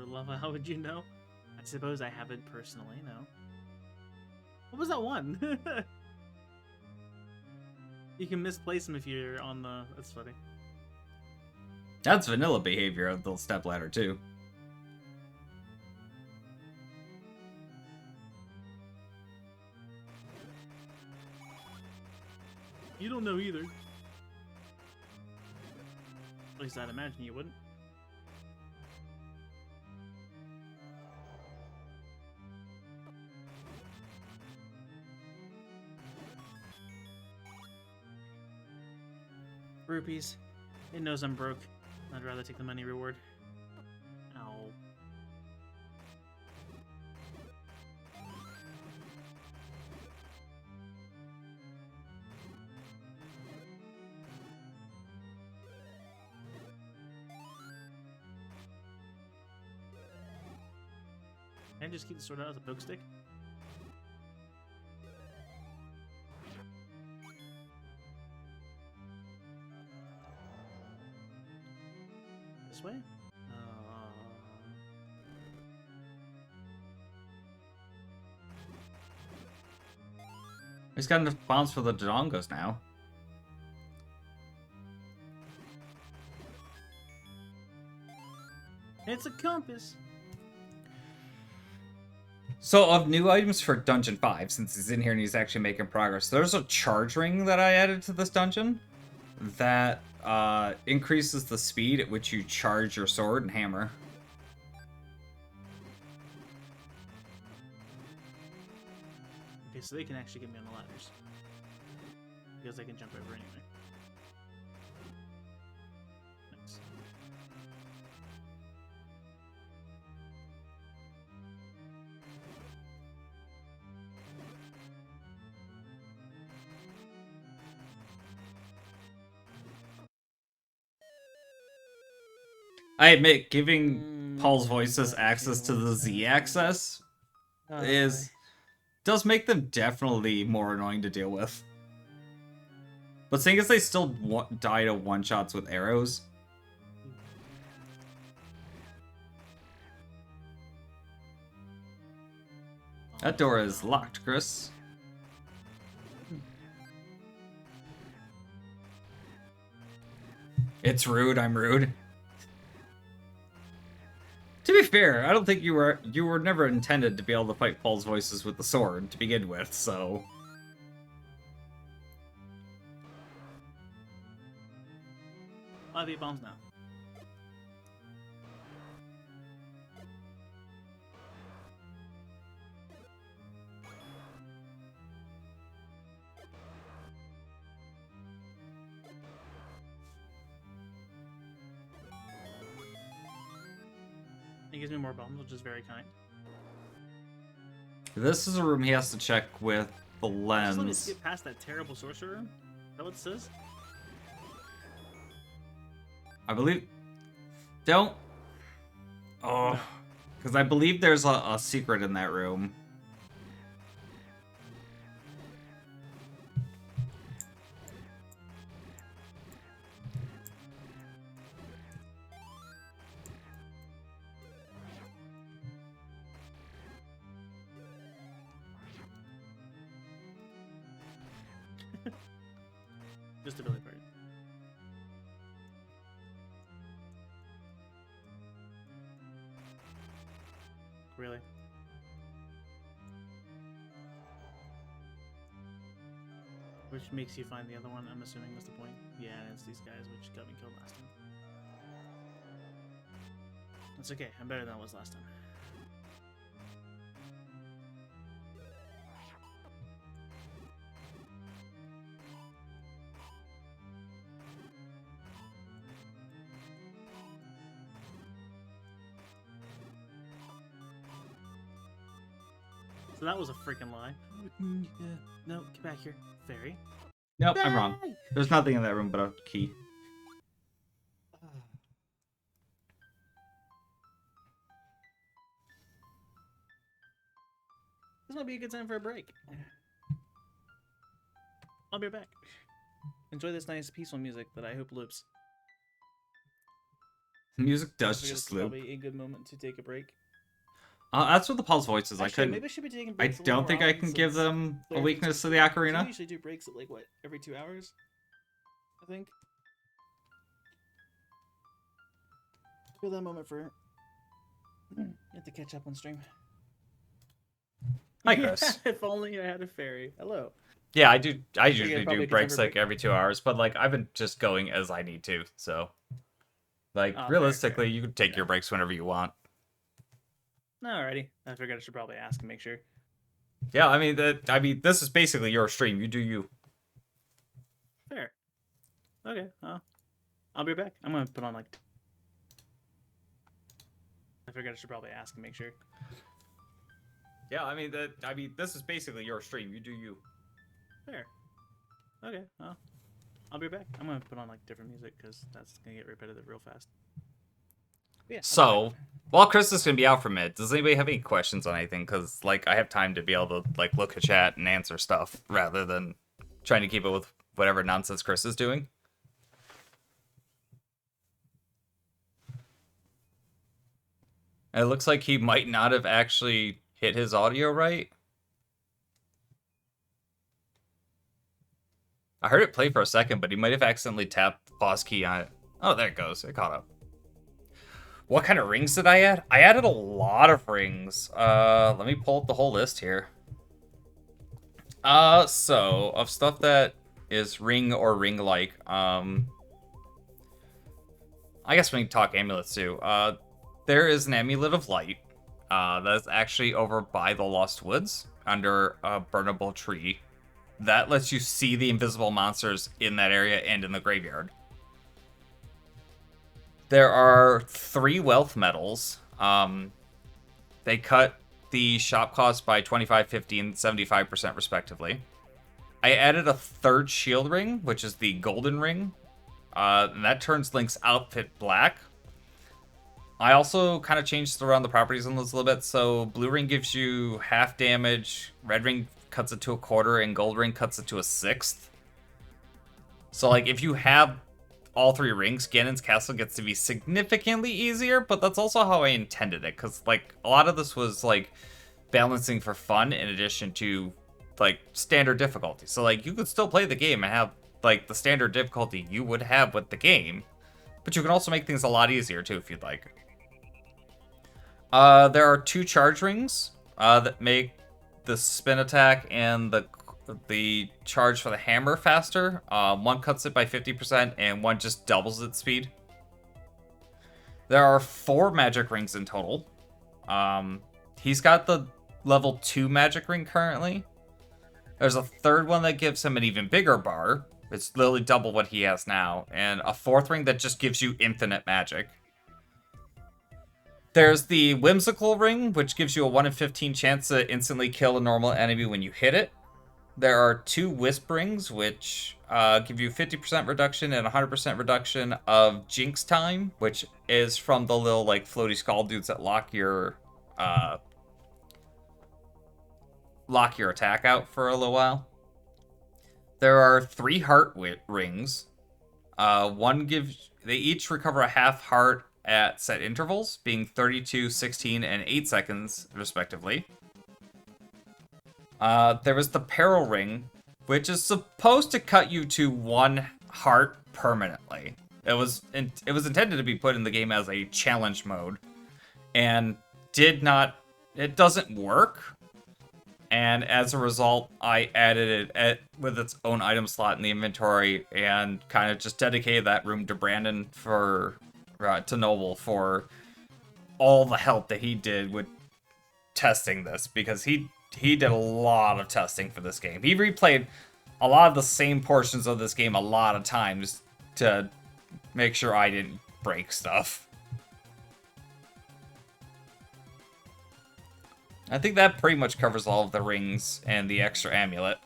S1: Lava, how would you know? I suppose I haven't personally, no. What was that one? You can misplace them if you're on the... That's funny.
S3: That's vanilla behavior of the stepladder, too.
S1: You don't know either. At least I'd imagine you wouldn't. Rupees. It knows I'm broke. I'd rather take the money reward. Ow. Can I just keep the sword out as a poke stick? This way?
S3: He's got enough bombs for the Dodongos now.
S1: It's a compass.
S3: So, of new items for Dungeon 5, since he's in here and he's actually making progress, there's a charge ring that I added to this dungeon that increases the speed at which you charge your sword and hammer.
S1: Okay, so they can actually get me on the ladders. Because they can jump over anyway. Nice.
S3: I admit, giving Paul's voices access to the Z-axis does make them definitely more annoying to deal with. But seeing as they still die to one-shots with arrows... That door is locked, Chris. It's rude, I'm rude. To be fair, I don't think you were never intended to be able to fight Paul's voices with the sword to begin with, so...
S1: I have 8 bombs now. He gives me more bombs, which is very kind.
S3: This is a room he has to check with the
S1: Just let me
S3: lens.
S1: skip past that terrible sorcerer room. Is that what it says?
S3: I believe... Don't... Oh... Because I believe there's a secret in that room.
S1: Just ability part. Really? Which makes you find the other one, I'm assuming was the point. Yeah, it's these guys which got me killed last time. That's okay, I'm better than I was last time. So that was a freaking lie. No, get back here. Fairy.
S3: Nope, I'm wrong. There's nothing in that room but a key.
S1: This might be a good time for a break. I'll be back. Enjoy this nice peaceful music that I hope loops.
S3: Music does
S1: I figured
S3: just
S1: it's
S3: loop.
S1: probably a good moment to take a break.
S3: That's what the Paul's voices.
S1: Actually,
S3: I couldn't.
S1: maybe I should be taking
S3: I
S1: breaks a little
S3: don't
S1: more
S3: think I
S1: often
S3: can give
S1: since
S3: them a
S1: Seraphin's
S3: weakness to the
S1: so
S3: ocarina.
S1: we usually do breaks at like what, every 2 hours? I think. Feel that moment for you have to catch up on stream.
S3: Hi, Chris.
S1: If only I had a fairy. Hello.
S2: Yeah, I do. I usually
S1: probably
S2: do
S1: could
S2: breaks
S1: never
S2: like
S1: break.
S2: every 2 hours, but like I've been just going as I need to. So, like
S1: Oh, fair,
S2: realistically,
S1: fair.
S2: you can take
S1: Yeah.
S2: your breaks whenever you want.
S1: Alrighty. I figured I should probably ask and make sure.
S2: Yeah, I mean, this is basically your stream. You do you.
S1: Fair. Okay. I'll be back. I'm gonna put on like. I figured I should probably ask and make sure.
S2: Yeah, I mean, this is basically your stream. You do you.
S1: Fair. Okay. I'll be back. I'm gonna put on like different music because that's gonna get repetitive real fast. Yeah. I'll be
S2: So,
S1: back.
S2: while Chris is gonna be out from it, does anybody have any questions on anything? Because like I have time to be able to like look at chat and answer stuff rather than trying to keep it with whatever nonsense Chris is doing. It looks like he might not have actually hit his audio right. I heard it play for a second, but he might have accidentally tapped the pause key on it. Oh, there it goes. It caught up. What kind of rings did I add? I added a lot of rings. Let me pull up the whole list here. So of stuff that is ring or ring-like, I guess we can talk amulets too. There is an amulet of light. That's actually over by the Lost Woods under a burnable tree. That lets you see the invisible monsters in that area and in the graveyard. There are 3 wealth medals. They cut the shop cost by 25, 50, and 75% respectively. I added a 3rd shield ring, which is the golden ring. And that turns Link's outfit black. I also kind of changed around the properties on those a little bit. So blue ring gives you half damage, red ring cuts it to a quarter, and gold ring cuts it to a 1/6. So like if you have all 3 rings, Ganon's castle gets to be significantly easier, but that's also how I intended it, because like a lot of this was like balancing for fun in addition to like standard difficulty. So like you could still play the game and have like the standard difficulty you would have with the game, but you can also make things a lot easier too if you'd like. There are 2 charge rings that make the spin attack and the charge for the hammer faster. One cuts it by 50% and one just doubles its speed. There are 4 magic rings in total. He's got the level 2 magic ring currently. There's a 3rd one that gives him an even bigger bar. It's literally double what he has now. And a 4th ring that just gives you infinite magic. There's the whimsical ring, which gives you a 1 in 15 chance to instantly kill a normal enemy when you hit it. There are 2 wisp rings, which give you 50% reduction and 100% reduction of jinx time, which is from the little like floaty skull dudes that lock your attack out for a little while. There are 3 heart rings. They each recover a half heart at set intervals, being 32, 16, and 8 seconds, respectively. There was the Peril Ring, which is supposed to cut you to 1 heart permanently. It was intended to be put in the game as a challenge mode, and it doesn't work. And as a result, I added it with its own item slot in the inventory and kind of just dedicated that room to Brandon to Noble for all the help that he did with testing this, because he did a lot of testing for this game. He replayed a lot of the same portions of this game a lot of times to make sure I didn't break stuff. I think that pretty much covers all of the rings and the extra amulet.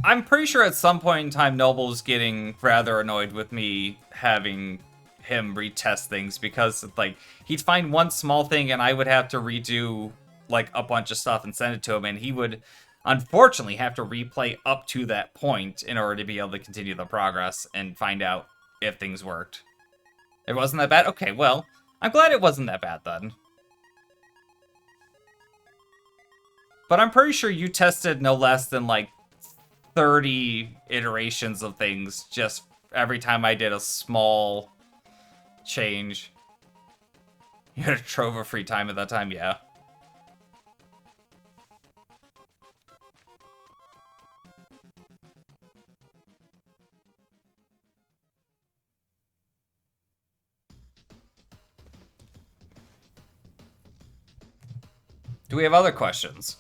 S2: I'm pretty sure at some point in time Noble was getting rather annoyed with me having him retest things, because like he'd find one small thing and I would have to redo like a bunch of stuff and send it to him, and he would unfortunately have to replay up to that point in order to be able to continue the progress and find out if things worked. It wasn't that bad? Okay, well, I'm glad it wasn't that bad then. But I'm pretty sure you tested no less than like 30 iterations of things just every time I did a small change. You had a trove of free time at that time, yeah. Do we have other questions?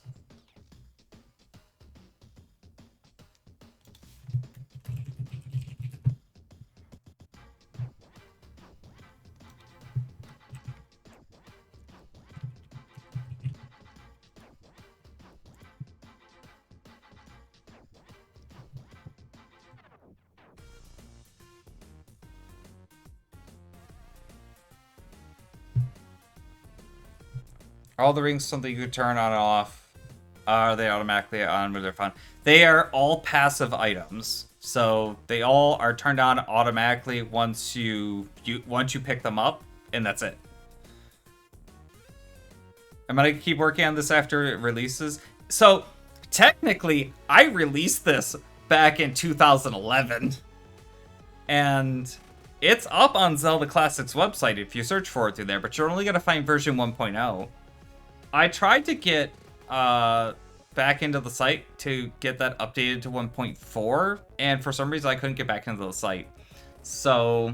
S2: Are all the rings something you could turn on and off? Are they automatically on when they're fun? They are all passive items, so they all are turned on automatically once you pick them up, and that's it. Am I gonna keep working on this after it releases?
S3: So, technically, I released this back in 2011. And it's up on Zelda Classics website if you search for it through there, but you're only going to find version 1.0. I tried to get back into the site to get that updated to 1.4, and for some reason I couldn't get back into the site. So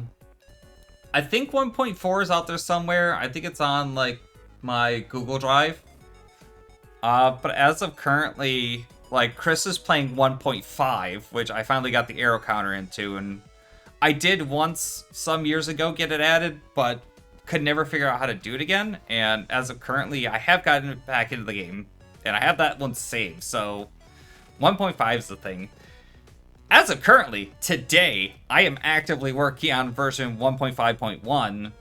S3: I think 1.4 is out there somewhere. I think it's on like my Google Drive. But as of currently, like, Chris is playing 1.5, which I finally got the arrow counter into, and I did once some years ago get it added, but could never figure out how to do it again. And as of currently, I have gotten it back into the game, and I have that one saved. So 1.5 is the thing. As of currently, today, I am actively working on version 1.5.1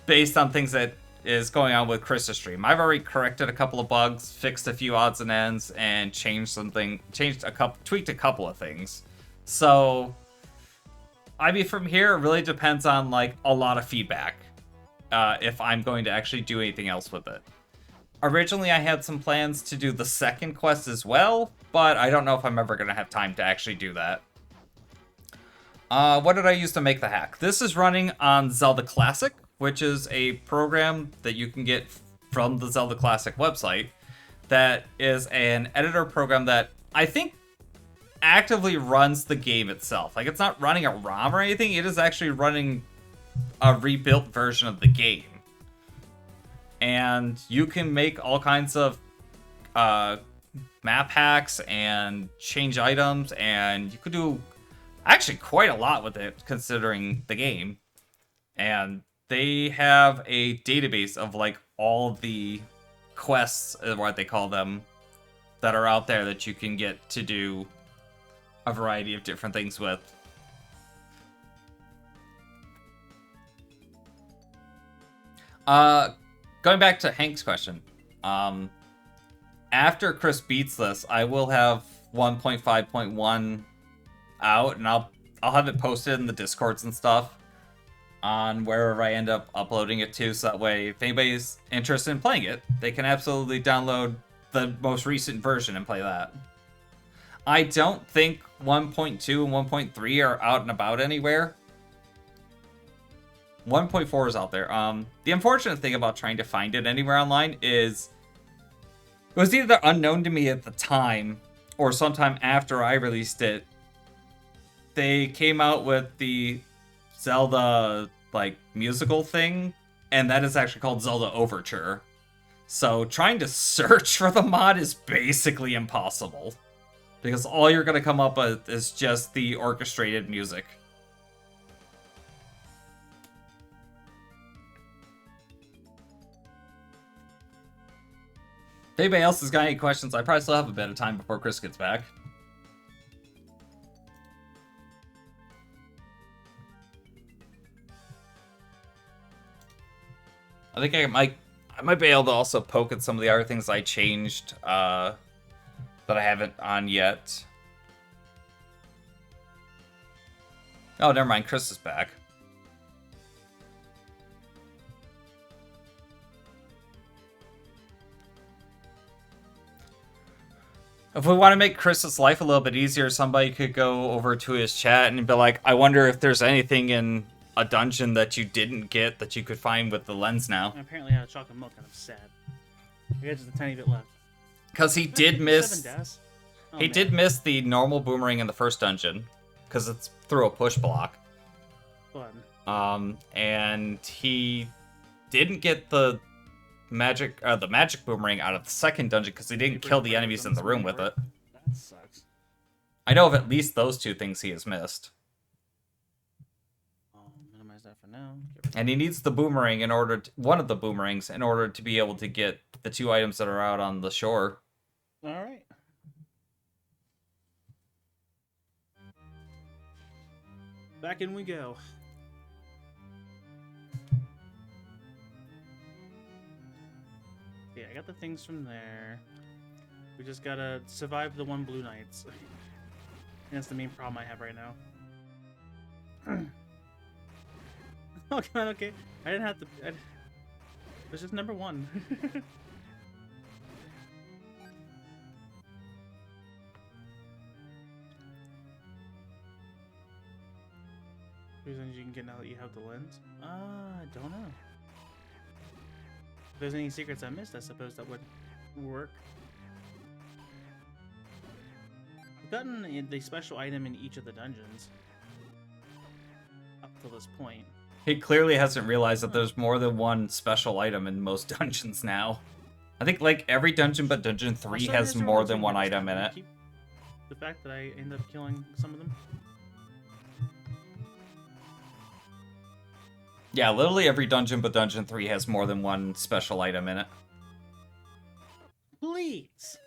S3: based on things that is going on with Chrisaegrimm. I've already corrected a couple of bugs, fixed a few odds and ends, and tweaked a couple of things. So, I mean, from here, it really depends on, like, a lot of feedback, if I'm going to actually do anything else with it. Originally, I had some plans to do the second quest as well, but I don't know if I'm ever going to have time to actually do that. What did I use to make the hack? This is running on Zelda Classic, which is a program that you can get from the Zelda Classic website that is an editor program that I think actively runs the game itself. Like, it's not running a ROM or anything, it is actually running a rebuilt version of the game. And you can make all kinds of map hacks and change items, and you could do actually quite a lot with it considering the game. And they have a database of like all the quests, what they call them, that are out there that you can get to do a variety of different things with. Going back to Hank's question, after Chris beats this, I will have 1.5.1 out, and I'll have it posted in the Discords and stuff on wherever I end up uploading it to, so that way if anybody's interested in playing it, they can absolutely download the most recent version and play that. I don't think 1.2 and 1.3 are out and about anywhere. 1.4 is out there. The unfortunate thing about trying to find it anywhere online is it was either unknown to me at the time or sometime after I released it. They came out with the Zelda, like, musical thing, and that is actually called Zelda Overture. So trying to search for the mod is basically impossible, because all you're going to come up with is just the orchestrated music. If anybody else has got any questions, I probably still have a bit of time before Chris gets back. I think I might be able to also poke at some of the other things I changed that I haven't on yet. Oh, never mind. Chris is back. If we want to make Chris's life a little bit easier, somebody could go over to his chat and be like, I wonder if there's anything in a dungeon that you didn't get that you could find with the lens now.
S1: I apparently had a chocolate milk, and I'm sad. I got just a tiny bit left.
S3: Because he did miss...
S1: He
S3: did miss the normal boomerang in the first dungeon, because it's through a push block.
S1: Fun.
S3: And he didn't get the magic boomerang out of the second dungeon because he didn't kill the enemies in the room with it.
S1: That sucks.
S3: I know of at least those two things he has missed.
S1: I'll minimize that for now.
S3: And he needs the boomerang one of the boomerangs in order to be able to get the two items that are out on the shore.
S1: All right. Back in we go. Yeah, I got the things from there. We just gotta survive the one blue nights. That's the main problem I have right now. Oh god, okay. I didn't have to... It was just number one. Whose energy you can get now that you have the lens? I don't know. If there's any secrets I missed, I suppose that would work. I've gotten the special item in each of the dungeons up till this point.
S3: He clearly hasn't realized that there's more than one special item in most dungeons now. I think like every dungeon but Dungeon 3
S1: Also,
S3: has
S1: is there
S3: more
S1: one
S3: than
S1: thing
S3: one
S1: that
S3: item in
S1: does
S3: it.
S1: keep the fact that I end up killing some of them?
S3: Yeah, literally every dungeon but Dungeon 3 has more than one special item in it.
S1: Please!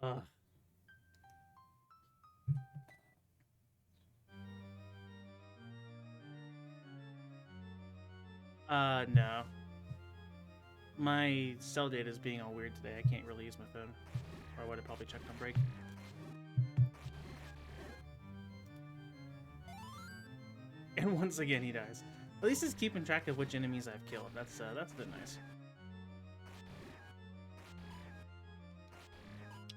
S1: Ugh. No. My cell data is being all weird today. I can't really use my phone. Or I would have probably checked on break. And once again, he dies. At least he's keeping track of which enemies I've killed. That's a bit nice.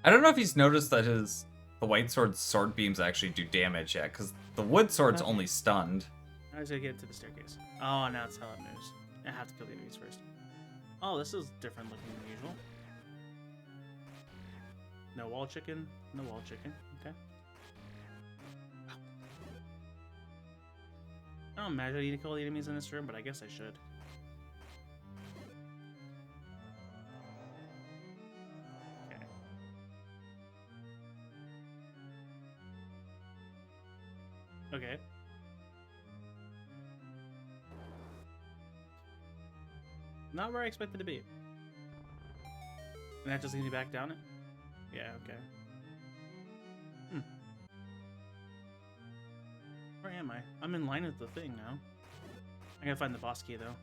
S3: I don't know if he's noticed that the white sword's sword beams actually do damage yet, because the wood sword's
S1: Okay.
S3: only stunned.
S1: I was gonna get to the staircase. Oh, now that's how it moves. I have to kill the enemies first. Oh, this is different looking than usual. No wall chicken. No wall chicken. Okay. I don't imagine I need to kill the enemies in this room, but I guess I should. Okay. Okay. Not where I expected to be. And that just leads me back down it? Yeah, okay. Where am I? I'm in line with the thing now. I gotta find the boss key, though.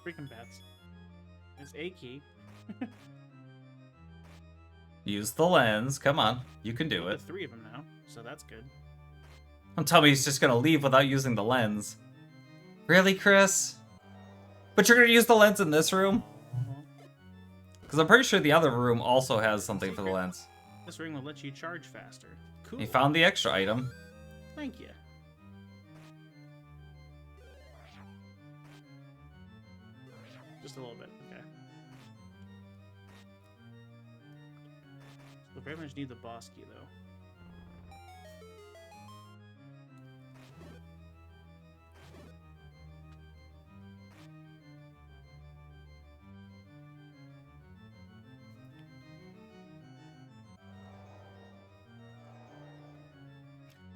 S1: Freaking bats. There's a key.
S3: Use the lens. Come on. You can do
S1: There's
S3: it.
S1: 3 of them now, so that's good.
S3: Don't tell me he's just gonna leave without using the lens. Really, Chris? But you're gonna use the lens in this room? Because I'm pretty sure the other room also has something for the lens.
S1: This ring will let you charge faster. Cool.
S3: He found the extra item.
S1: Thank you. Just a little bit, okay. So very much need the boss key, though.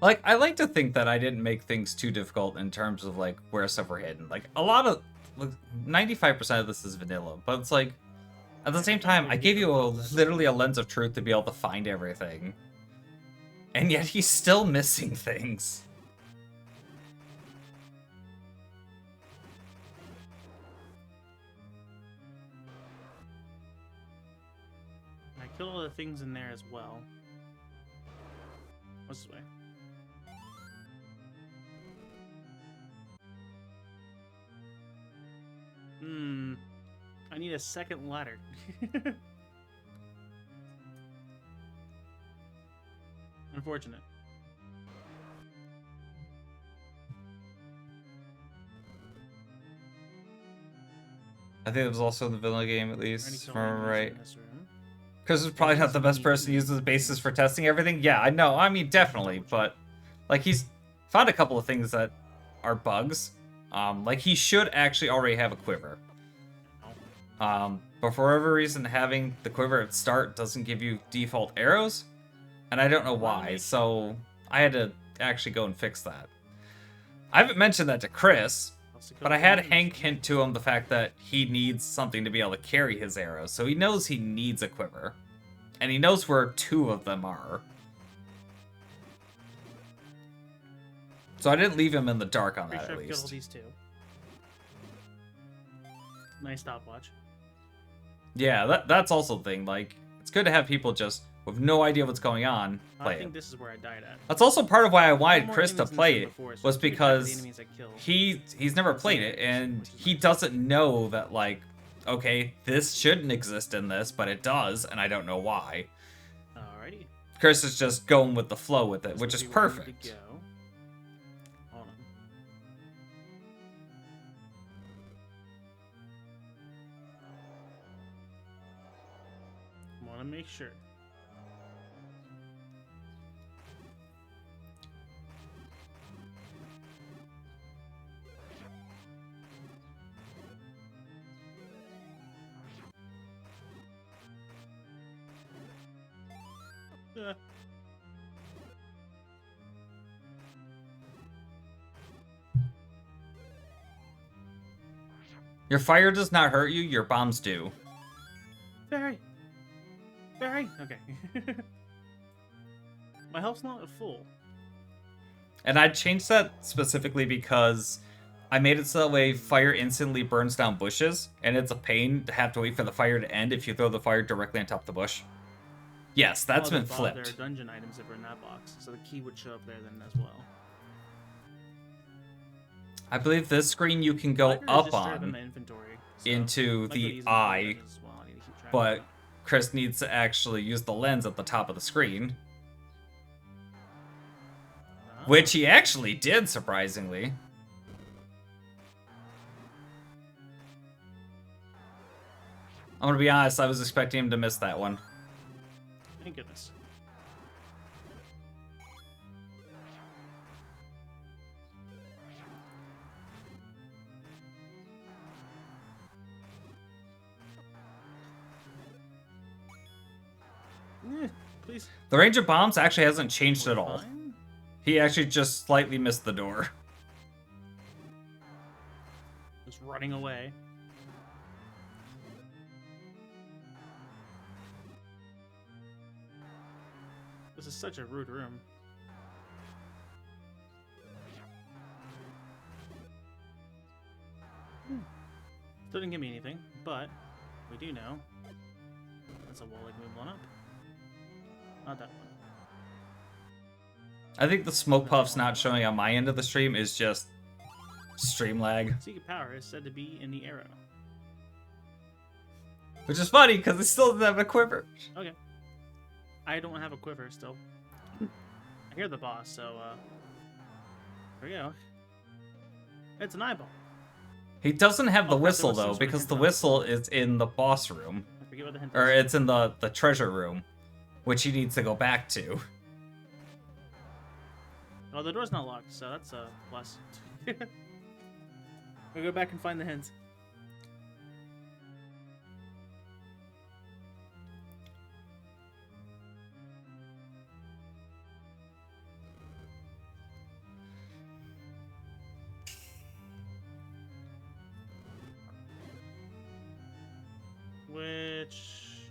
S3: Like, I like to think that I didn't make things too difficult in terms of, like, where stuff were hidden. Like, a lot of... 95% of this is vanilla, but it's like... At the same time, I gave you literally a lens of truth to be able to find everything. And yet he's still missing things.
S1: I killed all the things in there as well. What's this way? I need a second ladder. Unfortunate.
S3: I think it was also in the vanilla game, at
S1: Already
S3: least,
S1: killed
S3: if I
S1: enemies
S3: remember right.
S1: in this room.
S3: Chris is probably not the best person to use as a basis for testing everything. Yeah, I know. I mean, definitely. But, like, he's found a couple of things that are bugs. Like, he should actually already have a quiver. But for whatever reason, having the quiver at start doesn't give you default arrows. And I don't know why. So, I had to actually go and fix that. I haven't mentioned that to Chris. But I had Hank hint to him the fact that he needs something to be able to carry his arrows. So he knows he needs a quiver. And he knows where 2 of them are. So I didn't leave him in the dark on
S1: Pretty
S3: that,
S1: sure
S3: at
S1: I've killed all
S3: least.
S1: these 2. Nice stopwatch.
S3: Yeah, that's also the thing. Like, it's good to have people just with no idea what's going on,
S1: I
S3: play
S1: think
S3: it.
S1: this is where I died at.
S3: That's also part of why I wanted
S1: More
S3: Chris to
S1: enemies in this
S3: play
S1: than
S3: it,
S1: before, so
S3: was
S1: it's pretty bad for the
S3: because
S1: enemies I kill.
S3: he's never played it, and he doesn't know that, like, okay, this shouldn't exist in this, but it does, and I don't know why.
S1: Alrighty.
S3: Chris is just going with the flow with it,
S1: This
S3: which
S1: will
S3: is
S1: be where I need
S3: perfect.
S1: to go. Hold on. Want to make sure. Yeah.
S3: Your fire does not hurt you, your bombs do.
S1: Very. Very. Okay. My health's not full.
S3: And I changed that specifically because I made it so that way fire instantly burns down bushes, and it's a pain to have to wait for the fire to end if you throw the fire directly on top of the bush. Yes, that's been
S1: There
S3: flipped.
S1: are dungeon items that were in that box, so the key would show up there then as well.
S3: I believe this screen you can go
S1: I could
S3: up
S1: just straight in
S3: on
S1: the inventory, so
S3: into
S1: might go
S3: the
S1: easy with
S3: eye,
S1: dungeons as well. I need to keep track of
S3: but
S1: that.
S3: Chris needs to actually use the lens at the top of the screen, which he actually did, surprisingly. I'm gonna be honest, I was expecting him to miss that one.
S1: Thank goodness. Please.
S3: The range of bombs actually hasn't changed at all.
S1: Fine.
S3: He actually just slightly missed the door.
S1: Just running away. This is such a rude room. Still didn't give me anything, but we do know that's a wall like move one up. Not that one.
S3: I think the smoke puffs not showing on my end of the stream is just stream lag.
S1: Secret power is said to be in the arrow.
S3: Which is funny, because it still doesn't have a quiver.
S1: Okay. I don't have a quiver still. I hear the boss, so here we go. It's an eyeball.
S3: He doesn't have the
S1: Oh, crap, there
S3: whistle,
S1: was some
S3: though,
S1: sort of
S3: because
S1: hint
S3: the
S1: on it.
S3: whistle is in the boss room.
S1: I forget what the hint
S3: Or
S1: is.
S3: it's in the treasure room, which he needs to go back to.
S1: Oh, the door's not locked, so that's a plus. We'll go back and find the hint. Which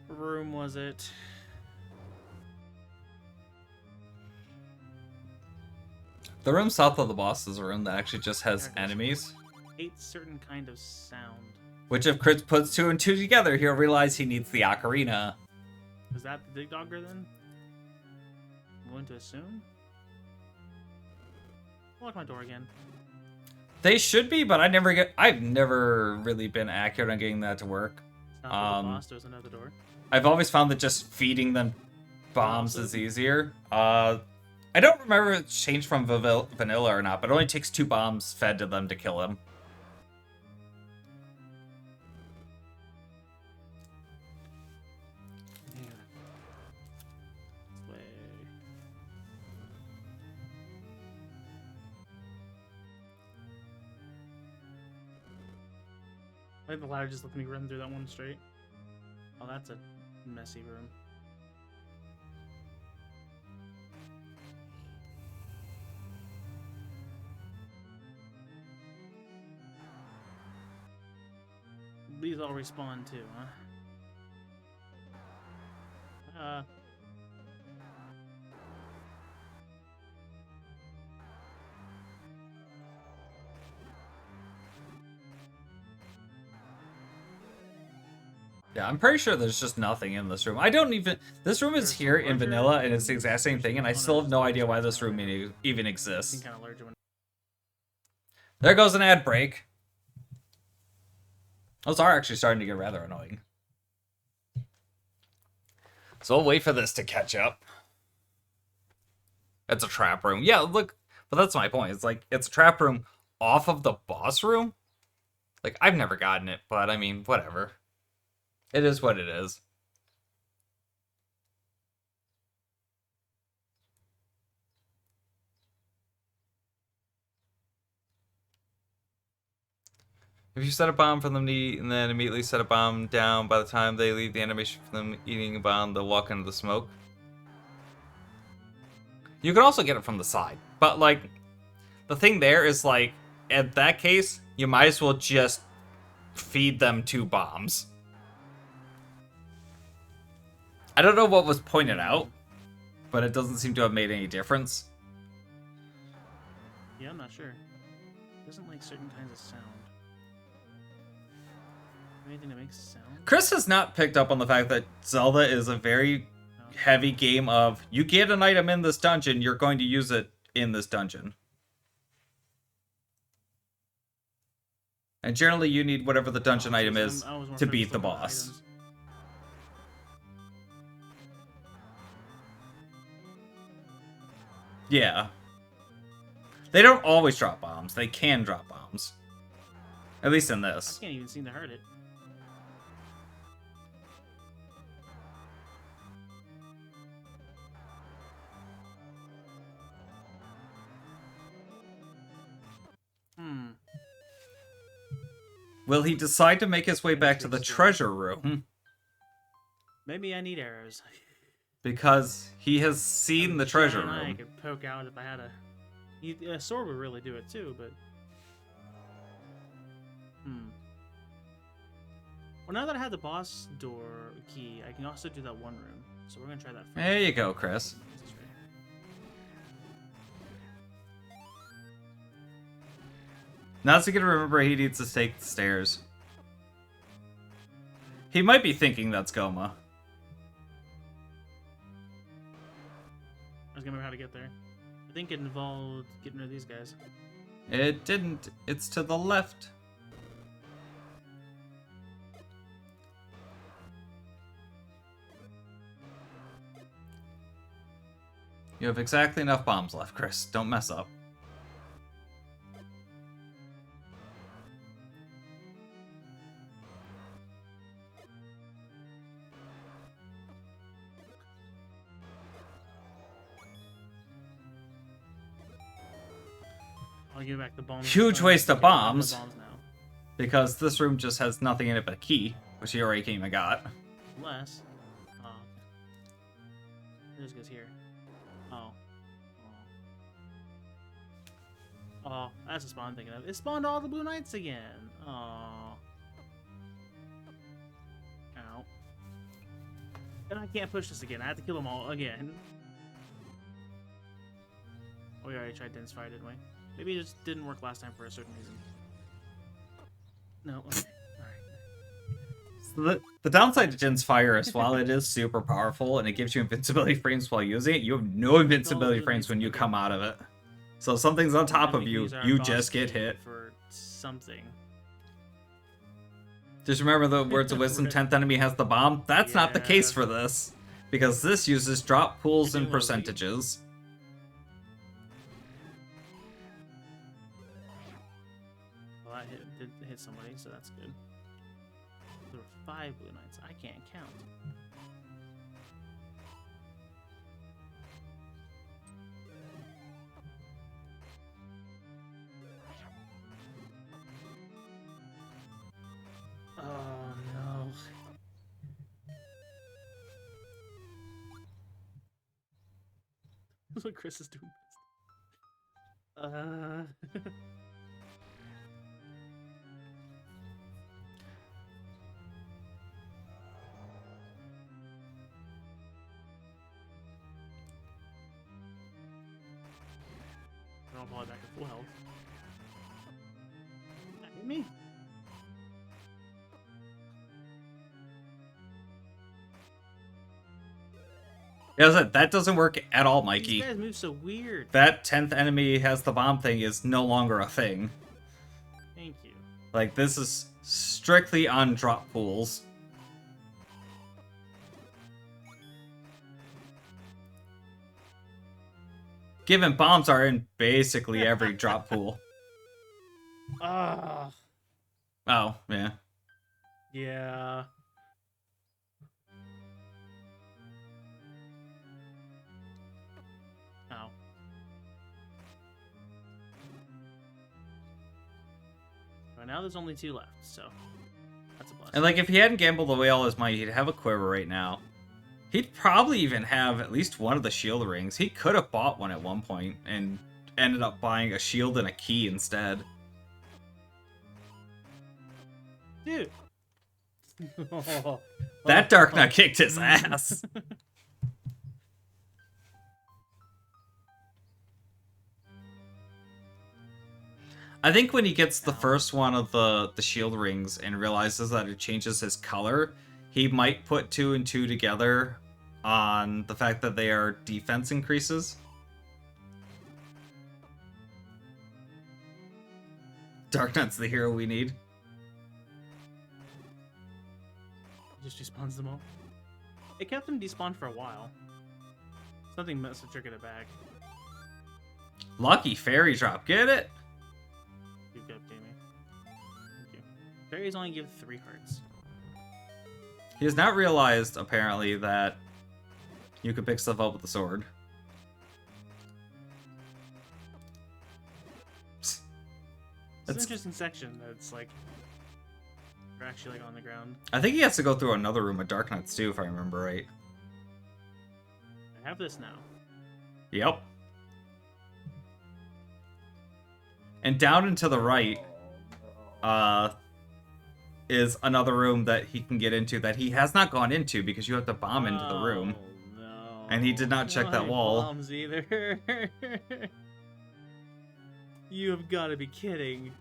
S1: room was it?
S3: The room south of the boss is a room that actually just has
S1: There it is.
S3: enemies.
S1: Hates certain kind of sound.
S3: Which, if Chris puts two and two together, he'll realize he needs the ocarina.
S1: Is that the Dig Dogger then? I'm going to assume. Lock my door again.
S3: They should be, but I've never really been accurate on getting that to work.
S1: It's not for the boss, there's another door.
S3: I've always found that just feeding them bombs is easier. I don't remember if it's changed from vanilla or not, but it only takes 2 bombs fed to them to kill him.
S1: Yeah. This way. I think the ladder just let me run through that one straight. Oh, that's a messy room. These all respawn too, huh?
S3: Yeah, I'm pretty sure there's just nothing in this room. I don't even... This room is
S1: There's
S3: here
S1: some
S3: in
S1: larger
S3: vanilla, and it's the exact same thing, and I still have no idea why this room
S1: Kinda
S3: even
S1: Seen
S3: exists.
S1: kind of larger one.
S3: There goes an ad break. Those are actually starting to get rather annoying. So we'll wait for this to catch up. It's a trap room. Yeah, look, but that's my point. It's like, it's a trap room off of the boss room. Like, I've never gotten it, but I mean, whatever. It is what it is. If you set a bomb for them to eat and then immediately set a bomb down, by the time they leave the animation for them eating a bomb, they'll walk into the smoke. You could also get it from the side. But, like, the thing there is, like, in that case, you might as well just feed them 2 bombs. I don't know what was pointed out, but it doesn't seem to have made any difference.
S1: Yeah, I'm not sure. Doesn't like certain kinds of sound. Anything that makes sound?
S3: Chris has not picked up on the fact that Zelda is a very heavy game of, you get an item in this dungeon, you're going to use it in this dungeon. And generally you need whatever the dungeon item is to beat the boss. Yeah. They don't always drop bombs. They can drop bombs. At least in this.
S1: I can't even seem to hurt it.
S3: Will he decide to make his way back to the treasure room?
S1: Maybe I need arrows.
S3: Because he has seen the treasure
S1: I
S3: room.
S1: could poke out if I had a sword would really do it too, but well, now that I have the boss door key, I can also do that one room. So we're gonna try that first.
S3: There you go, Chris. Now's gonna remember he needs to take the stairs. He might be thinking that's Goma.
S1: I was gonna remember how to get there. I think it involved getting rid of these guys.
S3: It didn't. It's to the left. You have exactly enough bombs left, Chris. Don't mess up.
S1: I'll give back the bombs.
S3: Huge waste of bombs.
S1: Now.
S3: Because this room just has nothing in it but a key, which he already came and got.
S1: Unless, it just goes here. Oh, that's the spawn I'm thinking of. It spawned all the Blue Knights again. Oh. Ow. And I can't push this again. I have to kill them all again. Oh, we already tried Dense Fire, didn't we? Maybe it just didn't work last time for a certain reason. No, okay. Alright.
S3: So the downside to Jin's Fire is while it is super powerful and it gives you invincibility frames while using it, you have no invincibility frames when you come out of it. So if something's on top of you, you just get hit.
S1: For something.
S3: Just remember the words of wisdom, 10th enemy has the bomb. That's not the case for this. Because this uses drop pools and percentages.
S1: Well, that did hit somebody, so that's good. There were 5 Blue Knights. I can't count. Oh no. That's what Chris is doing. I'll fall back to full health. That hit me.
S3: Yeah, that doesn't work at all,
S1: These
S3: Mikey.
S1: guys move so weird.
S3: That 10th enemy has the bomb thing is no longer a thing.
S1: Thank you.
S3: Like, this is strictly on drop pools. Given bombs are in basically every drop pool.
S1: Ah.
S3: Oh, yeah.
S1: Yeah. Ow. Well, now there's only 2 left, so that's a plus.
S3: And, like, if he hadn't gambled away all his money, he'd have a quiver right now. He'd probably even have at least one of the shield rings. He could have bought one at one point and ended up buying a shield and a key instead.
S1: Dude.
S3: That Dark Knight kicked his ass. I think when he gets the first one of the shield rings and realizes that it changes his color, he might put 2 and 2 together on the fact that they are defense increases. Dark Knight's the hero we need.
S1: Just despawns them all. It kept him despawned for a while. Something must have triggered it back.
S3: Lucky fairy drop, get it?
S1: You good, Jamie. Thank you. Fairies only give 3 hearts.
S3: He has not realized, apparently, that you can pick stuff up with the sword.
S1: It's an interesting section that's like you're actually like on the ground.
S3: I think he has to go through another room of Dark Knights too, if I remember right.
S1: I have this now.
S3: Yep. And down and to the right, is another room that he can get into that he has not gone into because you have to bomb into the room.
S1: Oh, no.
S3: And he did not check that wall.
S1: Bombs either. You have got to be kidding.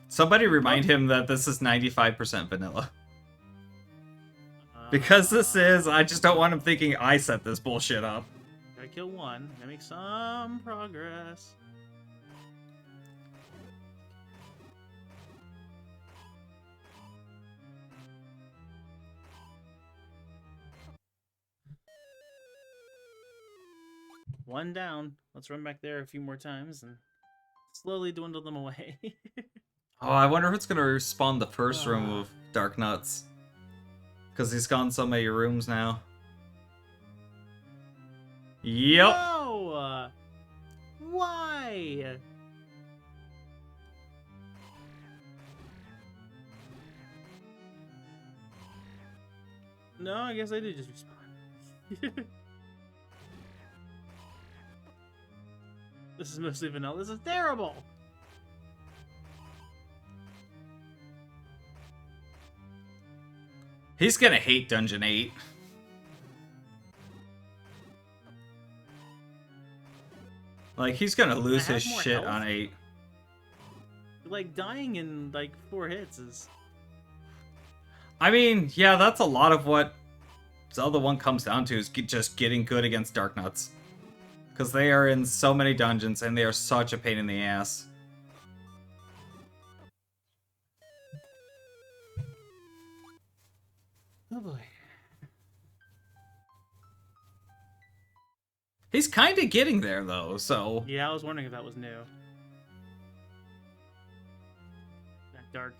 S3: Somebody remind him that this is 95% vanilla. Because this is, I just don't want him thinking I set this bullshit up.
S1: Gotta kill one. Gotta make some progress. One down. Let's run back there a few more times and slowly dwindle them away.
S3: Oh, I wonder if it's gonna respawn the first room of Dark Nuts. Because he's gone so many rooms now. Yep.
S1: No! Why? No, I guess I did just respawn. This is mostly vanilla. This is terrible!
S3: He's gonna hate Dungeon 8. Like, he's gonna lose
S1: have
S3: his
S1: more
S3: shit
S1: health?
S3: on 8.
S1: Like, dying in, like, 4 hits is...
S3: I mean, yeah, that's a lot of what Zelda 1 comes down to, is just getting good against Dark Nuts. Because they are in so many dungeons, and they are such a pain in the ass.
S1: Oh boy.
S3: He's kind of getting there, though, so...
S1: Yeah, I was wondering if that was new. That dark,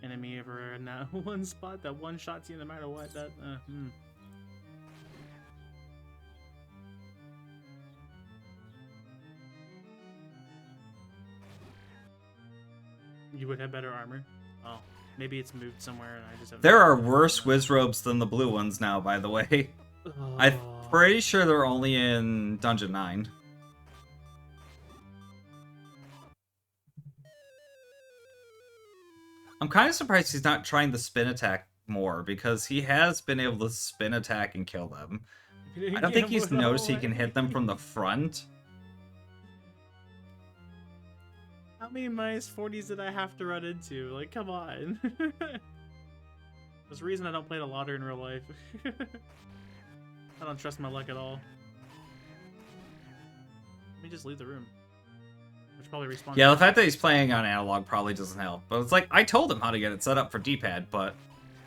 S1: enemy over in that one spot that one-shots you no matter what, that, You would have better armor. Oh, maybe it's moved somewhere and I just have...
S3: There are worse Wizrobes than the blue ones now, by the way. I'm
S1: Oh.
S3: pretty sure they're only in Dungeon 9. I'm kind of surprised he's not trying the spin attack more, because he has been able to spin attack and kill them. I don't think he's noticed he can hit them from the front.
S1: How many minus 40s did I have to run into? Like, come on.
S5: There's a reason I don't play the lottery in real life. I don't trust my luck at all. Let me just leave the room. Which probably respawns.
S3: Yeah, the fact that he's playing on analog probably doesn't help. But it's like, I told him how to get it set up for D-pad, but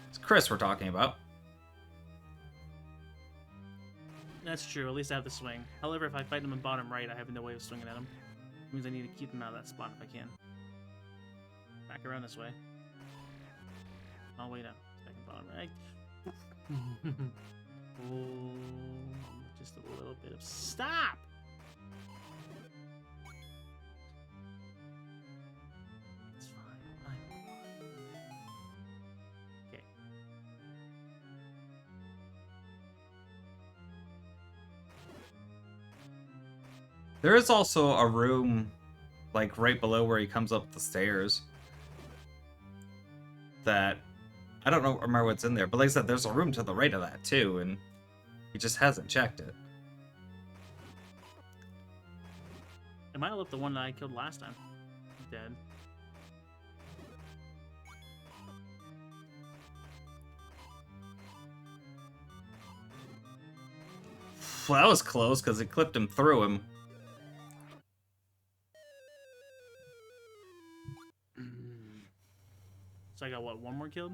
S3: it's Chris we're talking about.
S5: That's true, at least I have the swing. However, if I fight them in bottom right, I have no way of swinging at them. It means I need to keep them out of that spot if I can. Back around this way. Oh, wait, no. Back in bottom right. Oh, just a little bit of... Stop! It's fine. Okay.
S3: There is also a room, like, right below where he comes up the stairs. That... I don't remember what's in there, but like I said, there's a room to the right of that, too, and he just hasn't checked it.
S5: It might have left the one that I killed last time. Dead.
S3: Well, that was close, because it clipped him through him.
S5: So I got, what, one more killed?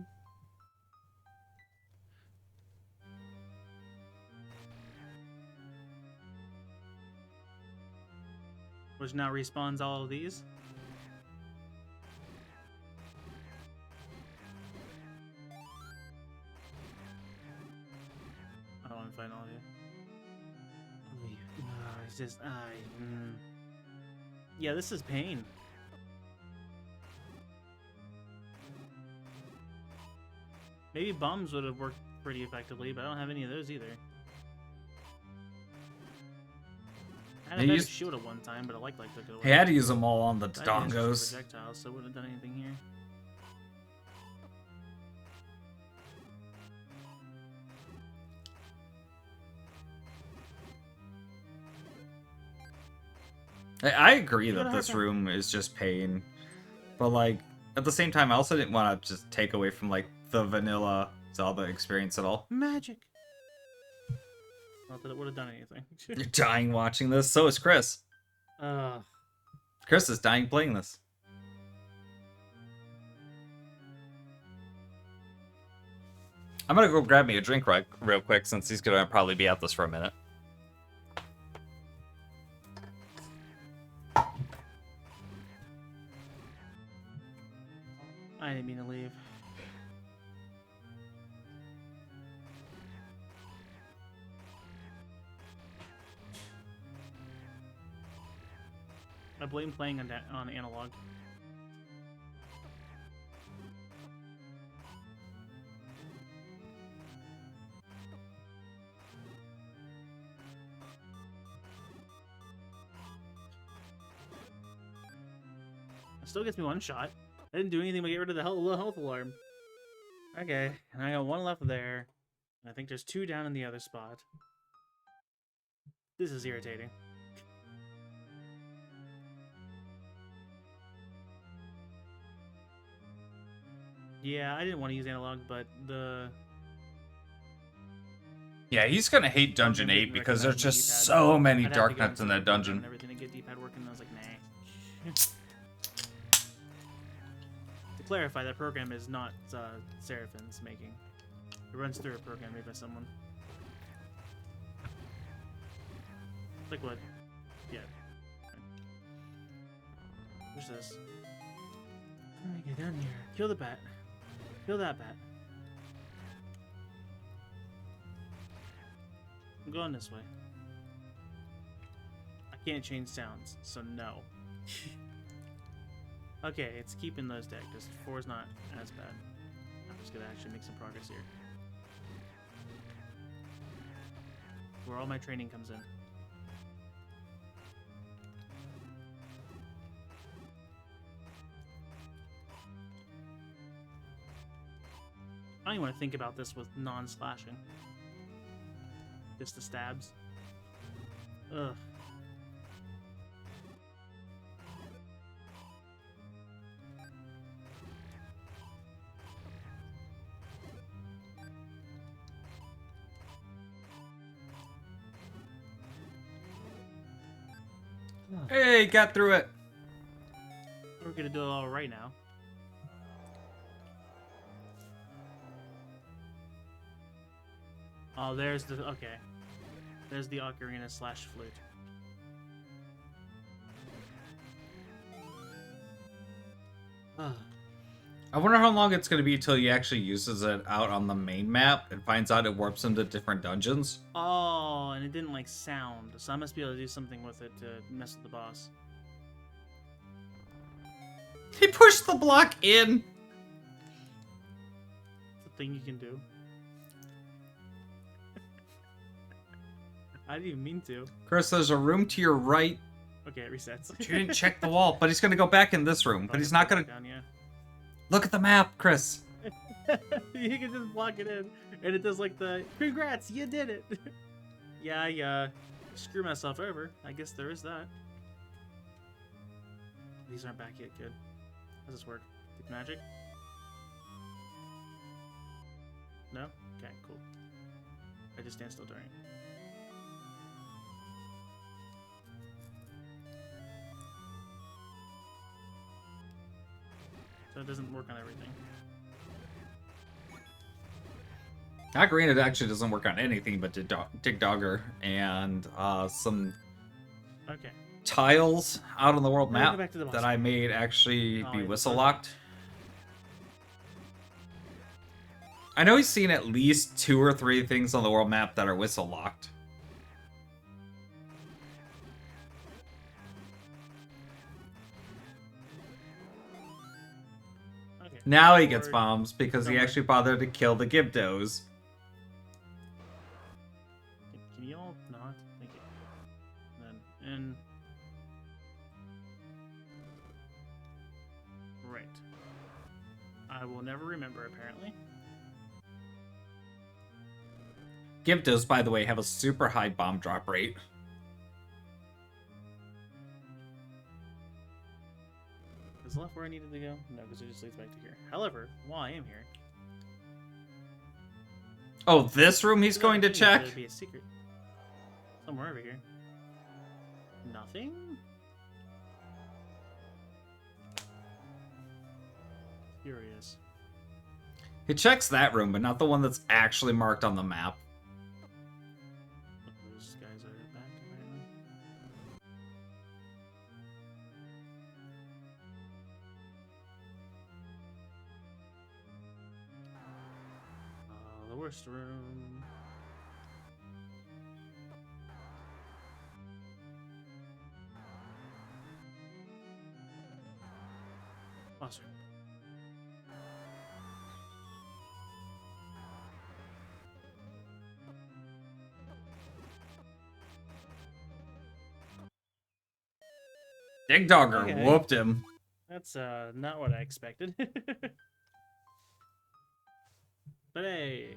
S5: Which now respawns all of these. I don't want to fight all of you. It's just, yeah, this is pain. Maybe bombs would have worked pretty effectively, but I don't have any of those either. I had a better shield at one time, but I like took it away.
S3: He had to use them all on the
S5: I didn't use
S3: dongos.
S5: projectiles, so it wouldn't have done anything here.
S3: I agree that this room is just pain. But, like, at the same time, I also didn't want to just take away from, like, the vanilla Zelda experience at all.
S5: Magic! Not that it would have done anything.
S3: You're dying watching this. So is Chris. Chris is dying playing this. I'm gonna go grab me a drink real quick since he's gonna probably be at this for a minute.
S5: I didn't mean to leave. I blame playing on analog. It still gets me one shot. I didn't do anything but get rid of the health alarm. Okay, and I got one left there. I think there's two down in the other spot. This is irritating. Yeah, I didn't want to use analog, but the...
S3: Yeah, he's gonna hate Dungeon 8 because there's just so many dark nuts in that dungeon.
S5: And everything to get D-pad working, I was like, nah. To clarify, that program is not Seraphin's making. It runs through a program made by someone. Like what? Yeah. What's this? Let me get down here. Kill the bat. Kill that bat. I'm going this way. I can't change sounds, so no. Okay, it's keeping those dead, because 4 is not as bad. I'm just gonna actually make some progress here. Where all my training comes in. I don't even want to think about this with non-slashing. Just the stabs. Ugh.
S3: Hey, got through it.
S5: We're gonna do it all right now. Oh, there's the okay. There's the ocarina slash flute.
S3: I wonder how long it's going to be till he actually uses it out on the main map and finds out it warps him to different dungeons.
S5: Oh, and it didn't like sound, so I must be able to do something with it to mess with the boss.
S3: He pushed the block in.
S5: It's a thing you can do. I didn't even mean to.
S3: Chris, there's a room to your right.
S5: Okay, it resets.
S3: You didn't check the wall, but he's going to go back in this room. But he's not going to...
S5: Down, yeah.
S3: Look at the map, Chris.
S5: You can just block it in, and it does like the congrats, you did it. Yeah, I screw myself over. I guess there is that. These aren't back yet. Good. How does this work? Take magic? No? Okay, cool. I just stand still during it. So it doesn't work on everything.
S3: Ocarina actually doesn't work on anything but Dig Dogger and some
S5: Okay.
S3: tiles out on the world
S5: Now we go
S3: map
S5: back to the boss.
S3: that I made actually
S5: Oh,
S3: be
S5: yeah,
S3: whistle
S5: those-
S3: locked. I know he's seen at least 2 or 3 things on the world map that are whistle locked.
S5: Okay.
S3: Now he gets
S5: Or-
S3: bombs because he
S5: somewhere.
S3: actually bothered to kill the Gibdos.
S5: Can you all not? Thank you. Then in. Right. I will never remember, apparently.
S3: Gibdos, by the way, have a super high bomb drop rate.
S5: Is left where I needed to go? No, because it just leads back to here. However, while I am here,
S3: Oh, this room he's going to check?
S5: There'd be a secret somewhere over here. Nothing. Curious.
S3: He checks that room, but not the one that's actually marked on the map.
S5: Those guys are back apparently. The worst room. Boss room.
S3: Dig Dogger
S5: Okay.
S3: whooped him.
S5: That's not what I expected. But hey,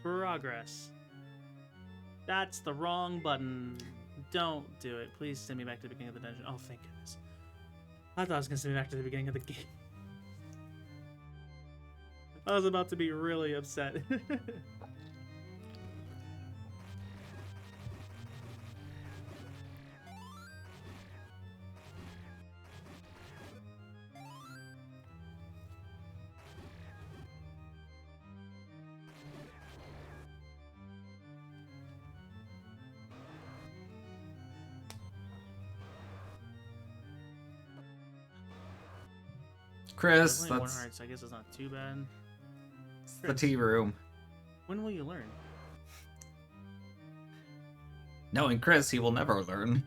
S5: progress. That's the wrong button. Don't do it. Please send me back to the beginning of the dungeon. Oh, thank goodness. I thought I was gonna send me back to the beginning of the game. I was about to be really upset.
S3: Chris,
S5: There's only one
S3: that's
S5: heart, so I guess it's not too bad.
S3: the tea room.
S5: When will you learn?
S3: Knowing Chris, he will never learn.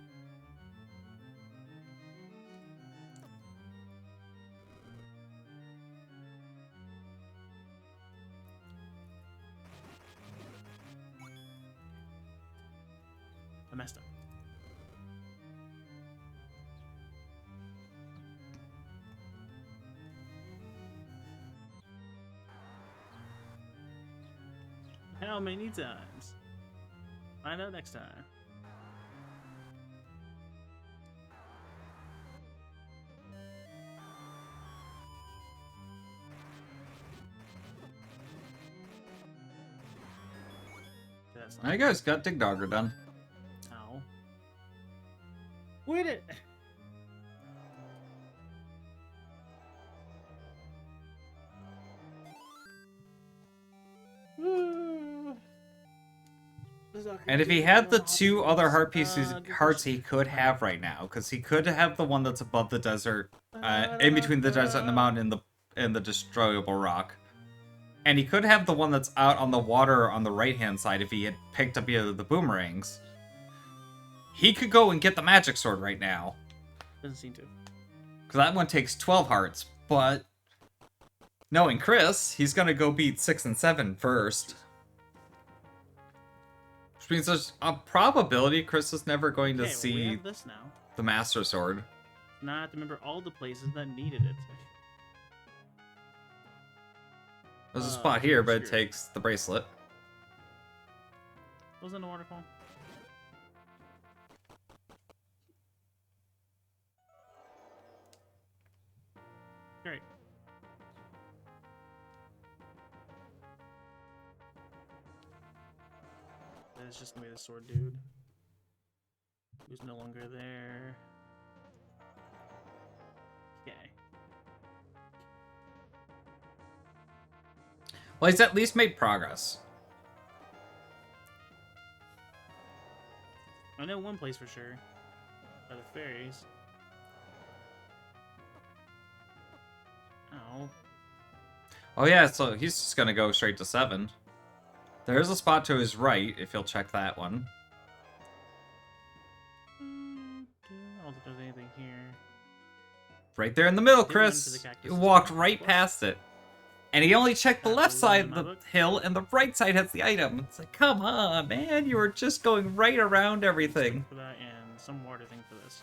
S5: I messed up. How many times? Find out next time. That's not
S3: I guys got Dig Dogger done.
S5: Ow. Quit it!
S3: And if he had the two other heart pieces, hearts he could have right now, because he could have the one that's above the desert, in between the desert and the mountain and the destroyable rock. And he could have the one that's out on the water on the right-hand side if he had picked up either of the boomerangs. He could go and get the magic sword right now.
S5: Doesn't seem to.
S3: Because that one takes 12 hearts, but knowing Chris, he's going to go beat 6 and 7 first. Which means there's a probability Chris is never going to
S5: Okay, well, we
S3: see
S5: have this now.
S3: the Master Sword.
S5: Now I have to remember all the places that needed it.
S3: There's a spot here, but it
S5: obscure.
S3: takes the bracelet.
S5: Was in the waterfall? Great. That's just gonna be the sword dude. Who's no longer there. Okay.
S3: Well, he's at least made progress.
S5: I know one place for sure. By the fairies. Oh.
S3: Oh yeah, so he's just gonna go straight to 7. There's a spot to his right, if you'll check that one.
S5: I don't think there's anything here.
S3: Right there in the middle,
S5: Didn't run
S3: Chris.
S5: for the cactus.
S3: You walked right past it. And he only checked the
S5: That's
S3: left
S5: the
S3: side
S5: one
S3: of
S5: in
S3: the
S5: my book.
S3: hill, and the right side has the item. It's like, come on, man. You were just going right around everything.
S5: For that and some water thing for this.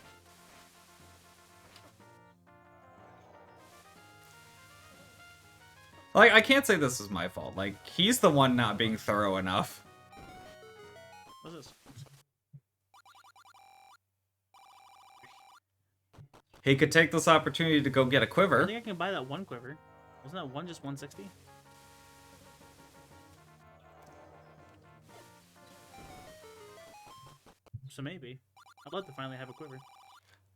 S3: Like, I can't say this is my fault. Like, he's the one not being thorough enough.
S5: What's this?
S3: He could take this opportunity to go get a
S5: I
S3: quiver.
S5: think I can buy that one quiver. Wasn't that one just 160? So maybe. I'd love to finally have a quiver.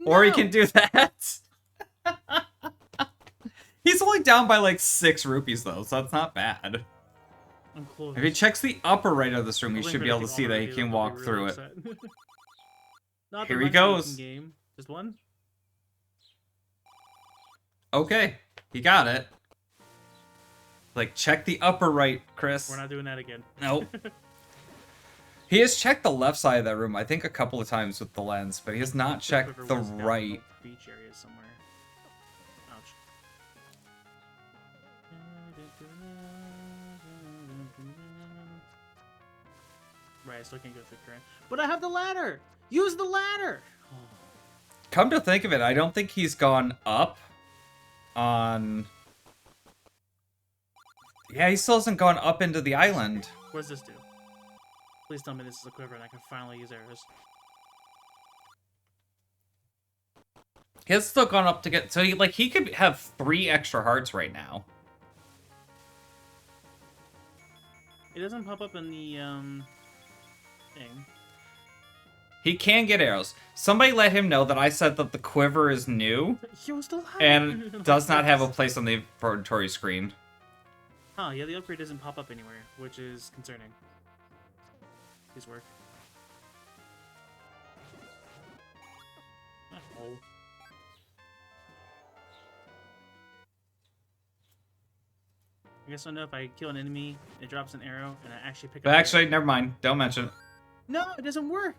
S3: Or he
S5: No!
S3: can do that. He's only down by like 6 rupees though, so that's not bad.
S5: I'm close.
S3: If he checks the upper right of this room, he
S5: Hoping
S3: should
S5: for
S3: be
S5: it
S3: able to
S5: take
S3: see
S5: all
S3: that
S5: my
S3: he
S5: videos,
S3: can
S5: I'll be
S3: walk
S5: really
S3: through it.
S5: upset. Not
S3: Here
S5: the
S3: he
S5: money-making
S3: goes.
S5: Game. Just one?
S3: Okay, he got it. Like, check the upper right, Chris.
S5: We're not doing that again.
S3: Nope. He has checked the left side of that room, I think, a couple of times with the lens, but he has not checked
S5: Quiver
S3: the
S5: was down in
S3: right.
S5: beach area somewhere. Ouch. Right, I still can't go through the current. But I have the ladder! Use the ladder!
S3: Come to think of it, I don't think he's gone up on... Yeah, he still hasn't gone up into the island.
S5: What does this do? Please tell me this is a quiver and I can finally use arrows.
S3: He has still gone up to get... So, he could have 3 extra hearts right now.
S5: It doesn't pop up in the, thing.
S3: He can get arrows. Somebody let him know that I said that the quiver is new
S5: You still have
S3: and does not have a place on the inventory screen.
S5: Huh, yeah, the upgrade doesn't pop up anywhere, which is concerning. Please work. Oh. I guess I'll know if I kill an enemy, it drops an arrow, and I actually pick up
S3: But
S5: the
S3: actually,
S5: arrow.
S3: never mind. Don't mention it.
S5: No, it doesn't work!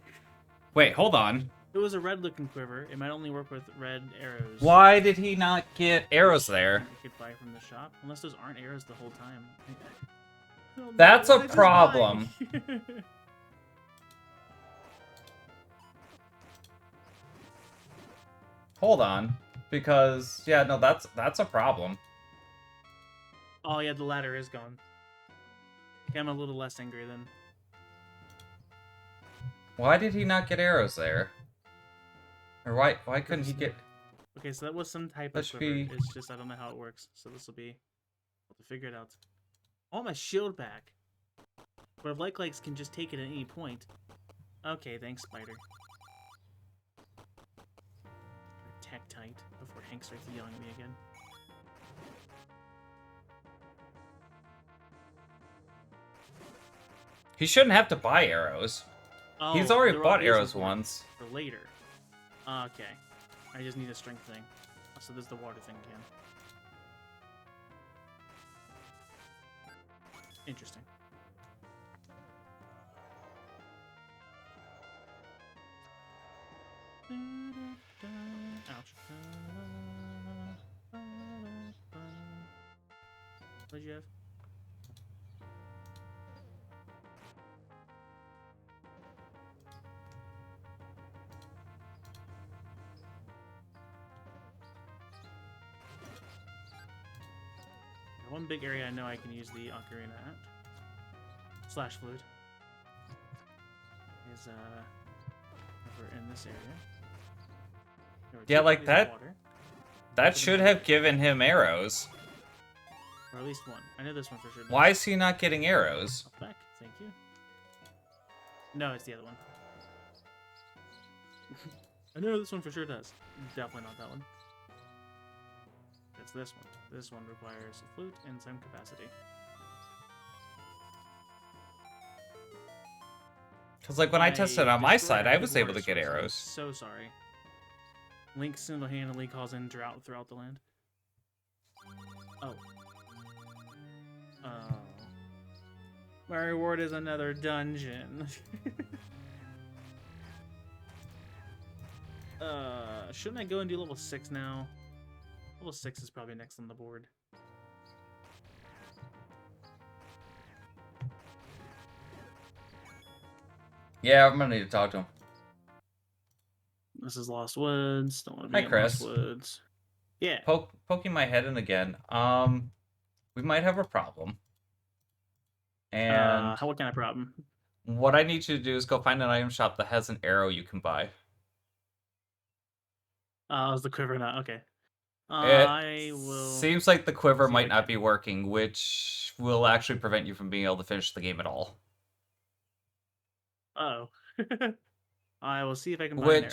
S3: Wait, hold on.
S5: It was a red-looking quiver. It might only work with red arrows.
S3: Why did he not get arrows there?
S5: I could buy from the shop, unless those aren't arrows the whole time. I don't know,
S3: That's
S5: what
S3: a
S5: did I just
S3: problem.
S5: buy?
S3: Hold on. Because, yeah, no, that's a problem.
S5: Oh yeah, the ladder is gone. Okay, I'm a little less angry then.
S3: Why did he not get arrows there? Or why couldn't he get...
S5: Okay, so that was some type
S3: That
S5: of
S3: should
S5: quiver.
S3: be-
S5: It's just I don't know how it works, so this will be. I'll have to figure it out. I want my shield back. But if like likes can just take it at any point. Okay, thanks, spider. tight before Hank starts yelling at me again.
S2: He shouldn't have to buy arrows.
S5: Oh,
S2: He's already
S5: there are
S2: bought
S5: reasons
S2: arrows
S5: for it,
S2: once.
S5: for later. Okay, I just need a strength thing. So there's the water thing again. Interesting. Ouch. What did you have? One big area I know I can use the ocarina at. Slash flute. Is over in this area. There were
S2: Yeah,
S5: two
S2: like
S5: bodies of
S2: that.
S5: water,
S2: That should have given him arrows.
S5: or at least one. I know this one for sure.
S2: Why is he not getting arrows?
S5: Up back, thank you. No, it's the other one. I know this one for sure does. Definitely not that one. It's this one. This one requires a flute in some capacity.
S2: Because, like, when I tested on my
S5: destroyed
S2: side,
S5: a
S2: I
S5: good
S2: was able
S5: water
S2: to get
S5: source. I'm
S2: arrows.
S5: so sorry. Link single-handedly causing drought throughout the land. Oh. Oh. My reward is another dungeon. Shouldn't I go and do level 6 now? Level 6 is probably next on the board.
S2: Yeah, I'm gonna need to talk to him.
S5: This is Lost Woods. Don't want to
S2: Hi,
S5: be in
S2: Chris.
S5: Lost Woods. Yeah.
S2: Poking my head in again. We might have a problem. And
S5: What kind of problem?
S2: what I need you to do is go find an item shop that has an arrow you can buy.
S5: Is the quiver not? Okay.
S2: It
S5: I will.
S2: seems like the quiver
S5: see if I
S2: might not
S5: can.
S2: be working, which will actually prevent you from being able to finish the game at all.
S5: Oh. I will see if I can buy an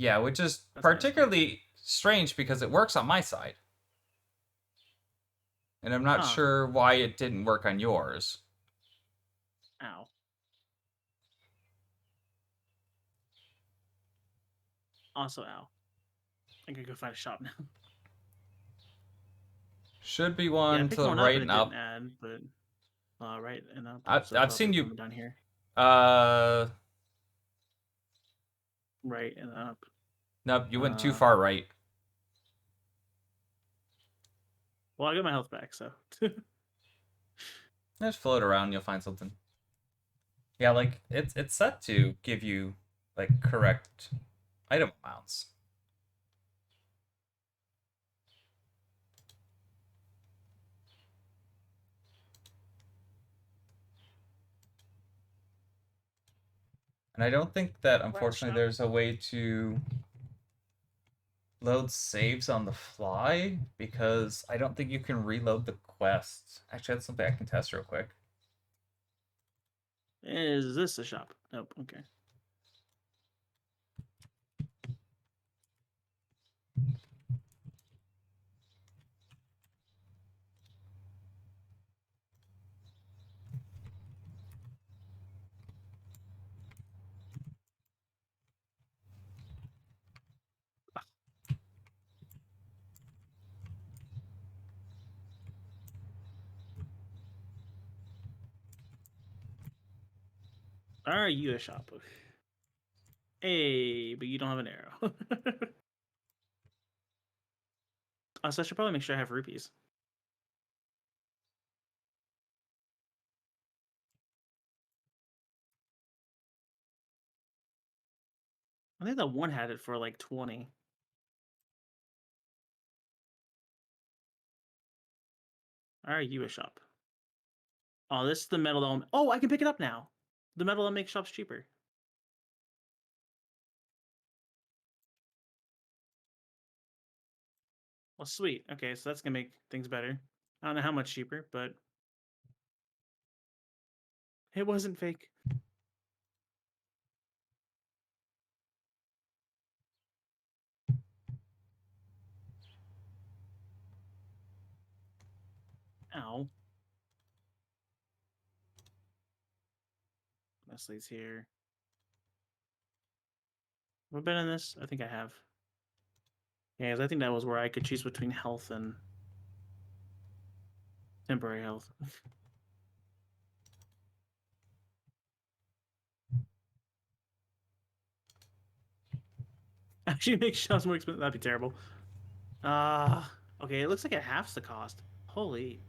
S5: arrow.
S2: Which is
S5: That's
S2: particularly strange because it works on my side. And I'm not
S5: Huh.
S2: sure why it didn't work on yours.
S5: Ow. Also, ow. I could go find a shop now.
S2: Should be
S5: Yeah, I
S2: one
S5: picked
S2: to the
S5: one
S2: right
S5: up
S2: and
S5: and it
S2: up.
S5: didn't add, but right and up.
S2: I've
S5: so
S2: seen
S5: probably
S2: you-
S5: coming down here. Right and up.
S2: Nope, you went too
S5: Uh,
S2: far right.
S5: Well, I got my health back, so.
S2: Just float around, you'll find something. Yeah, like it's set to give you like correct item amounts. And I don't think that unfortunately
S5: shop.
S2: there's a way to load saves on the fly because I don't think you can reload the quests. Actually, that's something I can test real quick.
S5: Is this a shop? Nope. Okay. Are you a shop? Hey, but you don't have an arrow. So I should probably make sure I have rupees. I think that one had it for like 20. Are you a shop? Oh, this is the metal element. Oh, I can pick it up now. The metal that makes shops cheaper. Well, sweet. Okay, so that's gonna make things better. I don't know how much cheaper, but it wasn't fake. Ow. Leslie's here. Have I been in this? I think I have. Yeah, 'cause I think that was where I could choose between health and temporary health. Actually, make shops more expensive. That'd be terrible. Okay. It looks like it halves the cost. Holy,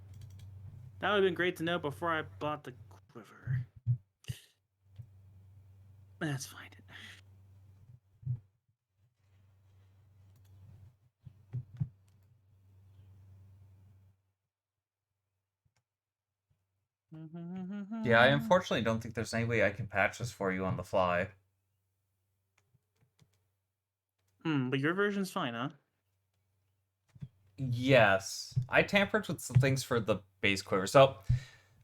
S5: that would have been great to know before I bought the quiver. That's fine.
S2: Yeah, I unfortunately don't think there's any way I can patch this for you on the fly.
S5: But your version's fine, huh?
S2: Yes, I tampered with some things for the base quiver. So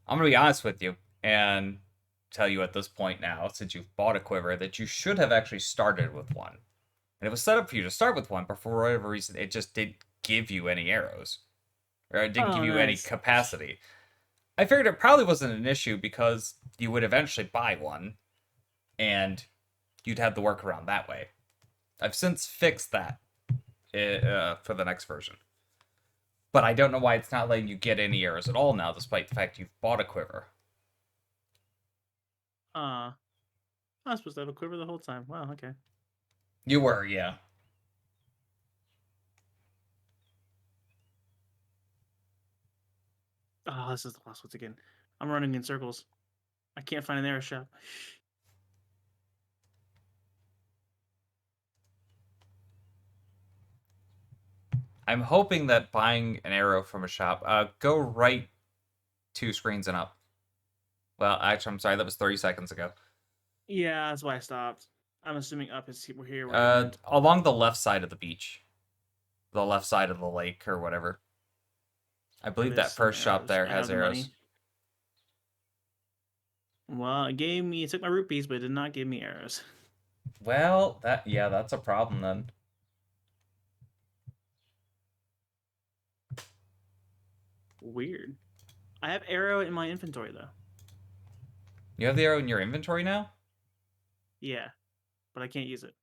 S2: I'm gonna be honest with you and tell you at this point now, since you've bought a quiver, that you should have actually started with one. And it was set up for you to start with one, but for whatever reason, it just didn't give you any arrows, or it didn't
S5: Oh,
S2: give you any
S5: nice.
S2: capacity. I figured it probably wasn't an issue because you would eventually buy one, and you'd have the workaround that way. I've since fixed that for the next version. But I don't know why it's not letting you get any arrows at all now, despite the fact you've bought a quiver.
S5: I was supposed to have a quiver the whole time. Wow, okay.
S2: You were, yeah.
S5: Oh, this is the last once again. I'm running in circles. I can't find an arrow shop.
S2: I'm hoping that buying an arrow from a shop, go right 2 screens and up. Well, actually, I'm sorry, that was 30 seconds ago.
S5: Yeah, that's why I stopped. I'm assuming up is here where I went.
S2: Along the left side of the beach. The left side of the lake or whatever. I believe that
S5: There's some
S2: first shop
S5: arrows.
S2: there
S5: I have
S2: has
S5: the
S2: arrows.
S5: money. Well, it took my rupees, but it did not give me arrows.
S2: Well, that's a problem then.
S5: Weird. I have arrow in my inventory though.
S2: You have the arrow in your inventory now?
S5: Yeah, but I can't use it.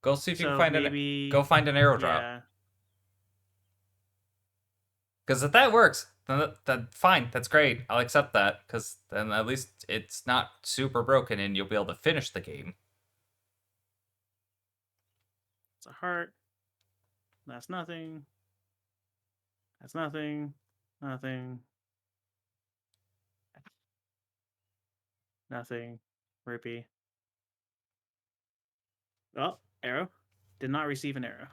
S2: Go see if you can
S5: So
S2: find
S5: maybe
S2: go find an arrow drop.
S5: yeah.
S2: Because if that works, then fine, that's great. I'll accept that, because then at least it's not super broken and you'll be able to finish the game.
S5: It's a heart. That's nothing. That's nothing. Nothing. Nothing. Rupee. Oh, arrow. Did not receive an arrow.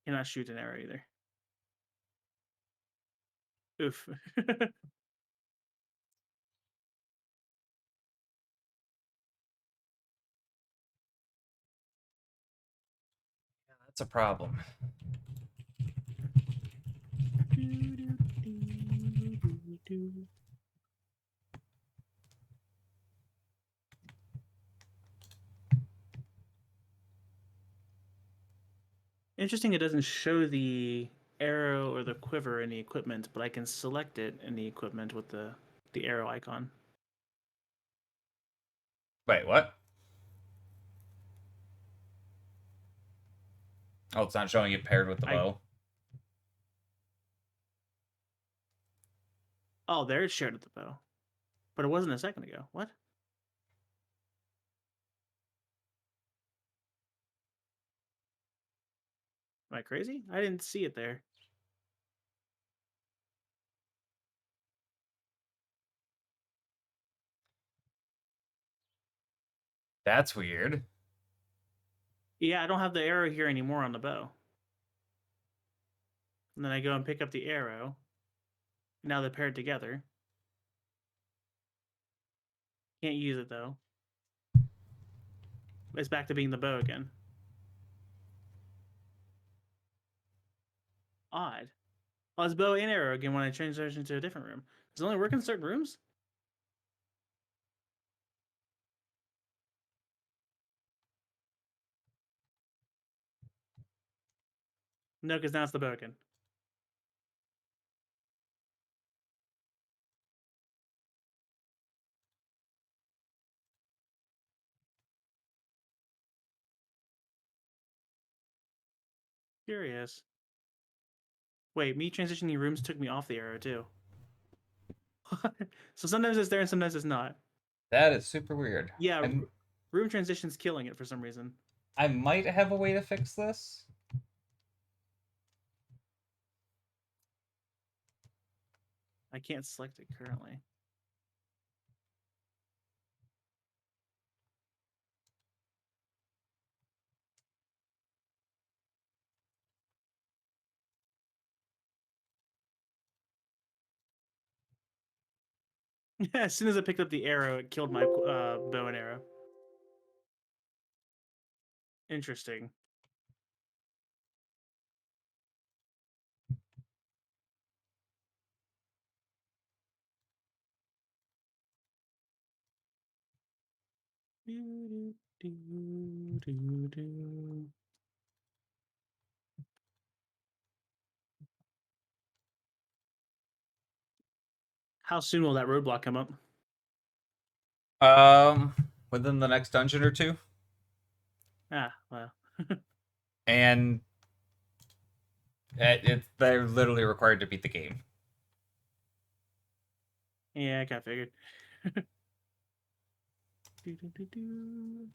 S5: Cannot shoot an arrow either. Oof.
S2: That's a problem.
S5: Interesting, it doesn't show the arrow or the quiver in the equipment, but I can select it in the equipment with the arrow icon.
S2: Wait, what? Oh, it's not showing it paired with the bow.
S5: Oh, there it's shared with the bow. But it wasn't a second ago. What? Am I crazy? I didn't see it there.
S2: That's weird.
S5: Yeah, I don't have the arrow here anymore on the bow. And then I go and pick up the arrow. Now they're paired together. Can't use it though. It's back to being the bow again. Odd. Oh, it's bow and arrow again when I transition to a different room. Does it only work in certain rooms? No, because now it's the bow again. Curious. Wait, me transitioning rooms took me off the arrow too. So sometimes it's there and sometimes it's not.
S2: That is super weird.
S5: Yeah,
S2: I'm-
S5: room transition's killing it for some reason.
S2: I might have a way to fix this.
S5: I can't select it currently. As soon as I picked up the arrow, it killed my bow and arrow. Interesting. Do, do, do, do, do. How soon will that roadblock come up?
S2: Within the next dungeon or two,
S5: Ah, well.
S2: and they're literally required to beat the game.
S5: Yeah, I kind of figured. Do, do, do, do.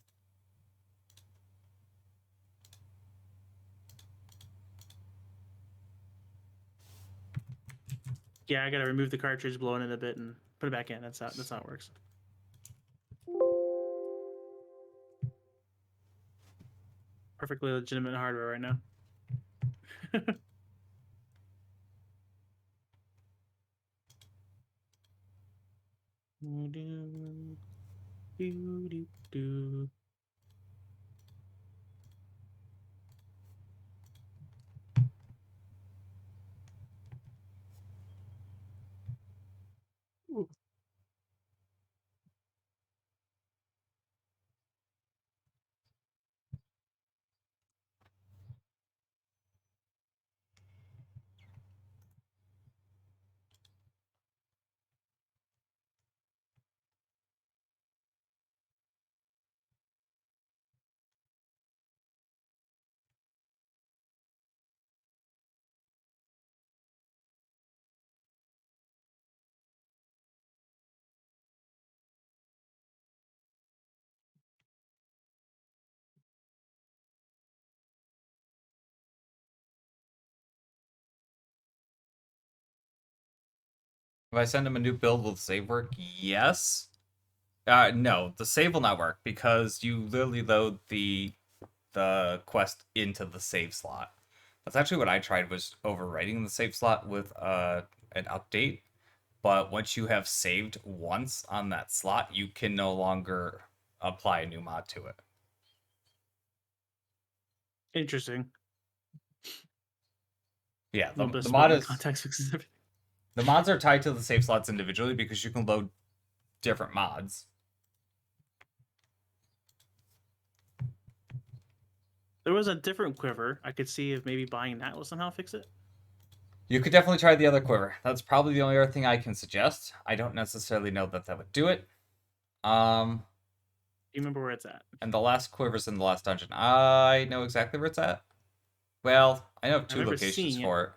S5: Yeah, I gotta remove the cartridge, blow it in a bit, and put it back in. That's how it works. Perfectly legitimate hardware right now. Do, do, do, do. Ooh.
S2: If I send him a new build, will the save work? Yes. No, the save will not work because you literally load the quest into the save slot. That's actually what I tried, was overwriting the save slot with an update. But once you have saved once on that slot, you can no longer apply a new mod to it.
S5: Interesting.
S2: Yeah,
S5: A little bit
S2: the
S5: of
S2: mod
S5: smoking
S2: is
S5: context fixes everything.
S2: the mods are tied to the save slots individually because you can load different mods.
S5: There was a different quiver. I could see if maybe buying that will somehow fix it.
S2: You could definitely try the other quiver. That's probably the only other thing I can suggest. I don't necessarily know that that would do it.
S5: Do you remember where it's at?
S2: And the last quiver's in the last dungeon. I know exactly where it's at. Well, I know of two
S5: remember
S2: locations
S5: seeing it.
S2: for it.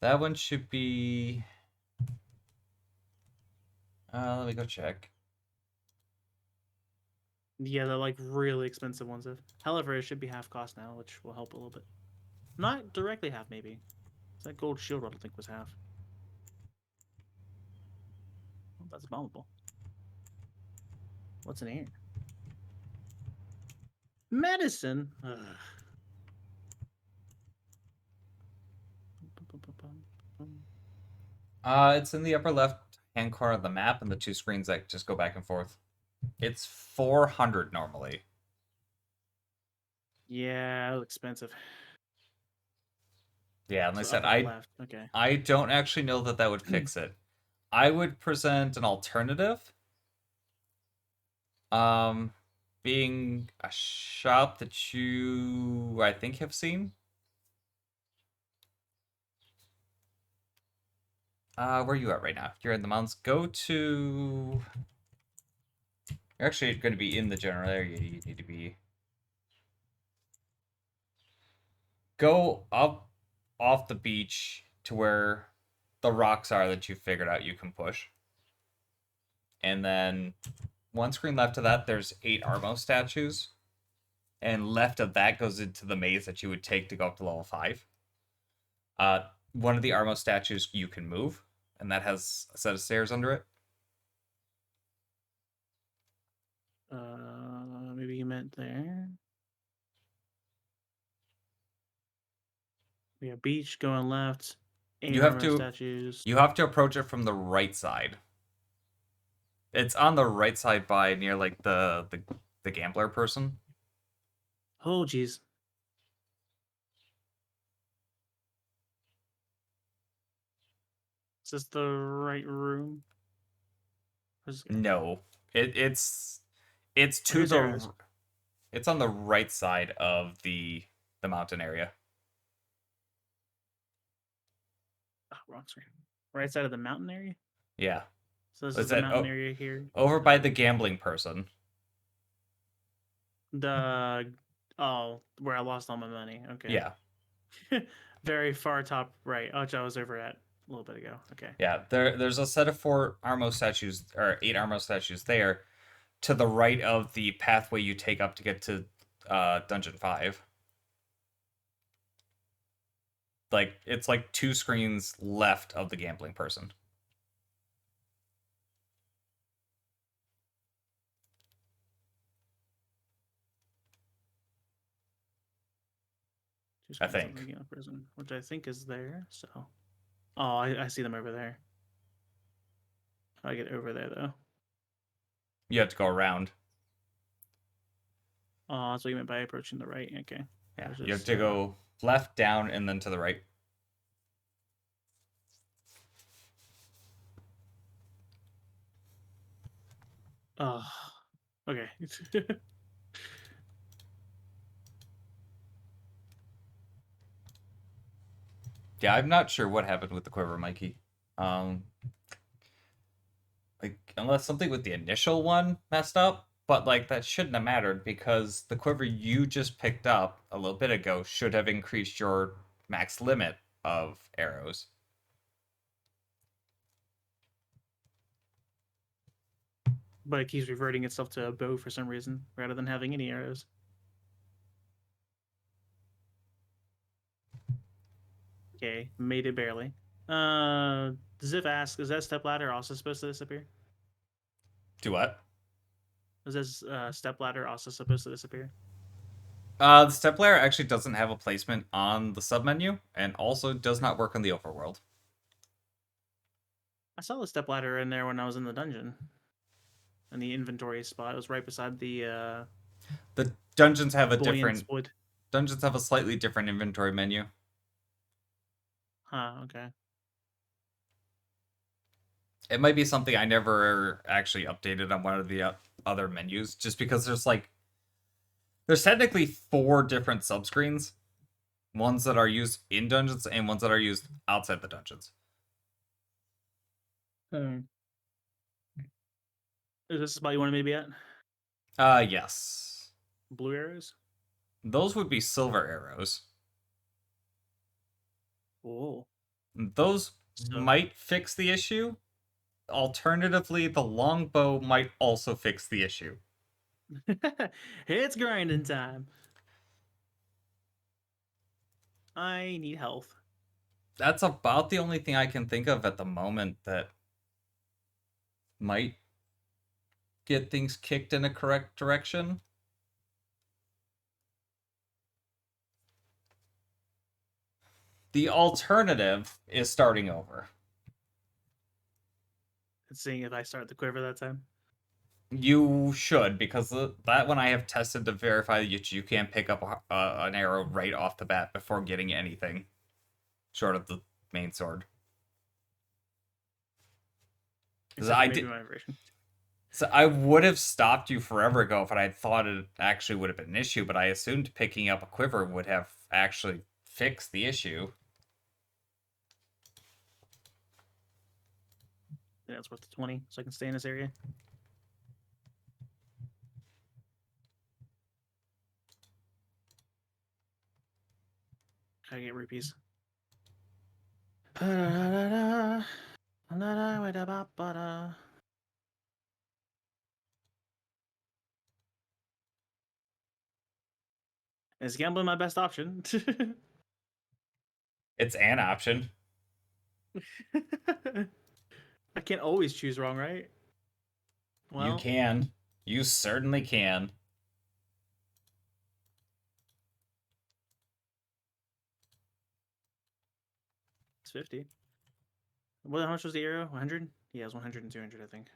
S2: That one should be. Let me go check.
S5: Yeah, they're like really expensive ones. However, it should be half cost now, which will help a little bit. Not directly half, maybe. It's that gold shield I don't think was half. Oh, that's abominable. What's in here? Medicine. Ugh.
S2: It's in the upper left hand corner of the map, and the two screens that just go back and forth. It's 400 normally.
S5: Yeah, expensive.
S2: Yeah, and I
S5: So
S2: said
S5: upper left. Okay.
S2: I don't actually know that that would fix it. I would present an alternative. Being a shop that you, I think, have seen. Where are you at right now? You're in the mountains. Go to. You're actually going to be in the general area. You need to be. Go up off the beach to where the rocks are that you figured out you can push. And then one screen left of that, there's 8 Armo statues. And left of that goes into the maze that you would take to go up to level 5. One of the Armo statues you can move, and that has a set of stairs under it.
S5: Maybe you meant there. We have beach going left.
S2: You have
S5: Armo
S2: to-
S5: statues.
S2: You have to approach it from the right side. It's on the right side by near like the gambler person.
S5: Oh, jeez. Is this the right room?
S2: No, it's to
S5: Where's
S2: the
S5: arrows?
S2: it's on the right side of the mountain area.
S5: Oh, wrong screen. Right side of the mountain area?
S2: Yeah,
S5: So this
S2: Is
S5: is the
S2: that-
S5: mountain
S2: oh.
S5: area here.
S2: over by the gambling person.
S5: Where I lost all my money. Okay.
S2: Yeah,
S5: Very far top right, which I was over at a little bit ago. Okay.
S2: yeah. There's a set of 4 Armo statues or 8 Armo statues there, to the right of the pathway you take up to get to Dungeon 5. Like it's like 2 screens left of the gambling person.
S5: Just
S2: I
S5: going to
S2: think.
S5: Regular Prison, which I think is there. So, oh, I see them over there. How do I get over there though?
S2: You have to go around.
S5: Oh, that's what you meant by approaching the right. Okay.
S2: Yeah,
S5: There's
S2: you have
S5: just,
S2: to go left, down, and then to the right.
S5: Oh, okay.
S2: Yeah, I'm not sure what happened with the quiver, Mikey. Like unless something with the initial one messed up, but like that shouldn't have mattered because the quiver you just picked up a little bit ago should have increased your max limit of arrows.
S5: But it keeps reverting itself to a bow for some reason, rather than having any arrows. Okay, made it barely. Ziv asks, is that stepladder also supposed to disappear?
S2: Do what?
S5: Is this stepladder also supposed to disappear?
S2: The step layer actually doesn't have a placement on the submenu, and also does not work on the overworld.
S5: I saw the stepladder in there when I was in the dungeon. In the inventory spot. It was right beside the
S2: The dungeons have a
S5: buoyant
S2: different
S5: wood.
S2: dungeons have a slightly different inventory menu.
S5: Huh, okay.
S2: It might be something I never actually updated on one of the other menus, just because there's technically 4 different subscreens, ones that are used in dungeons and ones that are used outside the dungeons.
S5: Is this the spot you wanted me to be at?
S2: Yes.
S5: Blue arrows?
S2: Those would be silver arrows.
S5: Whoa.
S2: Those
S5: So-
S2: might fix the issue. Alternatively, the longbow might also fix the issue.
S5: It's grinding time. I need health.
S2: That's about the only thing I can think of at the moment that might get things kicked in a correct direction. The alternative is starting over.
S5: And seeing if I start the quiver that time.
S2: You should, because that one I have tested to verify that you can pick up an arrow right off the bat before getting anything short of the main sword.
S5: Except
S2: I
S5: for maybe
S2: did-
S5: my version.
S2: So I would have stopped you forever ago if I had thought it actually would have been an issue, but I assumed picking up a quiver would have actually fixed the issue.
S5: Yeah, it's worth the 20, so I can stay in this area. Gotta get rupees. Is gambling my best option?
S2: It's an option.
S5: I can't always choose wrong, right? Well,
S2: You can. You certainly can.
S5: it's 50. How much was the arrow? 100? Yeah, it was 100 and 200, I think.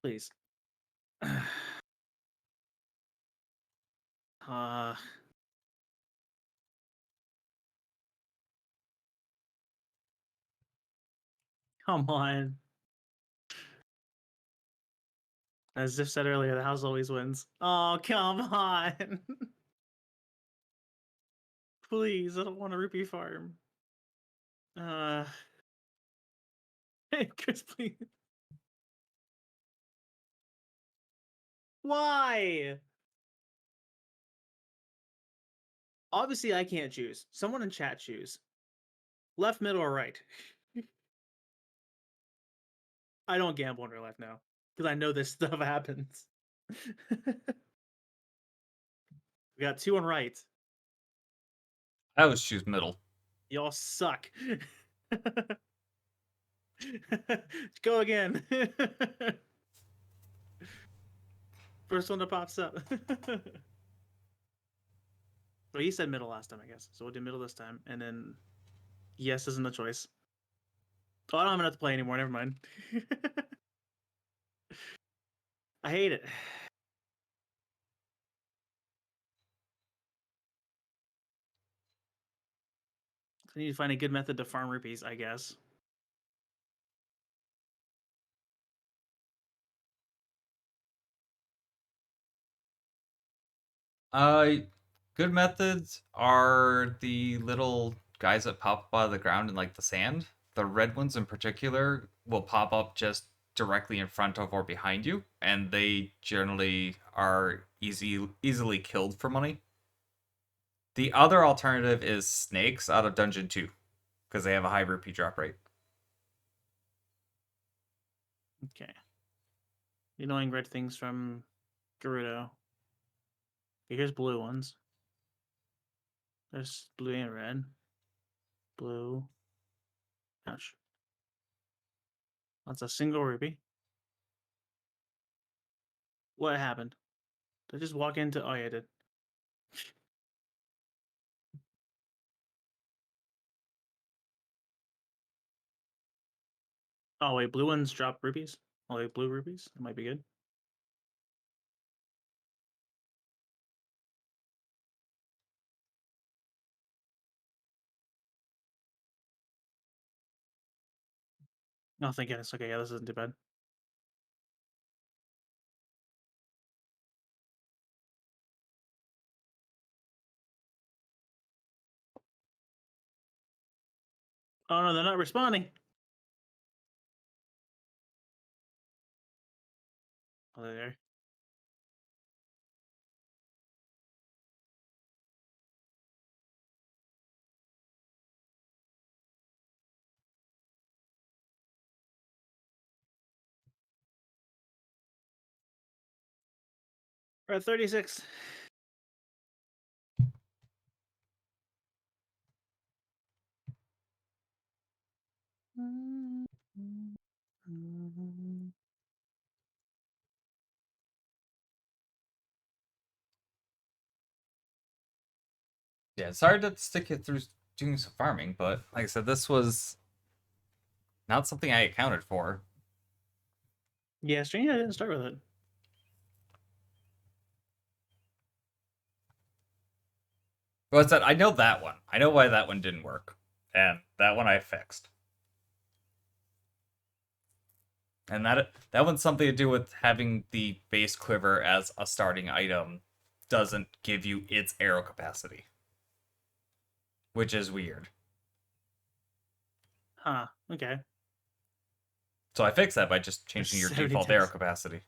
S5: Please. uh, come on. As Ziff said earlier, the house always wins. Oh, come on. Please, I don't want a rupee farm. Chris, please. Why? Obviously, I can't choose. Someone in chat choose. Left, middle, or right? I don't gamble in real life now. Because I know this stuff happens. We got 2 on right.
S2: I always choose middle.
S5: Y'all suck. Go again. First one that pops up. Well, he said middle last time, I guess. So we'll do middle this time. And then yes isn't a choice. Oh, I don't have enough to play anymore. Never mind. I hate it. I need to find a good method to farm rupees, I guess.
S2: Good methods are the little guys that pop up out of the ground in like the sand. The red ones in particular will pop up just directly in front of or behind you, and they generally are easily killed for money. The other alternative is snakes out of Dungeon 2, because they have a high rupee drop rate.
S5: Okay. You knowing red things from Gerudo. Okay, here's blue ones. There's blue and red. Blue. Ouch. That's a single rupee. What happened? Did I just walk into... Oh, yeah, I did. Oh, wait, blue ones drop rupees? Oh, wait, blue rupees? That might be good. Oh, thank goodness. Okay, yeah, this isn't too bad. Oh, no, they're not responding. Oh, they're there. We're at 36.
S2: Yeah, it's hard to stick it through doing some farming, but like I said, this was not something I accounted for.
S5: Yeah, strange I didn't start with it.
S2: Well, I said I know that one. I know why that one didn't work, and that one I fixed. And that one's something to do with having the base quiver as a starting item doesn't give you its arrow capacity, which is weird.
S5: Huh. Okay.
S2: So I fixed that by just changing your
S5: 70
S2: default
S5: times.
S2: arrow capacity.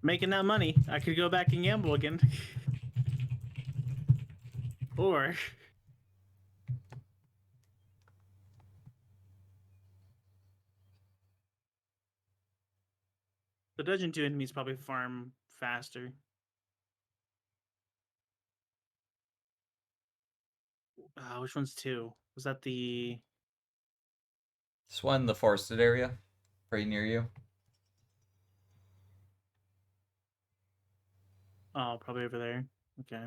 S5: Making that money. I could go back and gamble again. Or the Dungeon 2 enemies probably farm faster. Which one's 2? Was that the...
S2: This one, the forested area, pretty near you.
S5: Oh, probably over there. Okay.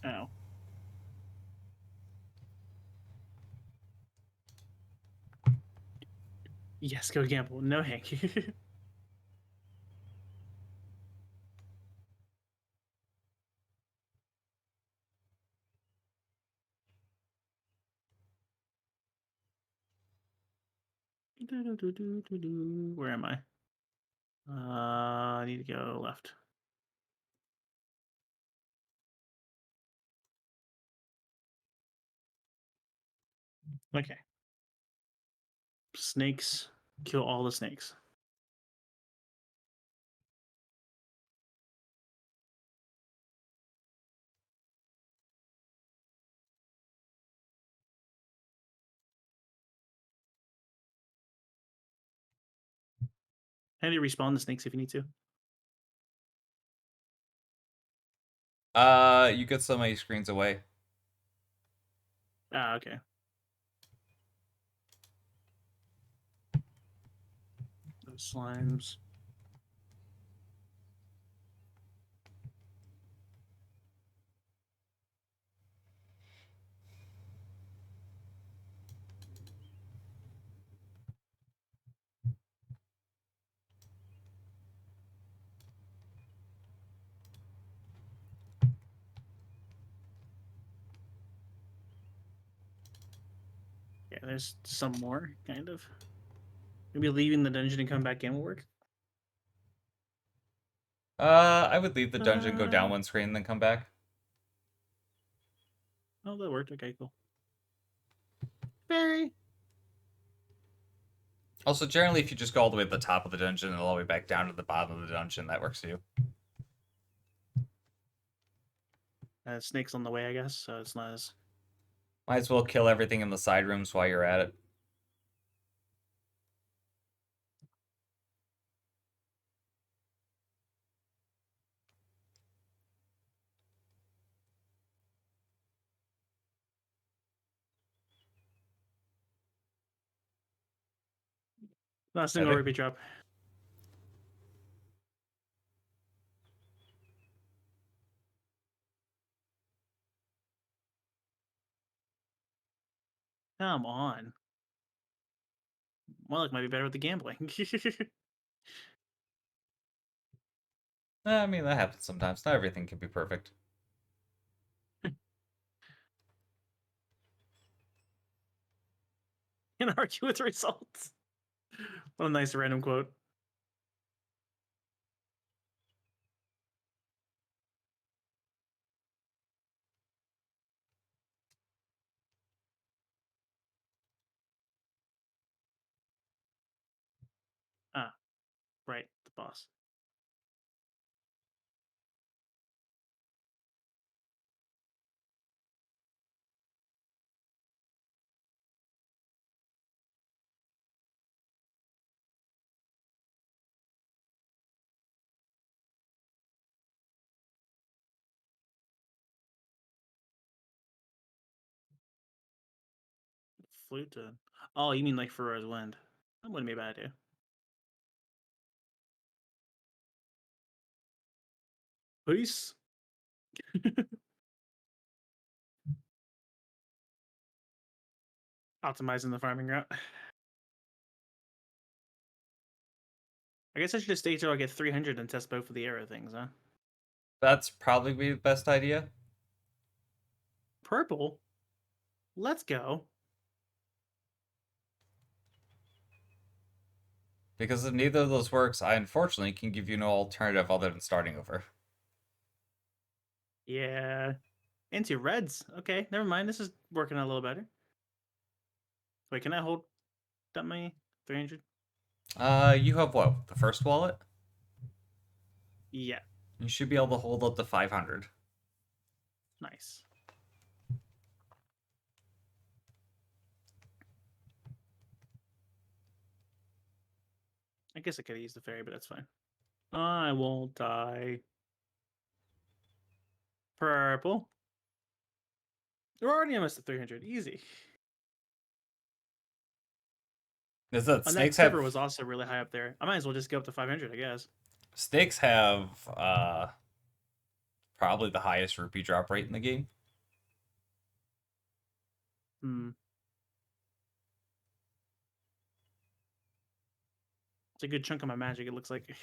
S5: Oh. Yes, go gamble. No, Hank. Where am I? I need to go left. Okay. Snakes. Kill all the snakes. How do you respawn the snakes if you need to?
S2: You get so many screens away.
S5: Okay. Those slimes. Yeah, there's some more, kind of. Maybe leaving the dungeon and come back in will work.
S2: I would leave the dungeon, go down
S5: Uh,
S2: one screen, then come back.
S5: Oh, that worked. Okay, cool. Very.
S2: Also, generally, if you just go all the way to the top of the dungeon and all the way back down to the bottom of the dungeon, that works too.
S5: Snake's on the way, I guess, so it's not as...
S2: Might as well kill everything in the side rooms while you're at it.
S5: Not a single
S2: Heavy.
S5: rupee drop. Come on. My luck might be better with the gambling.
S2: I mean, that happens sometimes. Not everything can be perfect.
S5: Can't argue with results. What a nice random quote. Ah, right, the boss. Flute. Oh, you mean like Furrow's Wind? That wouldn't be a bad idea. Peace. Optimizing the farming route. I guess I should just stay till I get 300 and test both of the arrow things, huh?
S2: That's probably be the best idea.
S5: Purple? Let's go.
S2: Because if neither of those works, I unfortunately can give you no alternative other than starting over.
S5: Yeah. Into reds. Okay, never mind. This is working a little better. Wait, can I hold that many? 300?
S2: You have what? The first wallet?
S5: Yeah.
S2: You should be able to hold up to 500.
S5: Nice. I guess I could have used the fairy, but that's fine. I won't die. Purple. We're already almost at 300. Easy.
S2: Is that
S5: And that
S2: snakes
S5: quiver
S2: have
S5: was also really high up there. I might as well just go up to 500, I guess.
S2: snakes have probably the highest rupee drop rate in the game.
S5: Hmm. It's a good chunk of my magic, it looks like.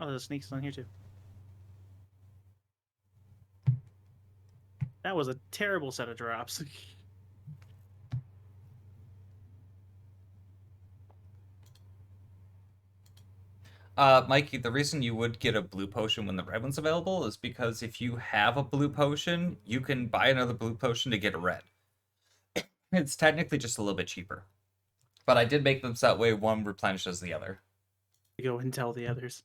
S5: Oh, there's sneaks on here too. That was a terrible set of drops.
S2: Mikey, the reason you would get a blue potion when the red one's available is because if you have a blue potion, you can buy another blue potion to get a red. It's technically just a little bit cheaper. But I did make them so that way one replenishes the other.
S5: Go and tell the others.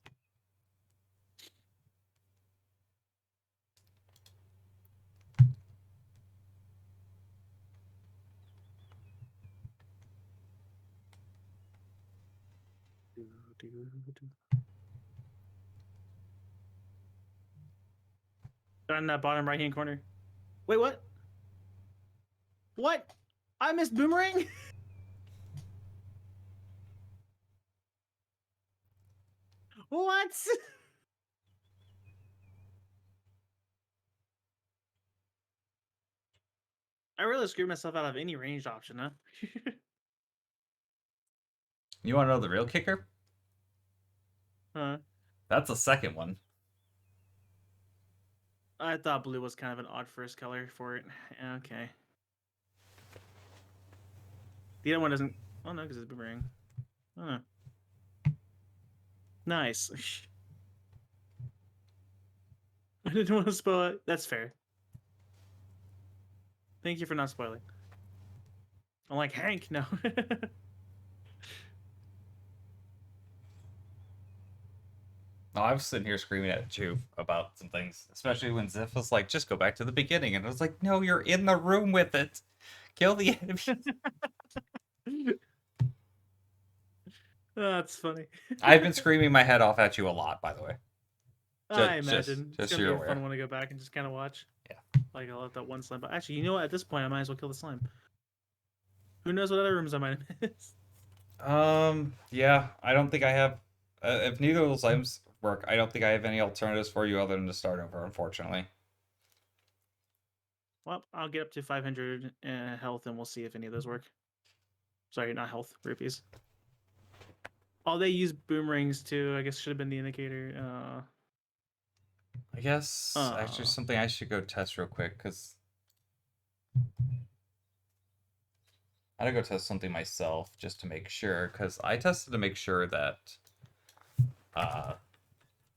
S5: Down in that bottom right hand corner. Wait, what? What? I missed boomerang? What? I really screwed myself out of any ranged option, huh?
S2: You want to know the real kicker?
S5: Huh.
S2: That's the second one.
S5: I thought blue was kind of an odd first color for it. Okay. The other one doesn't. Oh no, because it's boomerang. Oh. Nice. I didn't want to spoil it. That's fair. Thank you for not spoiling. I'm like Hank. No.
S2: Oh, I was sitting here screaming at you about some things, especially when Ziff was like, just go back to the beginning. And I was like, no, you're in the room with it. Kill the enemy.
S5: That's funny.
S2: I've been screaming my head off at you a lot, by the way.
S5: I imagine
S2: just
S5: it's
S2: so
S5: gonna
S2: you're
S5: be a fun
S2: aware.
S5: one to go back and just kind of watch.
S2: Yeah.
S5: Like I'll let that one slime. But actually, you know what? At this point, I might as well kill the slime. Who knows what other rooms I might have missed?
S2: Yeah, I don't think I have. If neither of those items work, I don't think I have any alternatives for you other than to start over, unfortunately.
S5: Well, I'll get up to 500 health, and we'll see if any of those work. Sorry, not health, rupees. Oh, they use boomerangs too. I guess should have been the indicator.
S2: I guess actually
S5: Uh.
S2: something I should go test real quick because I gotta go test something myself just to make sure because I tested to make sure that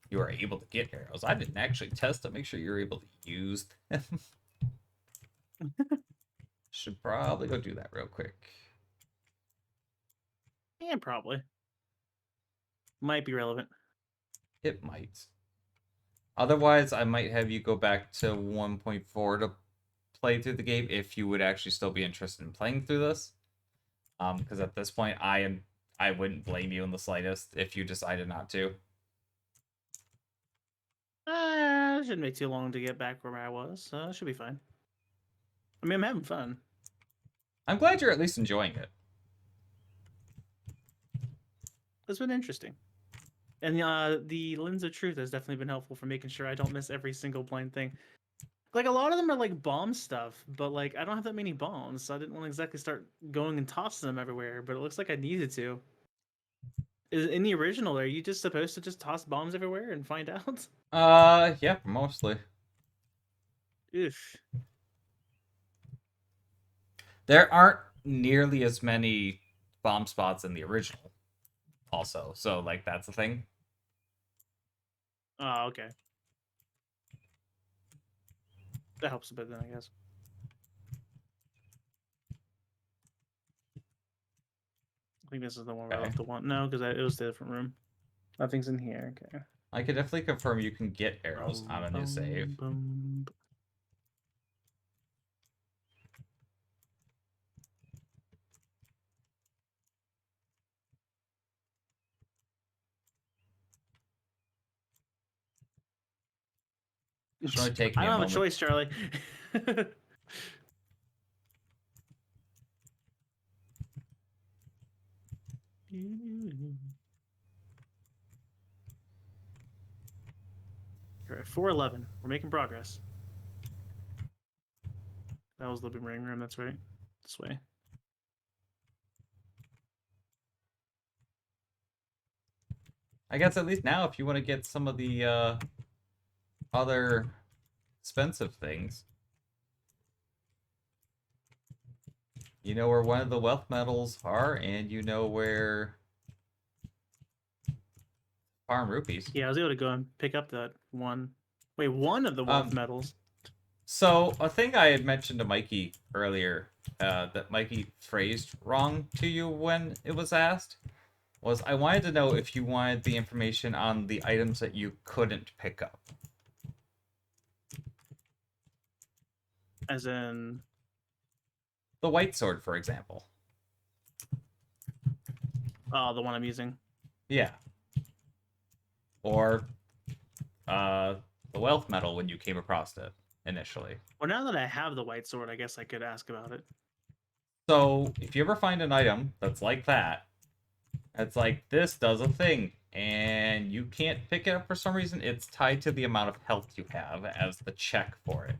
S2: you are able to get arrows. I didn't actually test to make sure you're able to use them. Should probably go do that real quick.
S5: Yeah, probably. Might be relevant.
S2: It might. Otherwise, I might have you go back to 1.4 to play through the game if you would actually still be interested in playing through this. Because at this point, I wouldn't blame you in the slightest if you decided not to.
S5: It shouldn't take too long to get back where I was, so it should be fine. I mean, I'm having fun.
S2: I'm glad you're at least enjoying it.
S5: It's been interesting. And the lens of truth has definitely been helpful for making sure I don't miss every single blind thing. Like a lot of them are like bomb stuff, but like I don't have that many bombs, so I didn't want to exactly start going and tossing them everywhere. But it looks like I needed to. Is in the original, are you just supposed to just toss bombs everywhere and find out?
S2: Yeah, mostly.
S5: Oof.
S3: There aren't nearly as many bomb spots in the original, also. So, like, that's the thing.
S5: Oh, okay. That helps a bit then, I guess. I think this is the one where I
S2: Okay.
S5: left the one. No, because it was the different room. Nothing's in here. Okay.
S3: I can definitely confirm you can get arrows on a new save.
S5: Boom.
S3: Should only take
S5: I
S3: me a
S5: don't have a
S3: moment.
S5: choice, Charlie. You're at 411. We're making progress. That was the boomerang room. That's right. This way.
S3: I guess at least now, if you want to get some of the other expensive things, you know where one of the wealth medals are, and you know where farm rupees.
S5: Yeah, I was able to go and pick up that one. Wait, one of the wealth medals.
S3: So a thing I had mentioned to Mikey earlier, that Mikey phrased wrong to you when it was asked, was I wanted to know if you wanted the information on the items that you couldn't pick up.
S5: As in,
S3: The white sword, for example.
S5: oh, the one I'm using.
S3: Yeah. Or the wealth medal when you came across it initially.
S5: Well, now that I have the white sword, I guess I could ask about it.
S3: So if you ever find an item that's like that, it's like this does a thing, and you can't pick it up for some reason, it's tied to the amount of health you have as the check for it.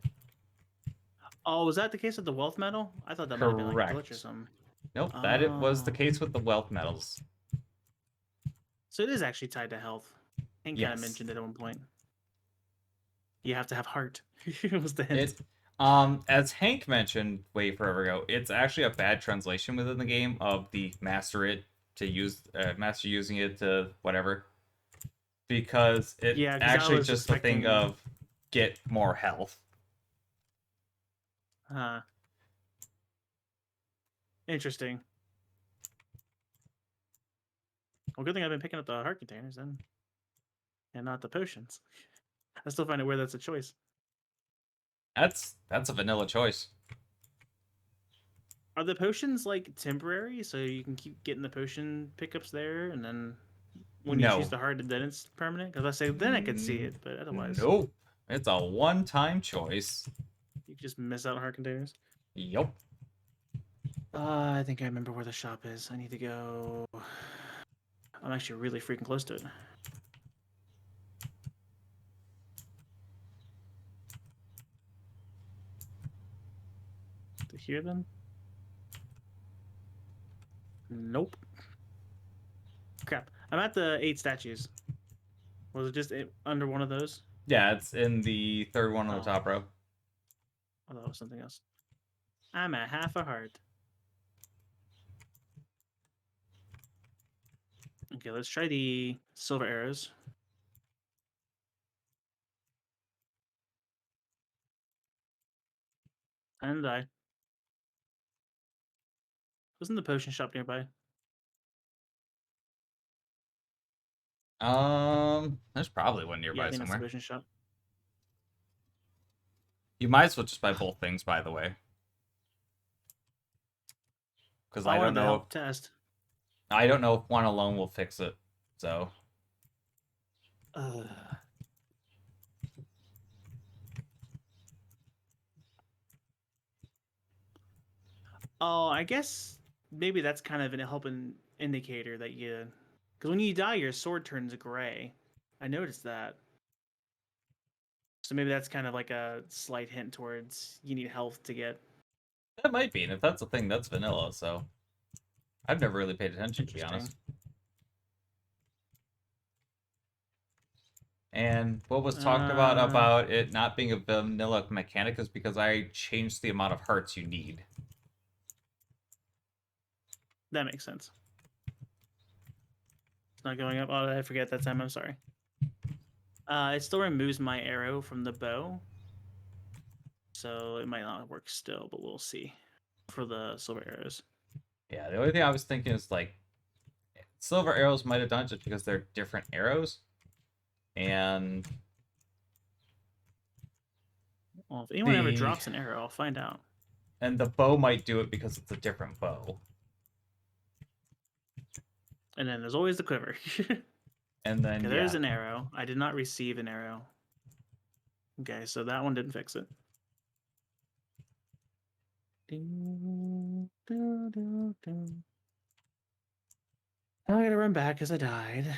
S5: Oh, was that the case with the wealth medal? I thought that might have been like a glitch or something.
S3: Nope, that it was the
S5: Oh.
S3: case with the wealth medals.
S5: So it is actually tied to health. Hank kind of
S3: Yes.
S5: mentioned it at one point. You have to have heart. was the hint.
S3: As Hank mentioned way forever ago, it's actually a bad translation within the game of the master it to use master using it to whatever, because it's
S5: Yeah, 'cause I
S3: actually
S5: was
S3: just a thing
S5: expecting-
S3: of get more health.
S5: Interesting. Well, good thing I've been picking up the heart containers then, and not the potions. I still find it weird that's a choice.
S3: That's a vanilla choice.
S5: Are the potions like temporary, so you can keep getting the potion pickups there, and then when you
S3: No.
S5: choose the heart, then it's permanent? Because I say then I could see it, but otherwise,
S3: Nope. It's a one-time choice.
S5: you just miss out on heart containers.
S3: Yep.
S5: I think I remember where the shop is. I need to go. I'm actually really freaking close to it. To here then? Nope. Crap. I'm at the 8 statues. Was it just under one of those?
S3: Yeah, it's in the third one on the
S5: Oh.
S3: top row.
S5: Oh, that was something else. I'm at half a heart. Okay, let's try the silver arrows. And I. Wasn't the potion shop nearby?
S3: There's probably one nearby
S5: Yeah, I think that's the
S3: somewhere.
S5: potion shop.
S3: You might as well just buy both things, by the way. Because I
S5: wanted
S3: don't
S5: to
S3: know.
S5: help test.
S3: I don't know if one alone will fix it. So.
S5: Oh, I guess maybe that's kind of a helping indicator that you, Because when you die, your sword turns gray. I noticed that. So maybe that's kind of like a slight hint towards you need health to get.
S2: That might be, and if that's a thing, that's vanilla. So I've never really paid attention, to be honest. And what was talked about it not being a vanilla mechanic is because I changed the amount of hearts you need.
S5: That makes sense. It's not going up. Oh, I forget that time. I'm sorry. It still removes my arrow from the bow. So it might not work still, but we'll see for the silver arrows.
S2: Yeah, the only thing I was thinking is like silver arrows might have done it just because they're different arrows. And
S5: Well, if anyone ever drops an arrow, I'll find out.
S2: And the bow might do it because it's a different bow.
S5: And then there's always the quiver.
S2: And then
S5: Okay, there's an arrow. I did not receive an arrow. Okay, so that one didn't fix it. Now I gotta run back because I died.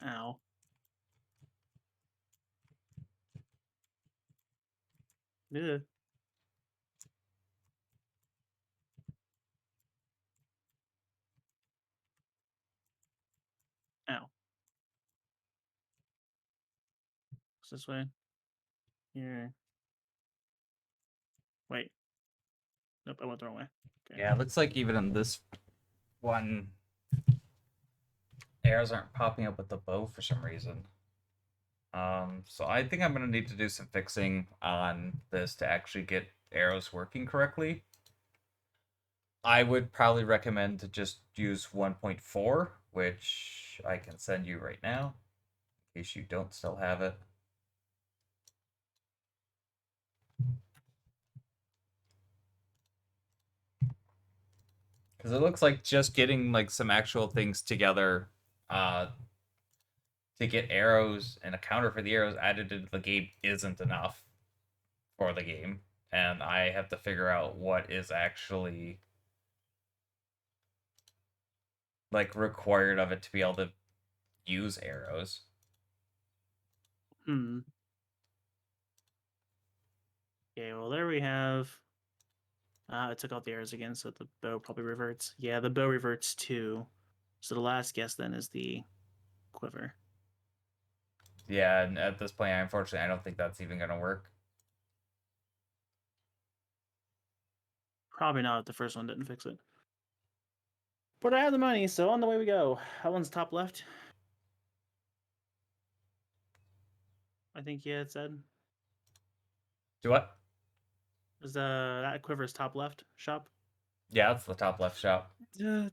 S5: Ow. Ugh. Ow. It's this way. Here. Wait. Nope, I went the wrong way. Okay.
S2: Yeah, it looks like even in this one, arrows aren't popping up with the bow for some reason. So I think I'm gonna need to do some fixing on this to actually get arrows working correctly. I would probably recommend to just use 1.4, which I can send you right now, in case you don't still have it. Because it looks like just getting like some actual things together to get arrows and a counter for the arrows added into the game isn't enough for the game. And I have to figure out what is actually like required of it to be able to use arrows.
S5: Hmm. Okay, well there we have. I took out the arrows again, so the bow probably reverts. Yeah, the bow reverts too. So the last guess then is the quiver.
S2: Yeah, and at this point, unfortunately, I don't think that's even going to work.
S5: Probably not if the first one didn't fix it. But I have the money, so on the way we go. That one's top left. I think, yeah, it said.
S2: Do what?
S5: Is that quiver's top left shop?
S2: Yeah, that's the top left shop.
S5: Okay.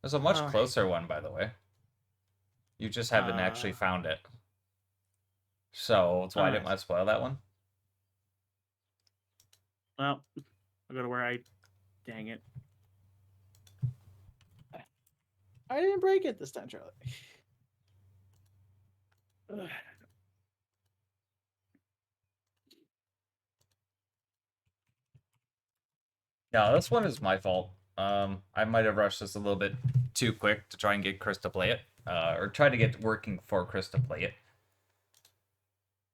S2: There's a much
S5: All right.
S2: closer one, by the way. You just haven't actually found it. So that's why I didn't want to spoil that one.
S5: Well, I'll go to where I. Dang it. I didn't break it this time, Charlie. Ugh.
S2: No, this one is my fault. I might have rushed this a little bit too quick to try and get Chris to play it, or try to get working for Chris to play it,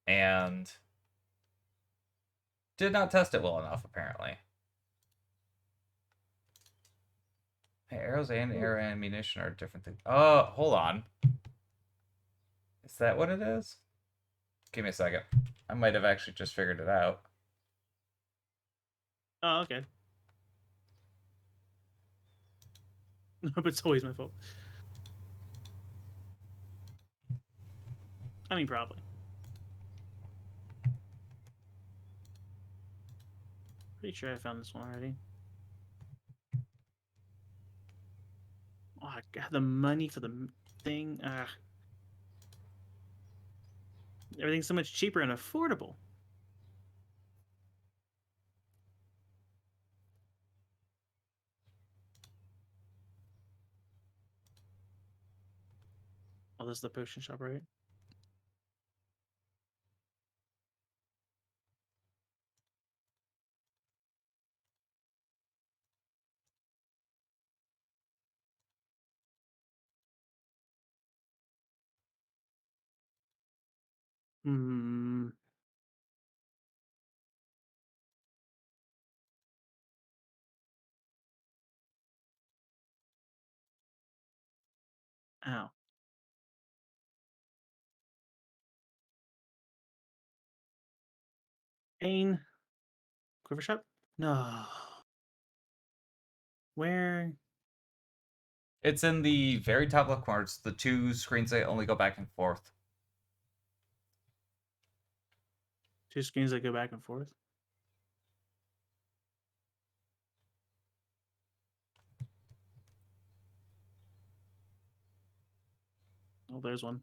S2: and did not test it well enough, apparently. Hey, arrows and arrow ammunition are different things. Oh, hold on. Is that what it is? Give me a second. I might have actually just figured it out.
S5: Oh, okay. But it's always my fault. I mean, probably. Pretty sure I found this one already. Oh, I got the money for the thing. Everything's so much cheaper and affordable. Oh, this is the potion shop, right? Hmm. Ow. Pain. Quiver shot? No. Where?
S2: It's in the very top left corner. It's the two screens that only go back and forth.
S5: Two screens that go back and forth. Oh, there's one.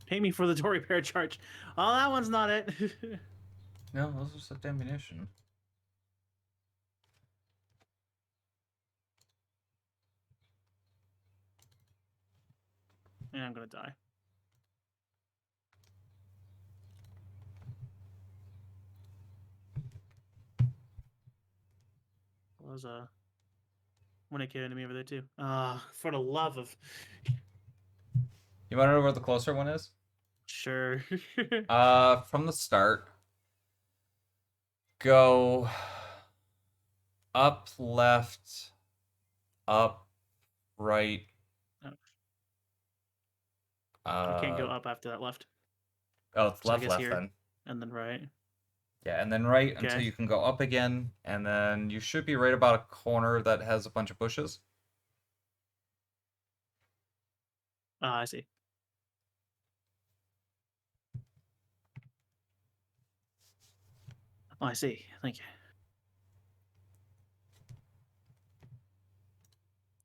S5: Pay me for the door repair charge. Oh, that one's not it.
S2: No, those are just ammunition.
S5: Yeah, I'm gonna die. Well, there's a one AK enemy over there too. For the love of
S2: You want to know where the closer one is?
S5: sure.
S2: From the start, go up, left, up, right.
S5: I can't go up after that left.
S2: Oh, it's
S5: So I
S2: left,
S5: guess
S2: left
S5: here.
S2: then.
S5: And then right.
S2: Yeah, and then right until
S5: Okay.
S2: you can go up again, and then you should be right about a corner that has a bunch of bushes.
S5: Ah, I see. Oh, I see. Thank you.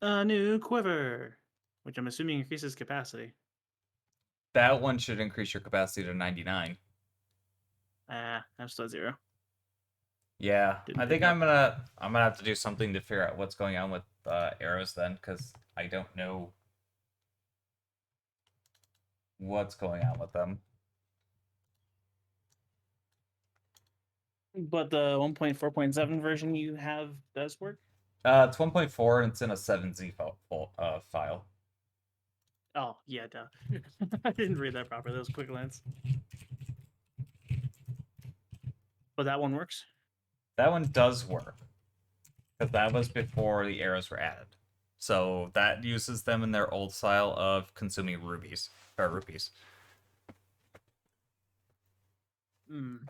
S5: A new quiver, which I'm assuming increases capacity.
S2: That one should increase your capacity to 99.
S5: Ah, I'm still at 0.
S2: Yeah,
S5: Didn't
S2: I think
S5: pick up.
S2: I'm gonna have to do something to figure out what's going on with arrows then, because I don't know what's going on with them.
S5: But the 1.4.7 version you have does work?
S2: It's 1.4 and it's in a 7Z file.
S5: Oh, yeah, duh. I didn't read that properly. That was a quick glance. But that one works?
S2: That one does work, because that was before the arrows were added. So that uses them in their old style of consuming rupees.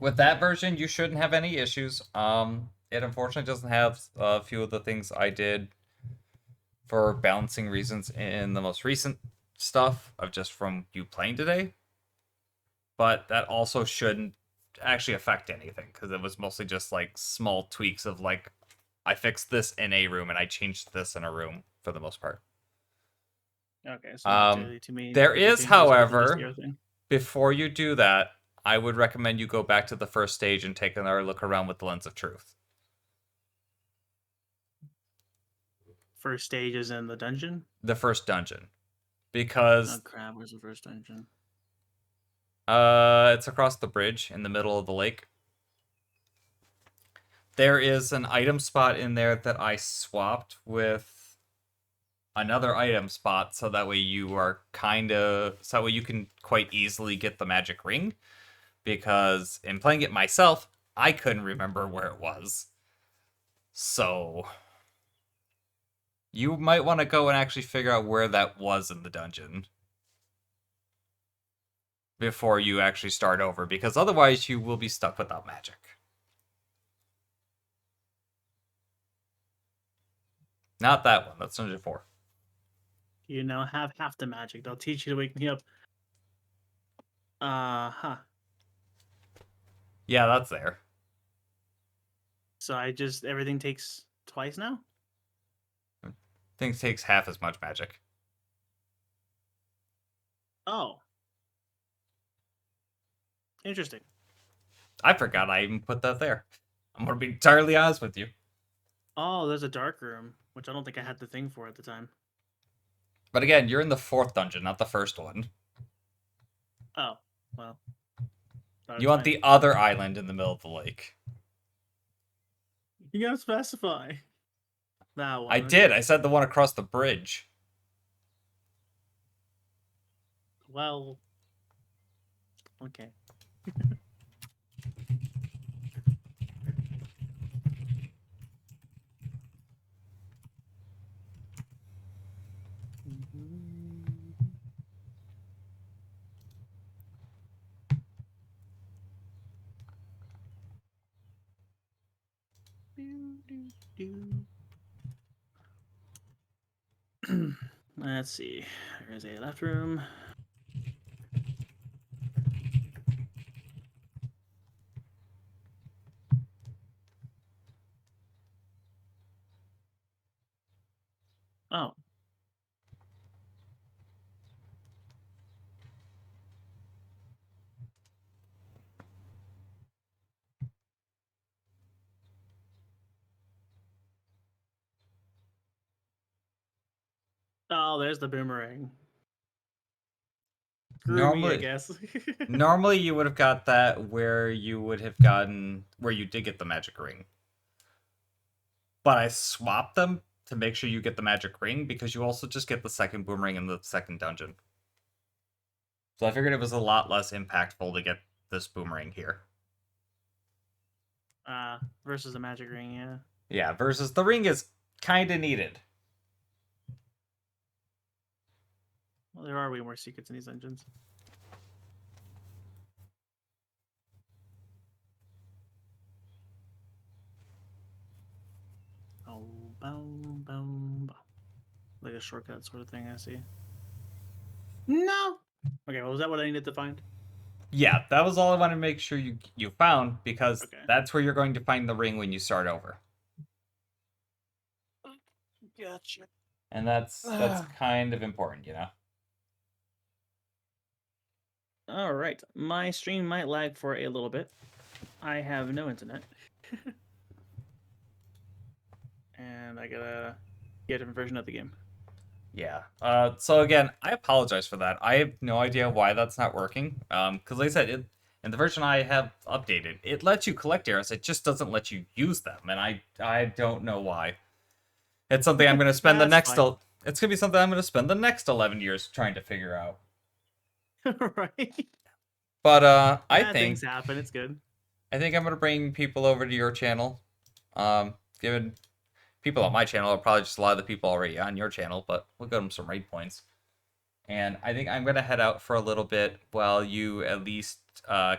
S2: With that version, you shouldn't have any issues. It unfortunately doesn't have a few of the things I did for balancing reasons in the most recent stuff of just from you playing today. But that also shouldn't actually affect anything, because it was mostly just like small tweaks of like, I fixed this in a room and I changed this in a room for the most part.
S5: Okay, so not really too many.
S2: There
S5: different
S2: is,
S5: changes other than just the
S2: however,
S5: arrow thing.
S2: before you do that, I would recommend you go back to the first stage and take another look around with the lens of truth.
S5: First stage is in the dungeon?
S2: The first dungeon.
S5: Oh,
S2: Because
S5: crap. Where's the first dungeon?
S2: it's across the bridge in the middle of the lake. There is an item spot in there that I swapped with another item spot, so that way you are so that way you can quite easily get the magic ring, because in playing it myself, I couldn't remember where it was. So you might want to go and actually figure out where that was in the dungeon before you actually start over, because otherwise you will be stuck without magic. Not that one, that's Dungeon 4.
S5: You now have half the magic. They'll teach you to wake me up. Huh.
S2: Yeah, that's there.
S5: So everything takes twice now?
S2: Things takes half as much magic.
S5: Oh. Interesting.
S2: I forgot I even put that there. I'm gonna be entirely honest with you.
S5: Oh, there's a dark room, which I don't think I had the thing for at the time.
S2: But again, you're in the 4th dungeon, not the first one.
S5: Oh, well.
S2: You want the other island in the middle of the lake.
S5: You gotta specify. That one.
S2: I did. I said the one across the bridge.
S5: Well, okay. Let's see. There's a left room. Oh. Oh, there's the boomerang. Screw me, I
S2: Normally,
S5: guess.
S2: normally you would have got that where you did get the magic ring. But I swapped them to make sure you get the magic ring because you also just get the second boomerang in the second dungeon. So I figured it was a lot less impactful to get this boomerang here.
S5: Versus the magic ring, yeah.
S2: Yeah, versus the ring is kind of needed.
S5: Well, there are way more secrets in these dungeons. Oh, boom, boom, boom. Like a shortcut sort of thing, I see. No! Okay, well, was that what I needed to find?
S2: Yeah, that was all I wanted to make sure you found because
S5: Okay.
S2: that's where you're going to find the ring when you start over.
S5: Gotcha.
S2: And that's kind of important, you know.
S5: All right, my stream might lag for a little bit. I have no internet. And I gotta get a different version of the game.
S2: Yeah. So again, I apologize for that. I have no idea why that's not working. Because like I said, in the version I have updated, it lets you collect arrows. It just doesn't let you use them, and I don't know why. It's something I'm going to spend the
S5: That's
S2: next.
S5: fine.
S2: It's going to be something I'm going to spend the next 11 years trying to figure out.
S5: Right?
S2: But I
S5: Bad
S2: think
S5: things happen. It's good.
S2: I'm going to bring people over to your channel. Given people on my channel are probably just a lot of the people already on your channel, but we'll give them some raid points. And I think I'm going to head out for a little bit while you at least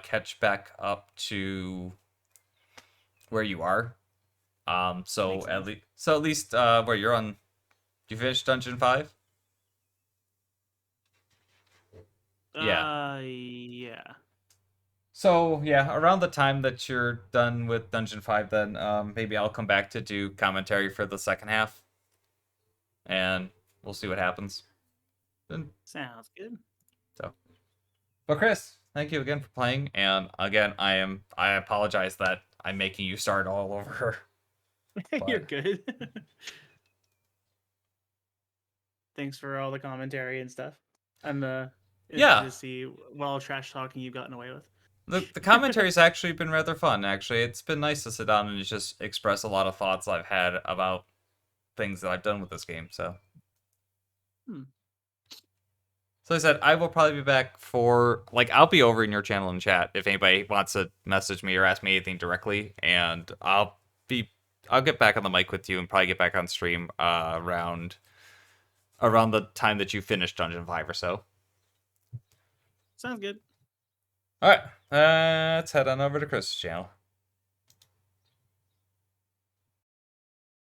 S2: catch back up to where you are. So at least where you're on. Did you finish Dungeon 5? Yeah.
S5: Yeah.
S2: So yeah, around the time that you're done with Dungeon 5, then maybe I'll come back to do commentary for the second half, and we'll see what happens. Then,
S5: Sounds good.
S2: but Chris, thank you again for playing, and again, I apologize that I'm making you start all over.
S5: You're good. Thanks for all the commentary and stuff. I'm interested to see what all trash talking you've gotten away with.
S2: The commentary's actually been rather fun. Actually, it's been nice to sit down and just express a lot of thoughts I've had about things that I've done with this game. So, so I said I will probably be back for I'll be over in your channel and chat if anybody wants to message me or ask me anything directly, and I'll get back on the mic with you and probably get back on stream around the time that you finish Dungeon 5 or so.
S5: Sounds good.
S2: All right, let's head on over to Chris's channel.